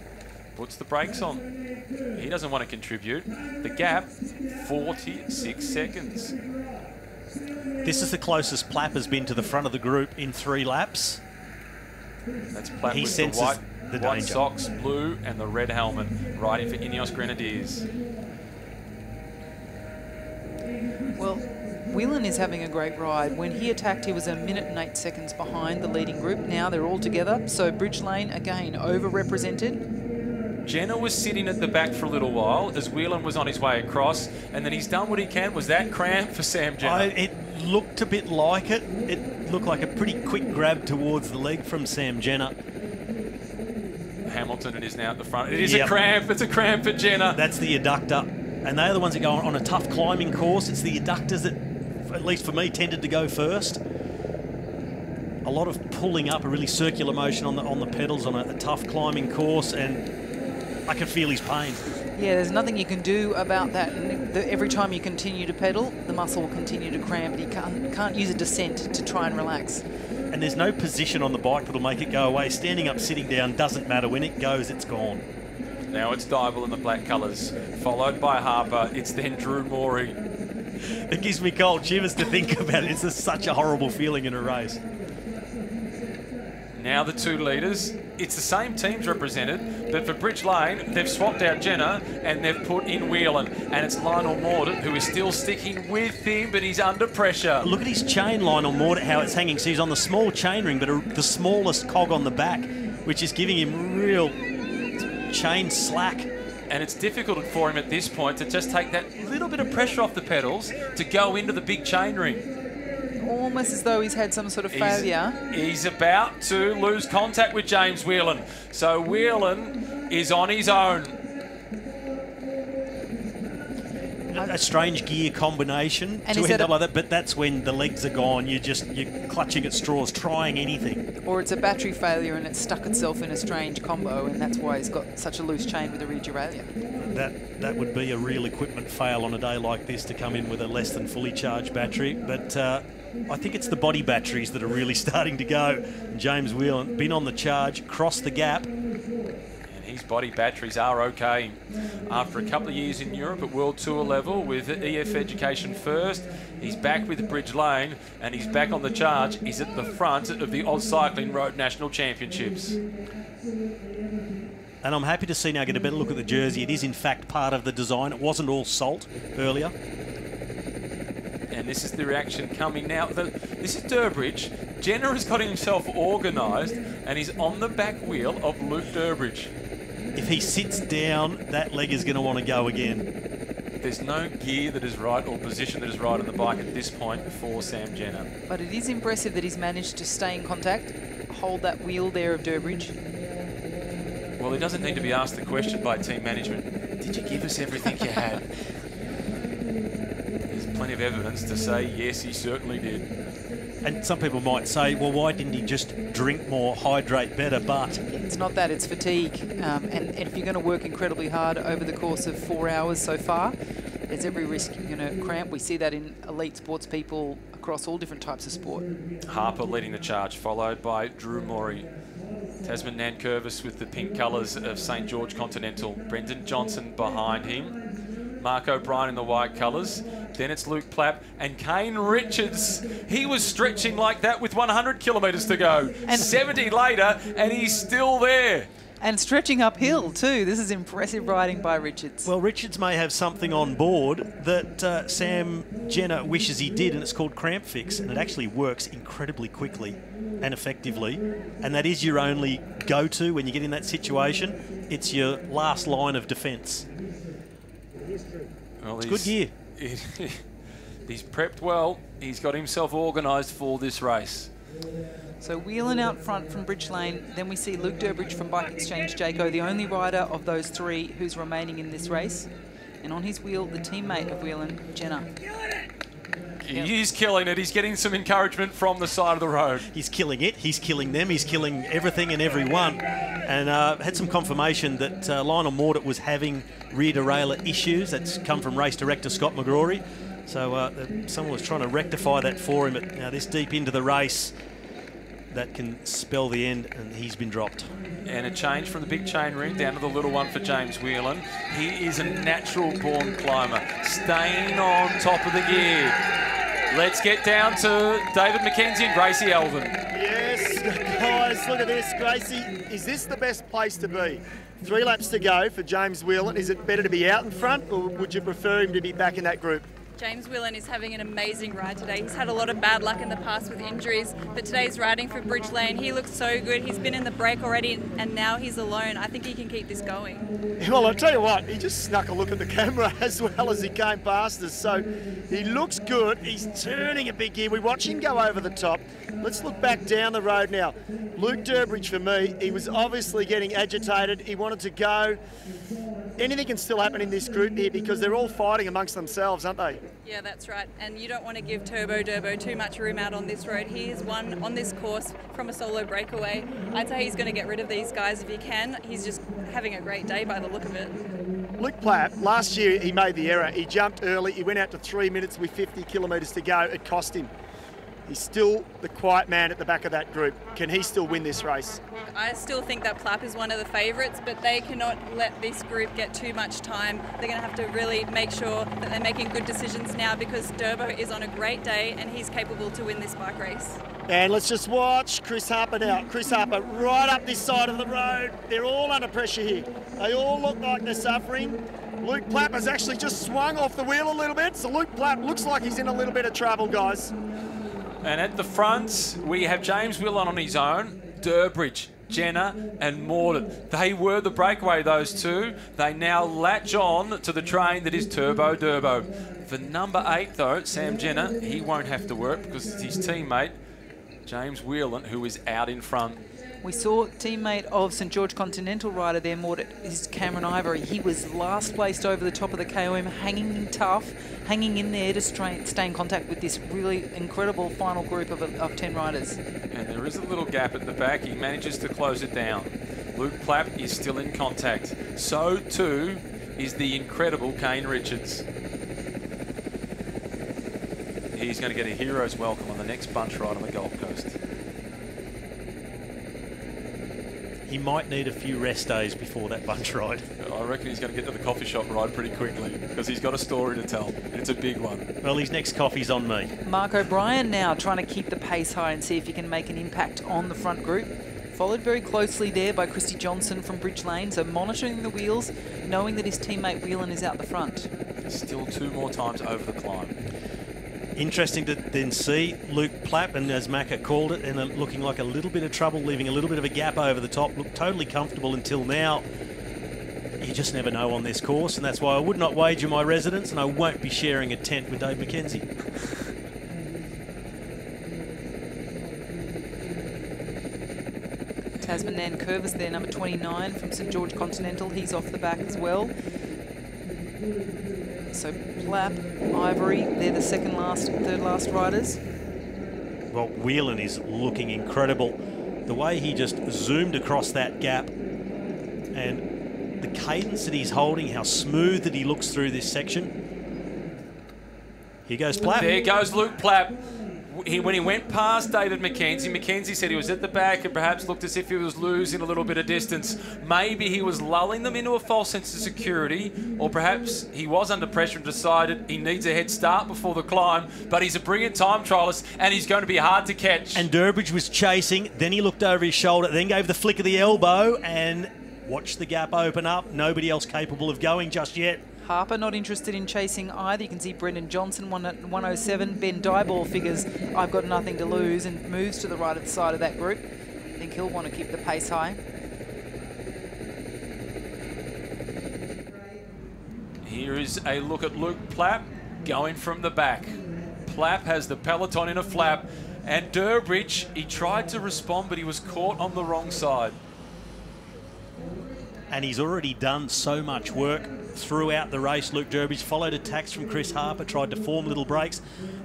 puts the brakes on. He doesn't want to contribute. The gap, 46 seconds. This is the closest Plapp has been to the front of the group in 3 laps. That's Plapp He with senses the white socks, blue, and the red helmet, riding for Ineos Grenadiers. Well, Whelan is having a great ride. When he attacked, he was 1 minute and 8 seconds behind the leading group. Now they're all together. So Bridge Lane, again, overrepresented. Jenner was sitting at the back for a little while as Whelan was on his way across, and then he's done what he can. Was that cramp for Sam Jenner? It looked a bit like it. It looked like a pretty quick grab towards the leg from Sam Jenner. Hamilton, it is now at the front. It is a cramp. It's a cramp for Jenner. That's the adductor. And they're the ones that go on a tough climbing course. It's the adductors that, at least for me, tended to go first. A lot of pulling up, a really circular motion on the pedals on a tough climbing course, and I can feel his pain. Yeah, there's nothing you can do about that. And every time you continue to pedal, the muscle will continue to cramp, and you can't use a descent to try and relax. And there's no position on the bike that'll make it go away. Standing up, sitting down doesn't matter. When it goes, it's gone. Now it's Dybel in the black colours, followed by Harper. It's then Drew Morey. It gives me cold shivers to think about it. It's just such a horrible feeling in a race. Now the 2 leaders. It's the same teams represented, but for Bridge Lane, they've swapped out Jenner and they've put in Whelan. And it's Lionel Mordaunt who is still sticking with him, but he's under pressure. Look at his chain, Lionel Mordaunt, how it's hanging. So he's on the small chain ring, but the smallest cog on the back, which is giving him real chain slack. And it's difficult for him at this point to just take that little bit of pressure off the pedals to go into the big chain ring. Almost as though he's had some sort of failure. He's about to lose contact with James Whelan. So Whelan is on his own. A strange gear combination to end up like that, but that's when the legs are gone. You're clutching at straws, trying anything. Or it's a battery failure and it's stuck itself in a strange combo, and that's why he's got such a loose chain with a rear derailleur. That would be a real equipment fail on a day like this, to come in with a less than fully charged battery. But I think it's the body batteries that are really starting to go. And James Whelan, been on the charge, crossed the gap. His body batteries are okay. After a couple of years in Europe at World Tour level with EF Education first, he's back with Bridge Lane and he's back on the charge. He's at the front of the AusCycling Road National Championships. And I'm happy to see now, get a better look at the jersey. It is in fact part of the design. It wasn't all salt earlier. And this is the reaction coming now. This is Durbridge. Jenner has got himself organised and he's on the back wheel of Luke Durbridge. If he sits down, that leg is going to want to go again. There's no gear that is right or position that is right on the bike at this point for Sam Jenner. But it is impressive that he's managed to stay in contact, hold that wheel there of Durbridge. Well, he doesn't need to be asked the question by team management. Did you give us everything you had? There's plenty of evidence to say, yes, he certainly did. And some people might say, well, why didn't he just drink more, hydrate better? But it's not that, it's fatigue. And if you're going to work incredibly hard over the course of 4 hours so far, there's every risk you're going to cramp. We see that in elite sports people across all different types of sport. Harper leading the charge, followed by Drew Morey. Tasman Nankervis with the pink colours of St George Continental. Brendan Johnson behind him. Mark O'Brien in the white colours. Then it's Luke Plapp and Kane Richards. He was stretching like that with 100 kilometres to go. And 70 later, and he's still there. And stretching uphill too. This is impressive riding by Richards. Well, Richards may have something on board that Sam Jenner wishes he did, and it's called Cramp Fix, and it actually works incredibly quickly and effectively. And that is your only go-to when you get in that situation. It's your last line of defence. Well, it's good gear. He's prepped well. He's got himself organised for this race. So Whelan out front from Bridge Lane. Then we see Luke Durbridge from Bike Exchange Jayco, the only rider of those three who's remaining in this race. And on his wheel, the teammate of Whelan, Jenner. He is killing it. He's getting some encouragement from the side of the road. He's killing it. He's killing them. He's killing everything and everyone. And had some confirmation that Lionel Mordaunt was having rear derailleur issues. That's come from race director Scott McGrory. So someone was trying to rectify that for him. But now this deep into the race, that can spell the end, and he's been dropped. And a change from the big chain ring down to the little one for James Whelan. He is a natural-born climber, staying on top of the gear. Let's get down to David McKenzie and Gracie Elvin. Yes, guys, look at this. Gracie, is this the best place to be? 3 laps to go for James Whelan. Is it better to be out in front, or would you prefer him to be back in that group? James Whelan is having an amazing ride today. He's had a lot of bad luck in the past with injuries, but today's riding for Bridge Lane. He looks so good. He's been in the break already, and now he's alone. I think he can keep this going. Well, I'll tell you what, he just snuck a look at the camera as well as he came past us. So he looks good. He's turning a big gear. We watch him go over the top. Let's look back down the road now. Luke Durbridge, for me, he was obviously getting agitated. He wanted to go. Anything can still happen in this group here because they're all fighting amongst themselves, aren't they? Yeah, that's right. And you don't want to give Turbo Durbo too much room out on this road. He has won on this course from a solo breakaway. I'd say he's going to get rid of these guys if he can. He's just having a great day by the look of it. Luke Platt, last year he made the error. He jumped early. He went out to 3 minutes with 50 kilometres to go. It cost him. He's still the quiet man at the back of that group. Can he still win this race? I still think that Plapp is one of the favourites, but they cannot let this group get too much time. They're going to have to really make sure that they're making good decisions now because Durbo is on a great day and he's capable to win this bike race. And let's just watch Chris Harper now. Chris Harper right up this side of the road. They're all under pressure here. They all look like they're suffering. Luke Plapp has actually just swung off the wheel a little bit, so Luke Plapp looks like he's in a little bit of trouble, guys. And at the front, we have James Whelan on his own, Durbridge, Jenner and Mordaunt. They were the breakaway, those two. They now latch on to the train that is Turbo Durbo. For number 8, though, Sam Jenner, he won't have to work because it's his teammate, James Whelan, who is out in front. We saw teammate of St George Continental rider there, Mordaunt, is Cameron Ivory. He was last placed over the top of the KOM, hanging tough, hanging in there to stay in contact with this really incredible final group of 10 riders. And there is a little gap at the back. He manages to close it down. Luke Plapp is still in contact. So too is the incredible Kane Richards. He's going to get a hero's welcome on the next bunch ride on the Gold Coast. He might need a few rest days before that bunch ride. I reckon he's going to get to the coffee shop ride pretty quickly because he's got a story to tell. And it's a big one. Well, his next coffee's on me. Mark O'Brien now trying to keep the pace high and see if he can make an impact on the front group. Followed very closely there by Christy Johnson from Bridge Lane, so monitoring the wheels, knowing that his teammate Whelan is out the front. Still 2 more times over the climb. Interesting to then see Luke Plapp, and as Macca called it, and looking like a little bit of trouble, leaving a little bit of a gap over the top. Looked totally comfortable until now. You just never know on this course, and that's why I would not wager my residence, and I won't be sharing a tent with Dave McKenzie. Tasman Nan Curvis there, number 29 from St George Continental. He's off the back as well. So Plapp, Ivory, they're the third last riders. Well, Whelan is looking incredible. The way he just zoomed across that gap and the cadence that he's holding, how smooth that he looks through this section. Here goes Plapp. There goes Luke Plapp. When he went past David McKenzie, McKenzie said he was at the back and perhaps looked as if he was losing a little bit of distance. Maybe he was lulling them into a false sense of security, or perhaps he was under pressure and decided he needs a head start before the climb, but he's a brilliant time trialist and he's going to be hard to catch. And Durbridge was chasing, then he looked over his shoulder, then gave the flick of the elbow and watched the gap open up. Nobody else capable of going just yet. Harper not interested in chasing either. You can see Brendan Johnson 107. Ben Dyball figures, I've got nothing to lose, and moves to the right of the side of that group. I think he'll want to keep the pace high. Here is a look at Luke Plapp going from the back. Plapp has the peloton in a flap, and Durbridge, he tried to respond, but he was caught on the wrong side. And he's already done so much work throughout the race. Luke Durbridge followed attacks from Chris Harper, tried to form little breaks.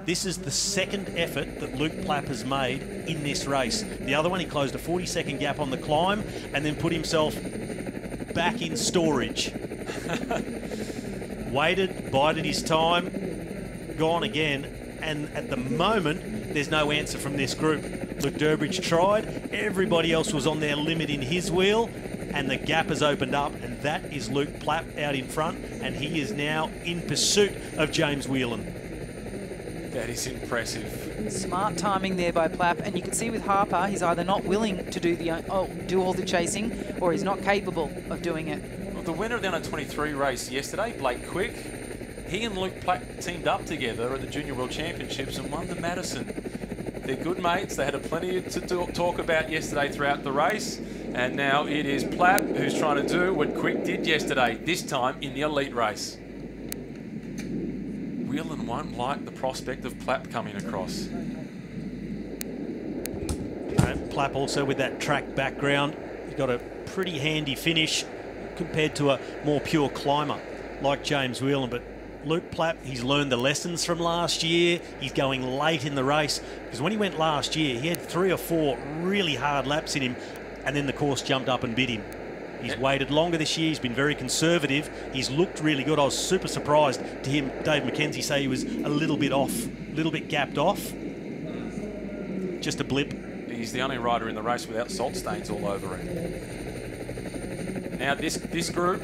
This is the second effort that Luke Plapp has made in this race. The other one, he closed a 40-second gap on the climb and then put himself back in storage. Waited, bided his time, gone again, and at the moment, there's no answer from this group. Luke Durbridge tried, everybody else was on their limit in his wheel, and the gap has opened up, and that is Luke Plapp out in front, and he is now in pursuit of James Whelan. That is impressive. Smart timing there by Plapp, and you can see with Harper, he's either not willing to do all the chasing, or he's not capable of doing it. Well, the winner of the under-23 race yesterday, Blake Quick, he and Luke Plapp teamed up together at the Junior World Championships and won the Madison. They're good mates. They had plenty to talk about yesterday throughout the race. And now it is Plapp who's trying to do what Quick did yesterday, this time in the elite race. Whelan won't like the prospect of Plapp coming across. Plapp also with that track background. He's got a pretty handy finish compared to a more pure climber like James Whelan. But Luke Plapp, he's learned the lessons from last year. He's going late in the race because when he went last year, he had 3 or 4 really hard laps in him, and then the course jumped up and bit him. He's waited longer this year. He's been very conservative. He's looked really good. I was super surprised to hear Dave McKenzie say he was a little bit off, a little bit gapped off. Just a blip. He's the only rider in the race without salt stains all over him. Now this group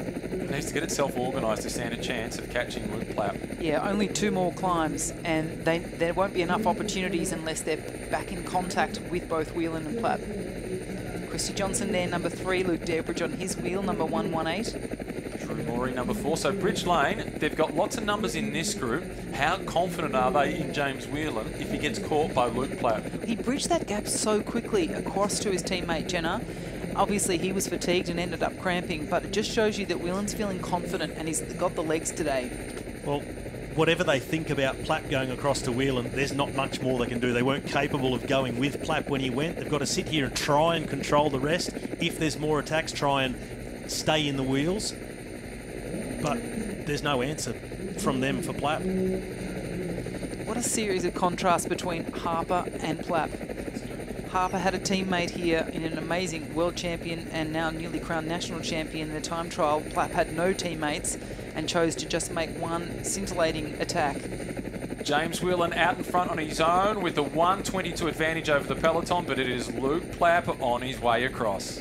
needs to get itself organised to stand a chance of catching Luke Plapp. Yeah, only 2 more climbs, and there won't be enough opportunities unless they're back in contact with both Whelan and Plapp. Christy Johnson there, number 3. Luke Durbridge on his wheel, number 118. Drew Morey, number 4. So Bridge Lane, they've got lots of numbers in this group. How confident are they in James Whelan if he gets caught by Luke Plapp? He bridged that gap so quickly across to his teammate Jenner. Obviously, he was fatigued and ended up cramping, but it just shows you that Whelan's feeling confident and he's got the legs today. Well, whatever they think about Plapp going across to Whelan, there's not much more they can do. They weren't capable of going with Plapp when he went. They've got to sit here and try and control the rest. If there's more attacks, try and stay in the wheels. But there's no answer from them for Plapp. What a series of contrasts between Harper and Plapp. Harper had a teammate here in an amazing world champion and now newly crowned national champion in the time trial. Plapp had no teammates and chose to just make one scintillating attack. James Whelan out in front on his own with a 1:22 advantage over the peloton, but it is Luke Plapp on his way across.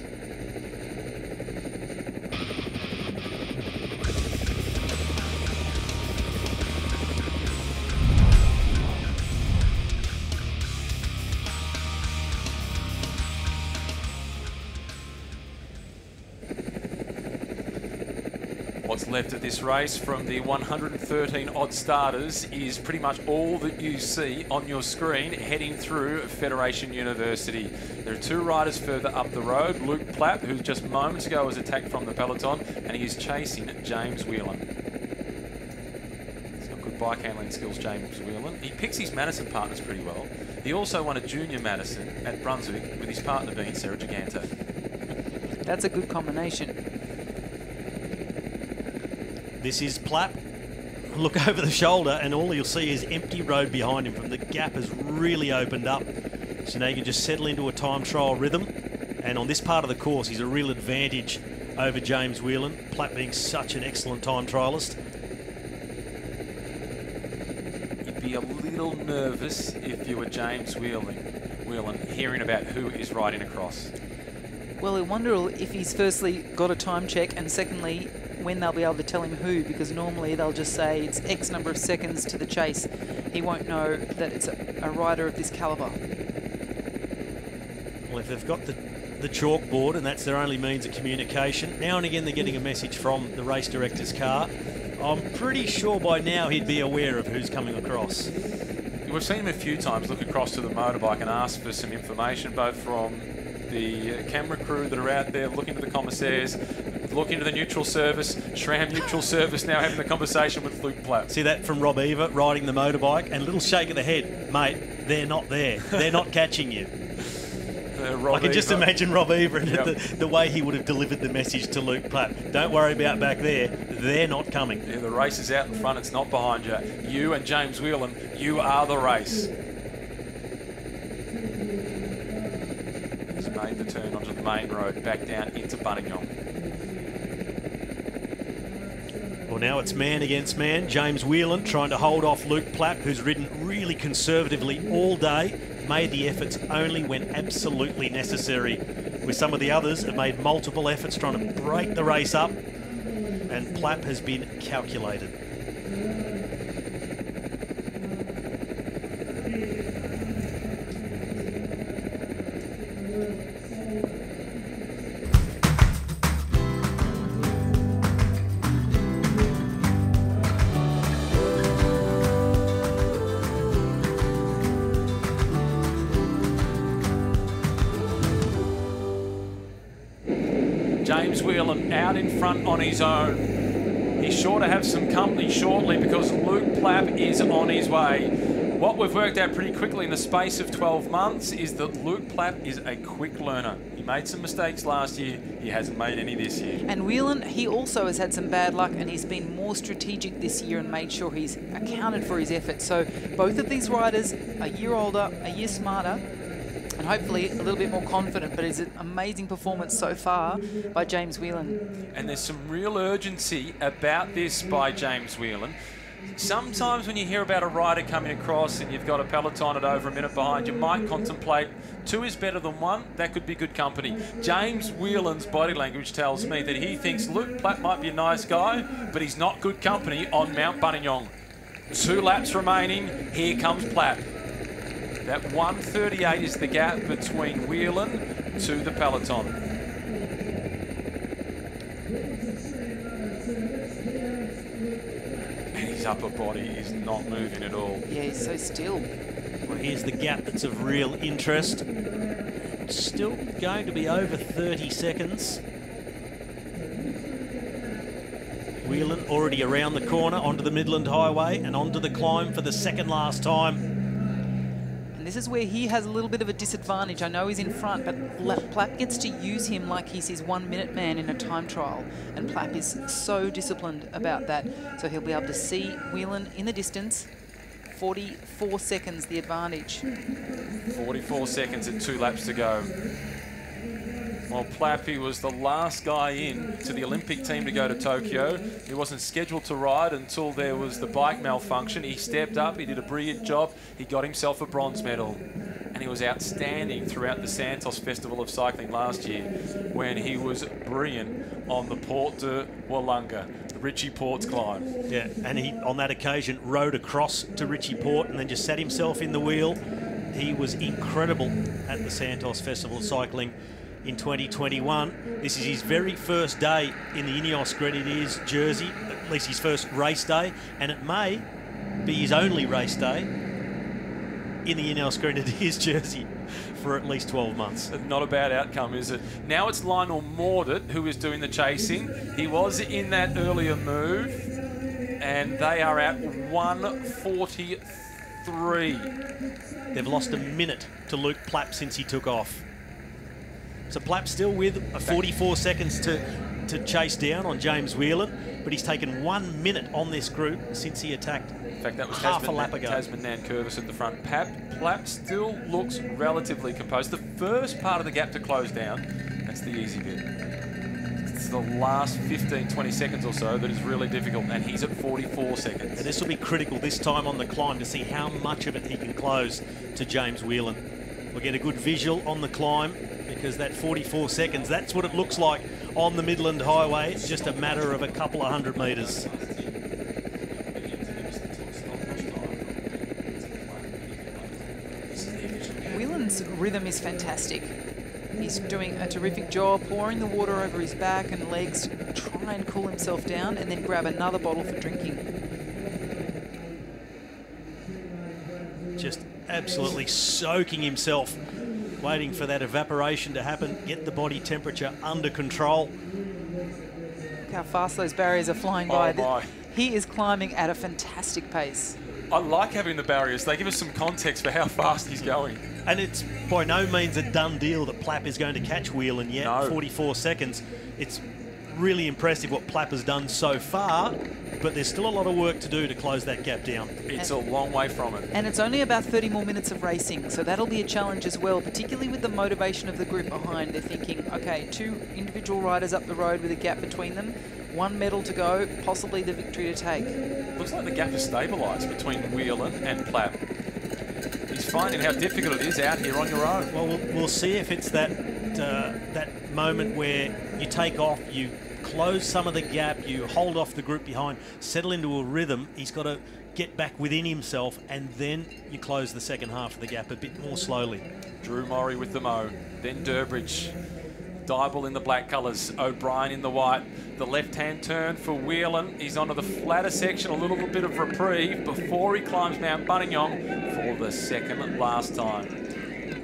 What's left of this race from the 113 odd starters is pretty much all that you see on your screen heading through Federation University. There are 2 riders further up the road. Luke Plapp, who just moments ago was attacked from the peloton, and he is chasing James Whelan. He's got good bike handling skills, James Whelan. He picks his Madison partners pretty well. He also won a junior Madison at Brunswick with his partner being Sarah Gigante. That's a good combination. This is Plapp. Look over the shoulder and all you'll see is empty road behind him. From the gap has really opened up. So now you can just settle into a time trial rhythm. And on this part of the course, he's a real advantage over James Whelan. Plapp being such an excellent time trialist. You'd be a little nervous if you were James Whelan hearing about who is riding across. Well, I wonder if he's firstly got a time check and secondly when they'll be able to tell him who, because normally they'll just say it's X number of seconds to the chase. He won't know that it's a rider of this calibre. Well, if they've got the chalkboard and that's their only means of communication, now and again they're getting a message from the race director's car. I'm pretty sure by now he'd be aware of who's coming across. We've seen him a few times look across to the motorbike and ask for some information, both from the camera crew that are out there looking to the commissaires, looking to the neutral service, SRAM neutral service now having the conversation with Luke Plapp. See that from Rob Eva riding the motorbike and a little shake of the head. Mate, they're not there. They're not catching you. I can just imagine Rob Everett, Yep. the way he would have delivered the message to Luke Platt. Don't worry about back there. They're not coming. Yeah, the race is out in front. It's not behind you. You and James Whelan, you are the race. He's made the turn onto the main road, back down into Buninyong. Well, now it's man against man. James Whelan trying to hold off Luke Platt, who's ridden really conservatively all day, made the efforts only when absolutely necessary. With some of the others have made multiple efforts trying to break the race up, and Platt has been calculated. James Whelan out in front on his own. He's sure to have some company shortly because Luke Platt is on his way. What we've worked out pretty quickly in the space of 12 months is that Luke Platt is a quick learner. He made some mistakes last year. He hasn't made any this year. And Whelan, he also has had some bad luck, and he's been more strategic this year and made sure he's accounted for his efforts. So both of these riders, a year older, a year smarter, and hopefully a little bit more confident, but it's an amazing performance so far by James Whelan. And there's some real urgency about this by James Whelan. Sometimes when you hear about a rider coming across and you've got a peloton at over a minute behind, you might contemplate 2 is better than 1. That could be good company. James Whelan's body language tells me that he thinks Luke Platt might be a nice guy, but he's not good company on Mount Buninyong. 2 laps remaining. Here comes Platt. That 1:38 is the gap between Whelan to the peloton. And his upper body is not moving at all. Yeah, he's so still. Well, here's the gap that's of real interest. Still going to be over 30 seconds. Whelan already around the corner, onto the Midland Highway and onto the climb for the second last time. This is where he has a little bit of a disadvantage. I know he's in front, but Platt gets to use him like he's his 1 minute man in a time trial. And Platt is so disciplined about that. So he'll be able to see Whelan in the distance. 44 seconds the advantage. 44 seconds and 2 laps to go. Well, Plappy was the last guy in to the Olympic team to go to Tokyo. He wasn't scheduled to ride until there was the bike malfunction. He stepped up, he did a brilliant job. He got himself a bronze medal. And he was outstanding throughout the Santos Festival of Cycling last year when he was brilliant on the Port de Wollonga, the Richie Port's climb. Yeah, and he, on that occasion, rode across to Richie Port and then just sat himself in the wheel. He was incredible at the Santos Festival of Cycling in 2021. This is his very first day in the Ineos Grenadiers jersey, at least his first race day, and it may be his only race day in the Ineos Grenadiers jersey for at least 12 months. Not a bad outcome, is it? Now it's Lionel Mordaunt who is doing the chasing. He was in that earlier move, and they are at 1:43. They've lost a minute to Luke Platt since he took off. So Platt still with a 44 seconds to chase down on James Whelan, but he's taken 1 minute on this group since he attacked. In fact, that was half a lap ago. Tasman Nankervis at the front. Platt still looks relatively composed. The first part of the gap to close down, that's the easy bit. It's the last 15, 20 seconds or so that is really difficult, and he's at 44 seconds. And this will be critical this time on the climb to see how much of it he can close to James Whelan. We'll get a good visual on the climb, because that 44 seconds, that's what it looks like on the Midland Highway. It's just a matter of a couple of 100 metres. Whelan's rhythm is fantastic. He's doing a terrific job, pouring the water over his back and legs to try and cool himself down, and then grab another bottle for drinking. Just absolutely soaking himself, waiting for that evaporation to happen, get the body temperature under control. Look how fast those barriers are flying by. My. He is climbing at a fantastic pace. I like having the barriers. They give us some context for how fast he's going. And it's by no means a done deal that Plapp is going to catch Whelan yet. No. 44 seconds. It's really impressive what Plapp has done so far, but there's still a lot of work to do to close that gap down. It's a long way from it. And it's only about 30 more minutes of racing, so that'll be a challenge as well, particularly with the motivation of the group behind. They're thinking, okay, 2 individual riders up the road with a gap between them, 1 medal to go, possibly the victory to take. Looks like the gap has stabilised between Whelan and Plapp. He's finding how difficult it is out here on your own. Well, we'll see if it's that that moment where you take off, you close some of the gap, you hold off the group behind, settle into a rhythm. He's got to get back within himself, and then you close the second half of the gap a bit more slowly. Drew Morrie with the mo, then Durbridge. Dybel in the black colours, O'Brien in the white. The left-hand turn for Whelan. He's onto the flatter section, a little bit of reprieve before he climbs Mount Buninyong for the second last time.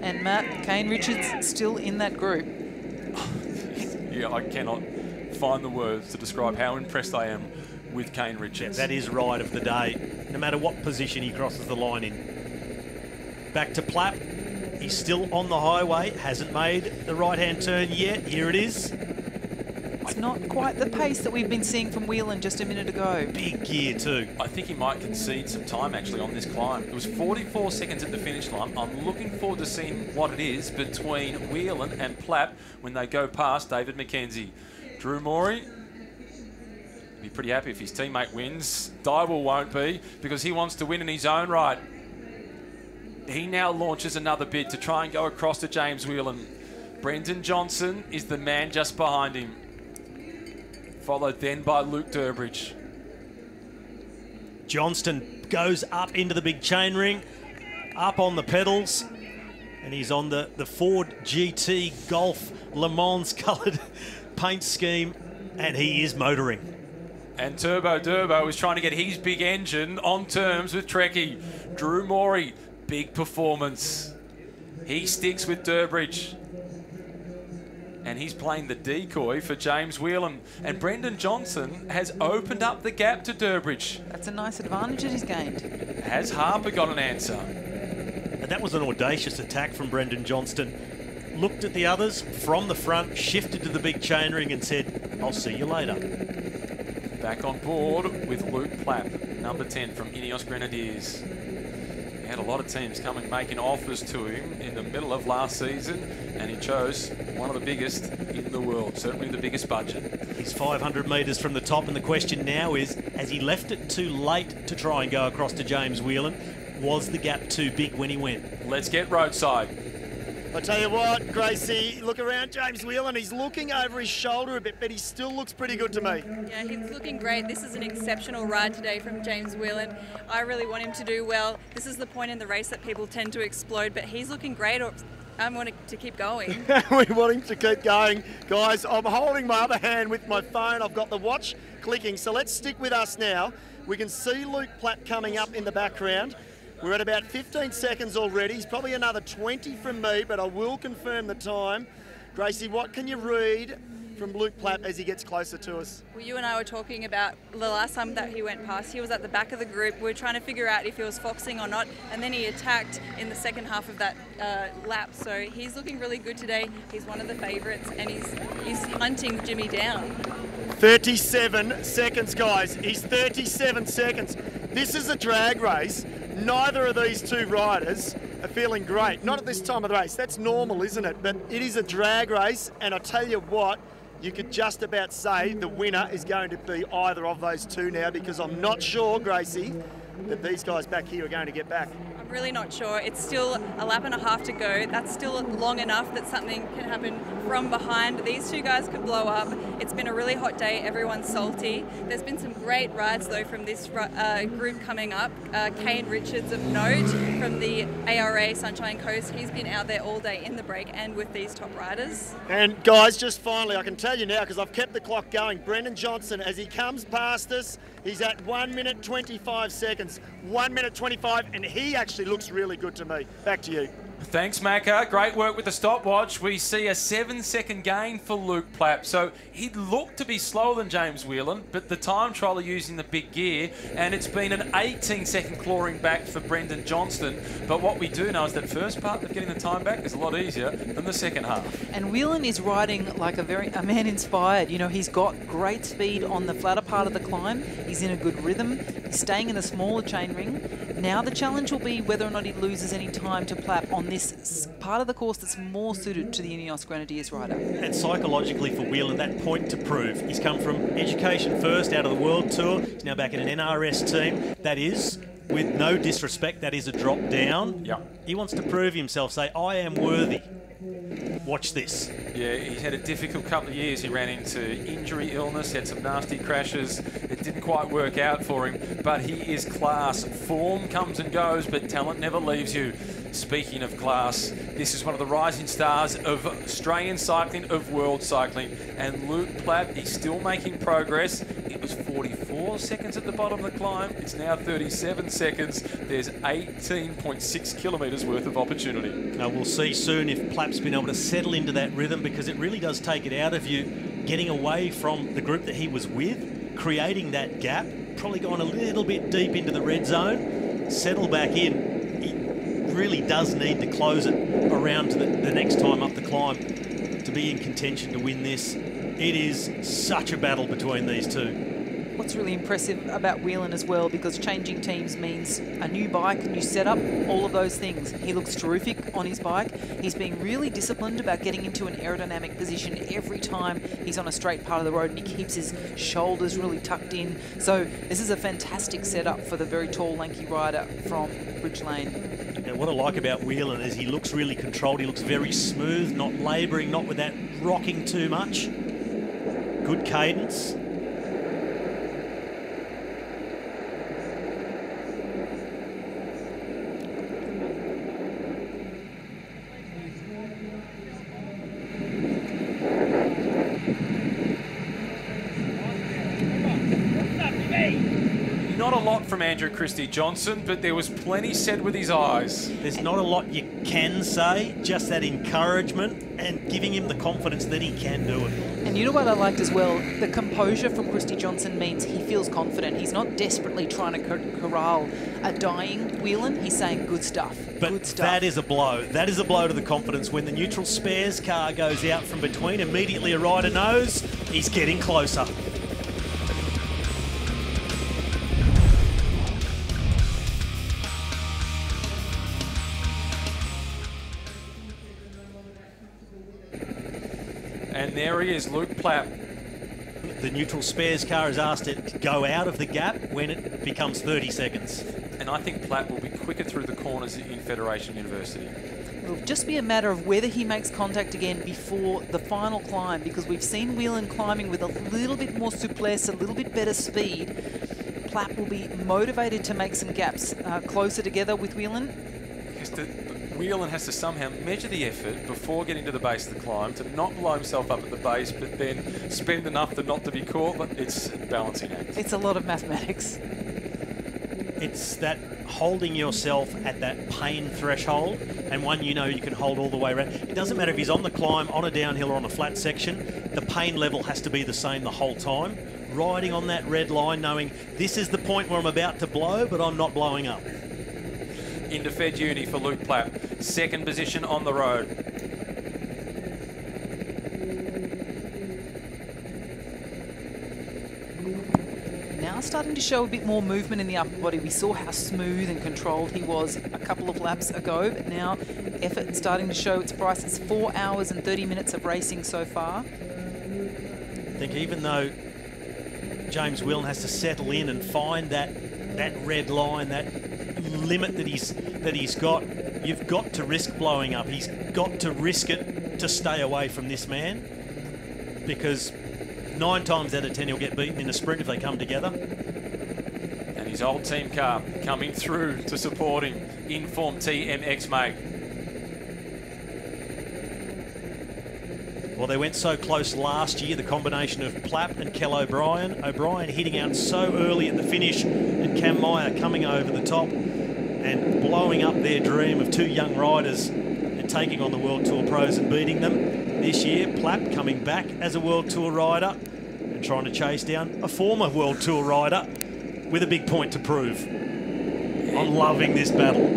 And Matt, Kane Richards still in that group. Yeah, I cannot find the words to describe how impressed I am with Kane Richards. Yeah, that is ride of the day, no matter what position he crosses the line in. Back to Plapp. He's still on the highway, hasn't made the right-hand turn yet. Here it is. It's not quite the pace that we've been seeing from Whelan just a minute ago. Big gear too. I think he might concede some time actually on this climb. It was 44 seconds at the finish line. I'm looking forward to seeing what it is between Whelan and Plapp when they go past David McKenzie. Drew Morrie, be pretty happy if his teammate wins. Dybel won't be because he wants to win in his own right. He now launches another bid to try and go across to James Whelan. Brendan Johnson is the man just behind him, followed then by Luke Durbridge. Johnston goes up into the big chainring, up on the pedals, and he's on the Ford GT Golf Le Mans coloured paint scheme, and he is motoring. And Turbo Durbo is trying to get his big engine on terms with Trekkie. Drew Morrie, big performance. He sticks with Durbridge. And he's playing the decoy for James Whelan. And Brendan Johnson has opened up the gap to Durbridge. That's a nice advantage that he's gained. Has Harper got an answer? And that was an audacious attack from Brendan Johnston. Looked at the others from the front, shifted to the big chainring and said, I'll see you later. Back on board with Luke Plapp, number 10 from Ineos Grenadiers. He had a lot of teams coming making offers to him in the middle of last season, and he chose one of the biggest in the world, certainly the biggest budget. He's 500 metres from the top, and the question now is, has he left it too late to try and go across to James Whelan? Was the gap too big when he went? Let's get roadside. I tell you what, Gracie, look around James Whelan. He's looking over his shoulder a bit, but he still looks pretty good to me. Yeah, he's looking great. This is an exceptional ride today from James Whelan. I really want him to do well. This is the point in the race that people tend to explode, but he's looking great. I want to keep going. We want him to keep going. Guys, I'm holding my other hand with my phone. I've got the watch clicking, so let's stick with us now. We can see Luke Plapp coming up in the background. We're at about 15 seconds already. He's probably another 20 from me, but I will confirm the time. Gracie, what can you read from Luke Plapp as he gets closer to us? Well, you and I were talking about the last time that he went past. He was at the back of the group. We were trying to figure out if he was foxing or not, and then he attacked in the second half of that lap. So he's looking really good today. He's one of the favourites, and he's hunting Jimmy down. 37 seconds, guys. He's 37 seconds. This is a drag race. Neither of these two riders are feeling great. Not at this time of the race. That's normal, isn't it? But it is a drag race, and I tell you what, you could just about say the winner is going to be either of those two now, because I'm not sure, Gracie, that these guys back here are going to get back. I'm really not sure. It's still a lap and a half to go. That's still long enough that something can happen from behind. These two guys could blow up. It's been a really hot day. Everyone's salty. There's been some great rides, though, from this group coming up. Kane Richards, of note, from the ARA Sunshine Coast. He's been out there all day in the break and with these top riders. And, guys, just finally, I can tell you now, because I've kept the clock going, Brendan Johnson, as he comes past us, he's at 1 minute 25 seconds. 1 minute 25, and he actually looks really good to me. Back to you. Thanks, Macca. Great work with the stopwatch. We see a 7-second gain for Luke Plapp. So he looked to be slower than James Whelan, but the time trial are using the big gear, and it's been an 18-second clawing back for Brendan Johnston. But what we do know is that first part of getting the time back is a lot easier than the second half. And Whelan is riding like a man inspired. You know, he's got great speed on the flatter part of the climb. He's in a good rhythm. He's staying in the smaller chainring. Now the challenge will be whether or not he loses any time to Plapp on this part of the course that's more suited to the Ineos Grenadiers rider. And psychologically for Whelan, that point to prove. He's come from education first out of the World Tour. He's now back in an NRS team. That is, with no disrespect, that is a drop down. Yeah. He wants to prove himself, say, I am worthy. Watch this. Yeah, he's had a difficult couple of years. He ran into injury, illness, had some nasty crashes. It didn't quite work out for him, but he is class. Form comes and goes, but talent never leaves you. Speaking of class, this is one of the rising stars of Australian cycling, of world cycling. And Luke Plapp, he's still making progress. It was 44 seconds at the bottom of the climb. It's now 37 seconds. There's 18.6 kilometres worth of opportunity. Now we'll see soon if Plapp's been able to settle into that rhythm, because it really does take it out of you, getting away from the group that he was with, creating that gap, probably gone a little bit deep into the red zone, settle back in. Really does need to close it around to the next time up the climb to be in contention to win this. It is such a battle between these two. What's really impressive about Whelan as well, because changing teams means a new bike, new setup, all of those things. He looks terrific on his bike. He's being really disciplined about getting into an aerodynamic position every time he's on a straight part of the road, and he keeps his shoulders really tucked in. So this is a fantastic setup for the very tall, lanky rider from Bridge Lane. And what I like about Whelan is he looks really controlled. He looks very smooth, not labouring, not with that rocking too much. Good cadence. Not a lot from Andrew Christie Johnson, but there was plenty said with his eyes. There's not a lot you can say, just that encouragement and giving him the confidence that he can do it. And you know what I liked as well? The composure from Christie Johnson means he feels confident. He's not desperately trying to corral a dying Whelan. He's saying good stuff. But good stuff. that is a blow. That is a blow to the confidence. When the neutral spares car goes out from between, immediately a rider knows he's getting closer. And there he is, Luke Plapp. The neutral spares car is asked to go out of the gap when it becomes 30 seconds. And I think Plapp will be quicker through the corners in Federation University. It'll just be a matter of whether he makes contact again before the final climb, because we've seen Whelan climbing with a little bit more souplesse, a little bit better speed. Plapp will be motivated to make some gaps closer together with Whelan. Because Whelan has to somehow measure the effort before getting to the base of the climb, to not blow himself up at the base, but then spend enough to not to be caught. But it's a balancing act. It's a lot of mathematics. It's that holding yourself at that pain threshold, and one you know you can hold all the way around. It doesn't matter if he's on the climb, on a downhill or on a flat section, the pain level has to be the same the whole time. Riding on that red line, knowing this is the point where I'm about to blow, but I'm not blowing up. Into Fed Uni for Luke Plapp. Second position on the road. Now starting to show a bit more movement in the upper body. We saw how smooth and controlled he was a couple of laps ago, but now effort starting to show its price. It's 4 hours and 30 minutes of racing so far. I think even though James Whelan has to settle in and find that red line, that limit that he's got, you've got to risk blowing up. He's got to risk it to stay away from this man, because 9 times out of 10 he'll get beaten in a sprint if they come together. And his old team car coming through to support him. Inform TMX mate. Well, they went so close last year, the combination of Plapp and Kell O'Brien. O'Brien hitting out so early at the finish, and Cam Meyer coming over the top and blowing up their dream of 2 young riders taking on the World Tour pros and beating them. This year, Plapp coming back as a World Tour rider and trying to chase down a former World Tour rider with a big point to prove. I'm loving this battle.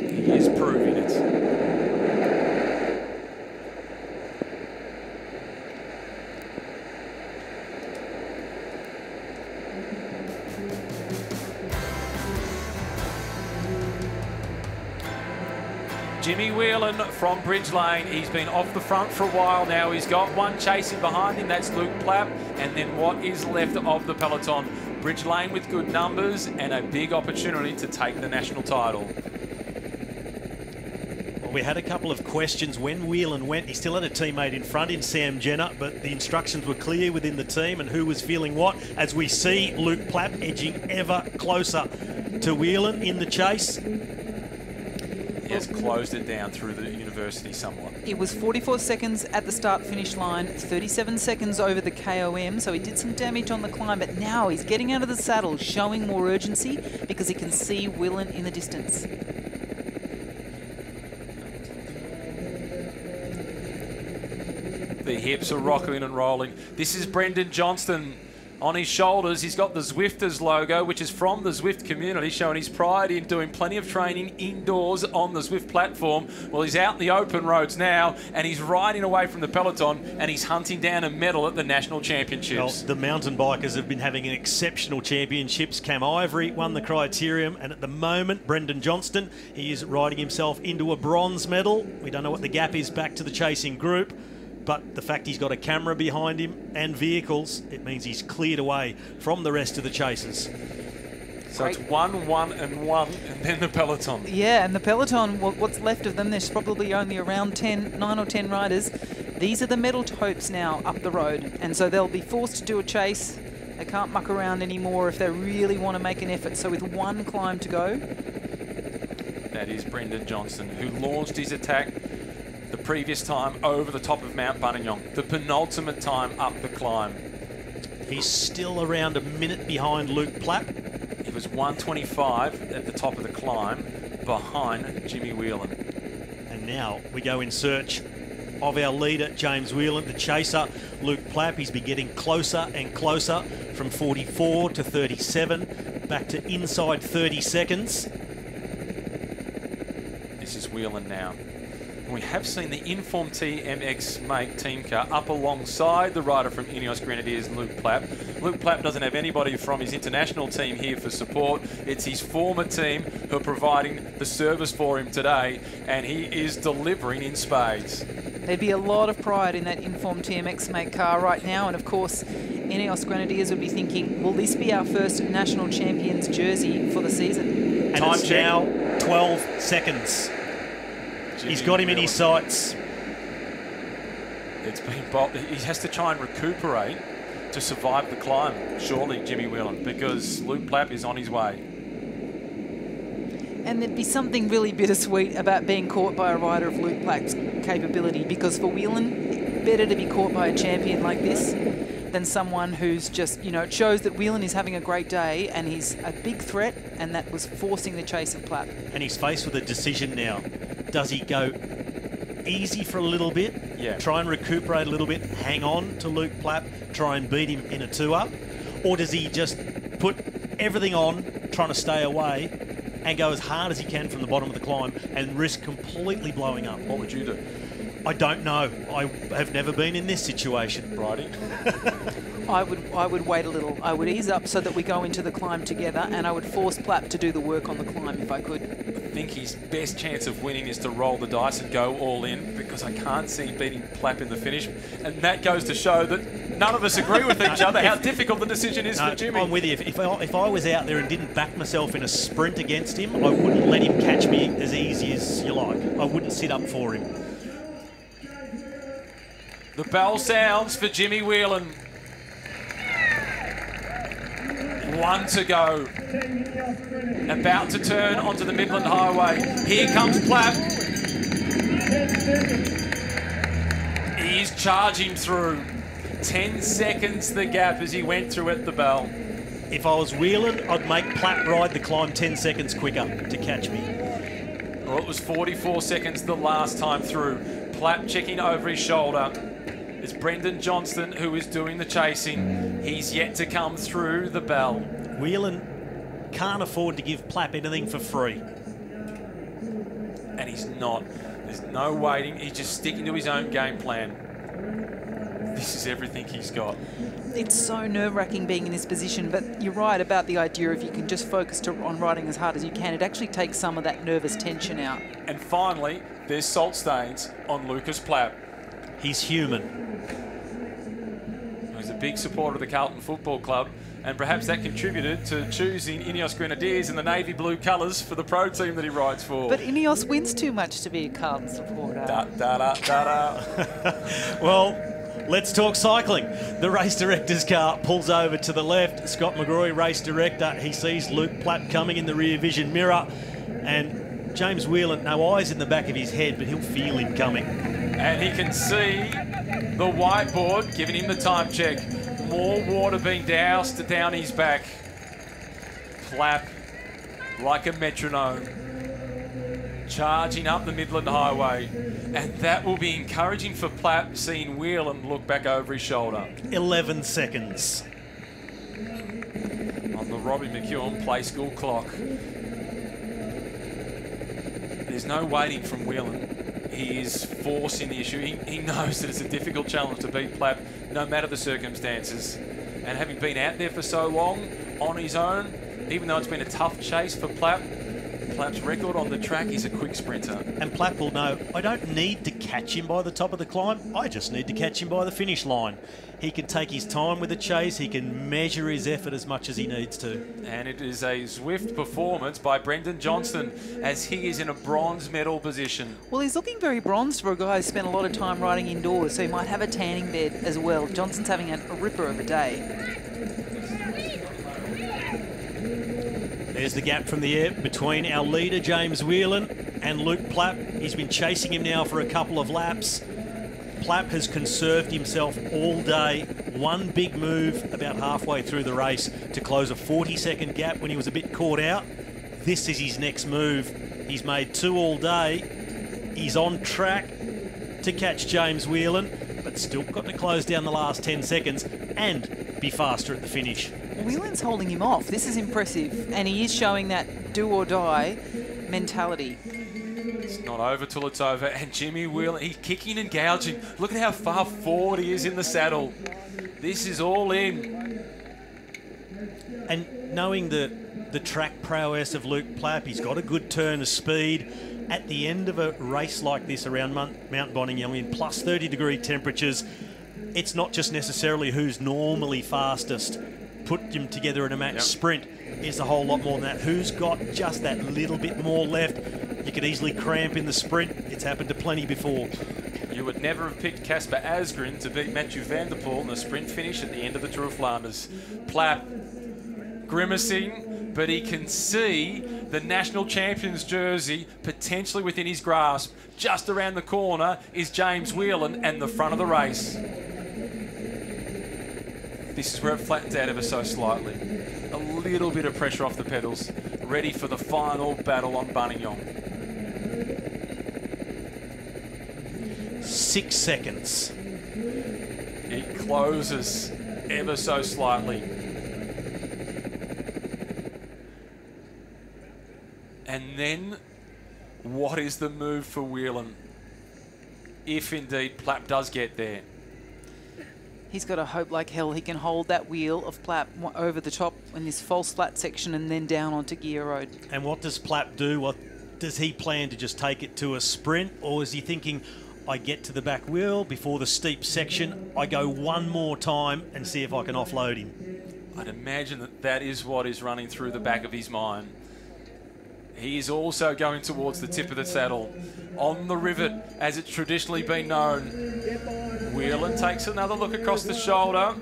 He is proving it. Jimmy Whelan from Bridge Lane. He's been off the front for a while now. He's got one chasing behind him. That's Luke Plapp. And then what is left of the peloton? Bridge Lane with good numbers and a big opportunity to take the national title. Well, we had a couple of questions when Whelan went. He still had a teammate in front in Sam Jenner, but the instructions were clear within the team and who was feeling what. As we see Luke Plapp edging ever closer to Whelan in the chase. He has closed it down through the university somewhat. It was 44 seconds at the start-finish line, 37 seconds over the KOM, so he did some damage on the climb, but now he's getting out of the saddle, showing more urgency because he can see Whelan in the distance. The hips are rocking and rolling. This is Brendan Johnston. On his shoulders, he's got the Zwifters logo, which is from the Zwift community, showing his pride in doing plenty of training indoors on the Zwift platform. Well, he's out in the open roads now, and he's riding away from the peloton, and he's hunting down a medal at the National Championships. Well, the mountain bikers have been having an exceptional championships. Cam Ivory won the criterium, and at the moment, Brendan Johnston, he is riding himself into a bronze medal. We don't know what the gap is back to the chasing group. But the fact he's got a camera behind him and vehicles, it means he's cleared away from the rest of the chasers. So it's 1, 1 and 1, and then the peloton. Yeah, and the peloton, what's left of them, there's probably only around 9 or 10 riders. These are the medal hopes now up the road, and so they'll be forced to do a chase. They can't muck around anymore if they really want to make an effort. So with one climb to go. That is Brendan Johnston, who launched his attack the previous time over the top of Mount Buninyong, the penultimate time up the climb. He's still around a minute behind Luke Plapp. He was 1:25 at the top of the climb, behind Jimmy Whelan. And now we go in search of our leader, James Whelan, the chaser, Luke Plapp. He's been getting closer and closer from 44 to 37, back to inside 30 seconds. This is Whelan now. We have seen the Inform TMX make team car up alongside the rider from Ineos Grenadiers, Luke Plapp. Luke Plapp doesn't have anybody from his international team here for support. It's his former team who are providing the service for him today, and he is delivering in spades. There'd be a lot of pride in that Inform TMX make car right now, and of course, Ineos Grenadiers would be thinking, will this be our first national champions jersey for the season? And time now, 12 seconds. He's got him in his sights. It's been he has to try and recuperate to survive the climb, surely, Jimmy Whelan, because Luke Plapp is on his way. And there'd be something really bittersweet about being caught by a rider of Luke Plapp's capability, because for Whelan, better to be caught by a champion like this than someone who's just, you know, it shows that Whelan is having a great day and he's a big threat, and that was forcing the chase of Plapp. And he's faced with a decision now. Does he go easy for a little bit, try and recuperate a little bit, hang on to Luke Plapp, try and beat him in a two-up? Or does he just put everything on, trying to stay away, and go as hard as he can from the bottom of the climb and risk completely blowing up? What would you do? I don't know. I have never been in this situation. Righty. I would wait a little. I would ease up so that we go into the climb together, and I would force Plapp to do the work on the climb if I could. I think his best chance of winning is to roll the dice and go all in, because I can't see beating Plapp in the finish. And that goes to show that none of us agree with each other, how difficult the decision is for Jimmy. I'm with you. If I was out there and didn't back myself in a sprint against him, I wouldn't let him catch me as easy as you like. I wouldn't sit up for him. The bell sounds for Jimmy Whelan. 1 to go. About to turn onto the Midland Highway. Here comes Plapp. He's charging through. 10 seconds the gap as he went through at the bell. If I was Whelan, I'd make Plapp ride the climb 10 seconds quicker to catch me. Well, it was 44 seconds the last time through. Plapp checking over his shoulder. It's Brendan Johnston who is doing the chasing. He's yet to come through the bell. Whelan can't afford to give Plapp anything for free. And he's not. There's no waiting. He's just sticking to his own game plan. This is everything he's got. It's so nerve-wracking being in this position, but you're right about the idea if you can just focus on riding as hard as you can, it actually takes some of that nervous tension out. And finally, there's salt stains on Lucas Plapp. He's human. He's a big supporter of the Carlton Football Club, and perhaps that contributed to choosing Ineos Grenadiers in the navy blue colours for the pro team that he rides for. But Ineos wins too much to be a Carlton supporter. Well, let's talk cycling. The race director's car pulls over to the left. Scott McGrory, race director, he sees Luke Plapp coming in the rear vision mirror, and James Whelan, no eyes in the back of his head, but he'll feel him coming. And he can see the whiteboard giving him the time check. More water being doused down his back. Plapp, like a metronome, charging up the Midland Highway. And that will be encouraging for Plapp, seeing Whelan look back over his shoulder. 11 seconds. On the Robbie McEwen Play School clock. There's no waiting from Whelan. He is forcing the issue. He knows that it's a difficult challenge to beat Plapp, no matter the circumstances. And having been out there for so long on his own, even though it's been a tough chase for Plapp's record on the track is a quick sprinter. And Plapp will know, I don't need to catch him by the top of the climb, I just need to catch him by the finish line. He can take his time with the chase, he can measure his effort as much as he needs to. And it is a swift performance by Brendan Johnston as he is in a bronze medal position. Well, he's looking very bronzed for a guy who spent a lot of time riding indoors, so he might have a tanning bed as well. Johnston's having a ripper of a day. There's the gap from the air between our leader, James Whelan, and Luke Plapp. He's been chasing him now for a couple of laps. Plapp has conserved himself all day. One big move about halfway through the race to close a 40-second gap when he was a bit caught out. This is his next move. He's made 2 all day. He's on track to catch James Whelan, but still got to close down the last 10 seconds and be faster at the finish. Whelan's holding him off. This is impressive, and he is showing that do or die mentality. It's not over till it's over, and Jimmy Whelan, he's kicking and gouging. Look at how far forward he is in the saddle. This is all in. And knowing the track prowess of Luke Plapp, he's got a good turn of speed. At the end of a race like this around Mount Bonnington in plus 30-degree temperatures, it's not just necessarily who's normally fastest. Put them together in a match sprint. It's a whole lot more than that. Who's got just that little bit more left? You could easily cramp in the sprint. It's happened to plenty before. You would never have picked Casper Asgreen to beat Matthew van der Poel in the sprint finish at the end of the Tour of Flanders. Plapp grimacing, but he can see the national champions jersey potentially within his grasp. Just around the corner is James Whelan and the front of the race. This is where it flattens out ever so slightly. A little bit of pressure off the pedals, ready for the final battle on Buninyong. 6 seconds. It closes ever so slightly. And then, what is the move for Whelan? If indeed Plapp does get there. He's got to hope like hell he can hold that wheel of Plapp over the top in this false flat section and then down onto Gear Road. And what does Plapp do? What does he plan to just take it to a sprint? Or is he thinking, I get to the back wheel before the steep section, I go one more time and see if I can offload him? I'd imagine that that is what is running through the back of his mind. He is also going towards the tip of the saddle, on the rivet, as it's traditionally been known. Whelan takes another look across the shoulder.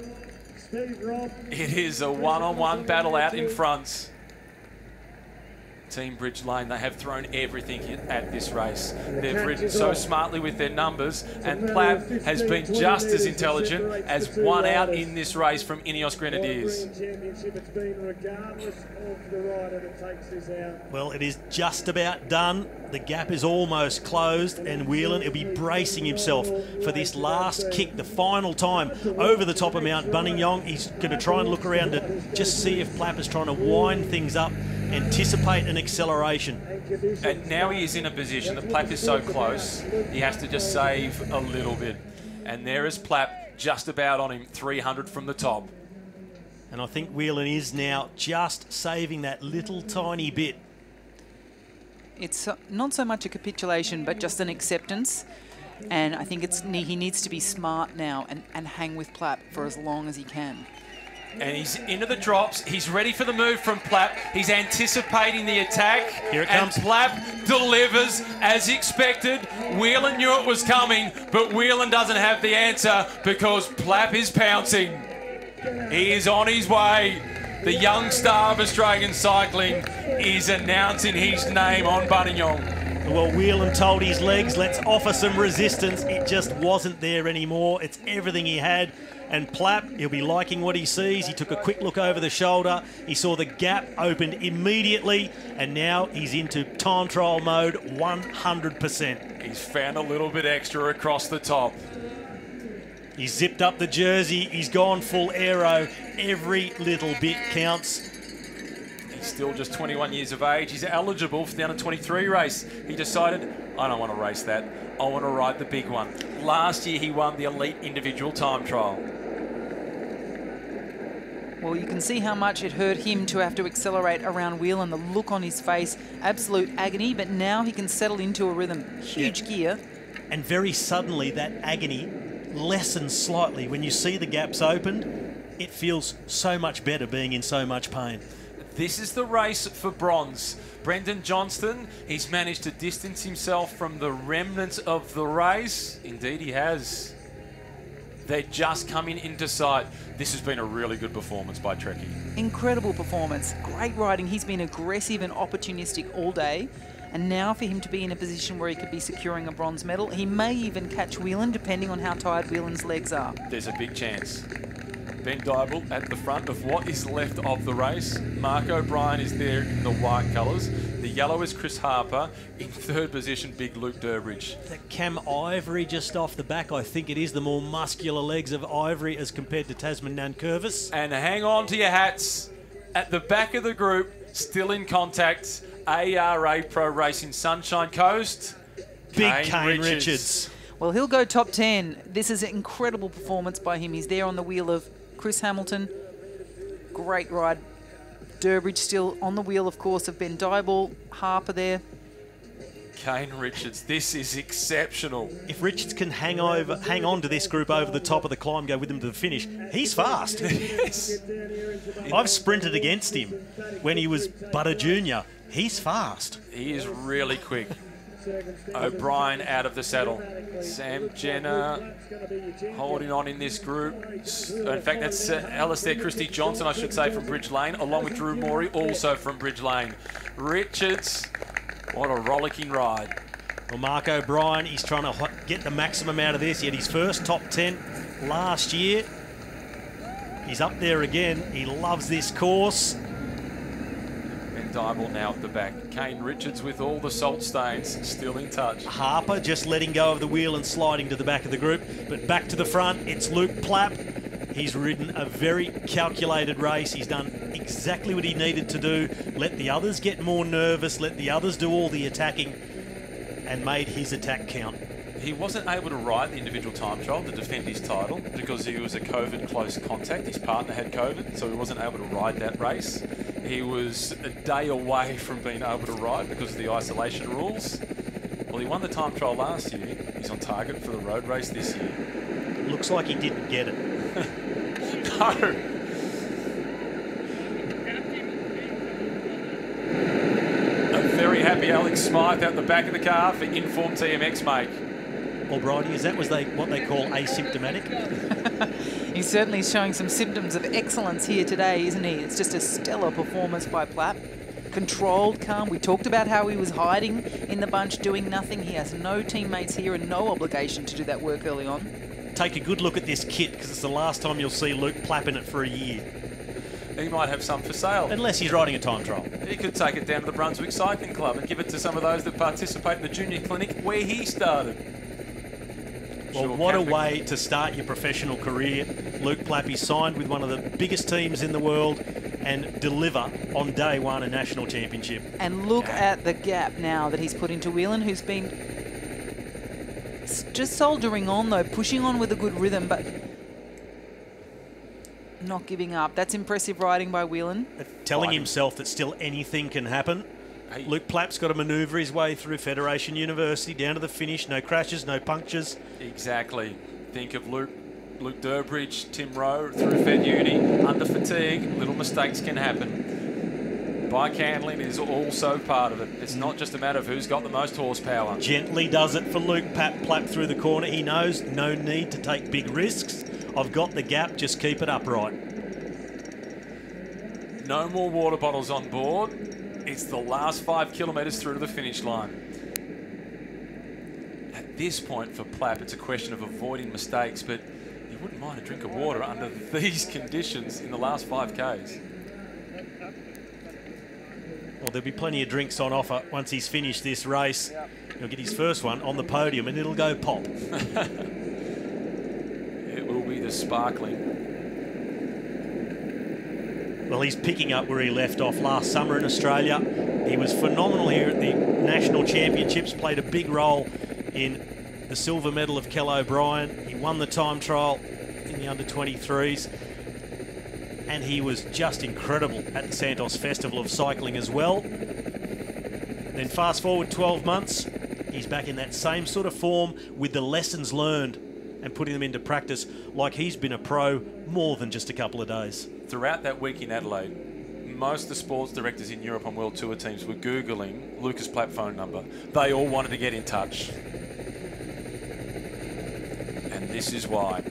It is a one-on-one battle out in front. Team Bridge Lane, they have thrown everything at this race. They've ridden so smartly with their numbers, and Plapp has been just as intelligent as one out in this race from Ineos Grenadiers. Well, it is just about done. The gap is almost closed, and Whelan will be bracing himself for this last kick, the final time over the top of Mount Buninyong. He's going to try and look around to just see if Plapp is trying to wind things up, anticipate an acceleration. And now he is in a position that Plapp is so close, he has to just save a little bit. And there is Plapp just about on him, 300 from the top. And I think Whelan is now just saving that little tiny bit. It's not so much a capitulation, but just an acceptance. And I think he needs to be smart now and hang with Plapp for as long as he can. And he's into the drops. He's ready for the move from Plapp. He's anticipating the attack. Here it comes. And Plapp delivers as expected. Whelan knew it was coming, but Whelan doesn't have the answer because Plapp is pouncing. He is on his way. The young star of Australian cycling is announcing his name on Buninyong. Well, Whelan told his legs, let's offer some resistance. It just wasn't there anymore. It's everything he had. And Plapp, he'll be liking what he sees. He took a quick look over the shoulder. He saw the gap opened immediately. And now he's into time trial mode 100%. He's found a little bit extra across the top. He's zipped up the jersey. He's gone full aero. Every little bit counts. He's still just 21 years of age. He's eligible for the under-23 race. He decided, I don't want to race that. I want to ride the big one. Last year, he won the elite individual time trial. Well, you can see how much it hurt him to have to accelerate around Whelan. The look on his face, absolute agony, but now he can settle into a rhythm. Huge gear. And very suddenly, that agony lessens slightly. When you see the gaps opened, it feels so much better being in so much pain. This is the race for bronze. Brendan Johnston, he's managed to distance himself from the remnants of the race. Indeed, he has. They're just coming into sight. This has been a really good performance by Trekkie. Incredible performance. Great riding. He's been aggressive and opportunistic all day. And now for him to be in a position where he could be securing a bronze medal, he may even catch Whelan, depending on how tired Whelan's legs are. There's a big chance. Ben Dybel at the front of what is left of the race. Mark O'Brien is there in the white colours. The yellow is Chris Harper. In third position, big Luke Durbridge. That Cam Ivory just off the back, I think it is the more muscular legs of Ivory as compared to Tasman Nankervis. And hang on to your hats. At the back of the group, still in contact, ARA Pro Racing Sunshine Coast. Big Kane Richards. Well, he'll go top 10. This is an incredible performance by him. He's there on the wheel of Chris Hamilton. Great ride. Durbridge still on the wheel, of course, of Ben Dybel. Harper there. Kane Richards, this is exceptional. If Richards can hang on to this group over the top of the climb, go with them to the finish, he's fast. Yes. I've sprinted against him when he was but a junior. He's fast. He is really quick. O'Brien out of the saddle. Sam Jenner holding on in this group. In fact, that's Alistair Christie Johnson, I should say, from Bridge Lane, along with Drew Morey, also from Bridge Lane. Richards, what a rollicking ride. Well, Mark O'Brien, he's trying to get the maximum out of this. He had his first top 10 last year. He's up there again. He loves this course. Dybel now at the back. Kane Richards with all the salt stains still in touch. Harper just letting go of the wheel and sliding to the back of the group. But back to the front, it's Luke Plapp. He's ridden a very calculated race. He's done exactly what he needed to do. Let the others get more nervous, let the others do all the attacking, and made his attack count. He wasn't able to ride the individual time trial to defend his title because he was a COVID close contact. His partner had COVID, so he wasn't able to ride that race. He was a day away from being able to ride because of the isolation rules. Well, he won the time trial last year. He's on target for the road race this year. Looks like he didn't get it. No. A very happy Alex Smythe out the back of the car for Inform TMX, mate. Well, Bridie, is that what they call asymptomatic? He's certainly showing some symptoms of excellence here today, isn't he? It's just a stellar performance by Plapp. controlled, calm. We talked about how he was hiding in the bunch, doing nothing. He has no teammates here and no obligation to do that work early on. Take a good look at this kit, because it's the last time you'll see Luke Plapp in it for a year. He might have some for sale. Unless he's riding a time trial. He could take it down to the Brunswick Cycling Club and give it to some of those that participate in the junior clinic where he started. Well, what a way to start your professional career. Luke Plapp, he signed with one of the biggest teams in the world and deliver on day one a national championship. And look at the gap now that he's put into Whelan, who's been just soldiering on though, pushing on with a good rhythm, but not giving up. That's impressive riding by Whelan. Telling himself that still anything can happen. Hey. Luke Plapp's got to manoeuvre his way through Federation University down to the finish. No crashes, no punctures. Exactly. Think of Luke Durbridge, Tim Rowe through Fed Uni. Under fatigue, little mistakes can happen. Bike handling is also part of it. It's not just a matter of who's got the most horsepower. Gently does it for Luke Plapp through the corner. He knows no need to take big risks. I've got the gap, just keep it upright. No more water bottles on board. It's the last 5 kilometres through to the finish line. At this point for Plapp, it's a question of avoiding mistakes, but he wouldn't mind a drink of water under these conditions in the last 5Ks. Well, there'll be plenty of drinks on offer once he's finished this race. He'll get his first one on the podium and it'll go pop. It will be the sparkling. Well, he's picking up where he left off last summer in Australia. He was phenomenal here at the National Championships, played a big role in the silver medal of Kell O'Brien. He won the time trial in the under-23s. And he was just incredible at the Santos Festival of Cycling as well. Then fast forward 12 months, he's back in that same sort of form with the lessons learned and putting them into practice like he's been a pro more than just a couple of days. Throughout that week in Adelaide, most of the sports directors in Europe on World Tour teams were Googling Lucas Plapp's phone number. They all wanted to get in touch. And this is why.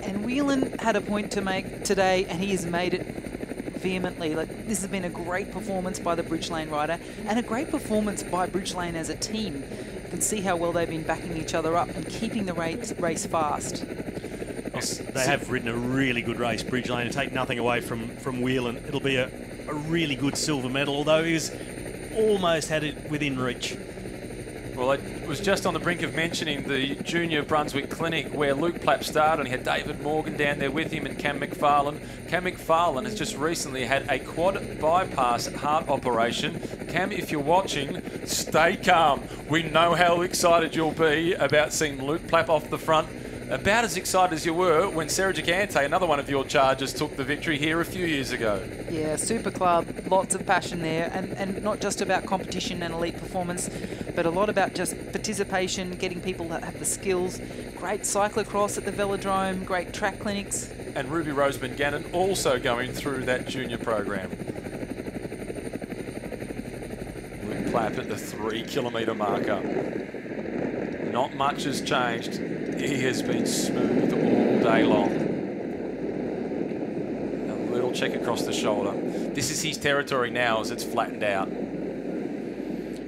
And Whelan had a point to make today, and he has made it vehemently. Like, this has been a great performance by the Bridge Lane rider and a great performance by Bridge Lane as a team. You can see how well they've been backing each other up and keeping the race fast. They have ridden a really good race, Bridge Lane, and take nothing away from Whelan. It'll be a really good silver medal, although he's almost had it within reach. Well, I was just on the brink of mentioning the Junior Brunswick Clinic where Luke Plapp started, and he had David Morgan down there with him and Cam McFarlane. Cam McFarlane has just recently had a quad bypass heart operation. Cam, if you're watching, stay calm. We know how excited you'll be about seeing Luke Plapp off the front. About as excited as you were when Sarah Gigante, another one of your chargers, took the victory here a few years ago. Yeah, super club, lots of passion there, and not just about competition and elite performance, but a lot about just participation, getting people that have the skills. Great cyclocross at the velodrome, great track clinics. And Ruby Roseman Gannon also going through that junior program. Luke Plapp at the 3 kilometre marker. Not much has changed. He has been smooth all day long. A little check across the shoulder. This is his territory now as it's flattened out.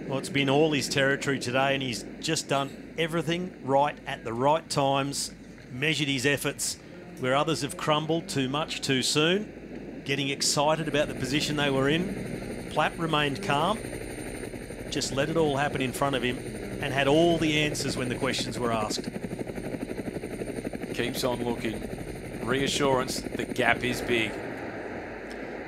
Well, it's been all his territory today, and he's just done everything right at the right times, measured his efforts where others have crumbled too much too soon, getting excited about the position they were in. Plapp remained calm, just let it all happen in front of him, and had all the answers when the questions were asked. Keeps on looking. Reassurance, the gap is big.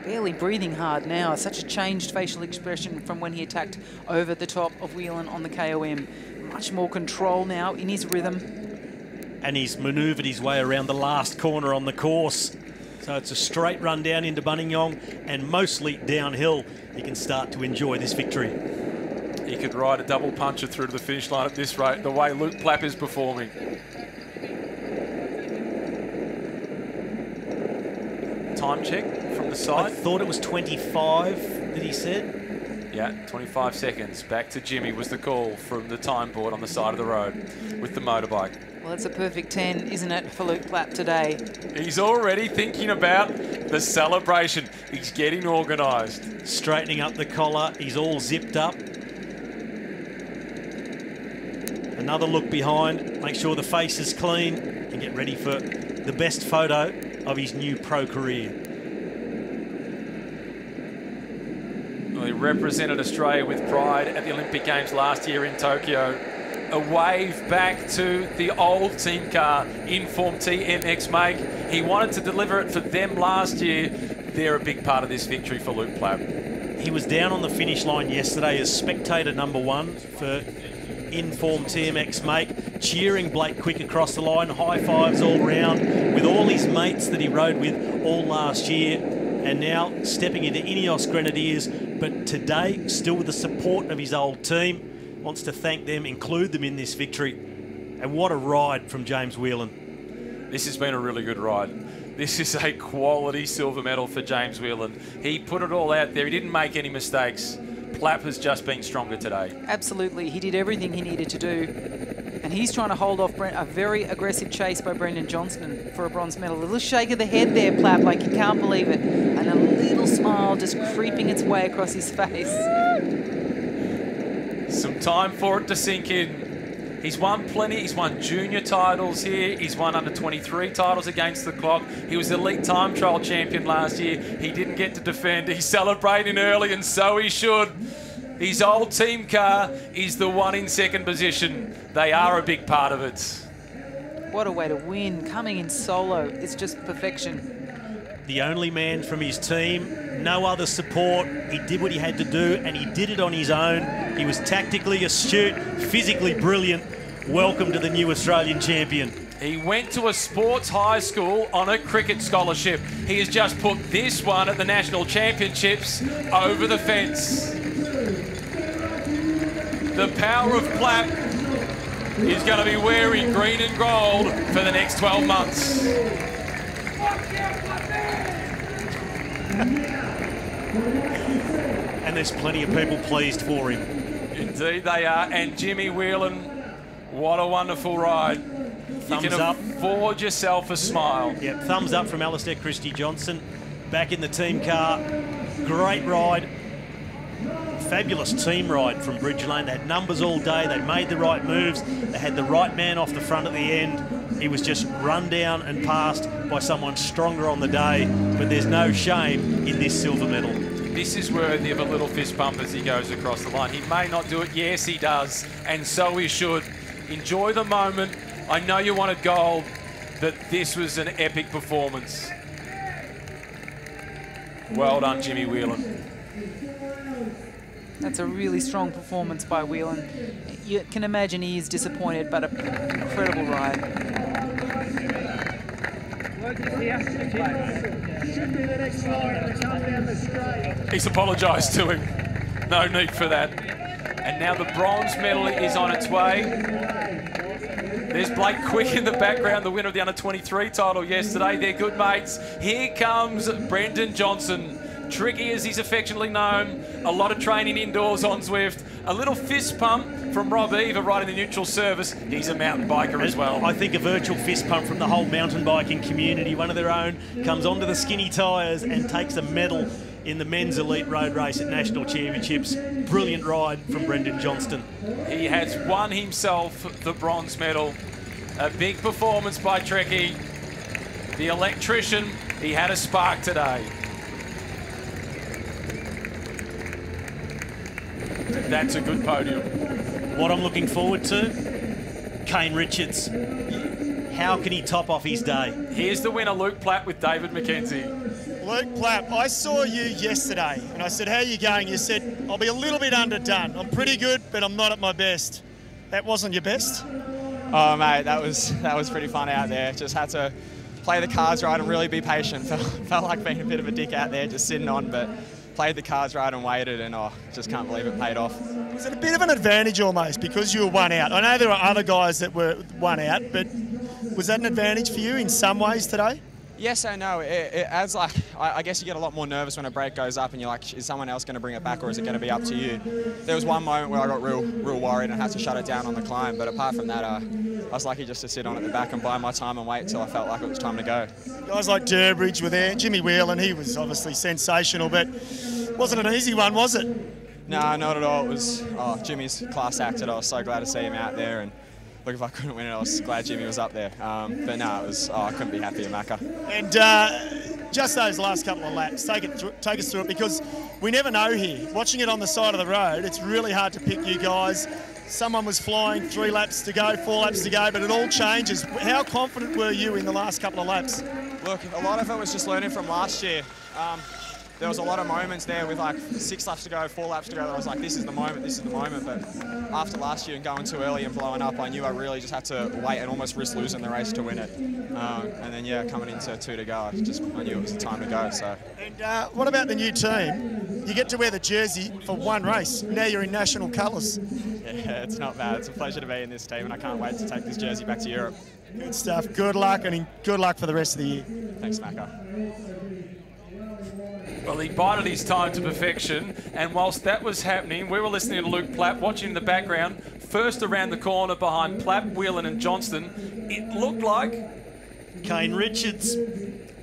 Barely breathing hard now. Such a changed facial expression from when he attacked over the top of Whelan on the KOM. Much more control now in his rhythm. And he's manoeuvred his way around the last corner on the course. So it's a straight run down into Buninyong and mostly downhill. He can start to enjoy this victory. He could ride a double puncher through to the finish line at this rate, the way Luke Plapp is performing. Time check from the side. I thought it was 25 that he said. Yeah, 25 seconds. Back to Jimmy was the call from the time board on the side of the road with the motorbike. Well, it's a perfect 10, isn't it, for Luke Plapp today? He's already thinking about the celebration. He's getting organised. Straightening up the collar. He's all zipped up. Another look behind. Make sure the face is clean and get ready for the best photo of his new pro career. Well, he represented Australia with pride at the Olympic Games last year in Tokyo. A wave back to the old team car, Inform TMX make. He wanted to deliver it for them last year. They're a big part of this victory for Luke Plapp. He was down on the finish line yesterday as spectator number 1 for Inform TMX make, cheering Blake Quick across the line, high fives all round with all his mates that he rode with all last year, and now stepping into Ineos Grenadiers, but today still with the support of his old team. Wants to thank them, include them in this victory. And what a ride from James Whelan. This has been a really good ride. This is a quality silver medal for James Whelan. He put it all out there. He didn't make any mistakes. Plapp has just been stronger today. Absolutely. He did everything he needed to do. And he's trying to hold off a very aggressive chase by Brendan Johnston for a bronze medal. A little shake of the head there, Plapp, like you can't believe it. And a little smile just creeping its way across his face. Some time for it to sink in. He's won plenty. He's won junior titles here. He's won under 23 titles against the clock. He was elite time trial champion last year. He didn't get to defend. He's celebrating early, and so he should. His old team car is the one in second position. They are a big part of it. What a way to win. Coming in solo, it's just perfection. The only man from his team, no other support. He did what he had to do, and he did it on his own. He was tactically astute, physically brilliant. Welcome to the new Australian champion. He went to a sports high school on a cricket scholarship. He has just put this one at the National Championships over the fence. The power of Plapp is going to be wearing green and gold for the next 12 months. And there's plenty of people pleased for him. Indeed they are. And Jimmy Whelan, what a wonderful ride. Thumbs you can up. afford yourself a smile. Yep, thumbs up from Alistair Christie-Johnson. Back in the team car. Great ride. Fabulous team ride from Bridge Lane. They had numbers all day. They made the right moves. They had the right man off the front at the end. He was just run down and passed by someone stronger on the day. But there's no shame in this silver medal. This is worthy of a little fist bump as he goes across the line. He may not do it. Yes, he does. And so he should. Enjoy the moment. I know you wanted gold, but this was an epic performance. Well done, Jimmy Whelan. That's a really strong performance by Whelan. You can imagine he is disappointed, but an incredible ride. He's apologised to him. No need for that. And now the bronze medal is on its way. There's Blake Quick in the background, the winner of the under-23 title yesterday. They're good mates. Here comes Brendan Johnson. Tricky, as he's affectionately known. A lot of training indoors on Zwift. A little fist pump from Rob Eva right in the neutral service. He's a mountain biker as well. I think a virtual fist pump from the whole mountain biking community. One of their own comes onto the skinny tyres and takes a medal in the men's elite road race at National Championships. Brilliant ride from Brendan Johnston. He has won himself the bronze medal. A big performance by Trekkie. The electrician, he had a spark today. That's a good podium. What I'm looking forward to, Kane Richards. How can he top off his day? Here's the winner, Luke Plapp with David McKenzie. Luke Plapp, I saw you yesterday and I said, how are you going? You said, I'll be a little bit underdone. I'm pretty good, but I'm not at my best. That wasn't your best? Oh, mate, that was pretty fun out there. Just had to play the cards right and really be patient. Felt like being a bit of a dick out there, just sitting on, but played the cards right and waited, and just can't believe it paid off. Was it a bit of an advantage almost because you were one out? I know there were other guys that were one out, but was that an advantage for you in some ways today? Yes and no. It adds, like, I guess you get a lot more nervous when a break goes up and you're like, is someone else going to bring it back or is it going to be up to you? There was one moment where I got real worried and had to shut it down on the climb, but apart from that, I was lucky just to sit on at the back and bide my time and wait until I felt like it was time to go. Guys like Durbridge were there, Jimmy Whelan, he was obviously sensational, but wasn't an easy one, was it? No, not at all. It was Jimmy's class act, and I was so glad to see him out there. And look, if I couldn't win it, I was glad Jimmy was up there. But no, it was, I couldn't be happier, Macca. And just those last couple of laps, take us through it, because we never know here. Watching it on the side of the road, it's really hard to pick you guys. Someone was flying 3 laps to go, 4 laps to go, but it all changes. How confident were you in the last couple of laps? Look, a lot of it was just learning from last year. There was a lot of moments there with like 6 laps to go, 4 laps to go that I was like, this is the moment. But after last year and going too early and blowing up, I knew I really just had to wait and almost risk losing the race to win it. And then, yeah, coming into 2 to go, I knew it was the time to go. So. And what about the new team? You get to wear the jersey for one race. Now you're in national colours. Yeah, it's not bad. It's a pleasure to be in this team, and I can't wait to take this jersey back to Europe. Good stuff. Good luck, and good luck for the rest of the year. Thanks, Macca. Well, he bided his time to perfection, and whilst that was happening, we were listening to Luke Plapp, watching in the background, first around the corner behind Plapp, Whelan and Johnston. It looked like Kane Richards,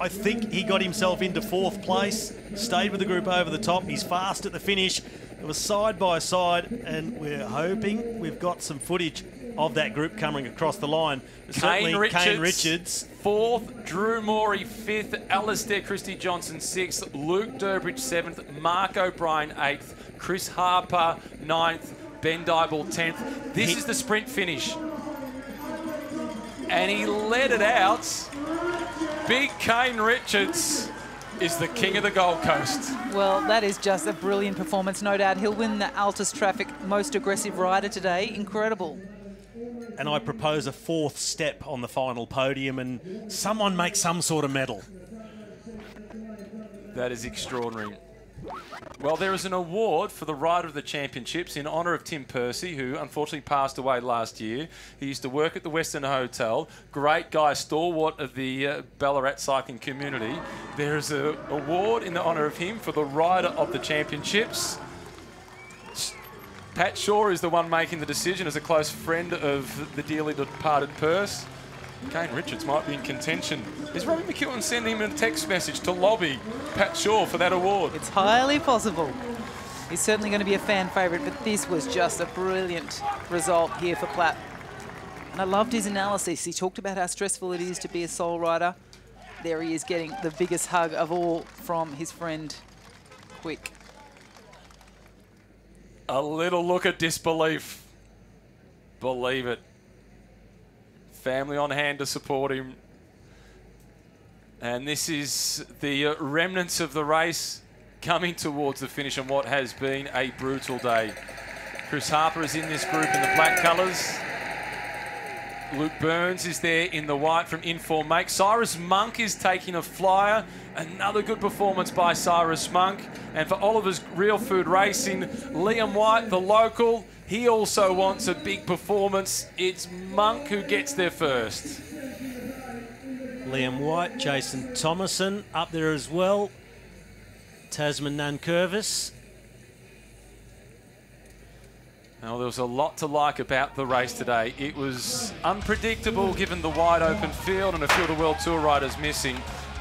I think he got himself into 4th place, stayed with the group over the top. He's fast at the finish. It was side by side, and we're hoping we've got some footage of that group coming across the line. Kane Richards 4th, Drew Morey 5th, Alistair Christie Johnson 6th, Luke Durbridge 7th, Mark O'Brien 8th, Chris Harper 9th, Ben Dybel 10th. This is the sprint finish. And he let it out. Big Kane Richards is the king of the Gold Coast. Well, that is just a brilliant performance, no doubt. He'll win the Altus Traffic Most Aggressive Rider today. Incredible. And I propose a 4th step on the final podium and someone make some sort of medal. That is extraordinary. Well, there is an award for the Rider of the Championships in honour of Tim Percy, who unfortunately passed away last year. He used to work at the Western Hotel. Great guy, stalwart of the Ballarat cycling community. There is an award in the honour of him for the Rider of the Championships. Pat Shaw is the one making the decision as a close friend of the dearly departed Perce. Kane Richards might be in contention. Is Robbie McEwen sending him a text message to lobby Pat Shaw for that award? It's highly possible. He's certainly going to be a fan favourite, but this was just a brilliant result here for Platt. And I loved his analysis. He talked about how stressful it is to be a sole rider. There he is getting the biggest hug of all from his friend, Quick. A little look of disbelief. Believe it. Family on hand to support him. And this is the remnants of the race coming towards the finish on what has been a brutal day. Chris Harper is in this group in the black colours. Luke Burns is there in the white from Inform Make. Cyrus Monk is taking a flyer. Another good performance by Cyrus Monk. And for Oliver's Real Food Racing, Liam White, the local, he also wants a big performance. It's Monk who gets there first. Liam White, Jason Thomason up there as well. Tasman Nankervis. Now, there was a lot to like about the race today. It was unpredictable given the wide open field and a field of World Tour riders missing,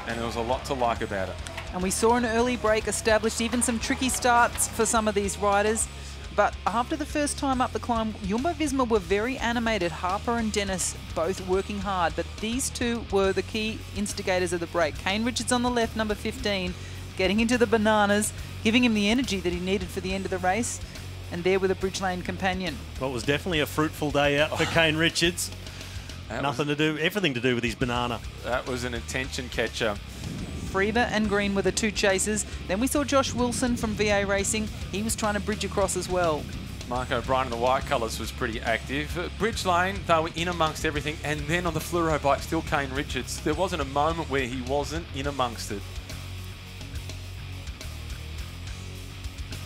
and there was a lot to like about it. And we saw an early break established, even some tricky starts for some of these riders. But after the first time up the climb, Jumbo-Visma were very animated. Harper and Dennis both working hard, but these two were the key instigators of the break. Kane Richards on the left, number 15, getting into the bananas, giving him the energy that he needed for the end of the race. And there with a Bridge Lane companion. Well, it was definitely a fruitful day out for Kane Richards. Everything to do with his banana. That was an attention catcher. Freeba and Green were the two chasers. Then we saw Josh Wilson from VA Racing. He was trying to bridge across as well. Mark O'Brien in the white colours was pretty active. Bridge Lane, they were in amongst everything. And then on the fluoro bike, still Kane Richards. There wasn't a moment where he wasn't in amongst it.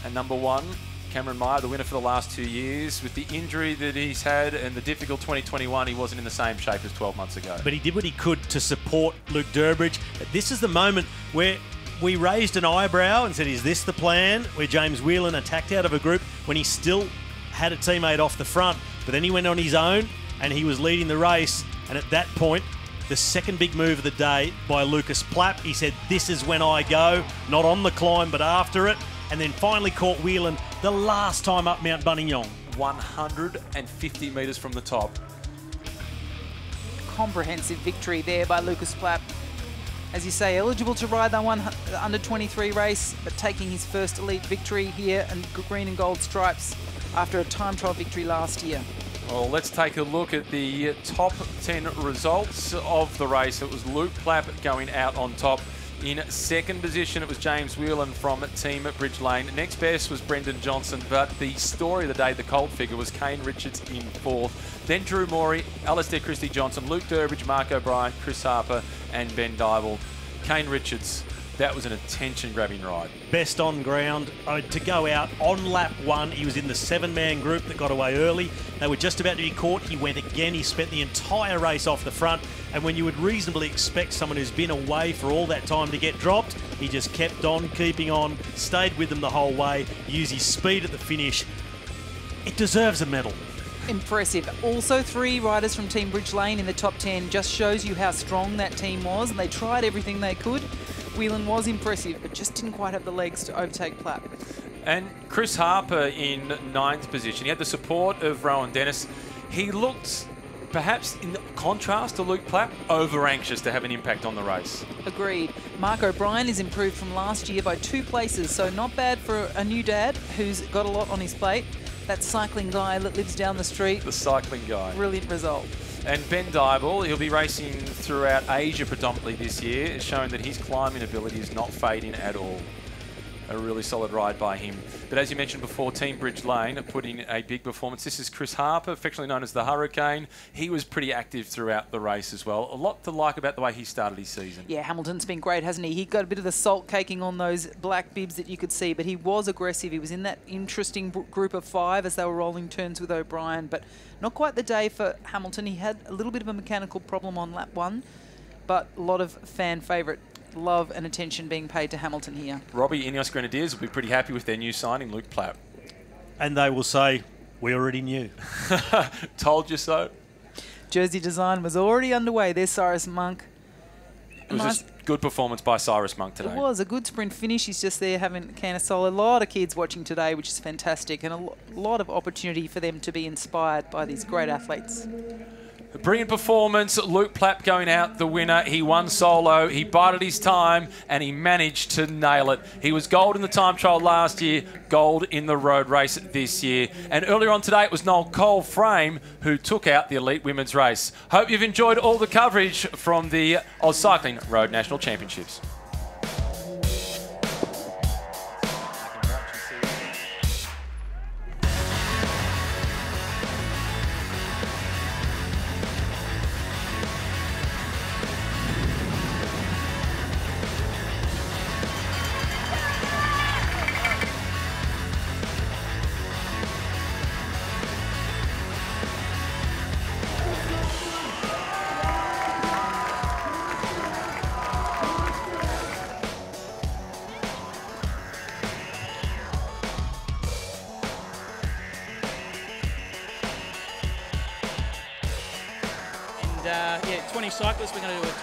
And number 1, Cameron Meyer, the winner for the last 2 years. With the injury that he's had and the difficult 2021, he wasn't in the same shape as 12 months ago. But he did what he could to support Luke Durbridge. This is the moment where we raised an eyebrow and said, is this the plan? Where James Whelan attacked out of a group when he still had a teammate off the front. But then he went on his own and he was leading the race. And at that point, the second big move of the day by Lucas Plapp, he said, this is when I go, not on the climb, but after it. And then finally caught Whelan the last time up Mount Buninyong. 150 metres from the top. Comprehensive victory there by Lucas Plapp. As you say, eligible to ride the under 23 race, but taking his first elite victory here in green and gold stripes after a time trial victory last year. Well, let's take a look at the top 10 results of the race. It was Luke Plapp going out on top. In second position, it was James Whelan from Team Bridge Lane. Next best was Brendan Johnson, but the story of the day, the colt figure, was Kane Richards in fourth. Then Drew Morey, Alistair Christie-Johnson, Luke Durbridge, Mark O'Brien, Chris Harper and Ben Dybel. Kane Richards, that was an attention-grabbing ride. Best on ground. To go out on lap one, he was in the 7-man group that got away early. They were just about to be caught. He went again. He spent the entire race off the front. And when you would reasonably expect someone who's been away for all that time to get dropped, he just kept on, keeping on, stayed with them the whole way, used his speed at the finish. It deserves a medal. Impressive. Also 3 riders from Team Bridge Lane in the top 10. Just shows you how strong that team was, and they tried everything they could. Whelan was impressive, but just didn't quite have the legs to overtake Plapp. And Chris Harper in 9th position. He had the support of Rowan Dennis. He looked, perhaps in contrast to Luke Plapp, over-anxious to have an impact on the race. Agreed. Mark O'Brien is improved from last year by 2 places, so not bad for a new dad who's got a lot on his plate. That cycling guy that lives down the street. The cycling guy. Brilliant result. And Ben Dybel, he'll be racing throughout Asia predominantly this year, showing that his climbing ability is not fading at all. A really solid ride by him. But as you mentioned before, Team Bridge Lane put in a big performance. This is Chris Harper, affectionately known as the Hurricane. He was pretty active throughout the race as well. A lot to like about the way he started his season. Yeah, Hamilton's been great, hasn't he? He got a bit of the salt caking on those black bibs that you could see, but he was aggressive. He was in that interesting group of 5 as they were rolling turns with O'Brien, but not quite the day for Hamilton. He had a little bit of a mechanical problem on lap 1, but a lot of fan favourite love and attention being paid to Hamilton here. Robbie, Ineos Grenadiers will be pretty happy with their new signing, Luke Plapp. And they will say, we already knew. Told you so. Jersey design was already underway. There's Cyrus Monk. It was just good performance by Cyrus Monk today. It was a good sprint finish. He's just there having a can of solo. A lot of kids watching today, which is fantastic, and a lot of opportunity for them to be inspired by these great athletes. A brilliant performance. Luke Plapp going out the winner. He won solo. He bided his time and he managed to nail it. He was gold in the time trial last year, gold in the road race this year. And earlier on today, it was Noel Cole-Frame who took out the elite women's race. Hope you've enjoyed all the coverage from the AusCycling Road National Championships. Yeah, 20 cyclists. We're going to do a